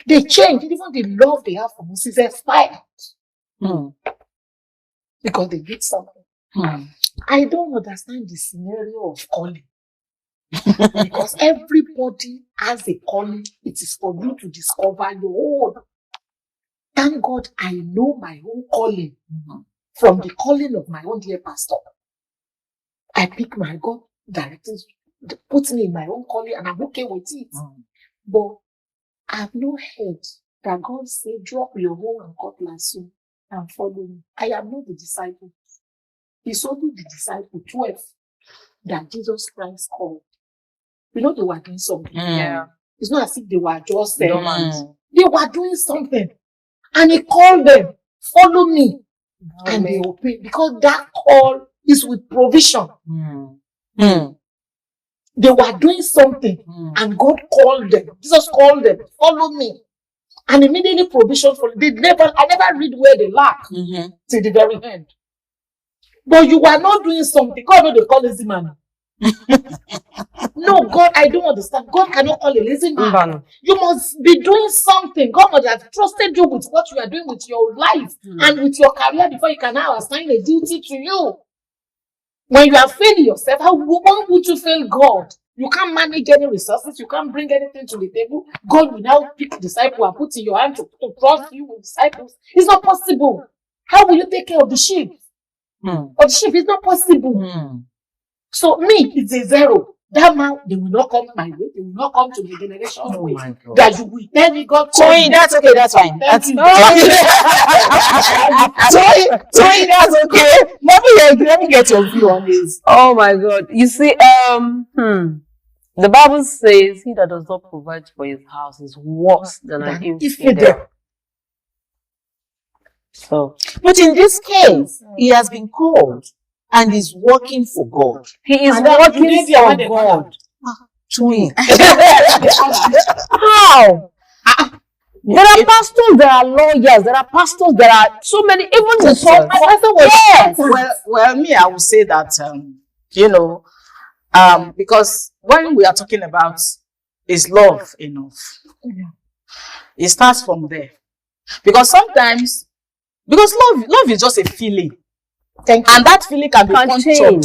they change. Even the love they have for Moses expired. Because they did something. I don't understand the scenario of calling. Because everybody has a calling. It is for you to discover your own. Thank God I know my own calling from the calling of my own dear pastor. I pick my God directly, puts me in my own calling, and I'm okay with it. But I have no heard that God said, drop your home and cutlass you and follow me. I am not the disciple. It's only the disciple, 12, that Jesus Christ called. You know, they were doing something. It's not as if they were just they were doing something. And he called them, follow me. And they obeyed. Because that call is with provision. They were doing something. And God called them. Jesus called them, follow me. And immediately provision for them. I never read where they lack till the very end. But you were not doing something. God knows they call lazy man. No, God, I don't understand. God cannot call a lazy man. You must be doing something. God must have trusted you with what you are doing with your life and with your career before you can now assign a duty to you. When you are failing yourself, how would you fail God? You can't manage any resources. You can't bring anything to the table. God will now pick disciples and put in your hand to trust you with disciples. It's not possible. How will you take care of the sheep? Of the sheep, it's not possible. So me, it's a zero. That man, they will not come my way. They will not come to the generation way. That you will tell me God. Toyin, that's okay. That's fine. That's Toyin, that's okay. Let me get your view on this. Oh my God! You see, the Bible says, "He that does not provide for his house is worse than an infidel." So, but in this case, he has been called, and is working for God. He is And then working you did for the God. Twin. How? There are pastors, there are lawyers, there are pastors, there are so many, even the song. Yes. Well, me, I would say that, because when we are talking about is love enough, it starts from there. Because sometimes, because love is just a feeling. And that feeling can be punctured.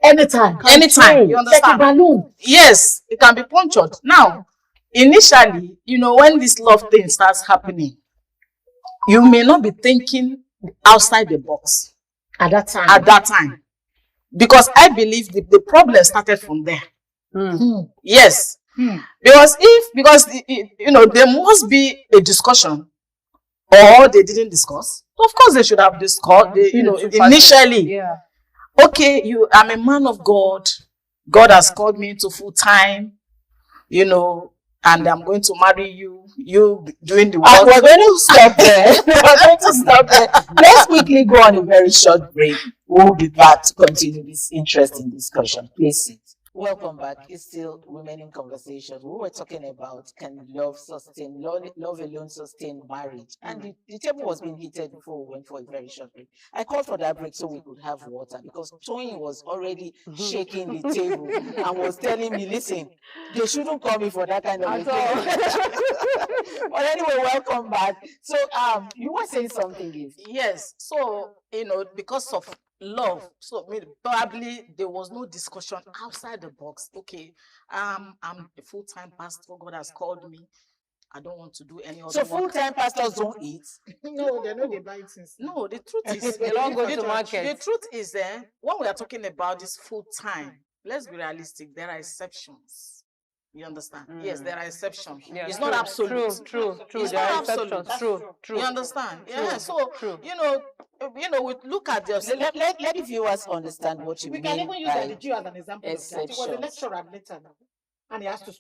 Anytime. Anytime. You understand? Like a balloon. Yes, it can be punctured. Now, initially, when this love thing starts happening, you may not be thinking outside the box at that time. Because I believe the problem started from there. Yes. Because there must be a discussion, or they didn't discuss. Of course they should have discussed, initially. Yeah. Okay, I'm a man of God. God has called me to full time, and I'm going to marry you. You doing the work. We're going to stop there. We're going to stop there. Let's quickly go on a very short break. We'll be back to continue this interesting discussion. Please sit. Welcome back. It's still Women in Conversation. We were talking about can love alone sustain marriage. And the table was being heated before we went for a very short break. I called for that break so we could have water because Toyin was already shaking the table and was telling me, listen, they shouldn't call me for that kind of thing. But anyway, welcome back. So you were saying something, Liz. Yes. So, because of love, so probably there was no discussion outside the box. Okay, I'm a full-time pastor. God has called me. I don't want to do any other. So full-time pastors don't eat? No, they know they buy things. No, the truth is they don't go to market. The truth is, when we are talking about this full-time, let's be realistic. There are exceptions. You understand? Yes, there are exceptions. Yeah, it's not absolute. True. It's There not are absolute. exceptions. True. You understand? Yeah. So we look at this. Let the viewers understand what you mean. We can even use Adiju as an example. He was a exceptions. lecturer later, and he has to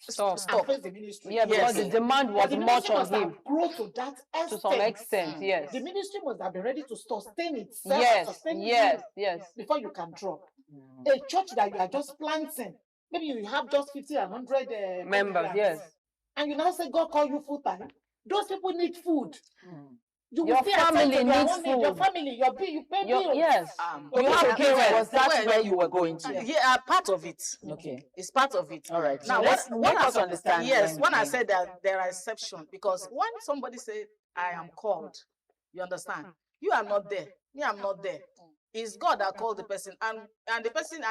Stop. face the ministry. Yeah, because the demand was much on him. Grow to that extent. To some extent, yes. The ministry must have been ready to sustain itself. Yes. Before you can drop. A church that you are just planting, maybe you have just 50 and 100 members, yes. And you now say God call you full time. Those people need food. Your family needs food. Your family, your bill, you pay bills. Yes. You have parents. Was that where you were going to? Yeah, part of it. Okay. It's part of it. All right. Now, let us understand. Yes, when I said that there are exceptions, because when somebody says, I am called, you understand? You are not there. Me, I'm not there. It's God that called the person, and the person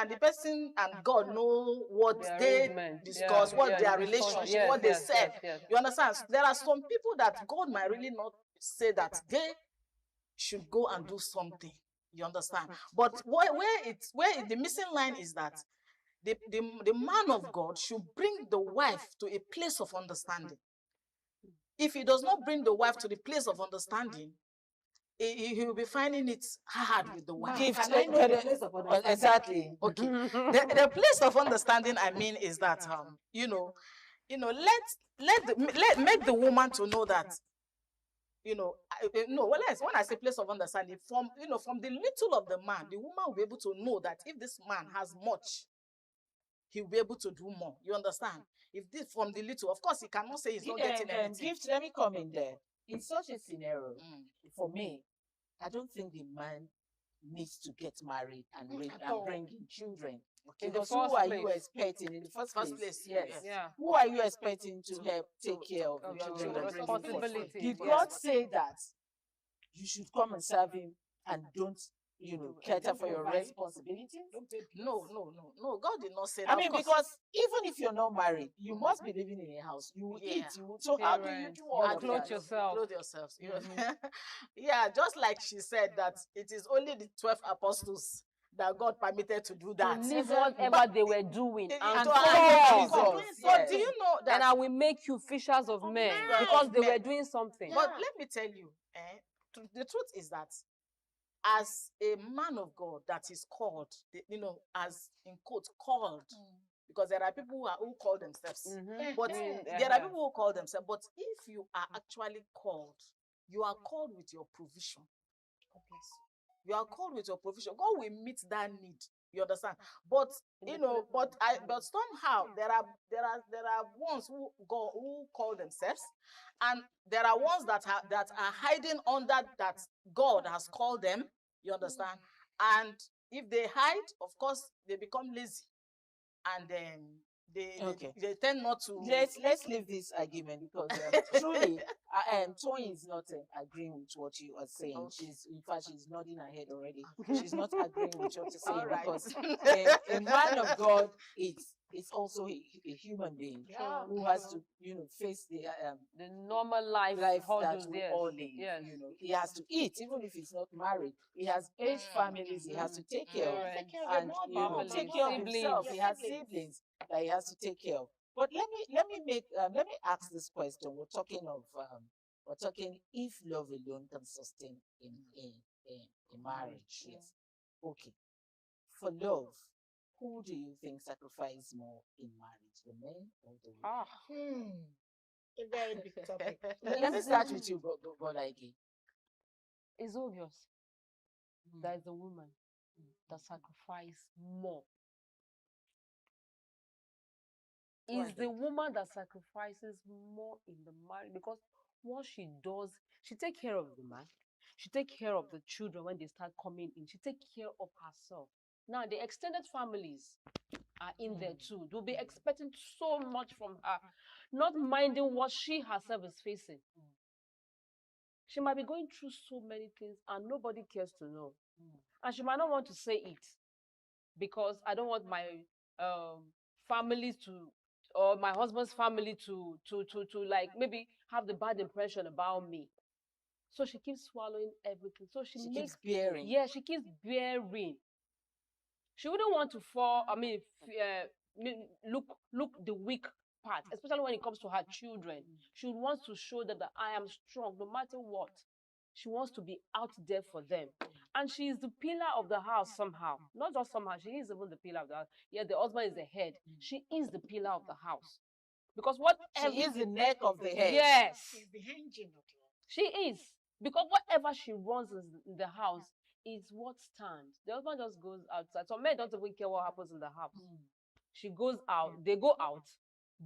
and God know what they discuss, what their relationship, what they said. You understand? There are some people that God might really not say that they should go and do something. You understand? But where the missing line is that the man of God should bring the wife to a place of understanding. If he does not bring the wife to the place of understanding, he will be finding it hard with the wife. Exactly. Okay. The place of understanding, I mean, is that make the woman to know that when I say place of understanding, from the little of the man, the woman will be able to know that if this man has much, he will be able to do more. You understand? If this from the little, of course, he cannot say he's not getting anything. Let me come in there. In such a scenario, for me, I don't think the man needs to get married and bring in children. Okay. Because who are you expecting in the first place? Yes. Yeah. Who are you expecting to help take care of your children? Responsibility. Did God say that you should come and serve him and don't cater for your responsibilities? No. God did not say that. I mean, because even if you're not married, you must be living in a house. You will eat. So how do you do all of that? Clothe yourself. Yeah, just like she said that it is only the 12 apostles that God permitted to do that. To leave whatever they were doing and follow Jesus. So do you know that? And I will make you fishers of men because they were doing something. But let me tell you, the truth is that as a man of God that is called, as in quote, called, because there are people who call themselves, but there are people who call themselves, but if you are actually called, you are called with your provision. You are called with your provision. God will meet that need. You understand? But but somehow there are ones who call themselves, and there are ones that are hiding under that God has called them. You understand? And if they hide, of course, they become lazy, and then they tend not to. Let's leave this argument because truly, Toyin is not agreeing with what you are saying. Okay. In fact, she's nodding her head already. She's not agreeing with what you're saying All right. because a man of God is also a human being who has to, face the normal life that hurdles, we yes. all live. Yes. He has to eat, even if he's not married. He has 8 families he has to take care of, and take care of himself. He has siblings that he has to take care of. But let me ask this question. We're talking if love alone can sustain a marriage. Yes. Okay. For love, who do you think sacrifice more in marriage, the men or the women? A very big topic. Let me start with you, Brother Ige. It's obvious that is the woman that sacrifice more. It's the woman that sacrifices more in the marriage, because what she does, she take care of the man, she take care of the children when they start coming in, she take care of herself. Now the extended families are in there too. They'll be expecting so much from her, not minding what she herself is facing. She might be going through so many things and nobody cares to know. And she might not want to say it because I don't want my families to, or my husband's family to like maybe have the bad impression about me. So she keeps swallowing everything. So she keeps bearing. Yeah, she keeps bearing. She wouldn't want to fall. I mean, look the weak part, especially when it comes to her children. She wants to show that I am strong no matter what. She wants to be out there for them. And she is the pillar of the house somehow. Not just somehow, she is even the pillar of the house. Yeah, the husband is the head. She is the pillar of the house. Because whatever... She is the neck of the head. Yes. She's the engine of the house. She is. Because whatever she runs in the house is what stands. The husband just goes outside. Some men don't even care what happens in the house. She goes out. They go out,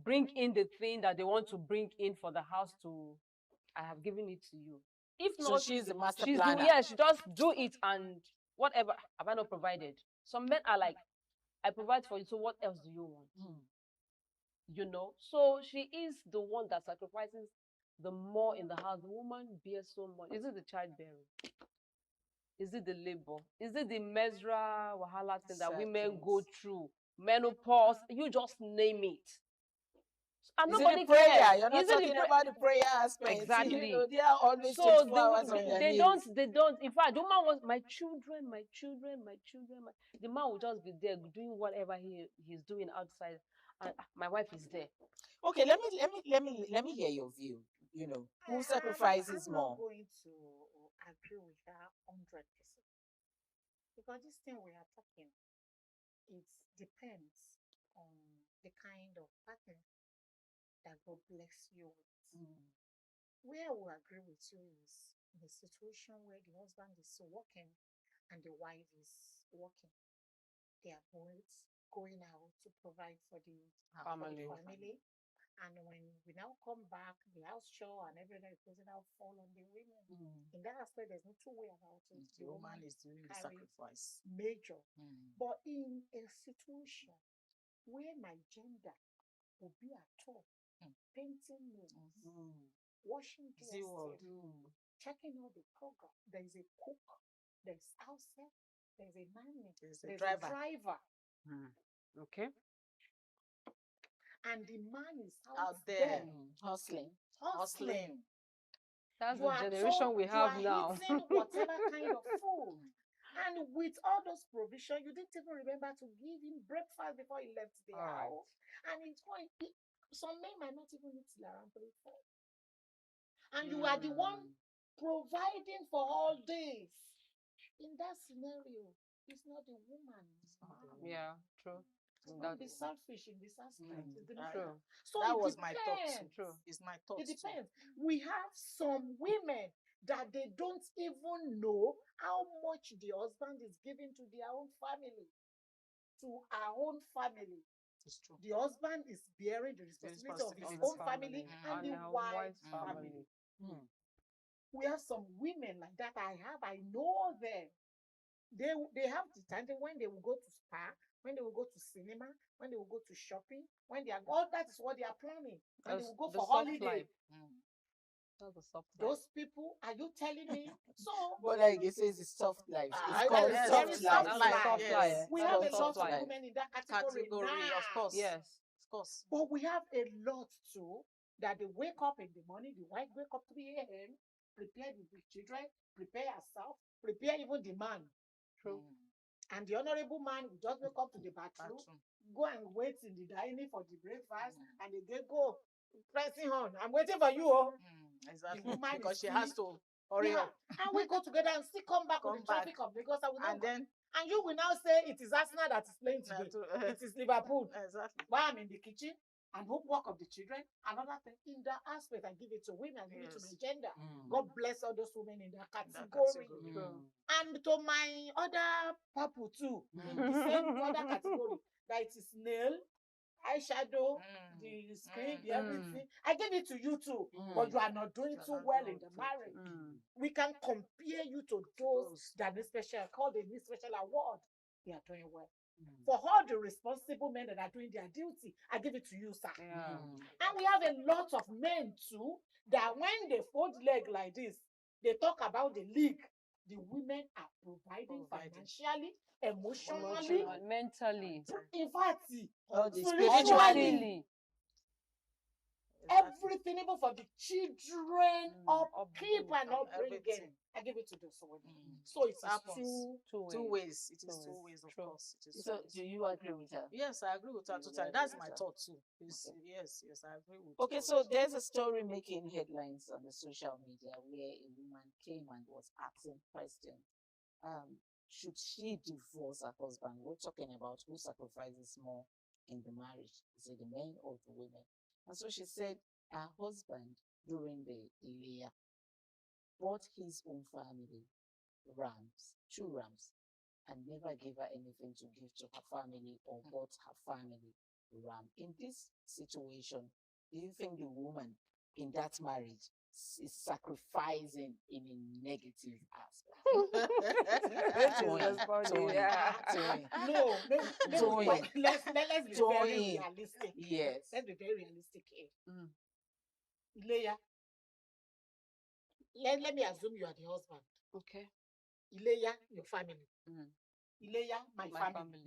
bring in the thing that they want to bring in for the house to... I have given it to you. If not, so she's the master planner. She just do it and whatever have I not provided. Some men are like, I provide for you, so what else do you want? You know, so she is the one that sacrifices the more in the house. The woman bears so much. Is it the childbearing? Is it the labor? Is it the menstrual wahala thing that women go through? Menopause, you just name it. And is nobody it the prayer? cares. You're not talking about the prayer aspect. Exactly. They are always so 24 hours on their they knees. don't. In fact, the man wants my children. The man will just be there doing whatever he's doing outside, and my wife is there. Okay, let me hear your view. You know, who sacrifices more? I'm not going to agree with her 100%, because this thing we are talking, it depends on the kind of partner that God bless you with. Where we agree with you is in a situation where the husband is working and the wife is working. They are both going out to provide for the family. And when we now come back, the house chore and everything is now fall on the women. In that aspect, there's no two way about it. The woman is doing the sacrifice. Major. But in a situation where my gender will be at all, painting nails, washing dishes, checking out the program, there is a cook, there's house help, there's a nanny, there's a driver. Okay. And the man is out there hustling. That's the generation we have now. Eating whatever kind of food. And with all those provisions, you didn't even remember to give him breakfast before he left the house. And it's going, some men might not even eat till around 3-4. And you are the one providing for all days. In that scenario, it's not the woman. Yeah, true. Don't be selfish in this aspect. True. So that was depends. my thought. True. It's my thought. It depends. We have some women that they don't even know how much the husband is giving to their own family, to our own family. It's true. The husband is bearing the responsibility of his own family and the wife's family. We have some women like that. I know them. They have the time when they will go to spa, when they will go to cinema, when they will go to shopping, when they are all that is what they are planning. When they will go for holiday. Those people, are you telling me? So, but like it says, it's soft life. It's called soft life. Yes. We have a lot of women in that category now. Of course. Yes. Of course. But we have a lot too that they wake up in the morning, the wife wake up 3 a.m., prepare the children, prepare herself, prepare even the man. True. And the honorable man will just wake up to the bathroom, go and wait in the dining for the breakfast, and they go pressing on. I'm waiting for you. Oh. Exactly. Because she has to hurry up. And we go together and still come back on the traffic of Lagos. And you will now say it is Arsenal that is playing today. It is Liverpool. Exactly. While I'm in the kitchen and hope work of the children. Another thing, in that aspect, I give it to women, I give it to my gender. God bless all those women in that category. And to my other people too, in the same other category, that it is nail, eyeshadow, the screen, the everything. I give it to you too, but you are not doing too well in the marriage. We can compare you to those that need special, called a special award. They are doing well. For all the responsible men that are doing their duty, I give it to you, sir. And we have a lot of men too, that when they fold leg like this, they talk about the league. The women are providing financially, emotionally, mentally, in fact, spiritually. Everything, even for the children, upkeep and upbringing. I give it to those women. So it's two ways. It is two ways, of course. So do you agree with her? Yes, I agree with her totally. That's my thought too. Yes, I agree with her. Okay, so there's a story making headlines on the social media where a woman came and was asking questions. Should she divorce her husband? We're talking about who sacrifices more in the marriage. Is it the men or the women? And so she said her husband, during the Ileya, bought his own family rams, 2 rams, and never gave her anything to give to her family or bought her family ram. In this situation, do you think the woman in that marriage is sacrificing in a negative aspect? No. Let's be very realistic. Yes. Let's be very realistic here. Ileya, let me assume you are the husband. Okay. Ileya, your family. Ileya, my family.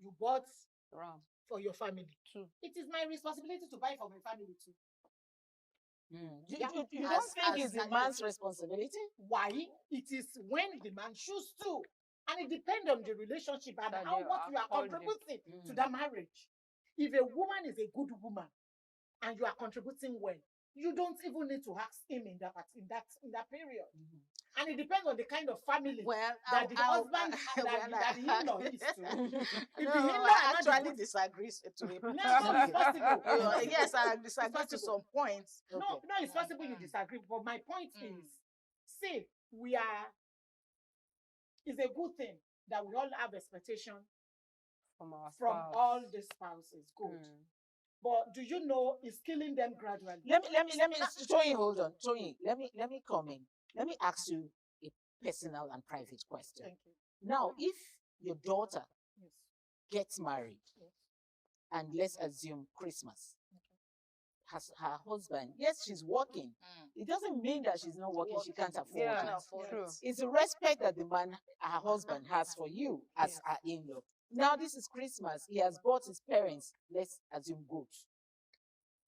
You bought ram for your family too. It is my responsibility to buy for my family too. You don't think it's the man's responsibility? Why? It is when the man chooses to. And it depends on the relationship and what you are contributing to that marriage. If a woman is a good woman and you are contributing well, you don't even need to ask him in that period. And it depends on the kind of family that the husband that the in-law is to. If the in-law actually disagrees to it. No, it's possible. Yes, I disagree to some points. No, it's possible you disagree. But my point is, see, it's a good thing that we all have expectation from all the spouses. Good. But do you know it's killing them gradually? Let me Toyin, hold on. Toyin, let me come in. Let me ask you a personal and private question. Thank you. Now, if your daughter gets married, and let's assume Christmas, has her husband, yes, she's working. It doesn't mean that she's not working, she can't afford it. It's the respect that the man, her husband, has for you as her in-law. Now, this is Christmas. He has bought his parents, let's assume, goats.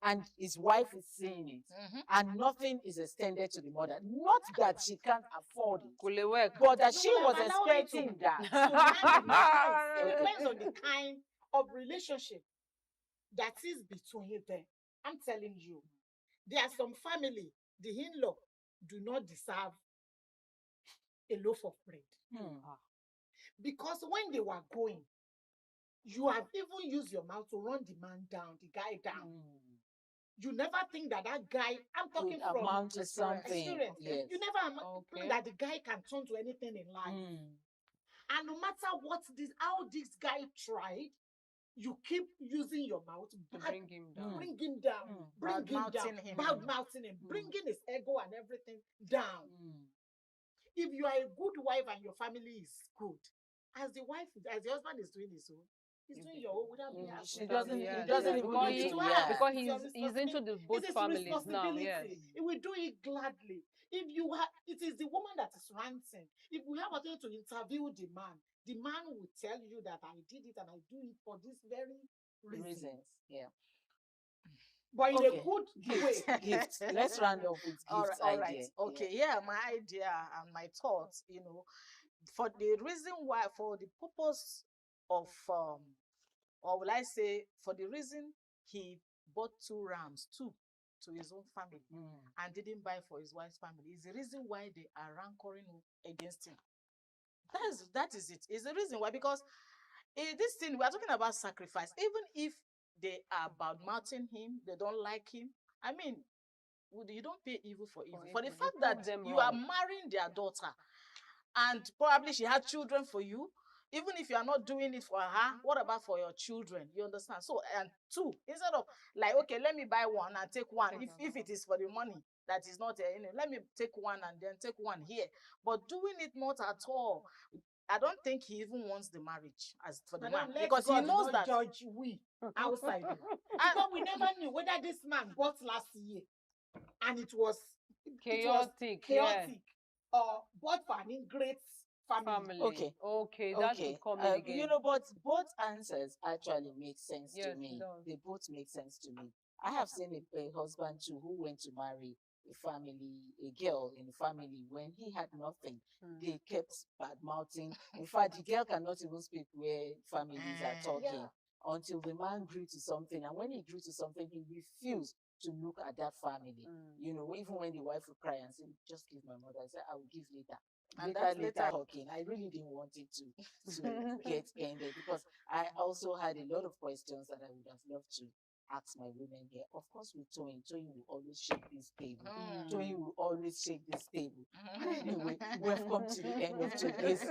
And his wife is seeing it. And nothing is extended to the mother. Not that she can't afford it, but that she was expecting that. It depends on the kind of relationship that is between them. I'm telling you, there are some family, the in-law do not deserve a loaf of bread. Because when they were going, you have even used your mouth to run the man down, the guy down. you never think that guy, I'm talking from amount to something. experience. Yes. You never think that the guy can turn to anything in life. And no matter how this guy tried, you keep using your mouth to bring him down, bad-mouthing him, bringing his ego and everything down. If you are a good wife and your family is good, as the husband is doing his own, he's doing your own without being asked. He doesn't even because he's into the both families now. Yes, he will do it gladly. It is the woman that is ranting. If we have a time to interview the man will tell you that I did it and I do it for this very reasons. Yeah. But in a good way. Gifts. Let's round off with gifts. All right. Okay. Yeah, my idea and my thoughts, for the reason why, for the purpose of, or will I say, for the reason he bought 2 rams, 2 to his own family, and didn't buy for his wife's family, is the reason why they are rancouring against him. That is it. It's the reason why, because this thing, we are talking about sacrifice. Even if they are bad-mouthing him, they don't like him, I mean, you don't pay evil for evil. For the fact that you are marrying their daughter, and probably she had children for you, even if you are not doing it for her, what about for your children? You understand? So, and 2, instead of like, okay, let me buy 1 and take 1, if it is for the money that is not, let me take 1 and then take 1 here. But doing it not at all. I don't think he even wants the marriage as for the man, because he knows that. Judge we outside, because we never knew whether this man bought last year and it was chaotic, or bought for an ingrate family. Okay, that will come in again. But both answers actually make sense to me. They both make sense to me. I have seen a husband too who went to marry a girl in the family when he had nothing. They kept bad-mouthing. In fact, the girl cannot even speak where families are talking until the man grew to something. And when he grew to something, he refused to look at that family. Even when the wife would cry and say, just give my mother, I said, I will give later. And later talking. I really didn't want it to get ended, because I also had a lot of questions that I would have loved to ask my women here. Of course, with Toyin will always shake this table. Toyin will always shake this table. Anyway, we've come to the end of today's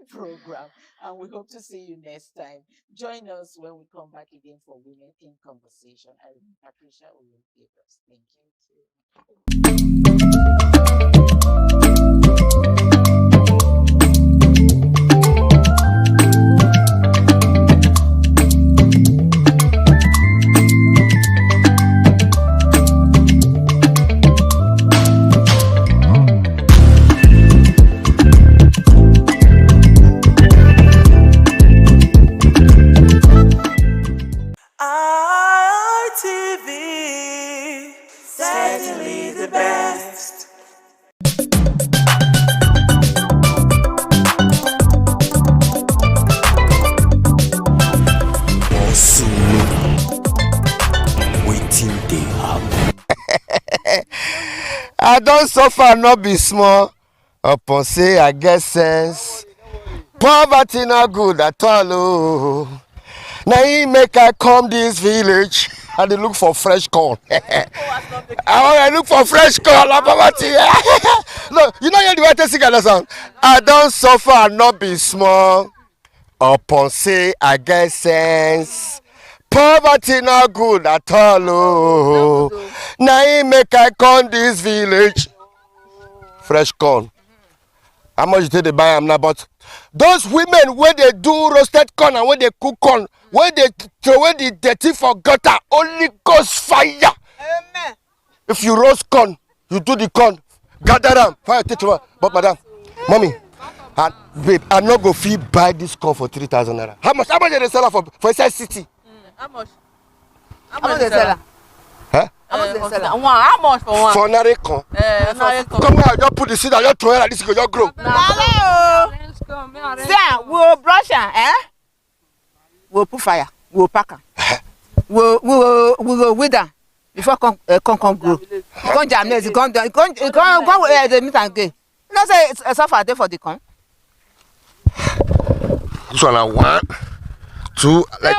program, and we hope to see you next time. Join us when we come back again for Women in Conversation. I'm Patricia Owen-Gabriels. Thank ITV, certainly the best. Also, waiting they happen. I don't suffer, not be small. Upon say I get sense. Poverty not good at all. Oh. Now he make I come this village and they look for fresh corn. I look for fresh corn. Look, you know the way I sing that sound. I don't suffer and not be small. Upon say I get sense. Poverty not good at all. Oh. Now he make I come this village. Fresh corn. How much you take to buy them now? But those women where they do roasted corn and when they cook corn, when they throw away the dirty for gutter, only goes fire. Amen. If you roast corn, you do the corn, gather them, fire take to. But madam, mommy, babe, I'm not going to buy this corn for 3,000 naira. How much did they sell for inside city? How much they sell her? Huh? How much for one? For nare corn. Come here, just put the seed and just throw it like this, you just grow. Sir, we'll brush her, we'll put fire, we'll pack her. We'll wither before come grow. Come germinate, come the meat and gain. You know, say it's suffer day for the corn. This one are 1, 2, like,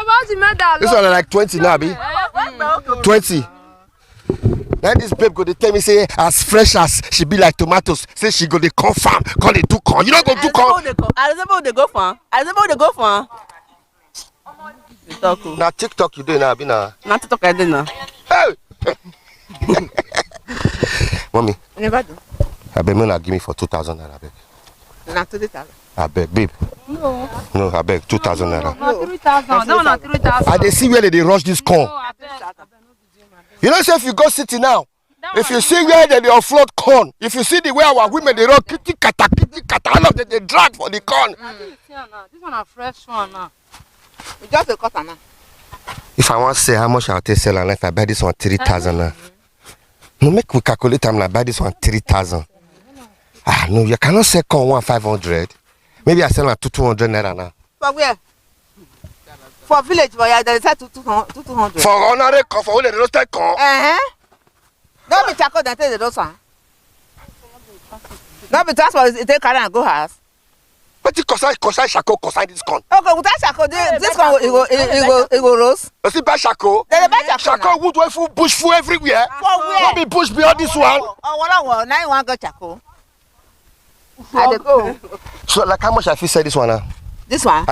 this one are like 20 now, be 20. Now this babe go to tell me say as fresh as she be like tomatoes. Say she go to confirm, call it do con. You don't go do con. I remember they go for. Now TikTok you do now, be now. Not TikTok I do now. Hey. Mommy. Never do. I beg me not give me for 2,000 naira, beg. Not 2,000. I beg, babe. No. No, I beg 2,000 naira. No, 3,000. No, not 3,000. I they see where they rush this corn. You know, say if you go city now, if you see where they offload corn, if you see the way our women they run kitty kata, all of them they drag for the corn. This one a fresh one now. We just a cut now. If I want to say how much I'll take sell and if I buy this one 3,000 now. No, make we calculate time and buy this one 3,000. Ah no, you cannot sell corn 1,500. Maybe I sell at 200 naira now. For where? For village, but yeah, they said 200. For honorary corn, for only the roasted corn. Don't be charcoal that take the roast one. Don't be transport, it take carry and go house. But you consign charcoal, consign this corn. Okay, without charcoal, this corn it go roast. You see, buy charcoal. They buy charcoal. Charcoal wood way full bush full everywhere. For where? Not be bush beyond this one. Oh, now you want to go charcoal. I dey go. So like how much I feel say this one now? This one?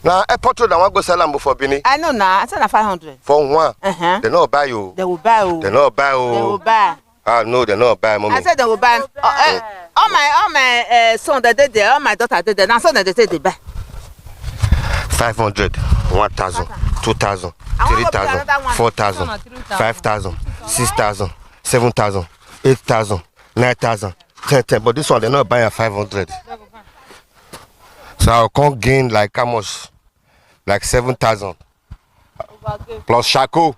Now airport road I want go sell them for Bini. I know now. I said 500. For one. They not buy you. They will buy you. They not buy you. They will buy. Ah no, they not buy, mommy. I said they will buy. All my son that did there, all my daughter did there. Now son that they say they buy. 500, 1,000, 2,000, 3,000, 4,000, 5,000, 6,000, 7,000, 8,000, 9,000, 10,000. But this one they're not buying at 500. So I can't gain like how much? Like 7,000. Plus Shako.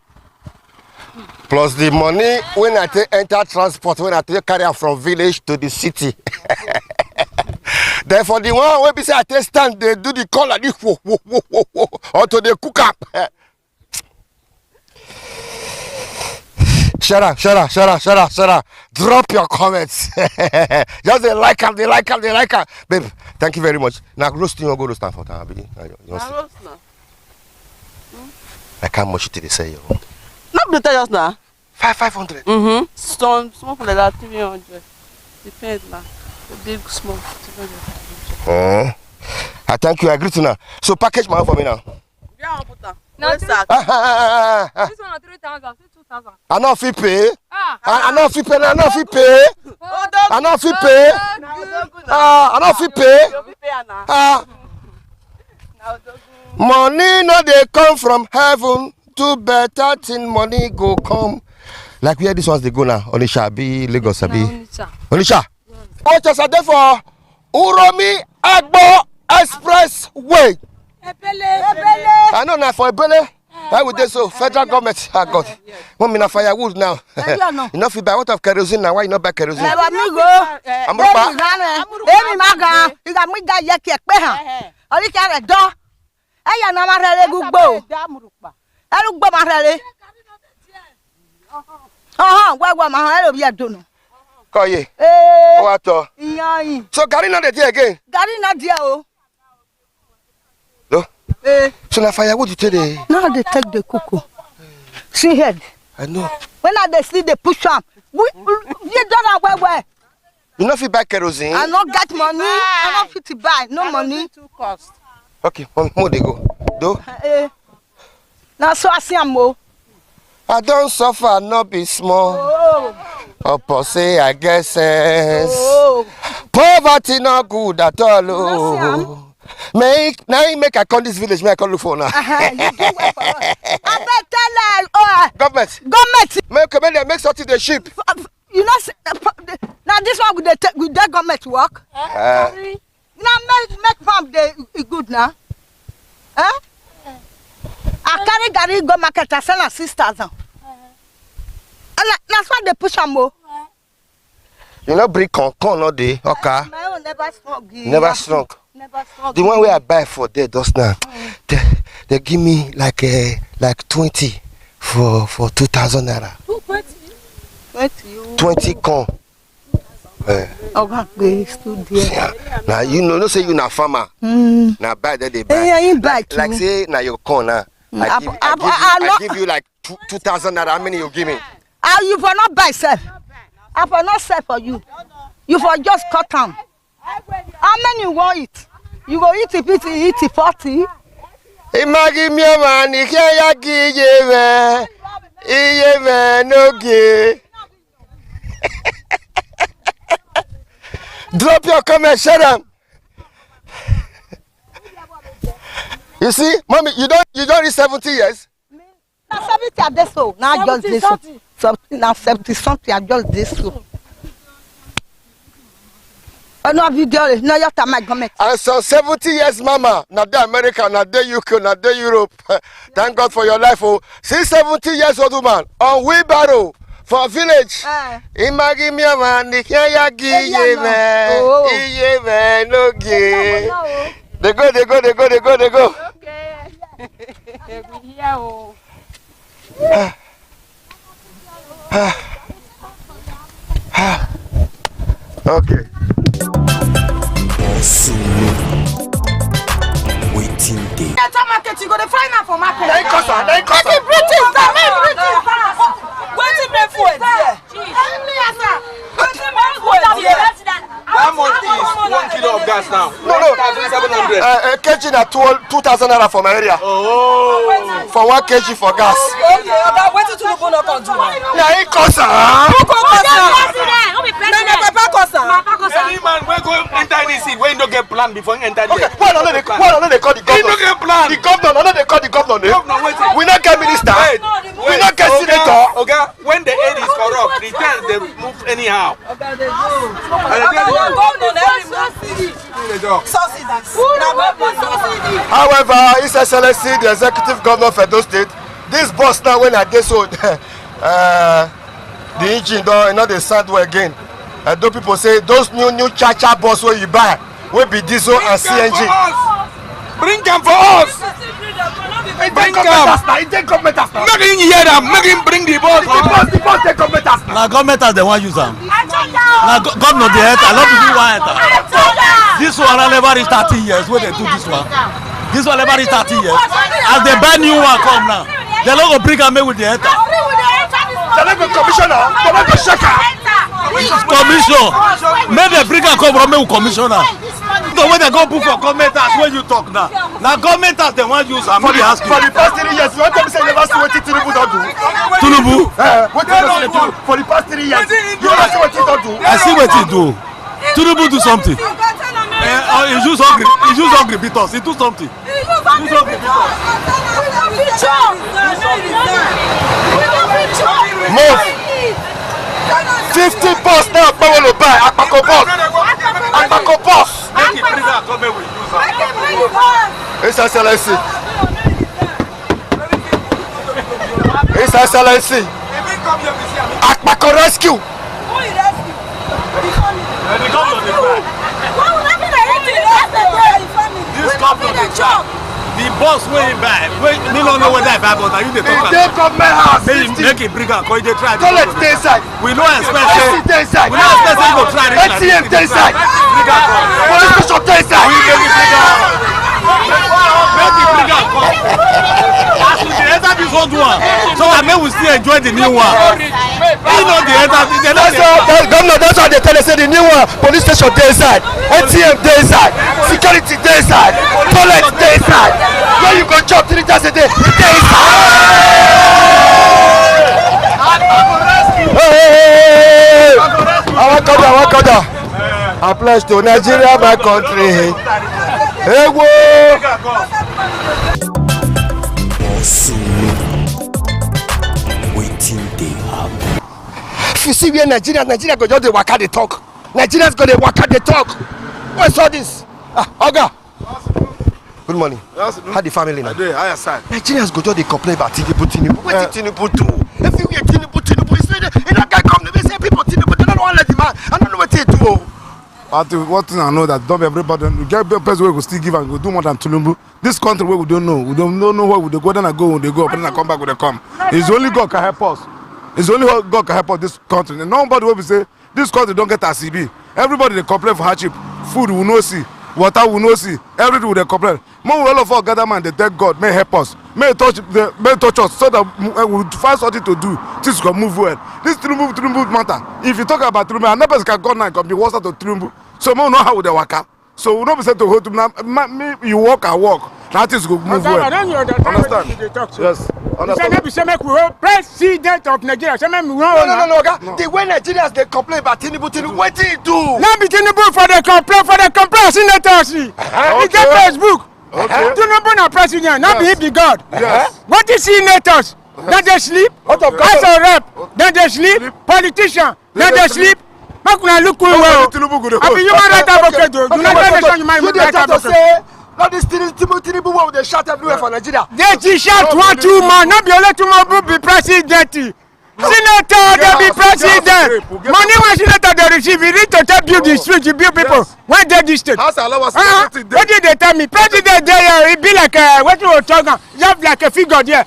Plus the money when I take enter transport, when I take carry out from village to the city. Therefore, the one where we say I take stand, they do the call like this, until they cook up. Shut up. Drop your comments. Just they like them. Babe, thank you very much. Now, roasting, you go to stand for time. Like how much did they say? Not to tell us now. 500. Small for that 300. Depends now. Big, small. I thank you. I agree to now. So package my own for me now. Yeah, now this one 3,000, 2,000. I know if you pay. I know if you pay. I know if you pay. I know if you pay. I know if you pay. Money no they come from heaven. Do better thing money go come. Like where these ones they go now? Onisha be Lagos be. Onisha. Watch us there for Uromi Agbo Expressway. I know now for Ebele. Why would they so? Federal government. I got. 1 minute firewood now. Enough buy what of kerosene now? Why you not buy kerosene? Koye. What? So Gary not there again? Gary not there. Oh. No? So na firewood you take the. Now they take the cocoa. See head. I know. When they see they push am. You don't know where. You not fit buy kerosene? I not get money. I not fit to buy. No money. Too cost. Okay, more they go. Do? Now so I see am. I don't suffer, not be small. Upper say I guess sense. Poverty not good at all. Make I come this village, make I come look for now. Government. Make something the sheep. You know, now this one with the government work. Now make farm the good now. Huh? I carry go market I sell 6,000. And that's why they push them more. You know, bring corn all day, okay? My own never strong. Never strong. The one where I buy for there just now, they give me like 20 for 2,000 naira. 20 corn. Now you know, don't say you na farmer. Now buy that they buy. Yeah, you buy like say now your corn now. I give you like 2,000 naira. How many you give me? You for not buy self. I for not sell for you. You for just cut them. How many you want it? You go eat it, eat it 40. Imagine me man, you can't give me no give. Drop your comment, shut up. You see, mommy, you don't reach 70 years. Now 70 I just so. Now just this so. Now 70 something I just this so. No video, no your time I comment. And so 70 years, mama. Now the America, now the UK, now the Europe. Thank God for your life. Oh, since 70 years old woman on wheelbarrow for village. Imagine me man, the kaya give me no give. They go. Okay. Waiting day. Market, you go to find out for market. They cost. Waiting for it. How much is 1 kilo of gas now? No. 1,700. Kg na 2,000 naira for my area. Oh. For 1 kg for gas. Okay, wait till you no come do. Na it cost. Any man we go enter this seat, we no get plan before he enter there. Okay, why don't they call the governor? He no get plan. The governor, they call the governor. We not get minister. We not get senator. Okay, when the aid is corrupt, the things they move anyhow. However, His Excellency, the Executive Governor of Edo State, this bus now when I get so the engine don't they sound well again. Those people say those new cha-cha bus where you buy will be diesel and CNG. Bring them for us. Bring them. Make him hear them. Make him bring the bus. The bus take government as now. Government as they want use them. Now government they enter. A lot of people want enter. This one never reach 30 years. Where they do this one? This one never reach 30 years. As they buy new one come now, they don't go bring and make with the enter. They don't go commissioner. They don't go shaker. Commission. Make the bring and come from me with commissioner. So when they go book for commenters, when you talk now. Now commenters they want use and maybe ask you. For the past 3 years, you want to say never see what Tinubu don't do. Tinubu? For the past 3 years, you never see what he don't do. I see what he do. Tinubu do something. He use hungry beaters. He do something. Move. 50 bus now, Power will buy. Akpako bus. His Excellency. His Excellency. Akpako rescue. This government, the boss wey he buy, me no know whether I buy, but you dey talk about. They government house. Make him bring am, cause they try. Toilet dey inside. We no expect say. We no expect say he go try. ATM dey inside. Police station dey inside. Make him bring am. Make him bring am come. As we dey enter this old one, so that make we still enjoy the new one. He no dey enter. Governor, that's why they tell us say the new one. Police station dey inside. ATM dey inside. Security dey inside. Toilet dey inside. Where you go chop 3 times a day? Dey inside. Hey! I want to. I pledge to Nigeria, my country. Hey, whoa! Waiting day happen. If you see where Nigeria go just dey waka dey talk. Nigerians go dey waka dey talk. What's all this? Oga. Good morning. How the family now? Nigerians go just dey complain about Tinubu. What did Tinubu do? If you hear Tinubu, it's not guy come they say people Tinubu, they don't want to let the man. I don't know what they do. What thing I know that don't everybody we get person where we still give and go do more than Tinubu. This country where we don't know where we go. Then I go when they go, but then I come back when they come. It's only God can help us. It's only God can help us this country. And nobody will say this country don't get a CB. Everybody they complain for hardship. Food we no see. water we no see, everything we dey complain. May we all of us gather man, they thank God, may help us, may touch us so that we find something to do. Things can move well. This Tinubu matter. If you talk about Tinubu, another person can go now and can be worse to Tinubu. So we know how they work out. So we don't be said to hold now. You walk, I walk. That is go move well. Understand? Yes. Understand? President of Nigeria. No. The way Nigerians they complain about Tinubu, what did he do? Not be Tinubu for the complaint, senators. He get Facebook. Tinubu na president, not be he be God. What is senators? Then they sleep. House of Rep. Then they sleep. Politician. Then they sleep. Make una look well. I be human rights advocate. United Nations human rights advocate. Not this Tinubu where they shout everywhere for Nigeria. They shout 1 2 man. Not be only 2 man will be president. Senator, they be president. Money when senator they receive, you need to build the street, you build people. When they this state? What did they tell me? President there, he be like what you were talking. You have like a figure there.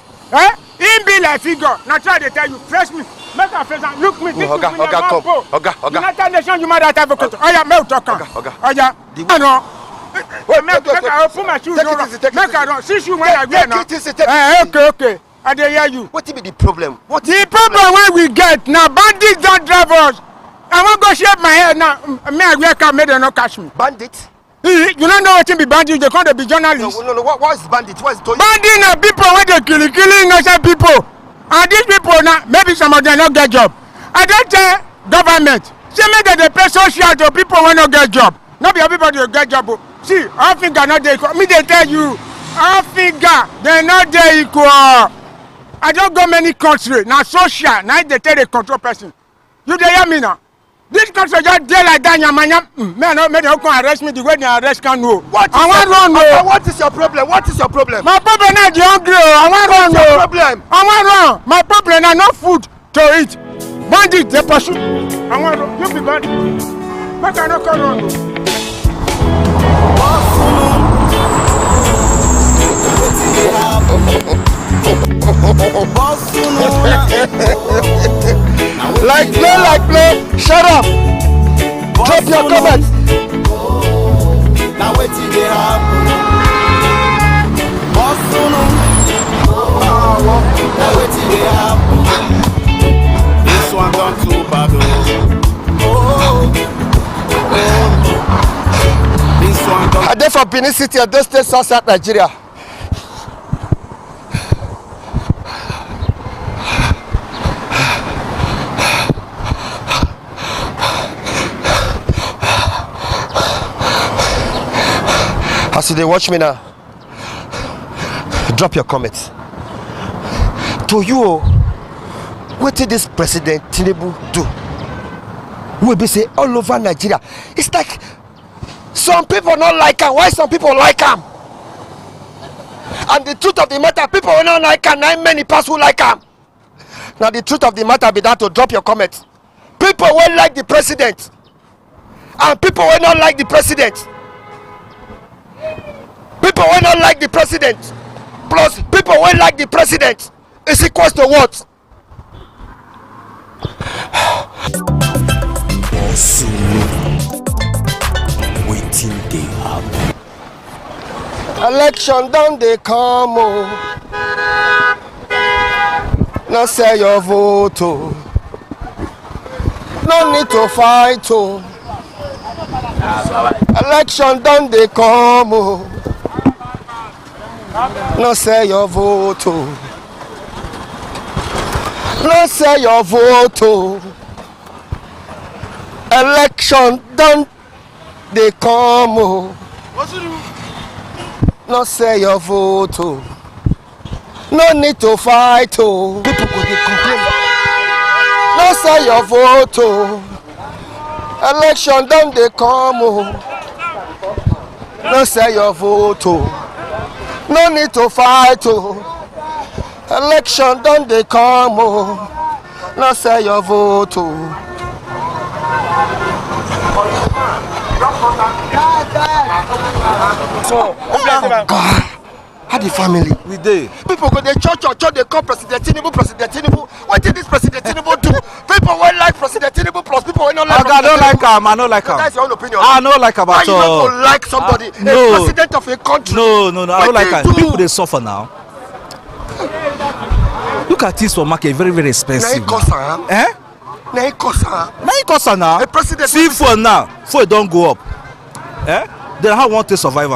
He be like figure. Now try to tell you, fresh me. Make a face and look me. This is Oga. United Nations human rights advocate. Oh yeah, me talk. Oh yeah. No. Wait, make I open my shoes. Make I don't. See shoes when I wear now. Okay. I dey hear you. What be the problem? The problem when we get now, bandits don't drive us. I want go shave my hair now. Me I wear car, make them not catch me. Bandit? You don't know what be bandit? They can't be journalists. No. What is bandit? What is it? Bandit are people when they killing innocent people. And these people now, maybe some of them not get job. I don't tell government. Say make them they pay social to people when not get job. Not be everybody will get job. See, Africa not there equal. Me they tell you, Africa they not there equal. I don't go many countries. Now social, now they tell the control person. You dey hear me now? This country just there like that, man, they don't come arrest me the way they arrest can know. I want run no. What is your problem? What is your problem? My problem is the hungry. I want run no. Problem? I want run. My problem is no food to eat. Bandit, they pursue. I want run. You be bandit. But I don't come run no. Like play, shut up. Drop your comments. Now wait till they happen. Now wait till they happen. This one done too bad. This one done. I dey for Benin City, Edo State, South Nigeria. As they watch me now, drop your comments. To you, what did this President Tinubu do? We be say all over Nigeria. It's like some people not like him. Why some people like him? And the truth of the matter, people who not like him, not many people who like him. Now the truth of the matter be that to drop your comments. People will like the president, and people will not like the president. People will not like the president, plus people will like the president is equals to what? Waiting they happen. Election done they come oh. Now say your vote oh. No need to fight oh. Election done they come oh. No say your vote oh. No say your vote oh. Election done they come oh. No say your vote oh. No need to fight oh. People go dey complain. No say your vote oh. Election done they come oh. No say your vote oh. No need to fight oh. Election done they come oh. No say your vote oh. Oh God. How the family? We dey. People go dey church, they call President Tinubu. What did this President Tinubu do? People will like President Tinubu plus people will not like I don't like him. I don't like him. That's your own opinion. I don't like him Why at you all. not like somebody, a president of a country? No. I don't like him. People they suffer now. Look at this for market, very, very expensive. Eh? Now. See for now, for it don't go up. Eh? Then how want to survive?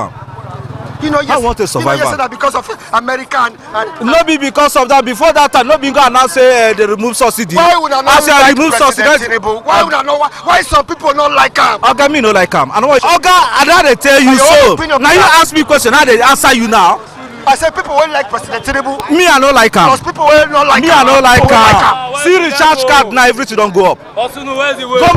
You know, I want to survive. You know, that because of America and no be because of that. Before that time, no be go announce say they remove subsidy. Why would I not like remove subsidy? Why would I know why some people not like him? Oga, me no like him. I know. Oga, I don't tell you so. Now you ask me question, how they answer you now? I said people will like President Tinubu. Me, I don't like him. Because people will not like him. Me, I don't like him. See recharge card now, everything don't go up. Go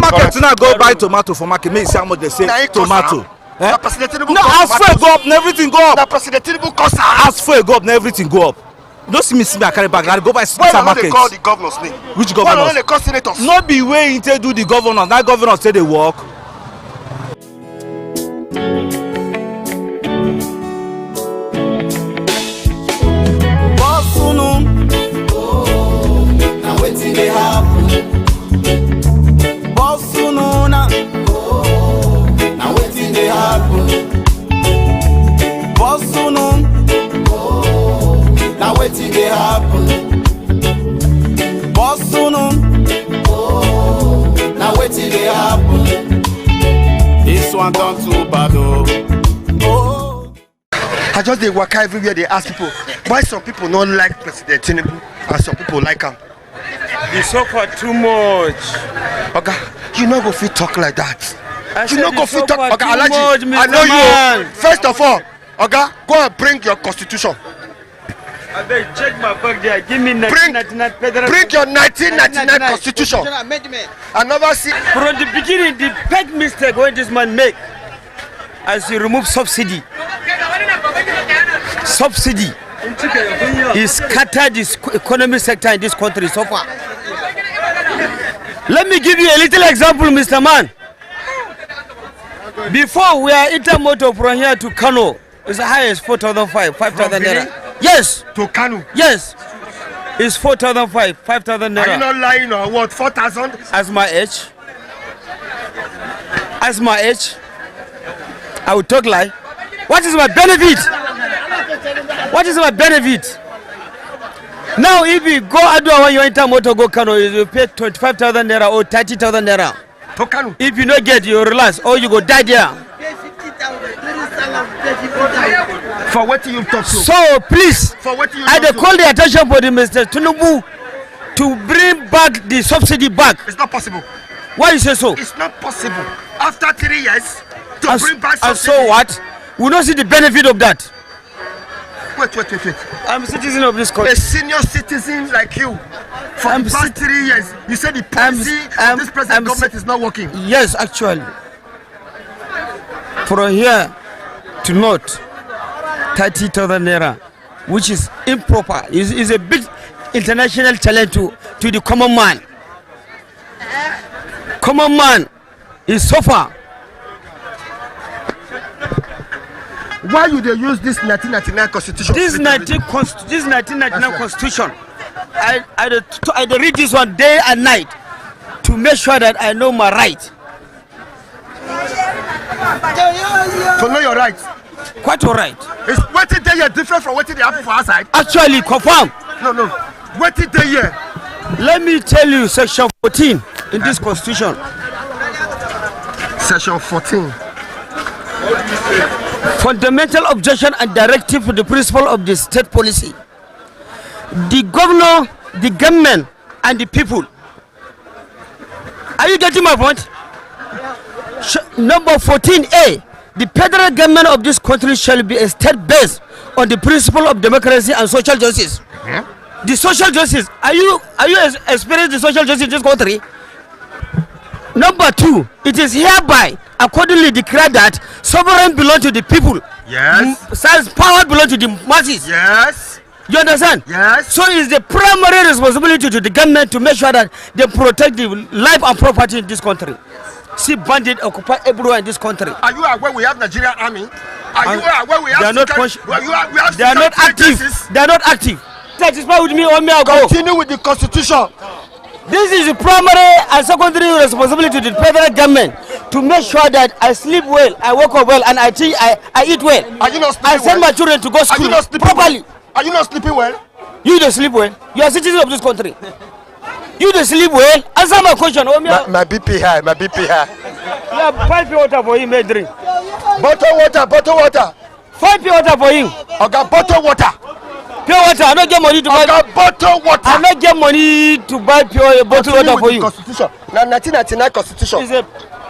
market now, go buy tomato for market. Me see how much they say tomato. Eh? No, as fuel go up, everything go up. As fuel go up, everything go up. Don't see me I carry back. I go buy supermarket. Why don't they call the governors name? Which governors? Why don't they call senators? No be way to do the governors. That governors say they work. Now wetin dey happen? Boss Sununa. Now wetin dey happen? Boss Sunun. Now wetin dey happen? Boss Sunun. Now wetin dey happen? This one done too bad oh. I just dey waka everywhere. They ask people why some people don't like President Tinubu and some people like him. They suffer too much. Okay, you no go fit talk like that. You no go fit talk. Okay, Alhaji, I know you. First of all, okay, go and bring your constitution. I beg, check my bag there. Give me 1999 federal. Bring your 1999 constitution. I never see. From the beginning, the big mistake when this man make, as he remove subsidy. Subsidy is scattered this economic sector in this country so far. Let me give you a little example, Mr. Man. Before we are intermotor from here to Kano, it's the highest 5,000 naira. Yes. To Kano. Yes. It's 4,500, 5,000 naira. Are you not lying or what? 4,000? As my age. As my age. I will talk lie. What is my benefit? What is my benefit? Now, if you go Adua when you enter motor go Kano, you pay 25,000 naira or 30,000 naira. To Kano. If you don't get, you relax or you go die there. For what you talk to? So please, I call the attention for the Mr. Tinubu to bring back the subsidy back. It's not possible. Why you say so? It's not possible. After 3 years, to bring back subsidy. And so what? We don't see the benefit of that. Wait. I'm a citizen of this country. A senior citizen like you. For the past 3 years, you said the policy of this present government is not working. Yes, actually. From here to north, 30,000 naira, which is improper, is a big international challenge to the common man. Common man is suffer. Why you they use this 1999 constitution? This 1999 constitution, I read this one day and night to make sure that I know my right. To know your rights. Quite all right. Is waiting day here different from waiting they happen for outside? Actually, confirm. No. Waiting day here. Let me tell you, section 14 in this constitution. Section 14. Fundamental objection and directive to the principle of the state policy. The governor, the government, and the people. Are you getting my point? Number 14A. The federal government of this country shall be a state based on the principle of democracy and social justice. The social justice. Are you experiencing the social justice in this country? Number 2, it is hereby accordingly declared that sovereign belong to the people. Yes. Size power belong to the masses. Yes. You understand? Yes. So it's the primary responsibility to the government to make sure that they protect the life and property in this country. See bandits occupy everywhere in this country. Are you aware we have Nigerian army? Are you aware we have they are not we they are not active. They are not active. Satisfied with me or me, I'll go. Continue with the constitution. This is the primary and secondary responsibility of the federal government to make sure that I sleep well, I wake up well, and I eat well. Are you not sleeping I send well? my children to go school Are you not sleeping properly. Well? Are you not sleeping well? You don't sleep well. You are citizens of this country. You don't sleep well. Answer my question. My BP high. My BP high. Yeah, 5 pure water for him, may drink. Bottle water. 5 pure water for him. Okay, bottle water. Pure water. I don't get money to buy. Bottle water. I don't get money to buy pure bottle water for you. Constitution. Now 1999 constitution. It's a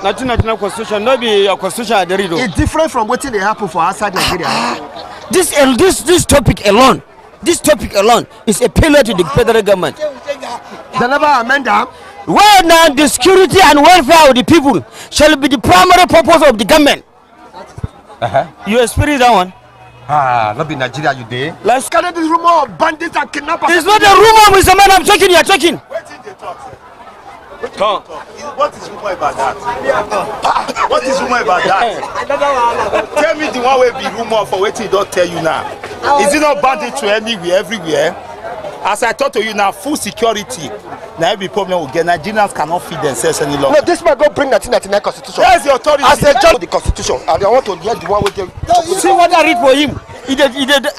1999 constitution. Not be a constitution at the redo. It's different from what they happen for outside Nigeria. This topic alone. This topic alone is a failure to the federal government. They never amend them. Well, now the security and welfare of the people shall be the primary purpose of the government. You experience that one? Not be Nigeria, you there. Let's carry this rumor of bandits and kidnappers. It's not a rumor, Mr. Man. I'm talking. You are talking. Come. What is rumor about that? What is rumor about that? Tell me the one way be rumor for waiting. Don't tell you now. Is it not banditry anywhere, everywhere? As I talk to you now, full security. Now every problem we get, Nigerians cannot feed themselves any longer. No, this man go bring 1999 constitution. Where's the authority? As a judge of the constitution, and I want to hear the one with them. See what I read for him. I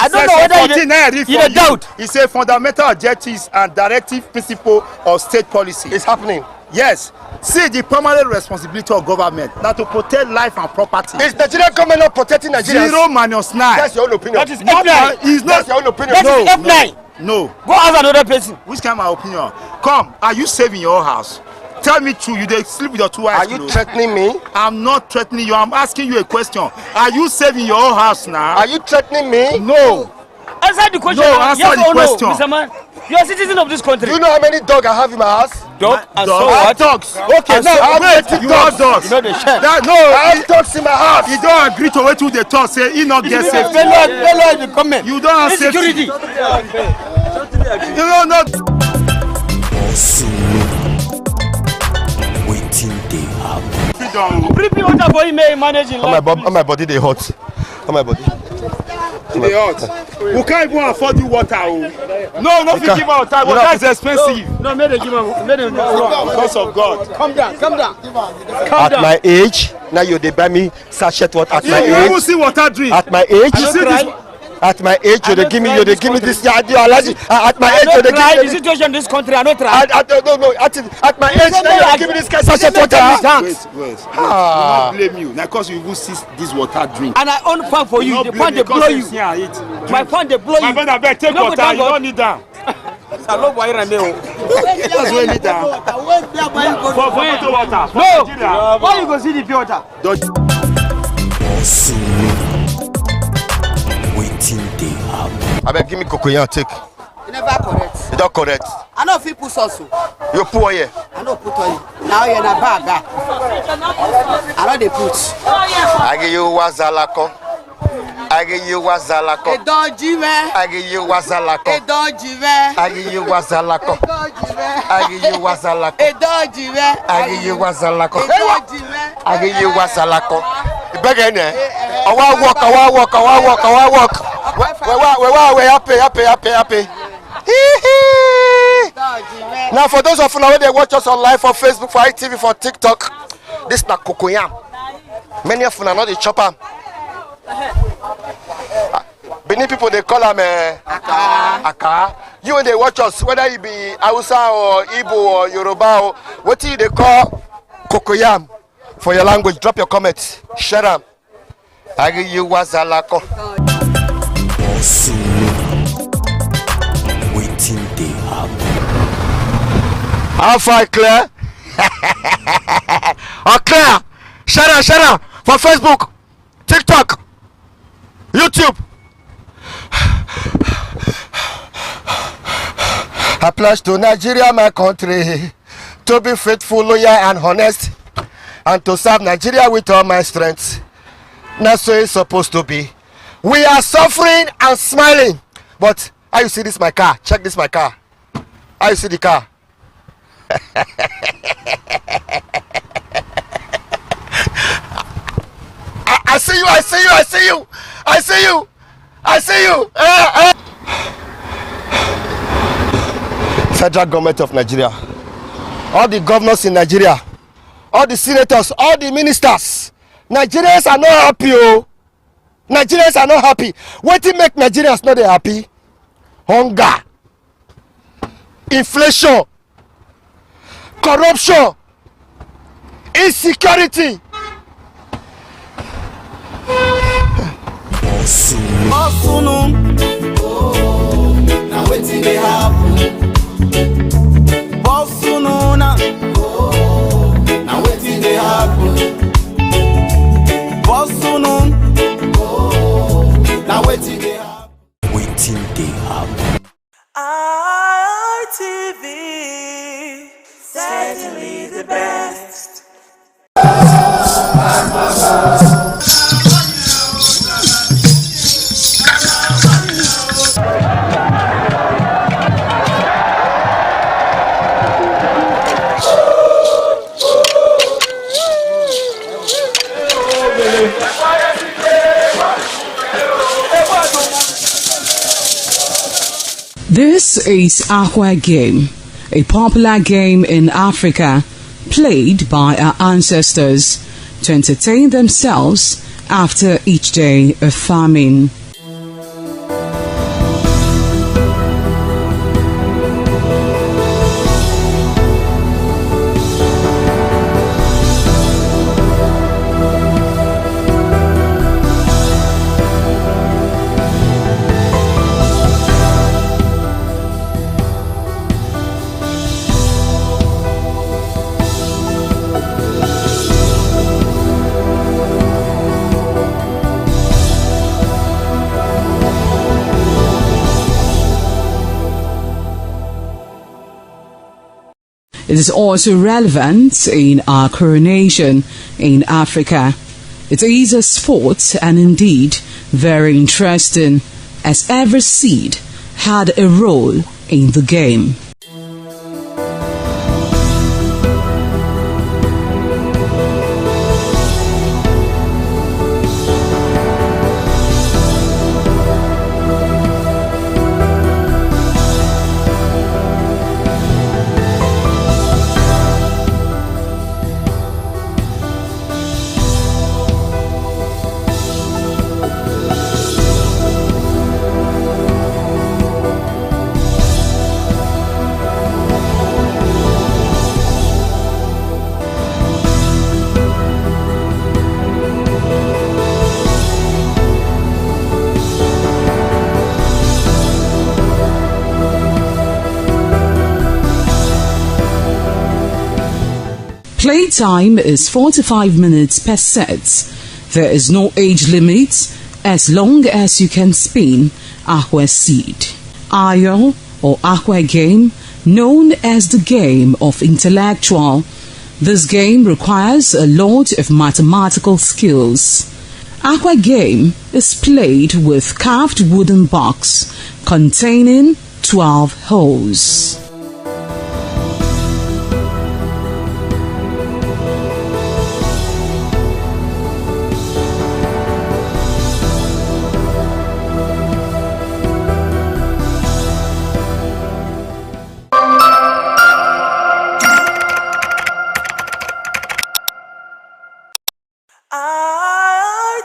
don't know whether he a doubt. He said fundamental objectives and directive principle of state policy. It's happening. Yes. See, the primary responsibility of government now to protect life and property. Is Nigerian government not protecting Nigerians? 0 minus 9. That's your own opinion. That is F9. That's your own opinion. That is F9. No. Go ask another person. Which kind of my opinion? Come, are you saving your house? Tell me true. You dey sleep with your 2 eyes. Are you threatening me? I'm not threatening you. I'm asking you a question. Are you saving your house now? Are you threatening me? No. Answer the question. No, answer the question. No, Mr. Man. You are a citizen of this country. Do you know how many dogs I have in my house? Dog? And so I what? dogs. Okay, And now so, I have wait, 20 you dogs. have dogs. You know the chef. I have dogs in my house. He don't agree to what they talk. Say he not get safety. Failure in the comment. You don't have Insecurity. safety. You know not. Waiting they happen. Prepare water for him, managing life. On my body they hot. On my body. They hot. We can't even afford you water. No, not give out water. Water is expensive. No, may they give him. Because of God. Calm down. At my age, now you they buy me sachet water. At my You even age. see water drink. At my age. You see this? At my age, you they give me this. At my age, you they The give me. situation in this country, I don't try. No. At my age, now you give me this sachet water. Wait. I will not blame you. Now, because you will see this water drink. And I own fan for you. The fan they blow you. My fan they blow you. My brother, beg, take No, water. You don't need that. I love why I know. That's why you need that. For bottled water. For No. Nigeria. Why you go see the pure water? Waiting they happen. I beg, give me cocoyam, take. You never correct. You don't correct. I know if you put sauce. You pour here. I know put oil. Now you're na bag. I know they put. I give you wazalako. I give you wazalako. Edoji me. I give you wazalako. Edoji me. I give you wazalako. I give you wazalako. Edoji me. I give you wazalako. Edoji me. I give you wazalako. You beg any? I walk. We happy. Now for those of you now they watch us on live for Facebook, for ITV, for TikTok, this na cocoyam. Many of you are not the chopper. Benin people they call them Aka. You when they watch us, whether it be Hausa or Igbo or Yoruba or what do they call cocoyam for your language? Drop your comments. Share them. I give you wazalako. Waiting they happen. How far clear? Clear. Share for Facebook, TikTok, YouTube. I pledge to Nigeria, my country, to be faithful, loyal, and honest, and to serve Nigeria with all my strength. That's so it's supposed to be. We are suffering and smiling, but how you see this my car? Check this my car. How you see the car? I see you. I see you. I see you. Federal government of Nigeria, all the governors in Nigeria, all the senators, all the ministers, Nigerians are not happy. Oh, Nigerians are not happy. What to make Nigerians not happy? Hunger, inflation, corruption, insecurity. Now wetin dey happen? Now wetin dey happen? Now wetin dey happen? Waiting they happen. ITV, certainly the best. This is Aqua Game, a popular game in Africa played by our ancestors to entertain themselves after each day of farming. It is also relevant in our coronation in Africa. It is a sport and indeed very interesting, as every seed had a role in the game. Playtime is 45 minutes per set. There is no age limit as long as you can spin aqua seed. Ayo or aqua game, known as the game of intellectual. This game requires a lot of mathematical skills. Aqua game is played with carved wooden box containing 12 holes.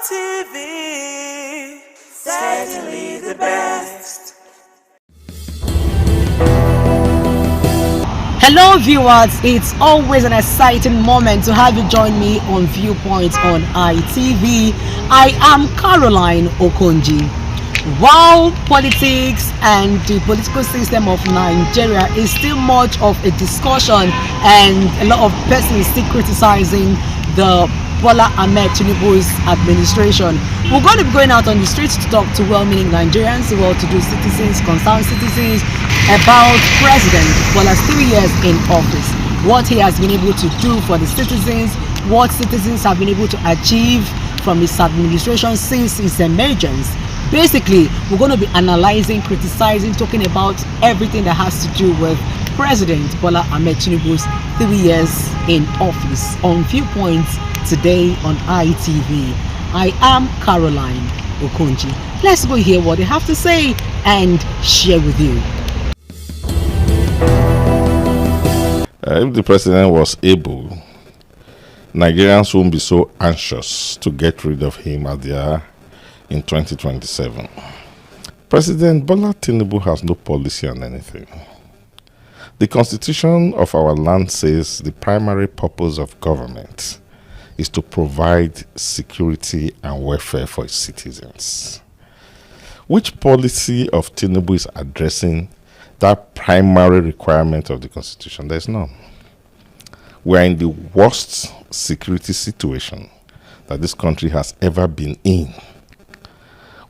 ITV, certainly the best. Hello viewers, it's always an exciting moment to have you join me on Viewpoint on ITV. I am Caroline Okonji. While politics and the political system of Nigeria is still much of a discussion and a lot of persons still criticizing the Bola Ahmed Tinubu's administration, we're going to be going out on the streets to talk to well-meaning Nigerians, well-to-do citizens, concerned citizens about President Bola's 3 years in office, what he has been able to do for the citizens, what citizens have been able to achieve from his administration since his emergence. Basically, we're going to be analyzing, criticizing, talking about everything that has to do with President Bola Ahmed Tinubu's 3 years in office on Viewpoint today on ITV. I am Caroline Okonji. Let's go hear what they have to say and share with you. If the president was able, Nigerians won't be so anxious to get rid of him as they are in 2027. President Bola Tinubu has no policy on anything. The constitution of our land says the primary purpose of government is to provide security and welfare for its citizens. Which policy of Tinubu is addressing that primary requirement of the constitution? There's none. We are in the worst security situation that this country has ever been in.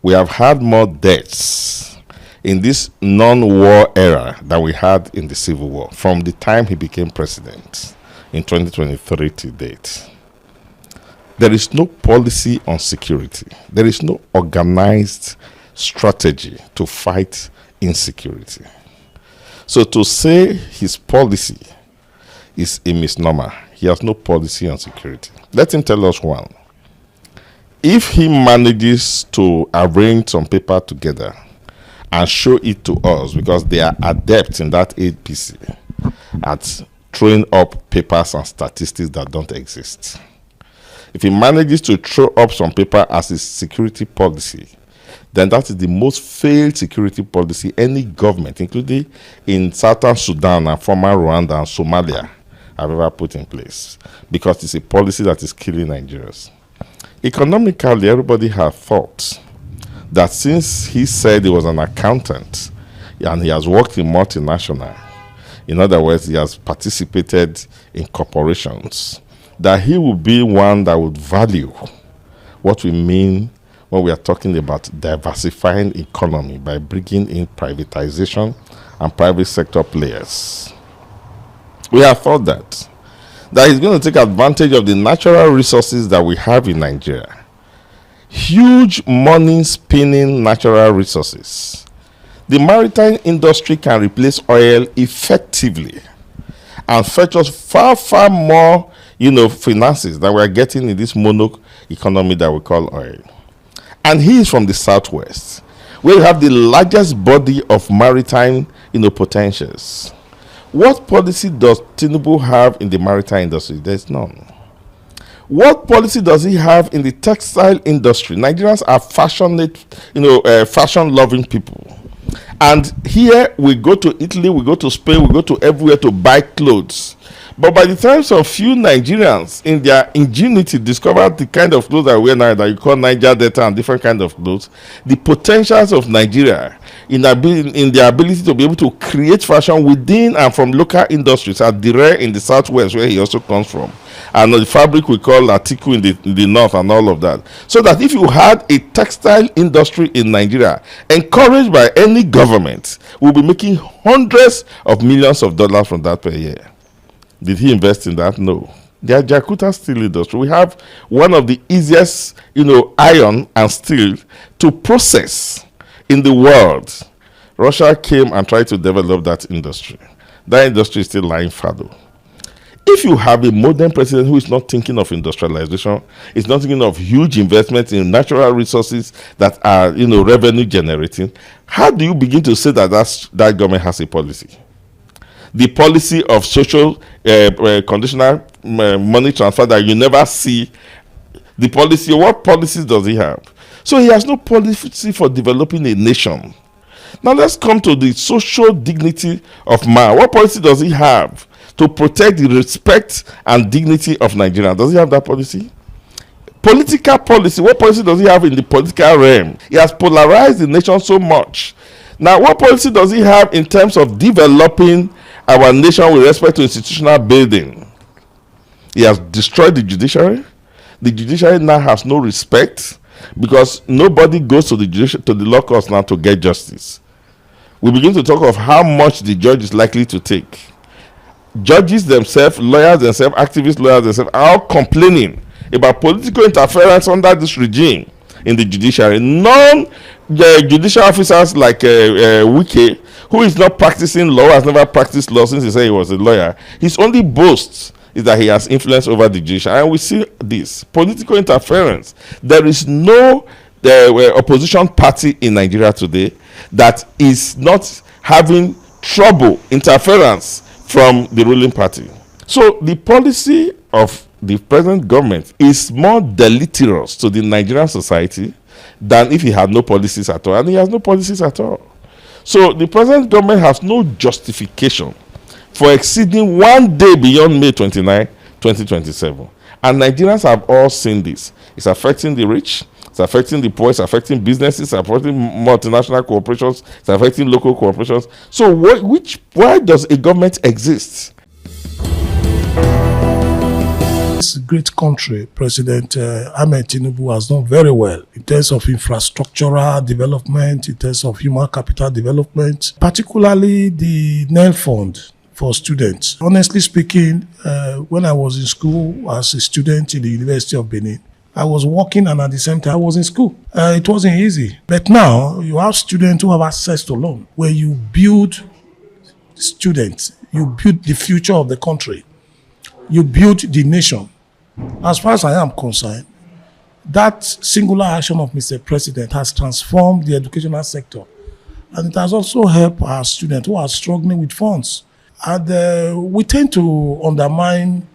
We have had more deaths in this non-war era than we had in the Civil War from the time he became president in 2023 to date. There is no policy on security. There is no organized strategy to fight insecurity. So to say his policy is a misnomer, he has no policy on security. Let him tell us one. If he manages to arrange some paper together and show it to us, because they are adept in that APC at throwing up papers and statistics that don't exist. If he manages to throw up some paper as his security policy, then that is the most failed security policy any government, including in Southern Sudan and former Rwanda and Somalia, have ever put in place, because it's a policy that is killing Nigerians. Economically, everybody had thought that since he said he was an accountant and he has worked in multinational, in other words, he has participated in corporations, that he would be one that would value what we mean when we are talking about diversifying economy by bringing in privatization and private sector players. We have thought that he's going to take advantage of the natural resources that we have in Nigeria. Huge money spinning natural resources. The maritime industry can replace oil effectively and fetch us far, far more, finances that we are getting in this mono economy that we call oil. And he is from the southwest, where we have the largest body of maritime, potentials. What policy does Tinubu have in the maritime industry? There's none. What policy does he have in the textile industry? Nigerians are fashion-loving people. And here we go to Italy, we go to Spain, we go to everywhere to buy clothes. But by the time some few Nigerians in their ingenuity discovered the kind of clothes that we wear now, that you call Niger Delta and different kind of clothes, the potentials of Nigeria in their ability to be able to create fashion within and from local industries are rare in the southwest, where he also comes from. And the fabric we call Atiku in the north and all of that. So that if you had a textile industry in Nigeria, encouraged by any government, we'll be making hundreds of millions of dollars from that per year. Did he invest in that? No. The Jakarta steel industry, we have one of the easiest, iron and steel to process in the world. Russia came and tried to develop that industry. That industry is still lying fallow. If you have a modern president who is not thinking of industrialization, is not thinking of huge investments in natural resources that are, revenue generating, how do you begin to say that that government has a policy? The policy of social conditional money transfer that you never see. The policy, what policies does he have? So he has no policy for developing a nation. Now let's come to the social dignity of man. What policy does he have to protect the respect and dignity of Nigeria? Does he have that policy? Political policy, what policy does he have in the political realm? He has polarized the nation so much. Now, what policy does he have in terms of developing our nation with respect to institutional building? He has destroyed the judiciary. The judiciary now has no respect because nobody goes to the law courts now to get justice. We begin to talk of how much the judge is likely to take. Judges themselves, lawyers themselves, activist lawyers themselves are all complaining about political interference under this regime in the judiciary. Non-judicial officers like Wike, who is not practicing law, has never practiced law since he said he was a lawyer, his only boast is that he has influence over the judiciary. And we see this political interference. There is no the opposition party in Nigeria today that is not having trouble interference from the ruling party. So the policy of the present government is more deleterious to the Nigerian society than if he had no policies at all, and he has no policies at all. So the present government has no justification for exceeding 1 day beyond May 29, 2027. And Nigerians have all seen this. It's affecting the rich, it's affecting the poor, it's affecting businesses, it's affecting multinational corporations, it's affecting local corporations. So why does a government exist? This great country, President Ahmed Tinubu has done very well in terms of infrastructural development, in terms of human capital development, particularly the NEL Fund for students. Honestly speaking, when I was in school as a student in the University of Benin, I was working and at the same time I was in school. It wasn't easy. But now you have students who have access to loan, where you build students, you build the future of the country, you build the nation. As far as I am concerned, that singular action of Mr. President has transformed the educational sector. And it has also helped our students who are struggling with funds. And we tend to undermine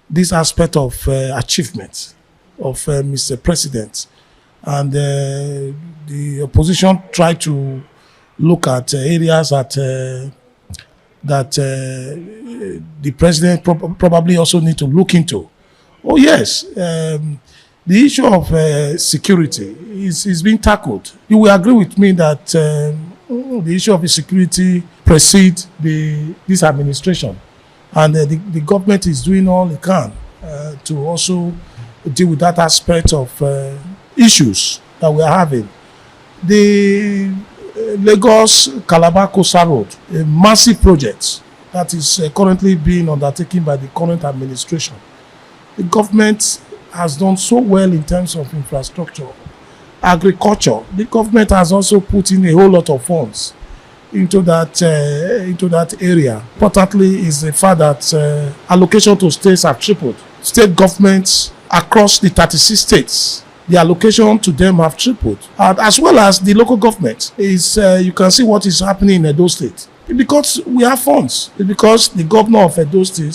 this aspect of achievement of Mr. President. And the opposition try to look at areas that the president probably also need to look into. Oh yes, the issue of security is being tackled. You will agree with me that the issue of security precedes this administration, and the government is doing all it can to also deal with that aspect of issues that we are having. The Lagos-Calabar-Kosa Road, a massive project that is currently being undertaken by the current administration. The government has done so well in terms of infrastructure. Agriculture, the government has also put in a whole lot of funds into that area. Importantly is the fact that allocation to states have tripled. State governments across the 36 states, the allocation to them have tripled. And as well as the local government, you can see what is happening in Edo State. Because we have funds. It's because the governor of Edo State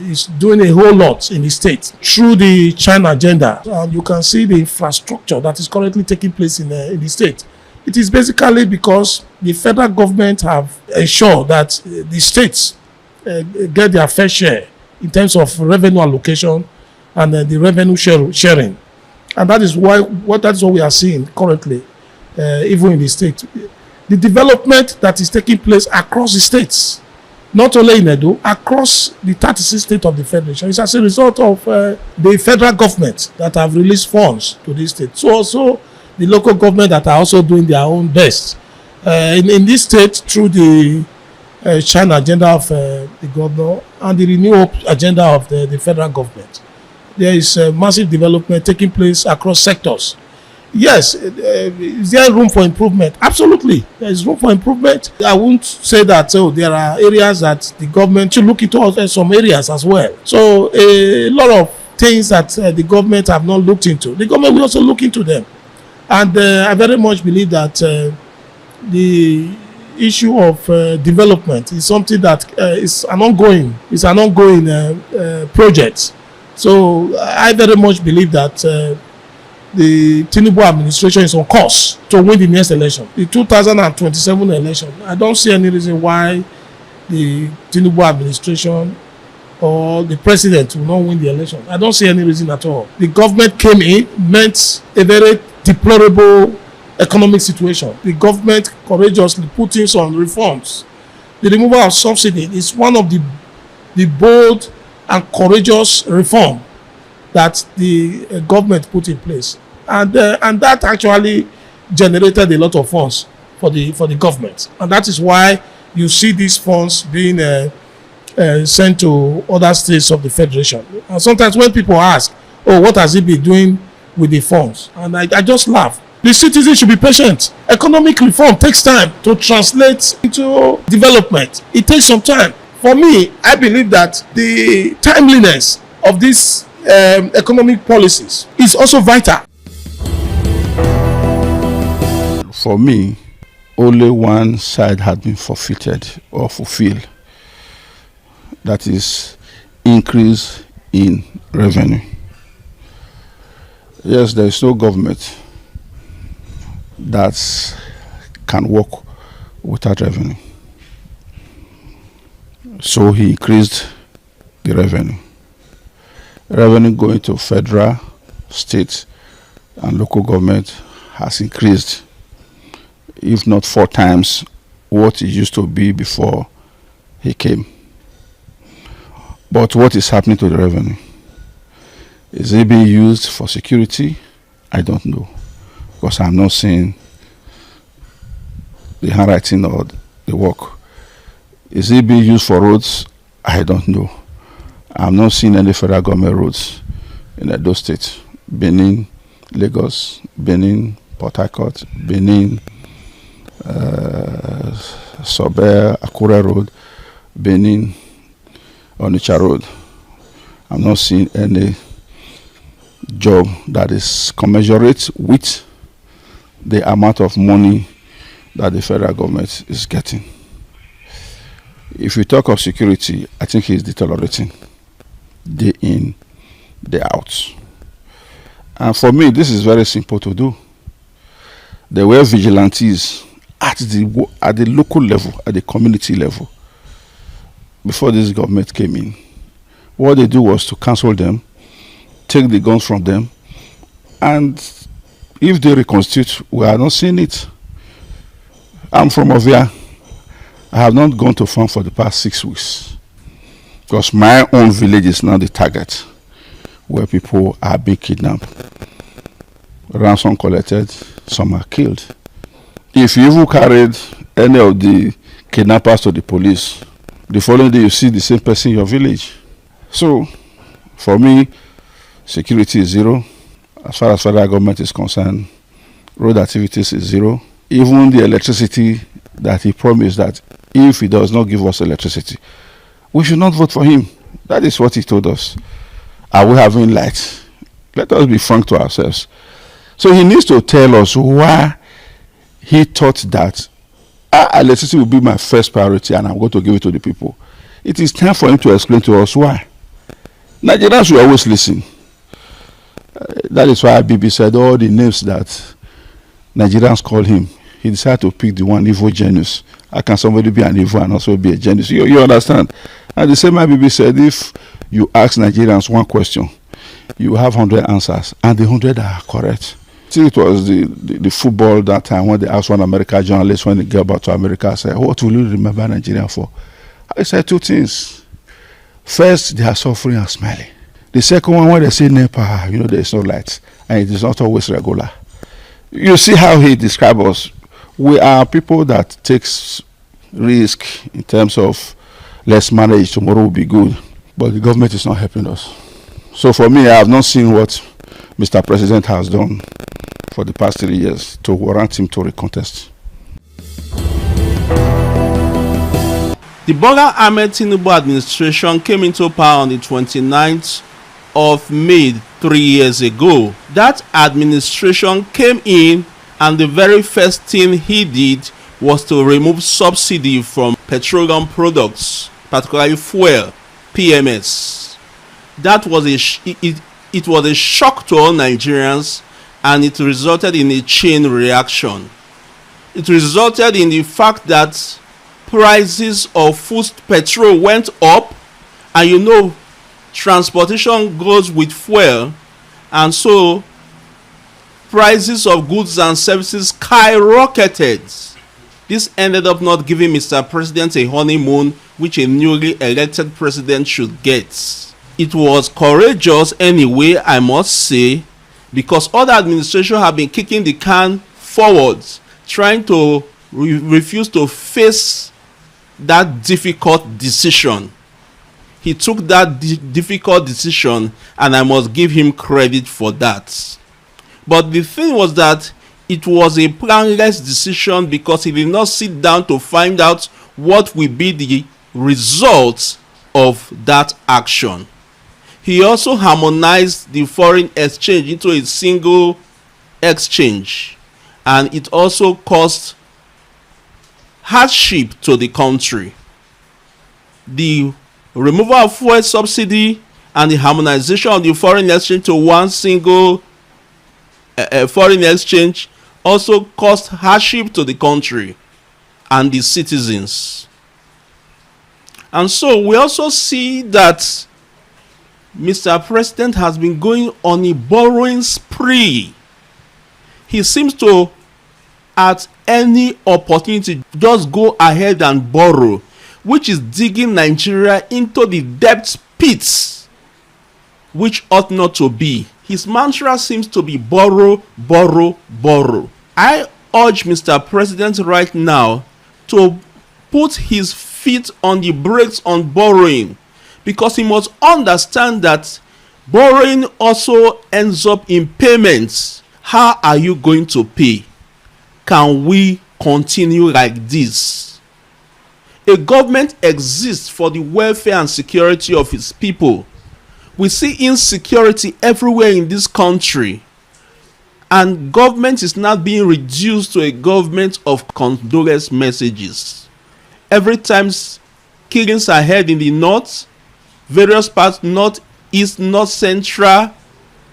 is doing a whole lot in the state through the China agenda. And you can see the infrastructure that is currently taking place in the state. It is basically because the federal government have ensured that the states get their fair share in terms of revenue allocation and the revenue sharing. And that is what we are seeing currently, even in the state. The development that is taking place across the states, not only in Edo, across the 36 states of the Federation, is as a result of the federal government that have released funds to this state. So also the local government that are also doing their own best. In this state, through the China agenda of the governor and the renewal agenda of the federal government, there is massive development taking place across sectors. Yes, is there room for improvement? Absolutely, there is room for improvement. I won't say that there are areas that the government should look into some areas as well. So a lot of things that the government have not looked into, the government will also look into them. And I very much believe that the issue of development is something that is an ongoing project. So I very much believe that the Tinubu administration is on course to win the next election, the 2027 election. I don't see any reason why the Tinubu administration or the president will not win the election. I don't see any reason at all. The government came in, met a very deplorable economic situation. The government courageously put in some reforms. The removal of subsidy is one of the bold and courageous reform that the government put in place, and that actually generated a lot of funds for the government, and that is why you see these funds being sent to other states of the federation. And sometimes when people ask, "Oh, what has he been doing with the funds?" and I just laugh. The citizens should be patient. Economic reform takes time to translate into development. It takes some time. For me, I believe that the timeliness of these economic policies is also vital. For me, only one side had been forfeited or fulfilled. That is increase in revenue. Yes, there is no government that can work without revenue. So he increased the revenue. Revenue going to federal, state, and local government has increased, if not 4 times what it used to be before he came. But what is happening to the revenue? Is it being used for security? I don't know, because I'm not seeing the handwriting or the work. Is it being used for roads? I don't know. I'm not seeing any federal government roads in Edo State. Benin, Lagos, Benin, Port Harcourt, Benin, Sober, Akure Road, Benin, Onitsha Road. I'm not seeing any job that is commensurate with the amount of money that the federal government is getting. If you talk of security, I think it's deteriorating day in, day out. And for me, this is very simple to do. There were vigilantes at the local level, at the community level, before this government came in. What they do was to cancel them, take the guns from them, and if they reconstitute, we are not seeing it. I'm from Ovia. I have not gone to farm for the past 6 weeks because my own village is now the target where people are being kidnapped, ransom collected, some are killed. If you even carried any of the kidnappers to the police, the following day you see the same person in your village. So, for me, security is zero. As far as federal government is concerned, road activities is zero. Even the electricity that he promised that if he does not give us electricity, we should not vote for him. That is what he told us. Are we having light? Let us be frank to ourselves. So he needs to tell us why he thought that electricity will be my first priority and I'm going to give it to the people. It is time for him to explain to us why. Nigerians will always listen. That is why Bibi said all the names that Nigerians call him. He decided to pick the one evil genius. How can somebody be an evil and also be a genius? You understand? And the same Bibi said, if you ask Nigerians one question, you have 100 answers, and the 100 are correct. I think it was the football that time when they asked one American journalist when they get back to America, said, what will you remember Nigeria for? I said 2 things. First, they are suffering and smiling. The second one, when they say NEPA, there is no light, and it is not always regular. You see how he describes us. We are people that takes risk in terms of let's manage, tomorrow will be good. But the government is not helping us. So for me, I have not seen what Mr. President has done for the past 3 years to warrant him to recontest. The Bola Ahmed Tinubu administration came into power on the 29th of May 3 years ago. That administration came in, and the very first thing he did was to remove subsidy from petroleum products, particularly fuel, PMS. That was it was a shock to all Nigerians, and it resulted in a chain reaction. It resulted in the fact that prices of food petrol went up, and transportation goes with fuel, and so prices of goods and services skyrocketed. This ended up not giving Mr. President a honeymoon which a newly elected president should get. It was courageous anyway, I must say, because other administrations have been kicking the can forward, trying to refuse to face that difficult decision. He took that difficult decision, and I must give him credit for that. But the thing was that it was a planless decision because he did not sit down to find out what will be the results of that action. He also harmonized the foreign exchange into a single exchange. and it also caused hardship to the country. The removal of fuel subsidy and the harmonization of the foreign exchange to one single foreign exchange also caused hardship to the country and the citizens. And so we also see that Mr. President has been going on a borrowing spree. He seems to, at any opportunity, just go ahead and borrow, which is digging Nigeria into the debt pits, which ought not to be. His mantra seems to be borrow, borrow, borrow. I urge Mr. President right now to put his feet on the brakes on borrowing, because he must understand that borrowing also ends up in payments. How are you going to pay? Can we continue like this? A government exists for the welfare and security of its people. We see insecurity everywhere in this country, and government is now being reduced to a government of condolence messages. Every time killings are held in the north, various parts, north, east, north, central,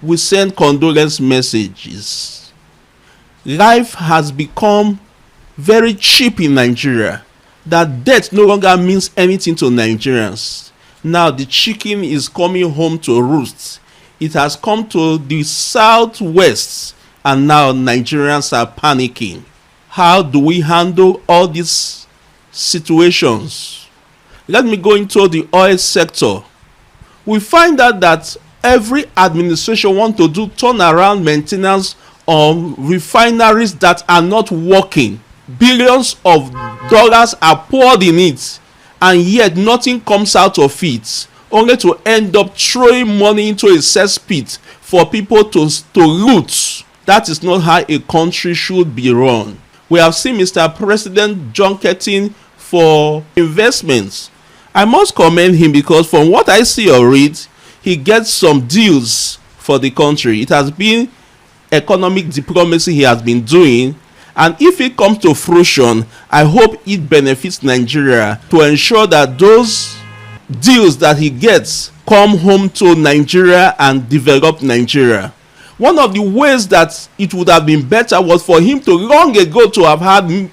we send condolence messages. Life has become very cheap in Nigeria, that death no longer means anything to Nigerians. Now the chicken is coming home to roost. It has come to the southwest, and now Nigerians are panicking. How do we handle all these situations? Let me go into the oil sector. We find out that every administration wants to do turnaround maintenance on refineries that are not working. Billions of dollars are poured in it, and yet nothing comes out of it, only to end up throwing money into a cesspit for people to loot. That is not how a country should be run. We have seen Mr. President junketing for investments. I must commend him, because from what I see or read, he gets some deals for the country. It has been economic diplomacy he has been doing, and if it comes to fruition, I hope it benefits Nigeria, to ensure that those deals that he gets come home to Nigeria and develop Nigeria. One of the ways that it would have been better was for him to long ago to have had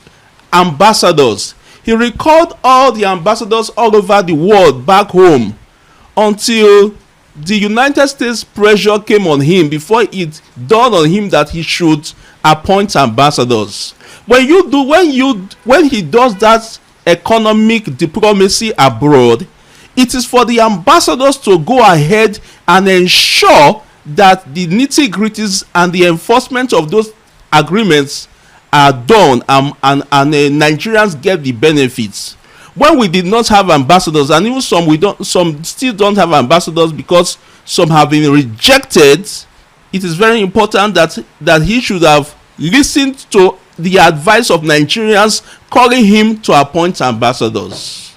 ambassadors. He recalled all the ambassadors all over the world back home, until the United States pressure came on him before it dawned on him that he should appoint ambassadors. When he does that economic diplomacy abroad, it is for the ambassadors to go ahead and ensure that the nitty-gritties and the enforcement of those agreements are done, and Nigerians get the benefits. When we did not have ambassadors, and even some still don't have ambassadors because some have been rejected, it is very important that he should have listened to the advice of Nigerians calling him to appoint ambassadors.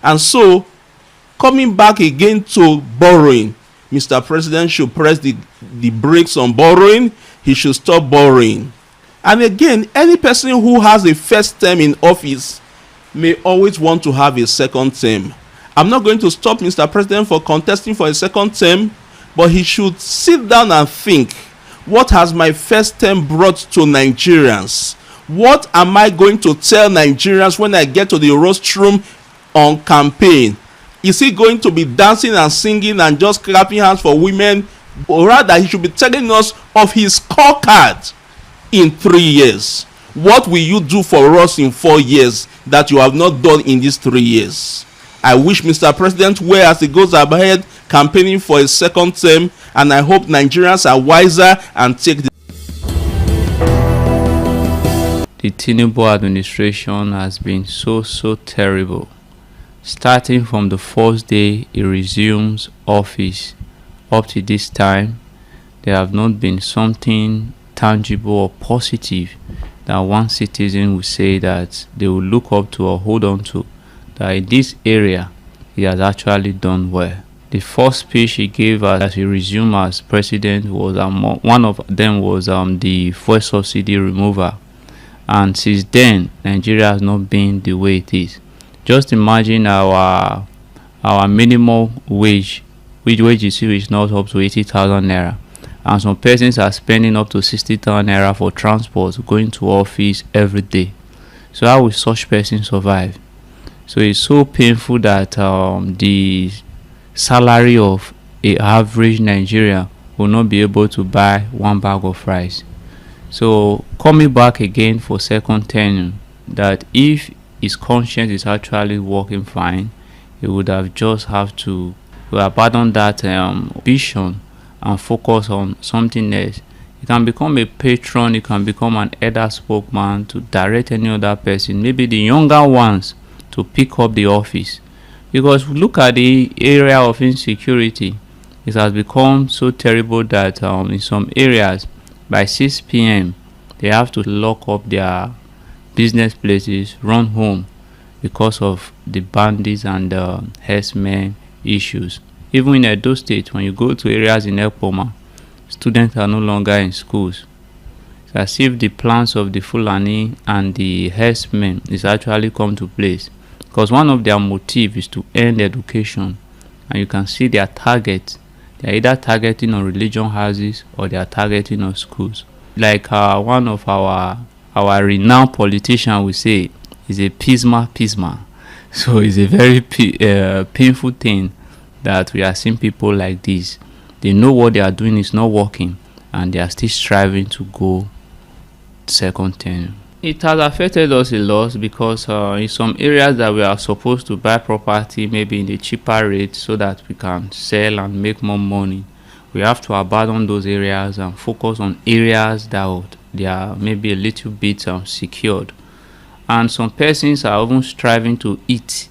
And so, coming back again to borrowing, Mr. President should press the brakes on borrowing. He should stop borrowing. And again, any person who has a first term in office may always want to have a second term. I'm not going to stop Mr. President for contesting for a second term, but he should sit down and think, what has my first term brought to Nigerians? What am I going to tell Nigerians when I get to the rostrum on campaign? Is he going to be dancing and singing and just clapping hands for women? Or rather, he should be telling us of his scorecard in 3 years. What will you do for us in 4 years that you have not done in these 3 years? I wish Mr. President well as he goes ahead campaigning for a second term, and I hope Nigerians are wiser and take the Tinubu administration has been so terrible. Starting from the first day he resumes office up to this time, there have not been something tangible or positive that one citizen will say that they will look up to or hold on to, that in this area he has actually done well. The first speech he gave as he resumed as president was one of them was the fuel subsidy removal. and since then Nigeria has not been the way it is. Just imagine our minimum wage, which wage is not up to 80,000 naira, and some persons are spending up to 60,000 naira for transport going to office every day. So how will such person survive? So it's so painful that the salary of a average Nigerian will not be able to buy one bag of rice. So coming back again for second tenure, that if his conscience is actually working fine, he would have just have to abandon that vision and focus on something else. He can become a patron, he can become an elder spokesman to direct any other person, maybe the younger ones, to pick up the office. Because look at the area of insecurity. It has become so terrible that in some areas by 6 p.m. they have to lock up their business places, run home because of the bandits and the herdsmen issues. Even in Edo State, when you go to areas in Ekpoma, students are no longer in schools. It's as if the plans of the Fulani and the herdsmen is actually come to place, because one of their motives is to end education, and you can see their target. They are either targeting on religion houses or they are targeting on schools. Like one of our renowned politician will say, is a pisma. So it's a very painful thing that we are seeing people like this. They know what they are doing is not working, and they are still striving to go second term. It has affected us a lot because in some areas that we are supposed to buy property maybe in a cheaper rate so that we can sell and make more money, we have to abandon those areas and focus on areas that they are maybe a little bit secured. And some persons are even striving to eat.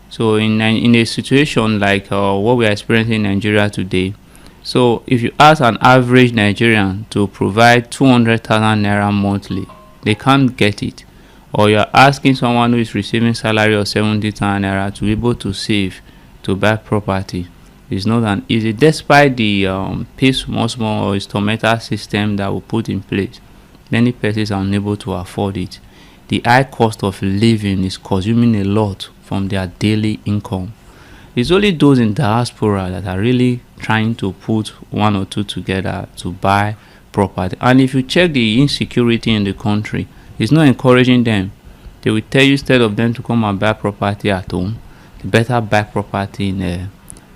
So in a situation like what we are experiencing in Nigeria today, so if you ask an average Nigerian to provide 200,000 naira monthly, they can't get it. Or you're asking someone who is receiving salary of 70,000 naira to be able to save to buy property. It's not an easy, despite the pay small or instrumental system that we put in place. Many persons are unable to afford it. The high cost of living is consuming a lot from their daily income. It's only those in diaspora that are really trying to put one or two together to buy property. And if you check the insecurity in the country, it's not encouraging them. They will tell you, instead of them to come and buy property at home, they better buy property in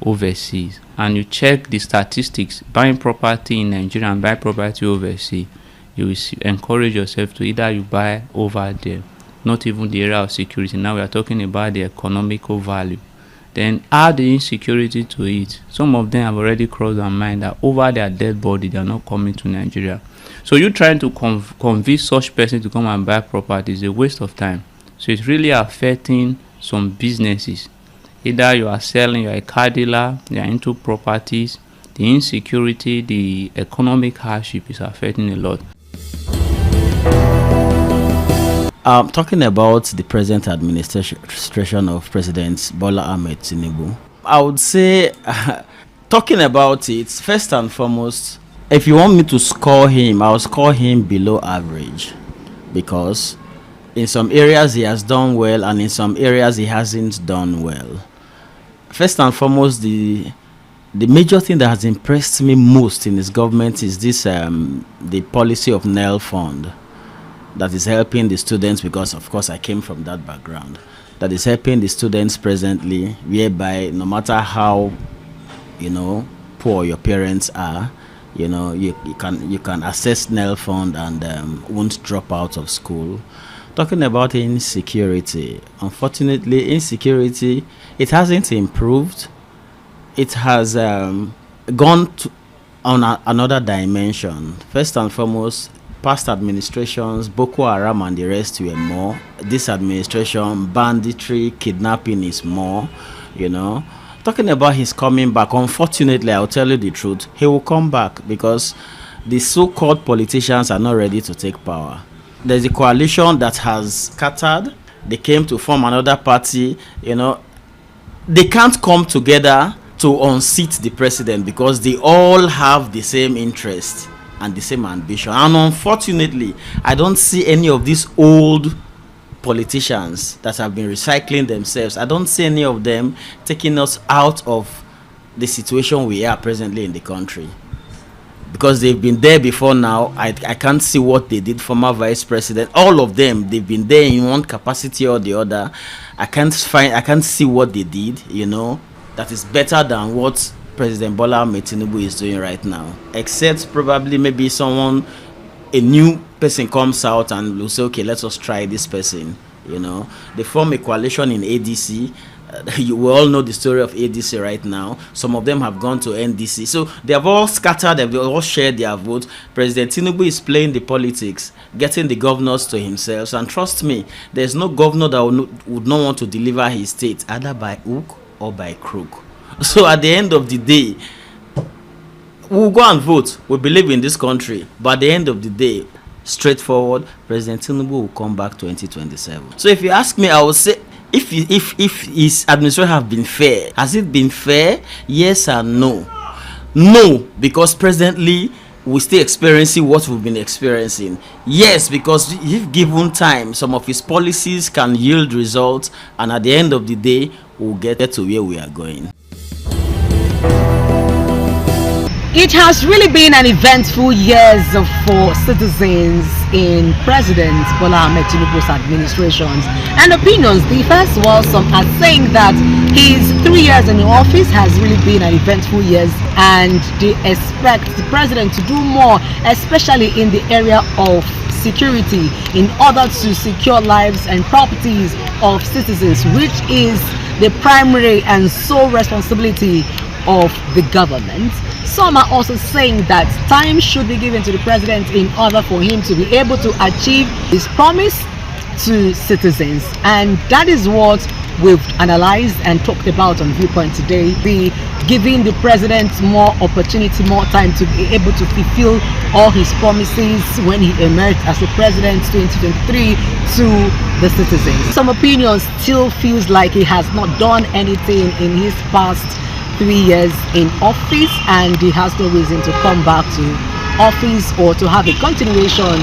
overseas. And you check the statistics, buying property in Nigeria and buy property overseas, you will encourage yourself to either you buy over there, not even the area of security. Now we are talking about the economical value. Then add the insecurity to it. Some of them have already crossed their mind that over their dead body they are not coming to Nigeria. So you trying to convince such person to come and buy property is a waste of time. So it's really affecting some businesses. Either you are selling, you are a car dealer, you are into properties. The insecurity, the economic hardship is affecting a lot. Talking about the present administration of President Bola Ahmed Tinubu, I would say, talking about it, first and foremost, if you want me to score him, I'll score him below average, because in some areas he has done well and in some areas he hasn't done well. First and foremost, the major thing that has impressed me most in his government is this the policy of NEL Fund that is helping the students, because of course I came from that background, that is helping the students presently, whereby no matter how poor your parents are, you can access NEL Fund and won't drop out of school. Talking about insecurity, unfortunately insecurity, it hasn't improved. It has gone on another dimension. First and foremost, past administrations, Boko Haram and the rest were more. This administration, banditry, kidnapping is more, Talking about his coming back, unfortunately, I'll tell you the truth, he will come back because the so-called politicians are not ready to take power. There's a coalition that has scattered. They came to form another party, They can't come together to unseat the president because they all have the same interest and the same ambition. And unfortunately, I don't see any of these old politicians that have been recycling themselves. I don't see any of them taking us out of the situation we are presently in the country, because they've been there before now. I can't see what they did. Former vice president, all of them, they've been there in one capacity or the other. I can't see what they did, that is better than what President Bola Ahmed Tinubu is doing right now, except probably maybe a new person comes out and will say, okay, let us try this person. They form a coalition in ADC. We all know the story of ADC right now. Some of them have gone to NDC. So they have all scattered, they've all shared their vote. President Tinubu is playing the politics, getting the governors to himself. And trust me, there's no governor that would not want to deliver his state, either by hook or by crook. So at the end of the day, we'll go and vote. We believe in this country. But at the end of the day, straightforward, President Tinubu will come back 2027. So if you ask me, I would say, if his administration have been fair, has it been fair? Yes and no. No, because presently we're still experiencing what we've been experiencing. Yes, because if given time, some of his policies can yield results, and at the end of the day, we'll get to where we are going. It has really been an eventful years for citizens in President Bola Ahmed Tinubu's administrations and opinions. The first was some are saying that his 3 years in the office has really been an eventful years, and they expect the president to do more, especially in the area of security, in order to secure lives and properties of citizens, which is the primary and sole responsibility of the government. Some are also saying that time should be given to the president in order for him to be able to achieve his promise to citizens, and that is what we've analyzed and talked about on Viewpoint today. The giving the president more opportunity, more time to be able to fulfill all his promises when he emerged as the president 2023 to the citizens. Some opinions still feels like he has not done anything in his past 3 years in office, and he has no reason to come back to office or to have a continuation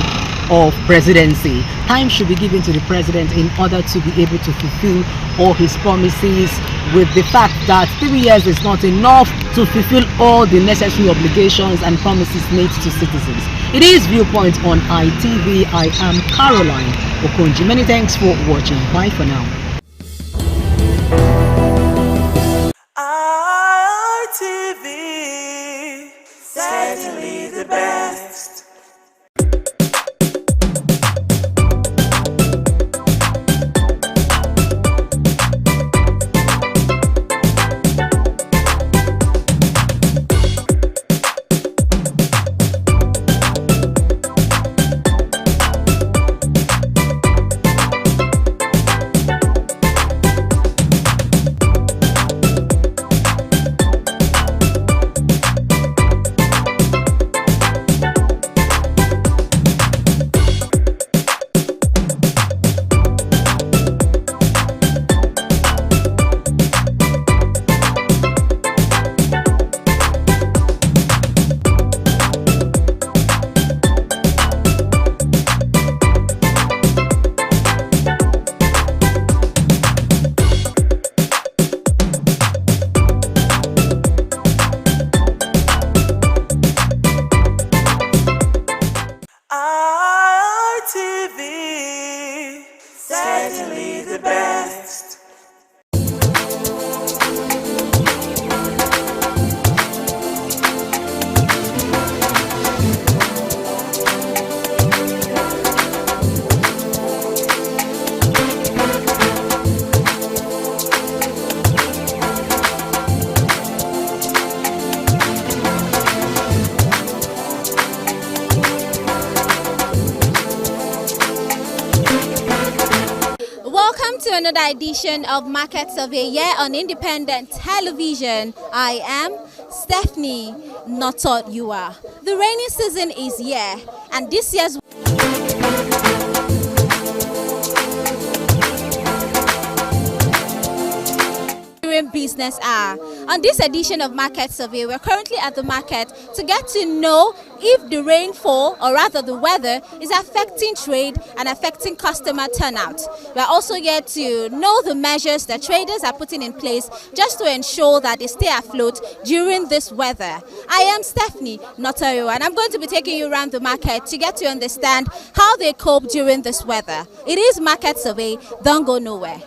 of presidency. Time should be given to the president in order to be able to fulfill all his promises, with the fact that 3 years is not enough to fulfill all the necessary obligations and promises made to citizens. It is Viewpoint on ITV. I am Caroline Okonji. Many thanks for watching. Bye for now. ITV, certainly the best. ITV, certainly the best. Welcome to another edition of Market Survey here on Independent Television. I am Stephanie Notoyua. The rainy season is here, and this year's business are. On this edition of Market Survey, we're currently at the market to get to know if the rainfall, or rather the weather, is affecting trade and affecting customer turnout. We're also here to know the measures that traders are putting in place just to ensure that they stay afloat during this weather. I am Stephanie Notoriwa, and I'm going to be taking you around the market to get to understand how they cope during this weather. It is Market Survey. Don't go nowhere.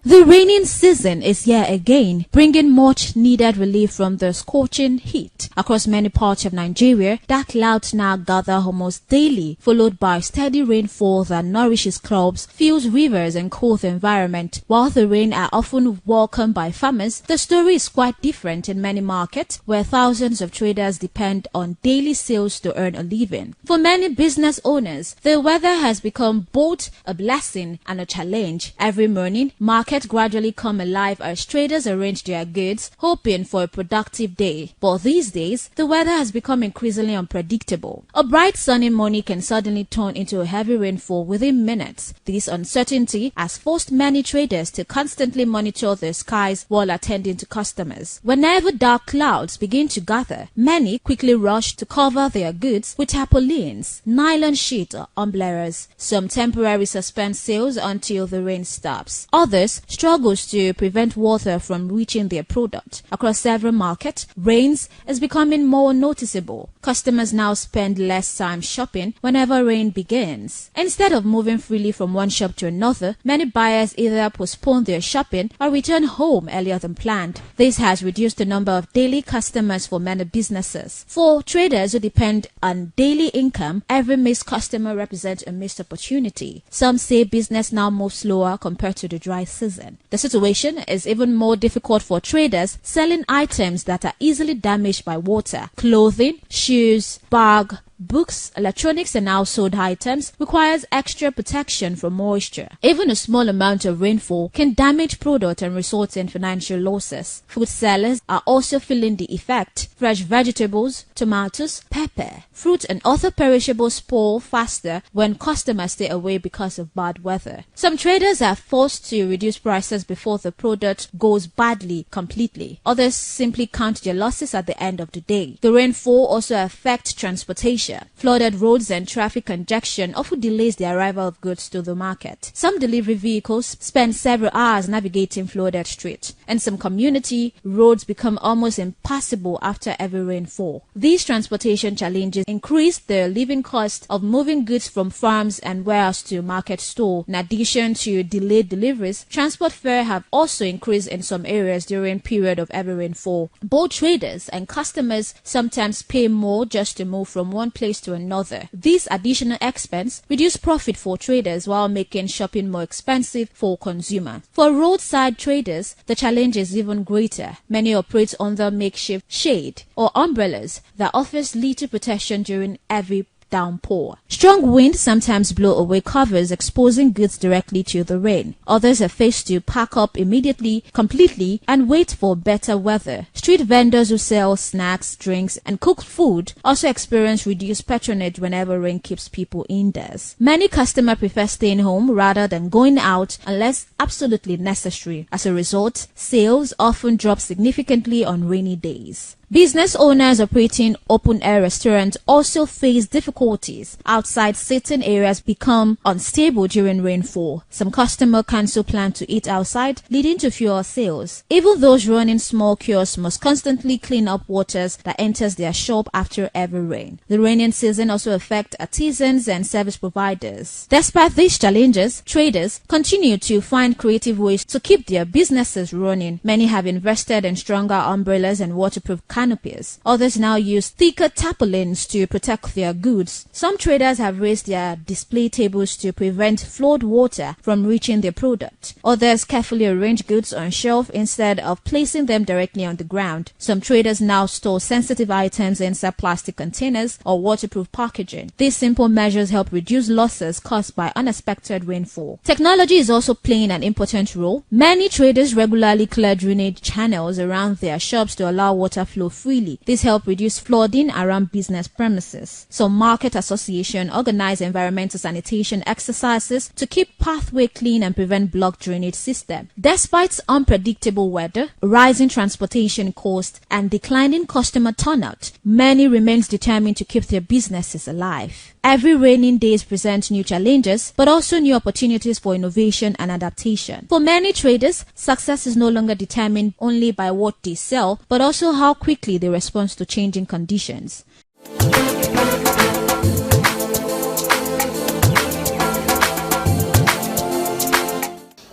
The rainy season is here again, bringing much needed relief from the scorching heat. Across many parts of Nigeria, dark clouds now gather almost daily, followed by steady rainfall that nourishes crops, fuels rivers and cools the environment. While the rain are often welcomed by farmers, the story is quite different in many markets where thousands of traders depend on daily sales to earn a living. For many business owners, the weather has become both a blessing and a challenge. Every morning, markets gradually come alive as traders arrange their goods, hoping for a productive day. But these days, the weather has become increasingly unpredictable. A bright sunny morning can suddenly turn into a heavy rainfall within minutes. This uncertainty has forced many traders to constantly monitor the skies while attending to customers. Whenever dark clouds begin to gather, many quickly rush to cover their goods with tarpaulins, nylon sheet or umbrellas. Some temporarily suspend sales until the rain stops. Others struggles to prevent water from reaching their product. Across several markets, rains is becoming more noticeable. Customers now spend less time shopping whenever rain begins. Instead of moving freely from one shop to another, many buyers either postpone their shopping or return home earlier than planned. This has reduced the number of daily customers for many businesses. For traders who depend on daily income, every missed customer represents a missed opportunity. Some say business now moves slower compared to the dry season. The situation is even more difficult for traders selling items that are easily damaged by water. Clothing, shoes, bag, books, electronics and household items requires extra protection from moisture. Even a small amount of rainfall can damage product and result in financial losses. Food sellers are also feeling the effect. Fresh vegetables, tomatoes, pepper, fruit and other perishables spoil faster when customers stay away because of bad weather. Some traders are forced to reduce prices before the product goes badly completely. Others simply count their losses at the end of the day. The rainfall also affects transportation. Flooded roads and traffic congestion often delays the arrival of goods to the market. Some delivery vehicles spend several hours navigating flooded streets. In some community, roads become almost impassable after every rainfall. These transportation challenges increase the living cost of moving goods from farms and warehouse to market store. In addition to delayed deliveries, transport fares have also increased in some areas during period of heavy rainfall. Both traders and customers sometimes pay more just to move from one place to another. This additional expense reduces profit for traders while making shopping more expensive for consumers. For roadside traders, the challenge is even greater. Many operate under makeshift shade or umbrellas that offers little protection during heavy downpour. Strong winds sometimes blow away covers, exposing goods directly to the rain. Others are faced to pack up immediately, completely, and wait for better weather. Street vendors who sell snacks, drinks, and cooked food also experience reduced patronage whenever rain keeps people indoors. Many customers prefer staying home rather than going out unless absolutely necessary. As a result, sales often drop significantly on rainy days. Business owners operating open-air restaurants also face difficulties. Outside seating areas become unstable during rainfall. Some customers cancel plans to eat outside, leading to fewer sales. Even those running small kiosks must constantly clean up waters that enters their shop after every rain. The rainy season also affects artisans and service providers. Despite these challenges, traders continue to find creative ways to keep their businesses running. Many have invested in stronger umbrellas and waterproof canopies. Others now use thicker tarpaulins to protect their goods. Some traders have raised their display tables to prevent flood water from reaching their product. Others carefully arrange goods on shelf instead of placing them directly on the ground. Some traders now store sensitive items inside plastic containers or waterproof packaging. These simple measures help reduce losses caused by unexpected rainfall. Technology is also playing an important role. Many traders regularly clear drainage channels around their shops to allow water flow flow freely. This helped reduce flooding around business premises. Some market association organize environmental sanitation exercises to keep pathway clean and prevent blocked drainage system. Despite unpredictable weather, rising transportation costs, and declining customer turnout, many remains determined to keep their businesses alive. Every raining days present new challenges, but also new opportunities for innovation and adaptation. For many traders, success is no longer determined only by what they sell, but also how quickly they respond to changing conditions.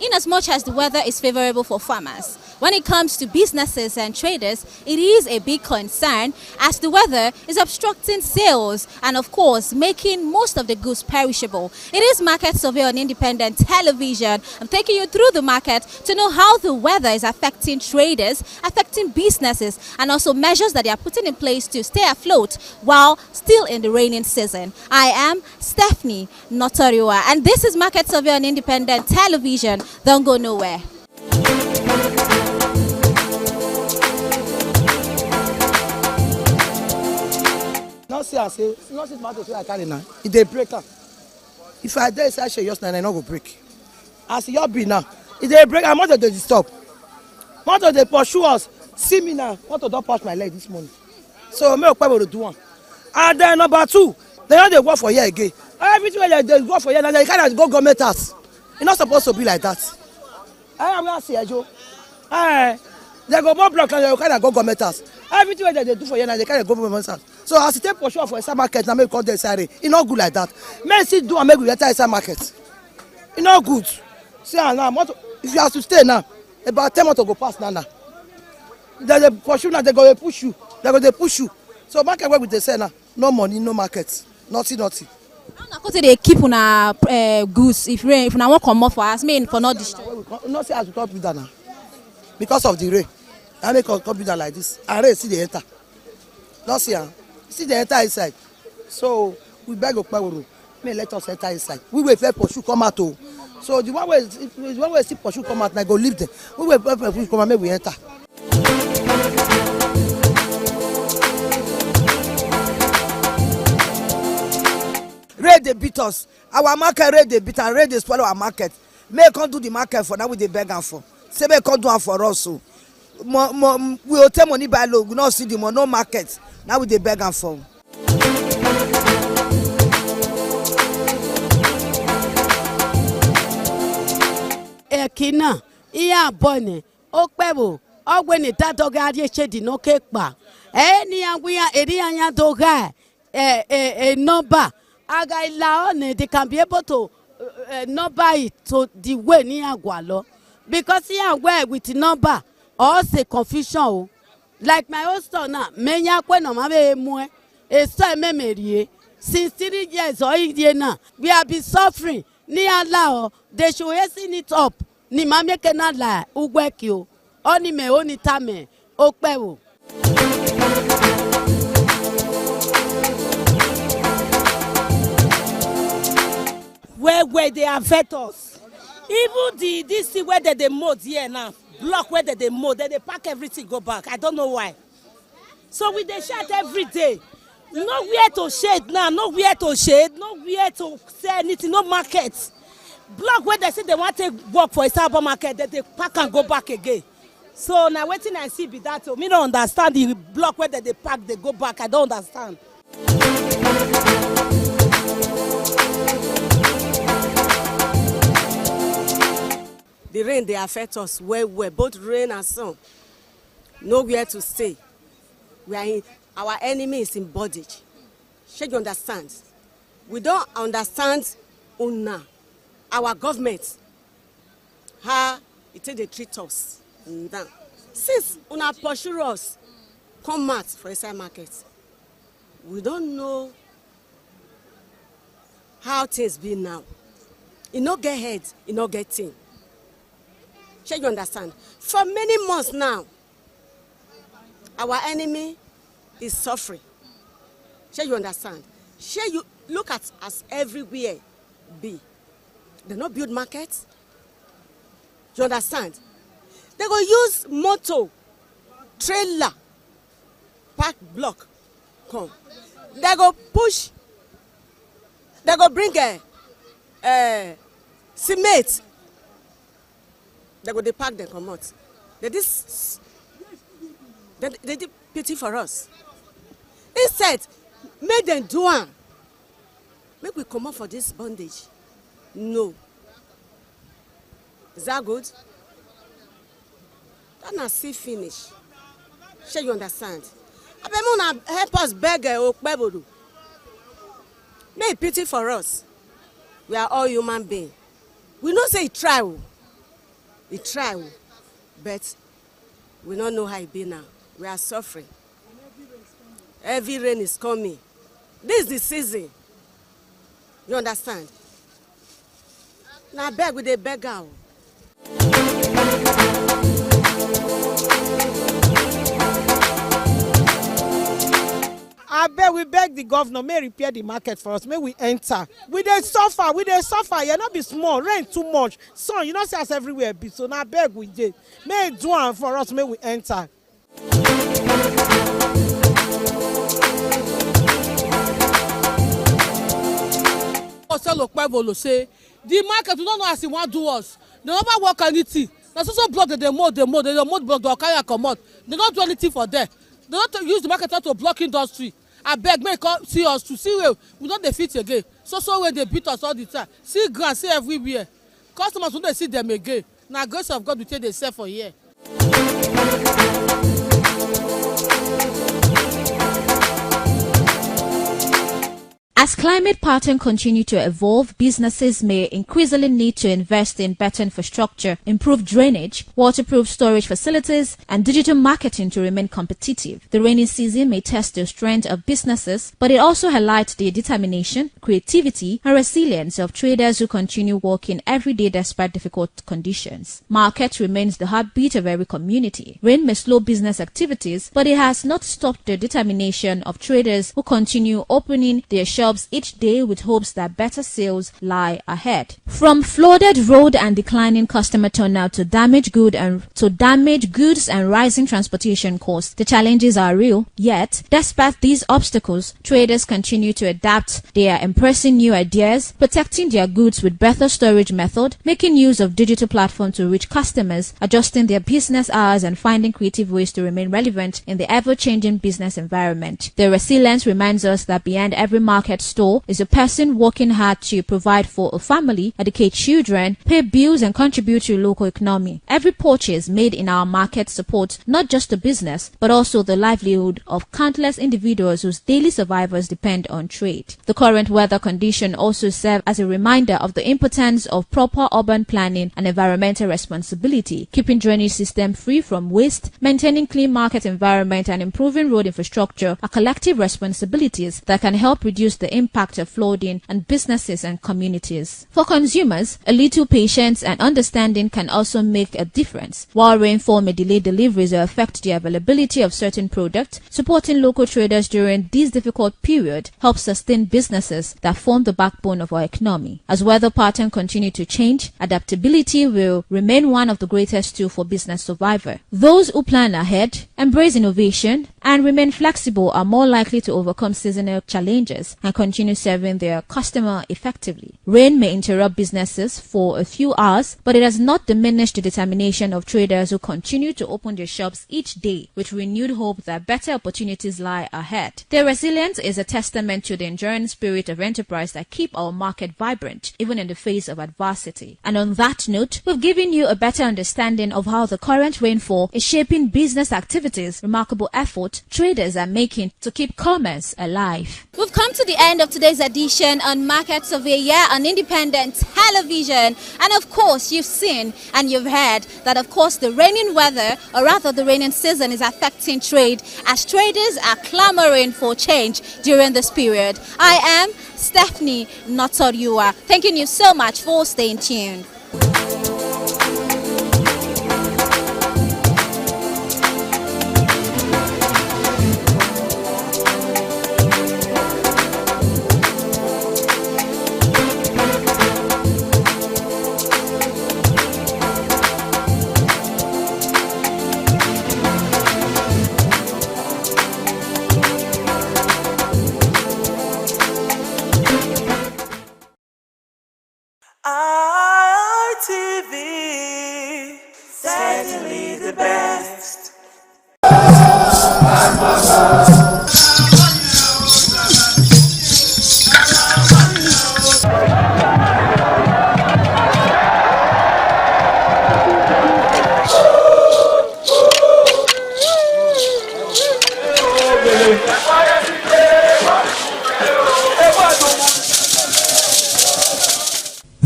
Inasmuch as the weather is favorable for farmers, when it comes to businesses and traders, it is a big concern as the weather is obstructing sales and, of course, making most of the goods perishable. It is Market Survey on Independent Television. I'm taking you through the market to know how the weather is affecting traders, affecting businesses, and also measures that they are putting in place to stay afloat while still in the raining season. I am Stephanie Notoriua, and this is Market Survey on Independent Television. Don't go nowhere. Now see, I say, you see tomatoes wey I carry now, it dey break am. If I dey inside shey just now, I no go break. As e just be now, it dey break am, motor dey disturb. Motor dey pursue us. See me now, motor don pass my leg this morning. So make Okpebo dey do am. And then number two, they no dey work for here again. Everything wey dey work for here now, they carry go government house. E no suppose to be like that. I am gonna see Ejo. They go more block and they go carry go government house. Everything wey they do for here now, they carry go government house. So as you take pursue for inside market now, make you come there inside. E no good like that. Make still do and make we enter inside market. E no good. See now, motor, if you have to stay now, about 10 motor go pass now. They pursue now, they go push you. They go push you. So market where we dey sell now, no money, no market, nothing. How they keep una goods if rain, if una wan comot for us, mean for not destroy. No say as we come build now, because of the rain. I make come build like this. And rain see the enter. No see the enter inside. So we beg Okpebo, may let us enter inside. We will first pursue come out. So the one way see pursue come out, now go leave them. We will first pursue come out, make we enter. Rain dey beat us. Our market rain dey beat and rain dey spoil our market. Make come do the market for now we dey beg am for. Say make come do am for us so. We will take money by low. We not see the money, no market. Now we dey beg am for. Ekina, iya bone, Okpebo, ogwene tatoga adie chedi no kekpa. Ni angwia eri anya doga number. They can be able to number it to the way ni agwalo. Because here where with the number or say confusion. Like my own store now, menya kwe no mabe mwe. Store memory. Since 3 years or 8 years now, we have been suffering. Ni allow they should hasten it up. Ni mame cannot lie. Ugwekyo. Oni me oni tame. Okpebo. Where they affect us. Even this thing where they mold here now, block where they mold, they pack everything go back. I don't know why. So we they shout every day. Nowhere to shade now, nowhere to shade, nowhere to sell anything, no market. Block where they say they want to work for a cyber market, they pack and go back again. So now waiting I see be that. So me don't understand the block where they pack, they go back. I don't understand. The rain, they affect us well, both rain and sun. Nowhere to stay. Our enemy is in bondage. Should you understand? We don't understand UNA, our government, how they treat us. Since UNA pursue us, come out for inside market. We don't know how things be now. You no get head, you no get thing. Shall you understand? For many months now, our enemy is suffering. Shall you understand? Shall you look at us everywhere be? They not build markets. You understand? They go use motor, trailer, pack block come. They go push. They go bring cement. They go dey pack them comot. They did pity for us. Instead, make them do am. Make we comot for this bondage. No. Is that good? That na see finish. Shall you understand? Abemuna help us beg Okpebodo. Make pity for us. We are all human beings. We know say he try. He try. But we don't know how it be now. We are suffering. Heavy rain is coming. This is the season. You understand? Now beg with a beggar. I beg we beg the governor may repair the market for us. May we enter. We dey suffer. You not be small. Rain too much. Sun, you know see us everywhere. Be so now beg we dey. May do am for us. May we enter. Say the market we don't know as he want do us. They never work anything. That's also block they mold block the carry come out. They don't do anything for them. They don't use the market to block industry. I beg me come see us to see where we don't defeat again. So when they beat us all the time. See grass, see everywhere. Customers when they see them again. Now grace of God will take they sell for here. As climate patterns continue to evolve, businesses may increasingly need to invest in better infrastructure, improved drainage, waterproof storage facilities, and digital marketing to remain competitive. The rainy season may test the strength of businesses, but it also highlights the determination, creativity, and resilience of traders who continue working every day despite difficult conditions. Market remains the heartbeat of every community. Rain may slow business activities, but it has not stopped the determination of traders who continue opening their shops each day with hopes that better sales lie ahead. From flooded road and declining customer turnout to damaged goods and rising transportation costs, the challenges are real. Yet, despite these obstacles, traders continue to adapt. They are embracing new ideas, protecting their goods with better storage method, making use of digital platforms to reach customers, adjusting their business hours, and finding creative ways to remain relevant in the ever-changing business environment. Their resilience reminds us that behind every market store is a person working hard to provide for a family, educate children, pay bills, and contribute to the local economy. Every purchase made in our market supports not just the business, but also the livelihood of countless individuals whose daily survivors depend on trade. The current weather condition also serves as a reminder of the importance of proper urban planning and environmental responsibility, keeping drainage system free from waste, maintaining clean market environment, and improving road infrastructure are collective responsibilities that can help reduce the impact of flooding on businesses and communities. For consumers, a little patience and understanding can also make a difference. While rainfall may delay deliveries or affect the availability of certain products, supporting local traders during this difficult period helps sustain businesses that form the backbone of our economy. As weather patterns continue to change, adaptability will remain one of the greatest tools for business survival. Those who plan ahead, embrace innovation, and remain flexible are more likely to overcome seasonal challenges and continue serving their customer effectively. Rain may interrupt businesses for a few hours, but it has not diminished the determination of traders who continue to open their shops each day with renewed hope that better opportunities lie ahead. Their resilience is a testament to the enduring spirit of enterprise that keep our market vibrant even in the face of adversity. And on that note, we've given you a better understanding of how the current rainfall is shaping business activities, remarkable effort traders are making to keep commerce alive. We've come to the end of today's edition on Market Surveyor on Independent Television. And of course, you've seen and you've heard that of course the raining weather, or rather the raining season, is affecting trade as traders are clamoring for change during this period. I am Stephanie Notoriua. Thanking you so much for staying tuned.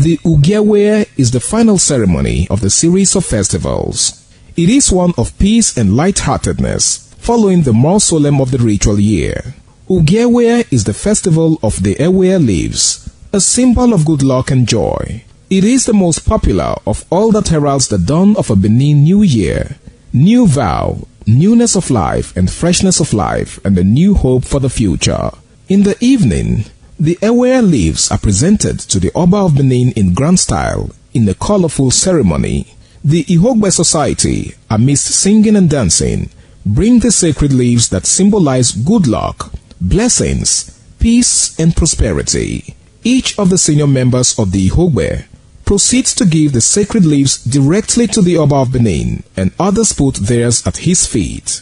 The Ugewe is the final ceremony of the series of festivals. It is one of peace and lightheartedness, following the more solemn of the ritual year. Ugewe is the festival of the Ewe leaves, a symbol of good luck and joy. It is the most popular of all that heralds the dawn of a Benin New Year, new vow, newness of life and freshness of life, and a new hope for the future. In the evening, the Ewe leaves are presented to the Oba of Benin in grand style in a colorful ceremony. The Ihogbe Society, amidst singing and dancing, bring the sacred leaves that symbolize good luck, blessings, peace, and prosperity. Each of the senior members of the Ihogbe proceeds to give the sacred leaves directly to the Oba of Benin, and others put theirs at his feet.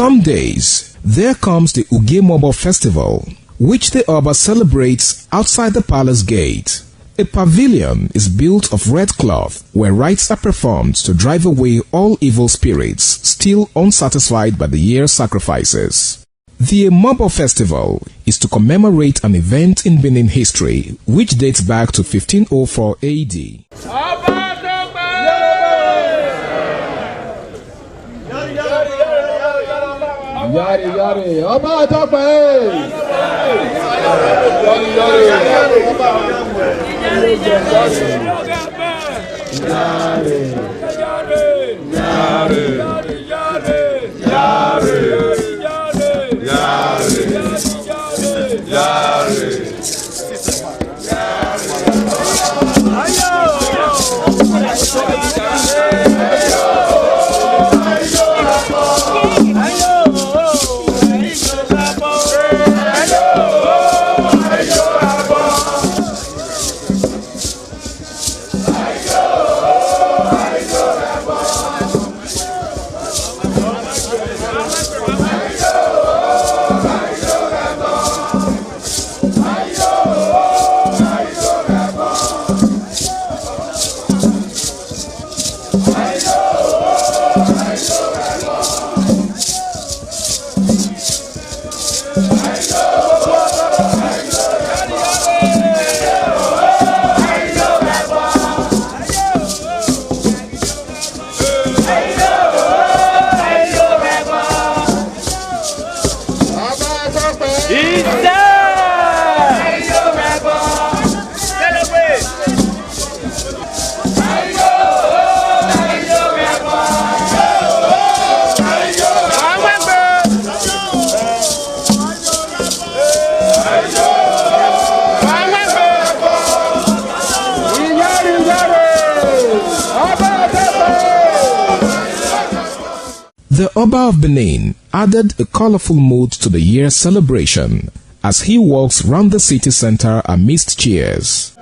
some days, there comes the Ugemobo Festival, which the Oba celebrates outside the palace gate. A pavilion is built of red cloth where rites are performed to drive away all evil spirits still unsatisfied by the year's sacrifices. The Emobo Festival is to commemorate an event in Benin history which dates back to 1504 AD. Yari yari, Ọba Àtọ́pẹ́. Yari yari, Ọba The Oba of Benin added a colorful mood to the year's celebration as he walks round the city center amidst cheers.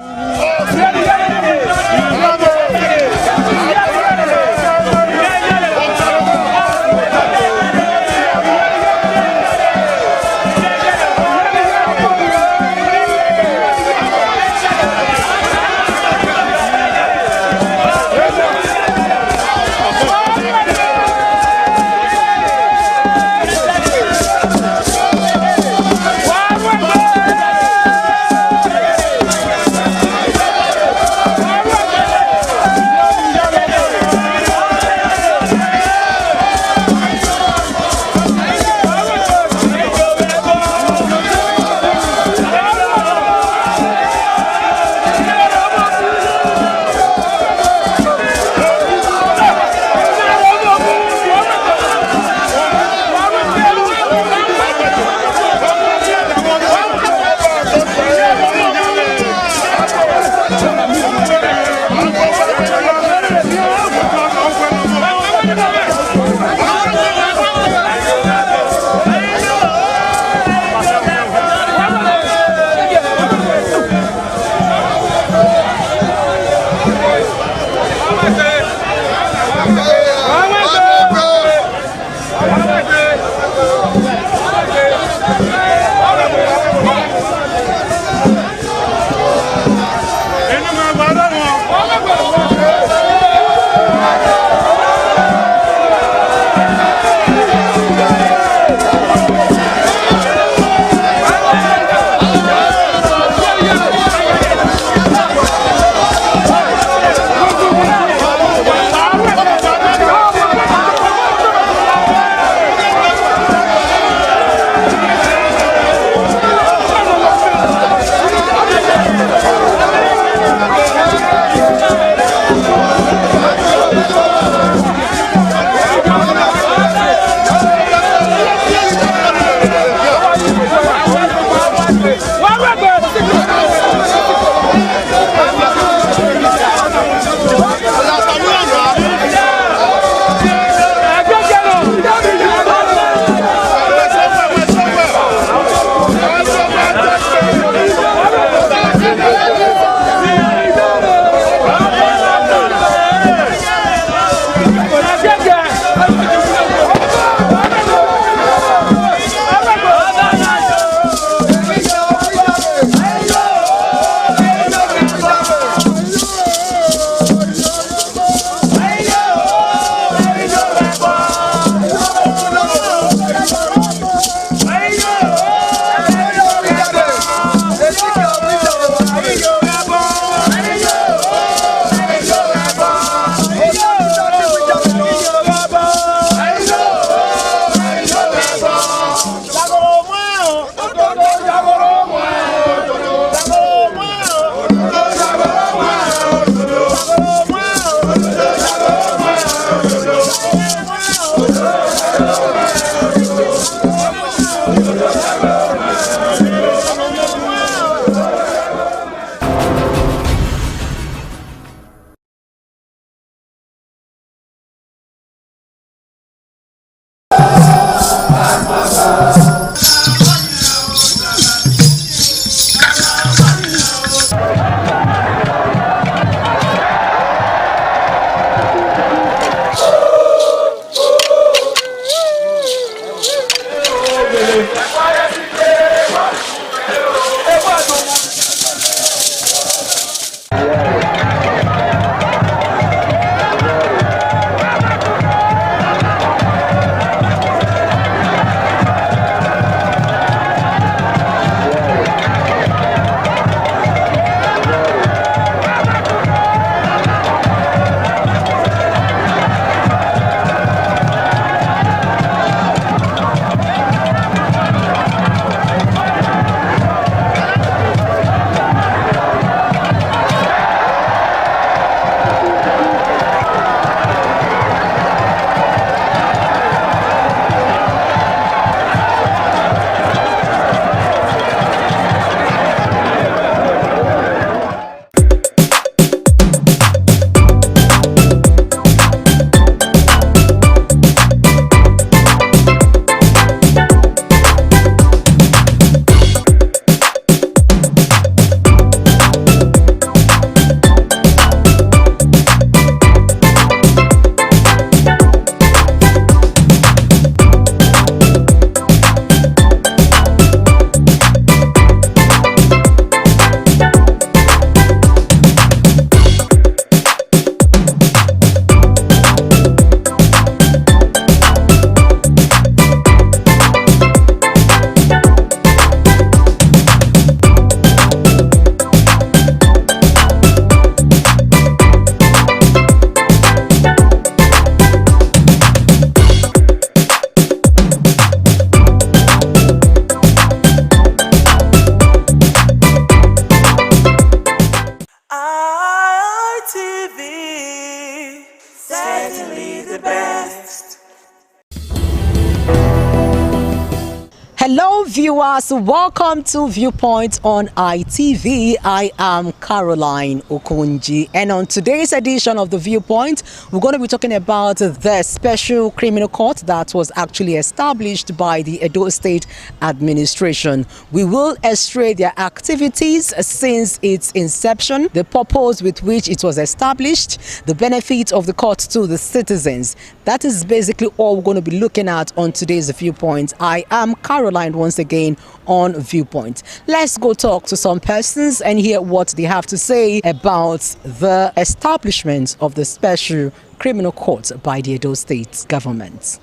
viewers, welcome to Viewpoint on ITV. I am Caroline Okonji, and on today's edition of the Viewpoint, we're going to be talking about the special criminal court that was actually established by the Edo State administration. We will illustrate their activities since its inception, the purpose with which it was established, the benefit of the court to the citizens. That is basically all we're going to be looking at on today's Viewpoint. I am Caroline once again on Viewpoint. Let's go talk to some persons and hear what they have to say about the establishment of the special criminal court by the Edo State government.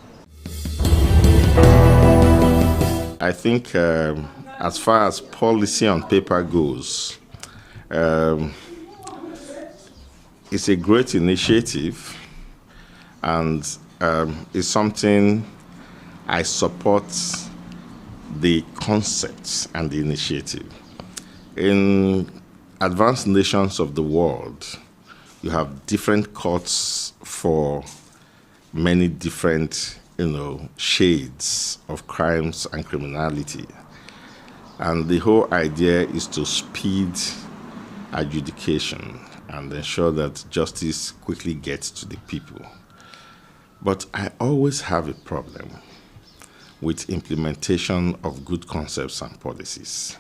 I think as far as policy on paper goes, it's a great initiative, and it's something I support the concepts and the initiative. In advanced nations of the world, you have different courts for many different, shades of crimes and criminality. And the whole idea is to speed adjudication and ensure that justice quickly gets to the people. But I always have a problem with implementation of good concepts and policies,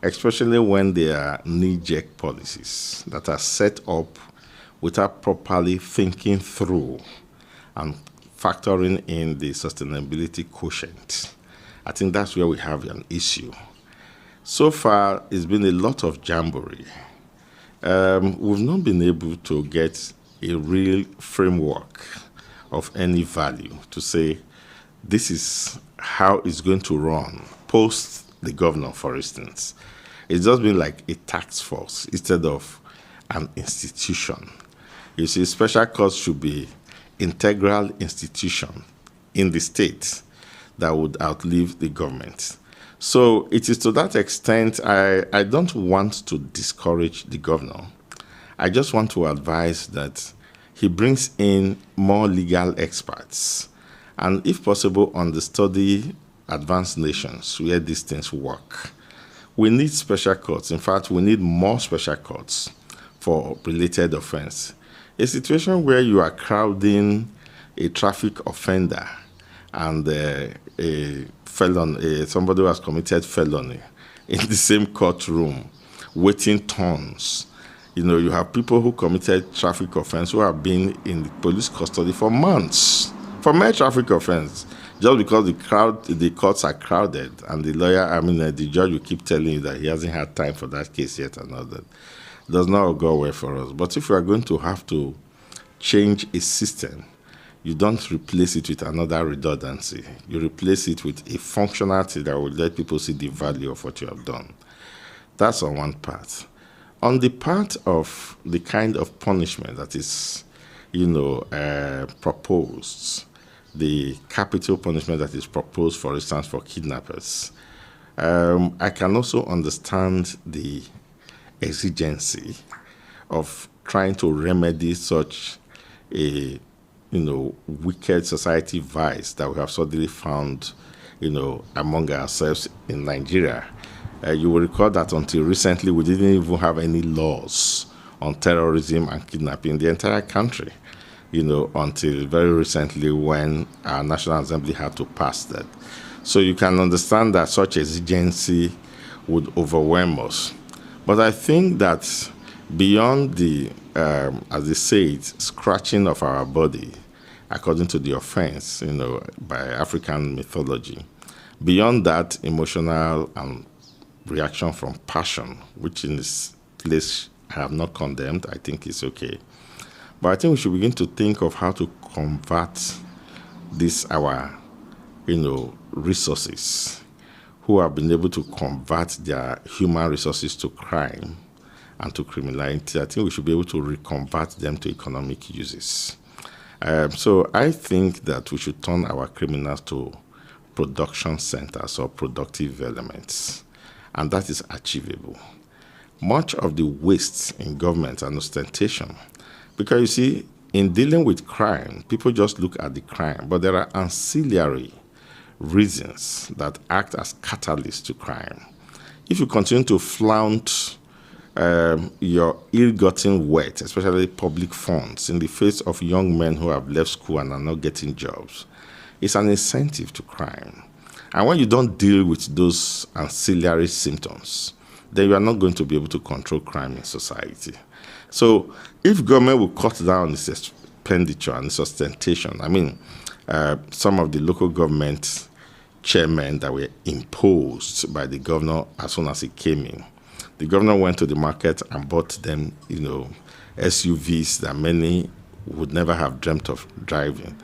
especially when they are knee-jerk policies that are set up without properly thinking through and factoring in the sustainability quotient. I think that's where we have an issue. So far, it's been a lot of jamboree. We've not been able to get a real framework of any value to say this is how it's going to run post the governor, for instance. It's just been like a task force instead of an institution. You see, special courts should be integral institution in the state that would outlive the government. So it is to that extent, I don't want to discourage the governor. I just want to advise that he brings in more legal experts and, if possible, understudy advanced nations where these things work. We need special courts. In fact, we need more special courts for related offense. A situation where you are crowding a traffic offender and a felon, somebody who has committed felony in the same courtroom, waiting turns. You have people who committed traffic offense who have been in police custody for months for mere traffic offense, just because the courts are crowded, and the judge will keep telling you that he hasn't had time for that case yet and all that. Does not go well for us. But if you are going to have to change a system, you don't replace it with another redundancy. You replace it with a functionality that will let people see the value of what you have done. That's on one part. On the part of the kind of punishment that is, proposed, the capital punishment that is proposed, for instance, for kidnappers, I can also understand the exigency of trying to remedy such a, wicked society vice that we have suddenly found, among ourselves in Nigeria. You will recall that until recently, we didn't even have any laws on terrorism and kidnapping in the entire country, until very recently when our National Assembly had to pass that. So you can understand that such exigency would overwhelm us. But I think that beyond the, as they say it, scratching of our body, according to the offense, by African mythology, beyond that emotional and reaction from passion, which in this place I have not condemned, I think it's okay. But I think we should begin to think of how to convert our, resources, who have been able to convert their human resources to crime and to criminality. I think we should be able to reconvert them to economic uses. So I think that we should turn our criminals to production centers or productive elements, and that is achievable. Much of the waste in government and ostentation, because you see, in dealing with crime, people just look at the crime, but there are ancillary reasons that act as catalysts to crime. If you continue to flaunt your ill-gotten wealth, especially public funds, in the face of young men who have left school and are not getting jobs, it's an incentive to crime. And when you don't deal with those ancillary symptoms, then you are not going to be able to control crime in society. So if government will cut down its expenditure and its ostentation, I mean, some of the local government chairmen that were imposed by the governor as soon as he came in, the governor went to the market and bought them, SUVs that many would never have dreamt of driving.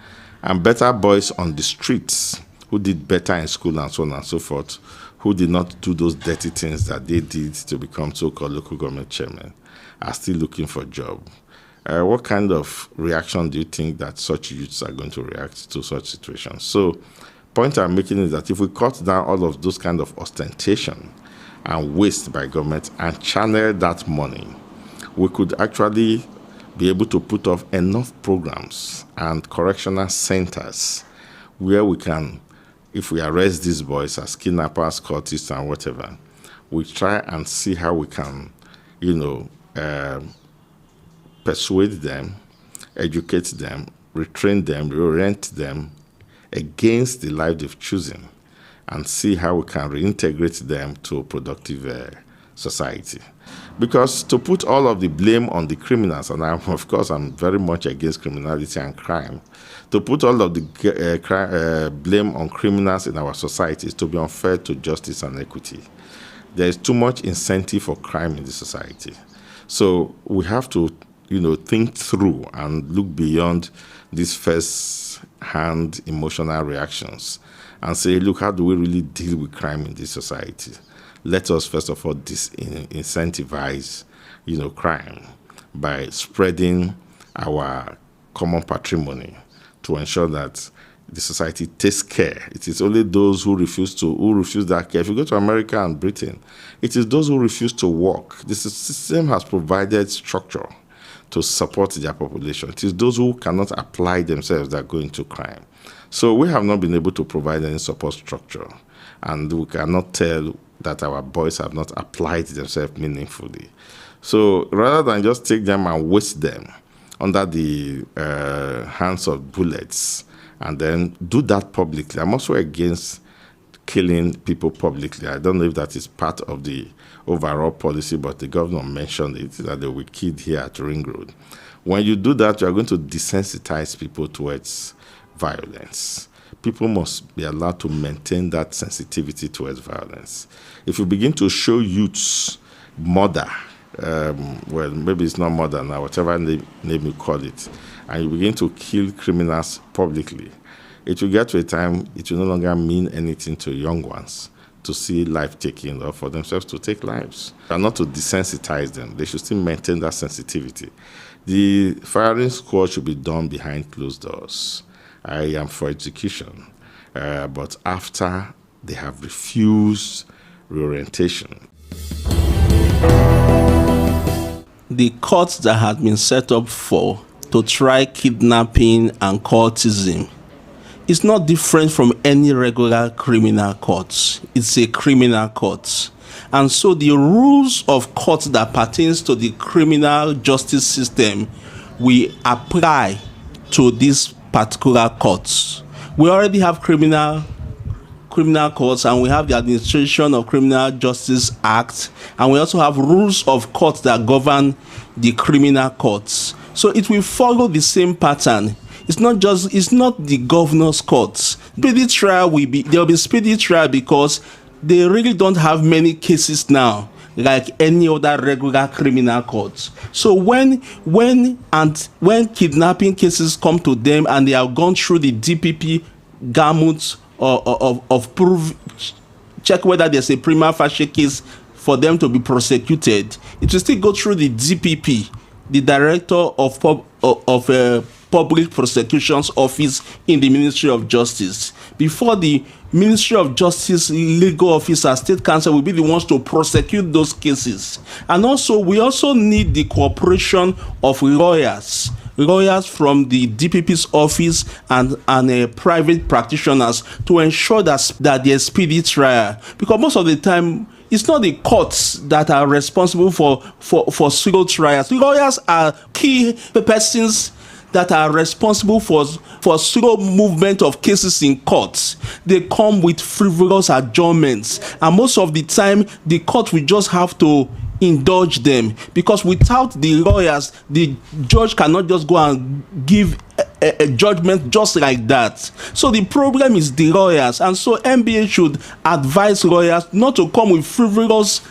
And better boys on the streets who did better in school and so on and so forth, who did not do those dirty things that they did to become so-called local government chairmen, are still looking for a job. What kind of reaction do you think that such youths are going to react to such situations? So, point I'm making is that if we cut down all of those kind of ostentation and waste by government and channel that money, we could actually be able to put off enough programs and correctional centers where we can, if we arrest these boys as kidnappers, cultists, and whatever, we try and see how we can, persuade them, educate them, retrain them, reorient them against the life they've chosen, and see how we can reintegrate them to a productive society. Because to put all of the blame on the criminals, and of course I'm very much against criminality and crime, to put all of the blame on criminals in our society is to be unfair to justice and equity. There is too much incentive for crime in the society. So we have to, think through and look beyond these first-hand emotional reactions and say, look, how do we really deal with crime in this society? Let us, first of all, disincentivize, crime by spreading our common patrimony to ensure that the society takes care. It is only those who refuse that care. If you go to America and Britain, it is those who refuse to work. The system has provided structure to support their population. It is those who cannot apply themselves that go into crime. So we have not been able to provide any support structure, and we cannot tell that our boys have not applied themselves meaningfully. So rather than just take them and waste them under the hands of bullets and then do that publicly, I'm also against killing people publicly. I don't know if that is part of the overall policy, but the governor mentioned it, that they will be killed here at Ring Road. When you do that, you are going to desensitize people towards violence. People must be allowed to maintain that sensitivity towards violence. If you begin to show youths murder, well, maybe it's not murder now, whatever name you call it, and you begin to kill criminals publicly, it will get to a time it will no longer mean anything to young ones to see life taken or for themselves to take lives. And not to desensitize them. They should still maintain that sensitivity. The firing squad should be done behind closed doors. I am for execution, but after they have refused reorientation. The courts that had been set up to try kidnapping and cultism is not different from any regular criminal courts. It's a criminal court. And so the rules of court that pertains to the criminal justice system we apply to these particular courts. We already have criminal courts, and we have the Administration of Criminal Justice Act, and we also have rules of courts that govern the criminal courts. So it will follow the same pattern. It's not the governor's courts. Speedy trial there will be speedy trial because they really don't have many cases now like any other regular criminal courts. So when kidnapping cases come to them and they have gone through the DPP gamut of proof, check whether there's a prima facie case for them to be prosecuted, it will still go through the DPP, the Director of Public Prosecution's Office in the Ministry of Justice. Before the Ministry of Justice legal officer, State Council will be the ones to prosecute those cases. And also, we also need the cooperation of lawyers lawyers from the DPP's office and private practitioners to ensure that there's speedy trial. Because most of the time, it's not the courts that are responsible for civil trials. Lawyers are key persons that are responsible for slow movement of cases in courts. They come with frivolous adjournments, and most of the time the court will just have to indulge them, because without the lawyers, the judge cannot just go and give a judgment just like that. So the problem is the lawyers, and so NBA should advise lawyers not to come with frivolous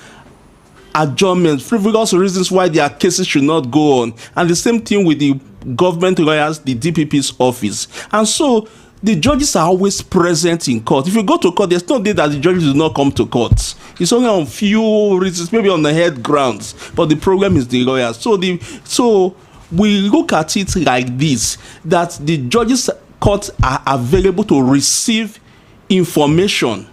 adjournments, frivolous reasons why their cases should not go on. And the same thing with the government lawyers, the DPP's office. And so the judges are always present in court. If you go to court, there's no day that the judges do not come to court. It's only on few reasons, maybe on the head grounds. But the problem is the lawyers. So we look at it like this, that the judges' courts are available to receive information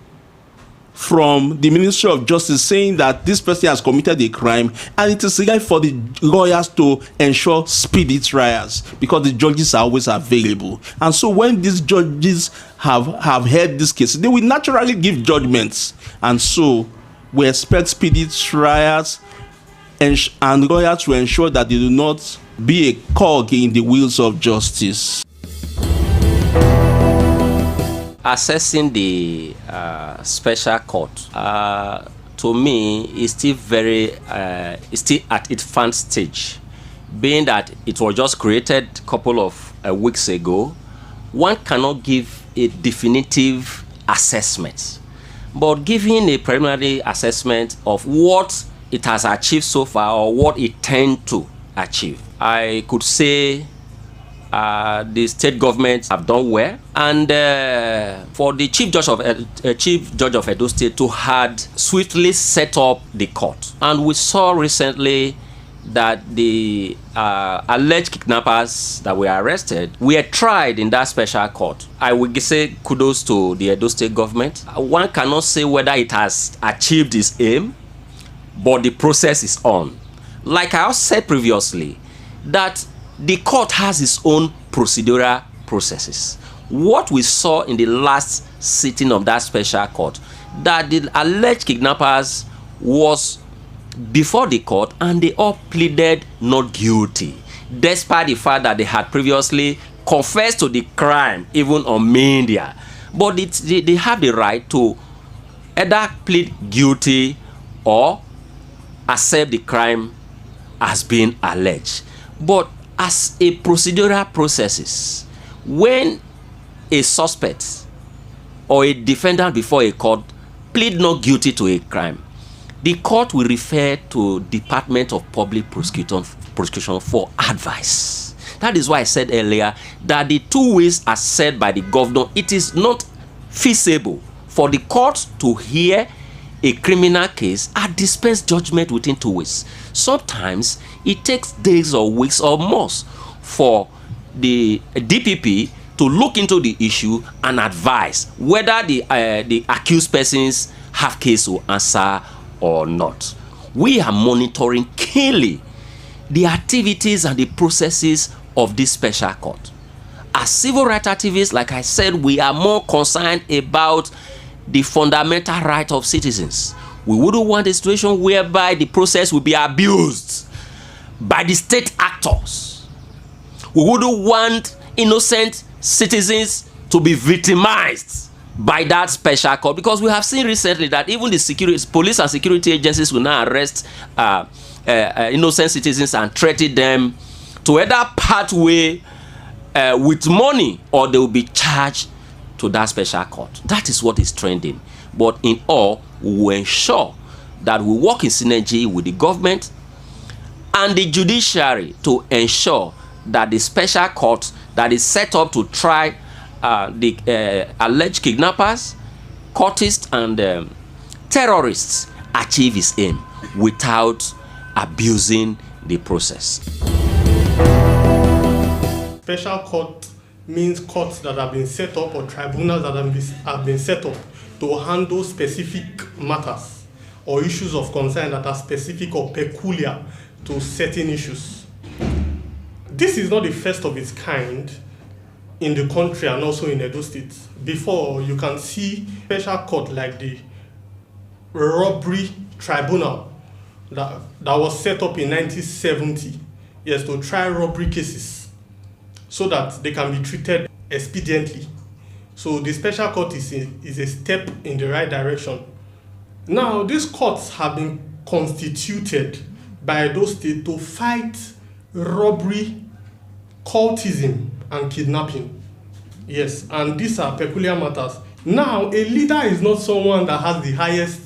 from the Ministry of Justice saying that this person has committed a crime, and it is right for the lawyers to ensure speedy trials because the judges are always available. And so when these judges have heard this case, they will naturally give judgments. And so we expect speedy trials and lawyers to ensure that they do not be a cog in the wheels of justice. Assessing the special court, to me, is still is still at its fan stage, being that it was just created a couple of weeks ago. One cannot give a definitive assessment, but giving a preliminary assessment of what it has achieved so far or what it tends to achieve, I could say the state governments have done well, and for the chief judge of Edo State to had swiftly set up the court. And we saw recently that the alleged kidnappers that were arrested were tried in that special court. I would say kudos to the Edo State government. One cannot say whether it has achieved its aim, but the process is on. Like I said previously, that the court has its own procedural processes. What we saw in the last sitting of that special court, that the alleged kidnappers was before the court and they all pleaded not guilty, despite the fact that they had previously confessed to the crime, even on media. But they have the right to either plead guilty or accept the crime as being alleged. But as a procedural processes, when a suspect or a defendant before a court plead not guilty to a crime, the court will refer to Department of Public Prosecution for advice. That is why I said earlier that the 2 ways are said by the governor. It is not feasible for the court to hear a criminal case and dispense judgment within 2 weeks. Sometimes it takes days or weeks or months for the DPP to look into the issue and advise whether the accused persons have case to answer or not. We are monitoring keenly the activities and the processes of this special court. As civil rights activists, like I said, we are more concerned about the fundamental right of citizens. We wouldn't want a situation whereby the process will be abused by the state actors. We wouldn't want innocent citizens to be victimized by that special court, because we have seen recently that even the police and security agencies will now arrest innocent citizens and threaten them to either part way with money or they will be charged to that special court. That is what is trending. But in all, we will ensure that we work in synergy with the government and the judiciary to ensure that the special court that is set up to try the alleged kidnappers, cultists, and terrorists achieve its aim without abusing the process. Special court means courts that have been set up or tribunals that have been set up to handle specific matters or issues of concern that are specific or peculiar to certain issues. This is not the first of its kind in the country and also in Edo State. Before, you can see special court like the robbery tribunal that was set up in 1970, yes, to try robbery cases so that they can be treated expediently. So the special court is a step in the right direction. Now, these courts have been constituted by Edo State to fight robbery, cultism, and kidnapping. Yes, and these are peculiar matters. Now, a leader is not someone that has the highest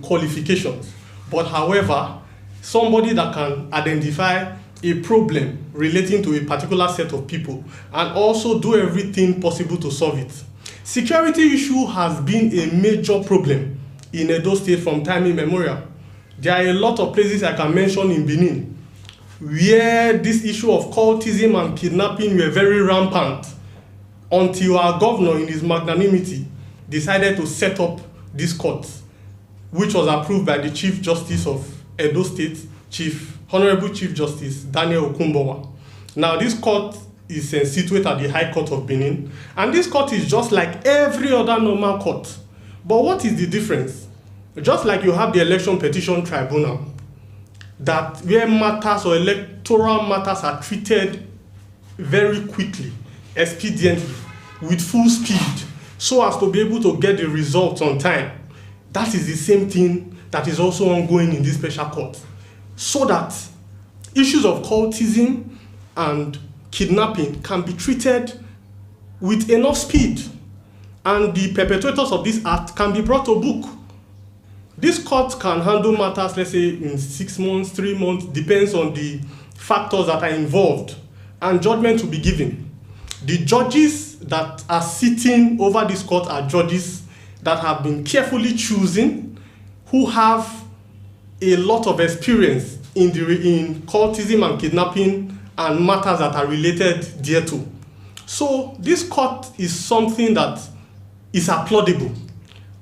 qualifications, but however, somebody that can identify a problem relating to a particular set of people and also do everything possible to solve it. Security issue has been a major problem in Edo State from time immemorial. There are a lot of places I can mention in Benin where this issue of cultism and kidnapping were very rampant until our governor, in his magnanimity, decided to set up this court, which was approved by the Chief Justice of Edo State, Honorable Chief Justice Daniel Okumbowa. Now, this court is situated at the High Court of Benin, and this court is just like every other normal court. But what is the difference? Just like you have the Election Petition Tribunal, that where matters or electoral matters are treated very quickly, expediently, with full speed, so as to be able to get the results on time. That is the same thing that is also ongoing in this special court, so that issues of cultism and kidnapping can be treated with enough speed, and the perpetrators of this act can be brought to book. This court can handle matters, let's say, in 6 months, 3 months, depends on the factors that are involved, and judgment will be given. The judges that are sitting over this court are judges that have been carefully chosen, who have a lot of experience in cultism and kidnapping and matters that are related thereto. So this court is something that is applaudable.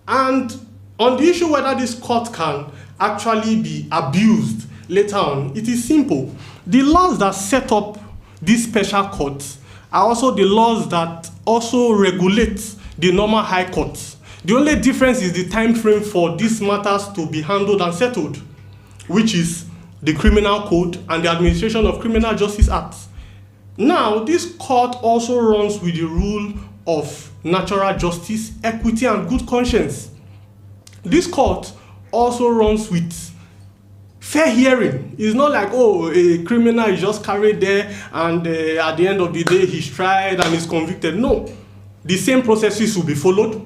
And on the issue whether this court can actually be abused later on, it is simple. The laws that set up these special courts are also the laws that also regulate the normal high courts. The only difference is the time frame for these matters to be handled and settled, which is the Criminal Code and the Administration of Criminal Justice Act. Now, this court also runs with the rule of natural justice, equity, and good conscience. This court also runs with fair hearing. It's not like, oh, a criminal is just carried there and at the end of the day he's tried and is convicted. No, the same processes will be followed.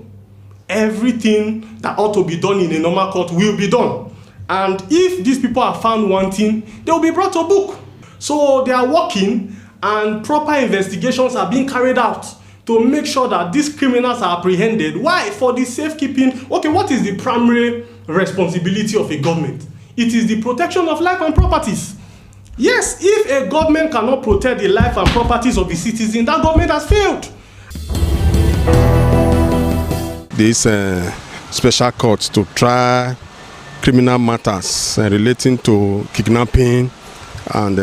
Everything that ought to be done in a normal court will be done. And if these people are found wanting, they will be brought to book. So they are working and proper investigations are being carried out to make sure that these criminals are apprehended. Why? For the safekeeping. Okay, what is the primary responsibility of a government? It is the protection of life and properties. Yes, if a government cannot protect the life and properties of the citizen, that government has failed. This special court to try criminal matters relating to kidnapping and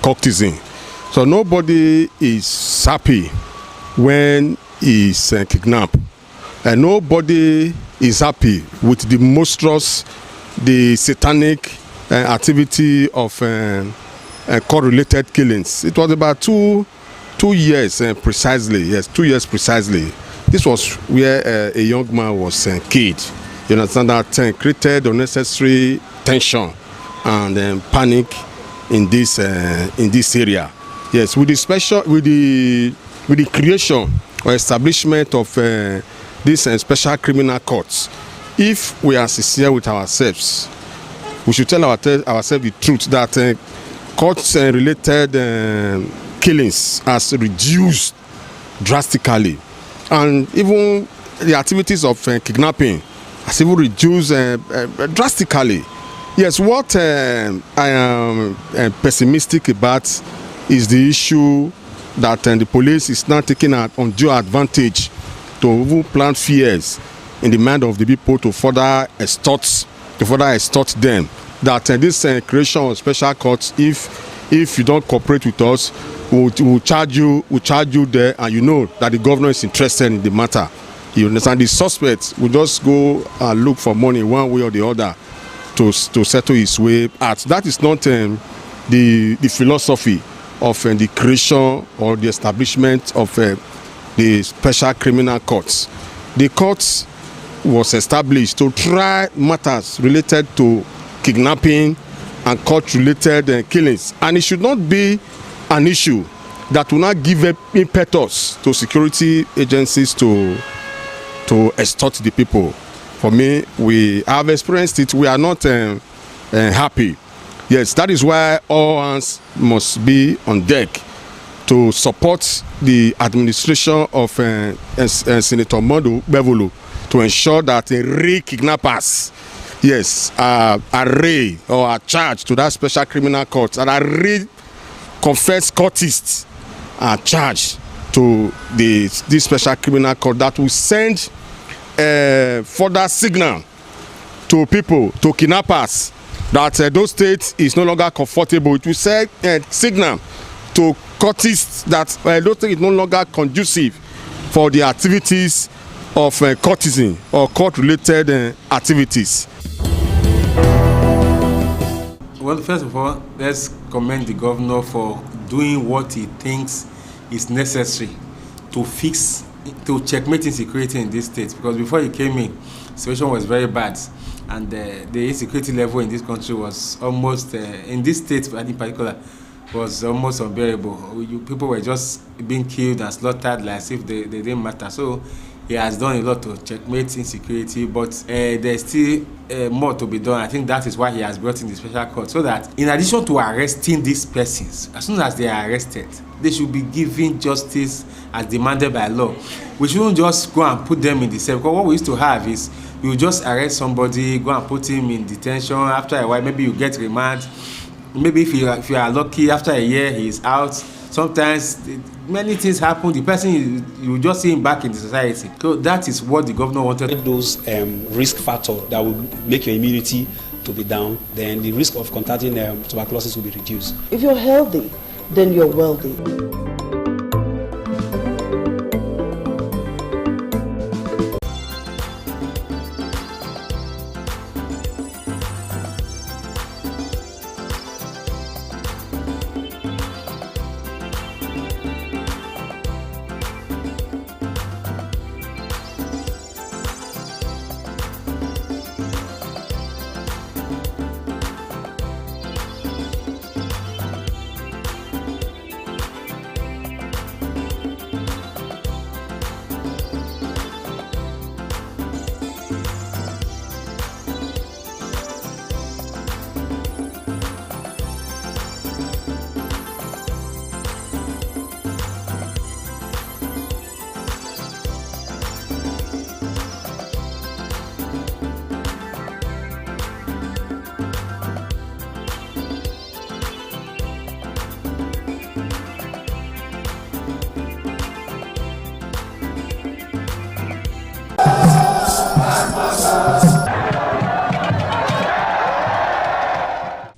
cultism. So nobody is happy when he's kidnapped, and nobody is happy with the monstrous, the satanic activity of court-related killings. It was about two years precisely. Yes, 2 years precisely. This was where a young man was killed. You understand that created unnecessary tension and panic in this area. Yes, with the creation or establishment of these special criminal courts, if we are sincere with ourselves, we should tell ourselves the truth that courts-related killings has reduced drastically, and even the activities of kidnapping has even reduced drastically. Yes, what I am pessimistic about is the issue that the police is now taking undue advantage to even plant fears in the mind of the people to further extort them. That this creation of special courts, if if you don't cooperate with us, we'll charge you there, and you know that the governor is interested in the matter. You understand? The suspect will just go and look for money one way or the other to settle his way out. That is not the philosophy of the creation or the establishment of the special criminal courts. The courts was established to try matters related to kidnapping and court-related killings, and it should not be an issue that will not give impetus to security agencies to extort the people. For me, we have experienced it. We are not happy. Yes, that is why all hands must be on deck to support the administration of Senator Modu Bevulu to ensure that real kidnappers, yes, are arraigned or are charged to that special criminal court, and are real confessed courtists are charged to this special criminal court that will send further signal to people, to kidnappers, that those states is no longer comfortable. It will send signal to courtists that those states is no longer conducive for the activities of courtesan or court-related activities. Well, first of all, let's commend the governor for doing what he thinks is necessary to checkmate insecurity in this state. Because before he came in, the situation was very bad, and the insecurity level in this country was almost, in this state in particular, was almost unbearable. People were just being killed and slaughtered like as if they didn't matter. So he has done a lot to checkmate insecurity, but there's still more to be done. I think that is why he has brought in the special court, so that in addition to arresting these persons, as soon as they are arrested, they should be given justice as demanded by law. We shouldn't just go and put them in the cell, because what we used to have is you just arrest somebody, go and put him in detention. After a while, maybe you get remand. Maybe if you are lucky, after a year he is out. Sometimes many things happen. The person, you just see him back in the society. So that is what the governor wanted. Those risk factors that will make your immunity to be down, then the risk of contracting tuberculosis will be reduced. If you're healthy, then you're wealthy.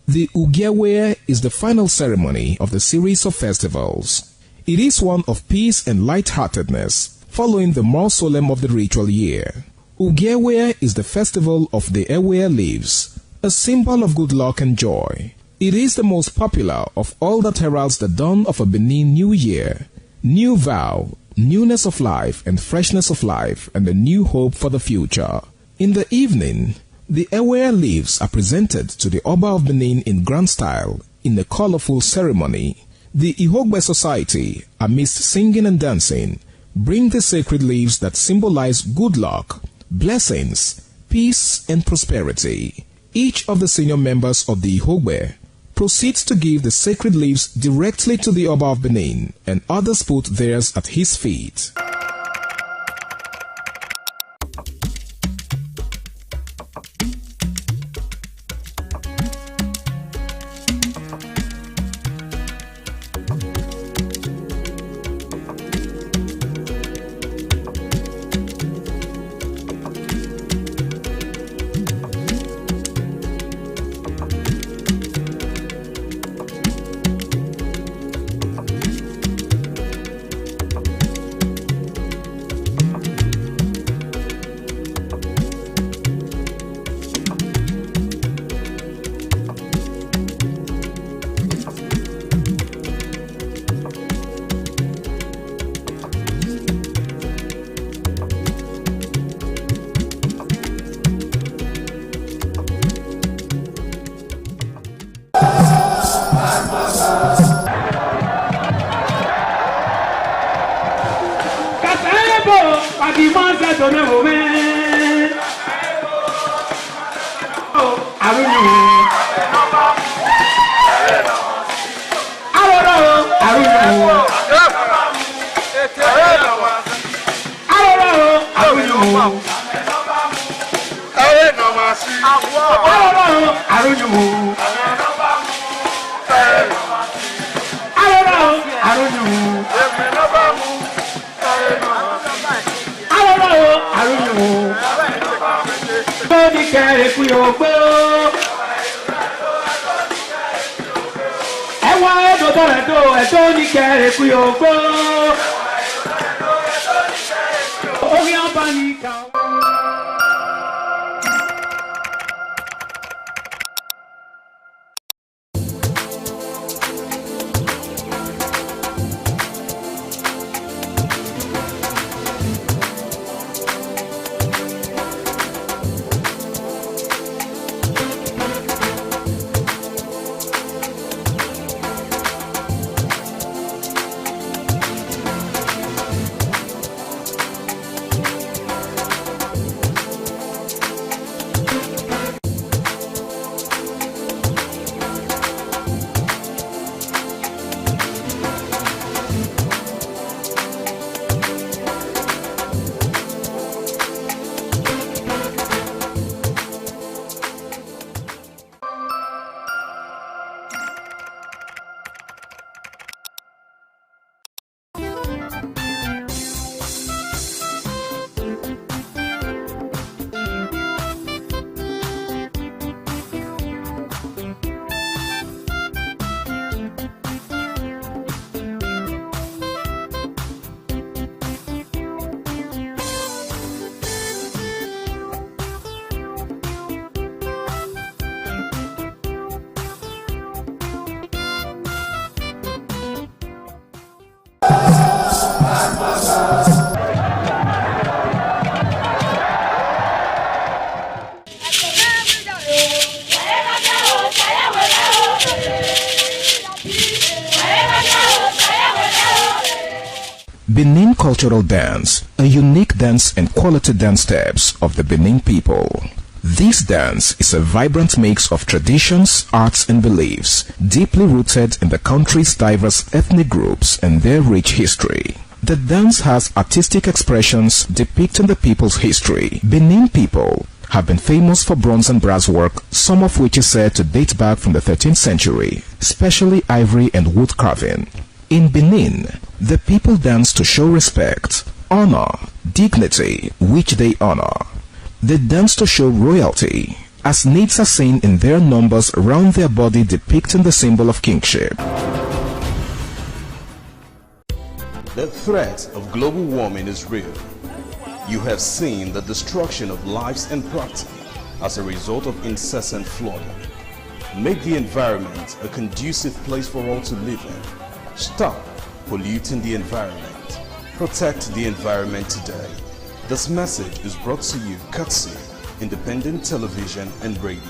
The Ugewe is the final ceremony of the series of festivals. It is one of peace and lightheartedness, following the more solemn of the ritual year. Ugewe is the festival of the Ewe leaves, a symbol of good luck and joy. It is the most popular of all that heralds the dawn of a Benin New Year, new vow, newness of life and freshness of life, and a new hope for the future. In the evening, the Ewe leaves are presented to the Oba of Benin in grand style in a colorful ceremony. The Ihogbe Society, amidst singing and dancing, bring the sacred leaves that symbolize good luck, blessings, peace, and prosperity. Each of the senior members of the Ihogbe proceeds to give the sacred leaves directly to the Oba of Benin, and others put theirs at his feet. Ẹ̀rẹ́ náà máa sí. Alọ́rọ̀ àrùnyùmù. Alọ́rọ̀ àrùnyùmù. Èmi náà bá mú. Alọ́rọ̀ àrùnyùmù. Bẹ́ẹ̀ni kẹrẹ̀ kú yóò gbé o. Ẹ̀wọ̀n ẹ̀dọ̀dọ̀ ẹ̀dọ̀ ẹ̀dọ̀ ní kẹrẹ̀ kú yóò gbé o. Orí ọba ní ká. Benin Cultural Dance, a unique dance and quality dance steps of the Benin people. This dance is a vibrant mix of traditions, arts and beliefs, deeply rooted in the country's diverse ethnic groups and their rich history. The dance has artistic expressions depicting the people's history. Benin people have been famous for bronze and brass work, some of which is said to date back from the 13th century, especially ivory and wood carving. In Benin, the people dance to show respect, honor, dignity, which they honor. They dance to show royalty, as natives are seen in their numbers around their body depicting the symbol of kingship. The threat of global warming is real. You have seen the destruction of lives and property as a result of incessant flooding. Make the environment a conducive place for all to live in. Stop polluting the environment. Protect the environment today. This message is brought to you courtesy Independent Television and Radio.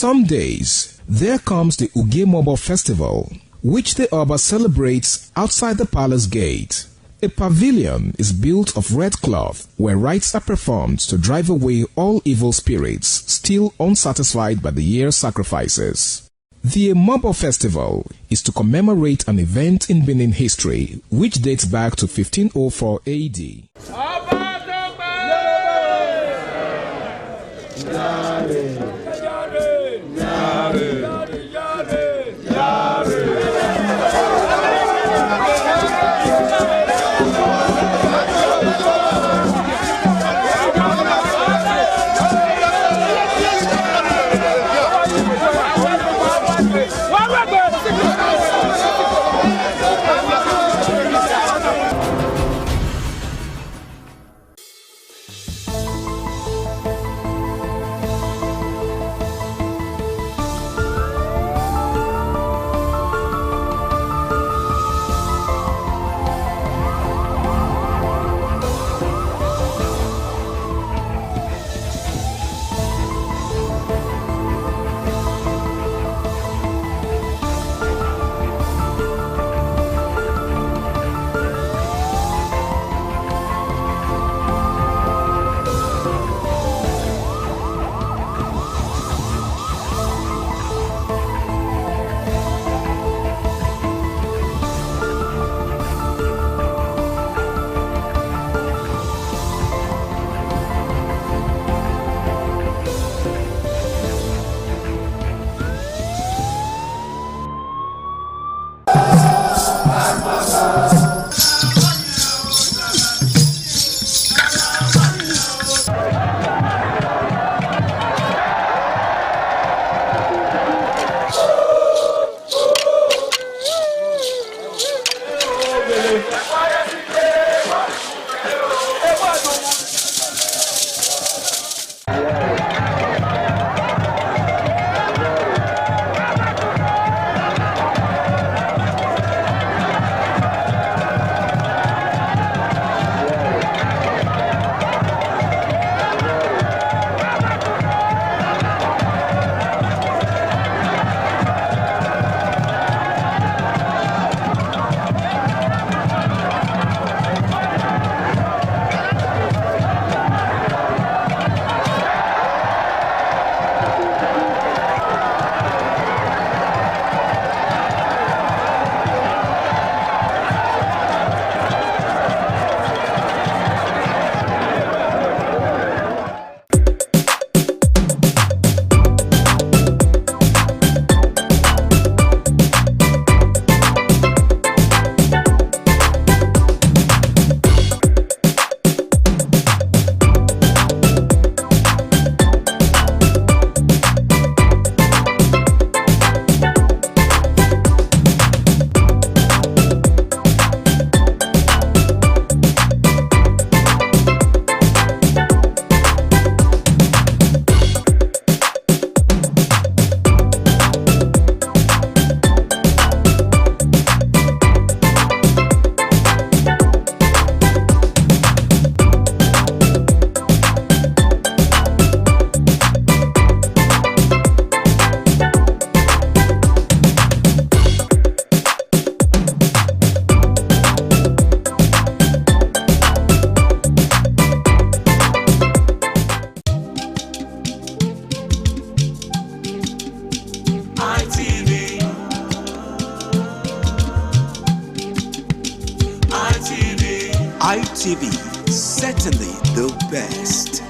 some days, there comes the Ugemobo Festival, which the Oba celebrates outside the palace gate. A pavilion is built of red cloth where rites are performed to drive away all evil spirits still unsatisfied by the year's sacrifices. The Emobo Festival is to commemorate an event in Benin history which dates back to 1504 AD. ITV, certainly the best.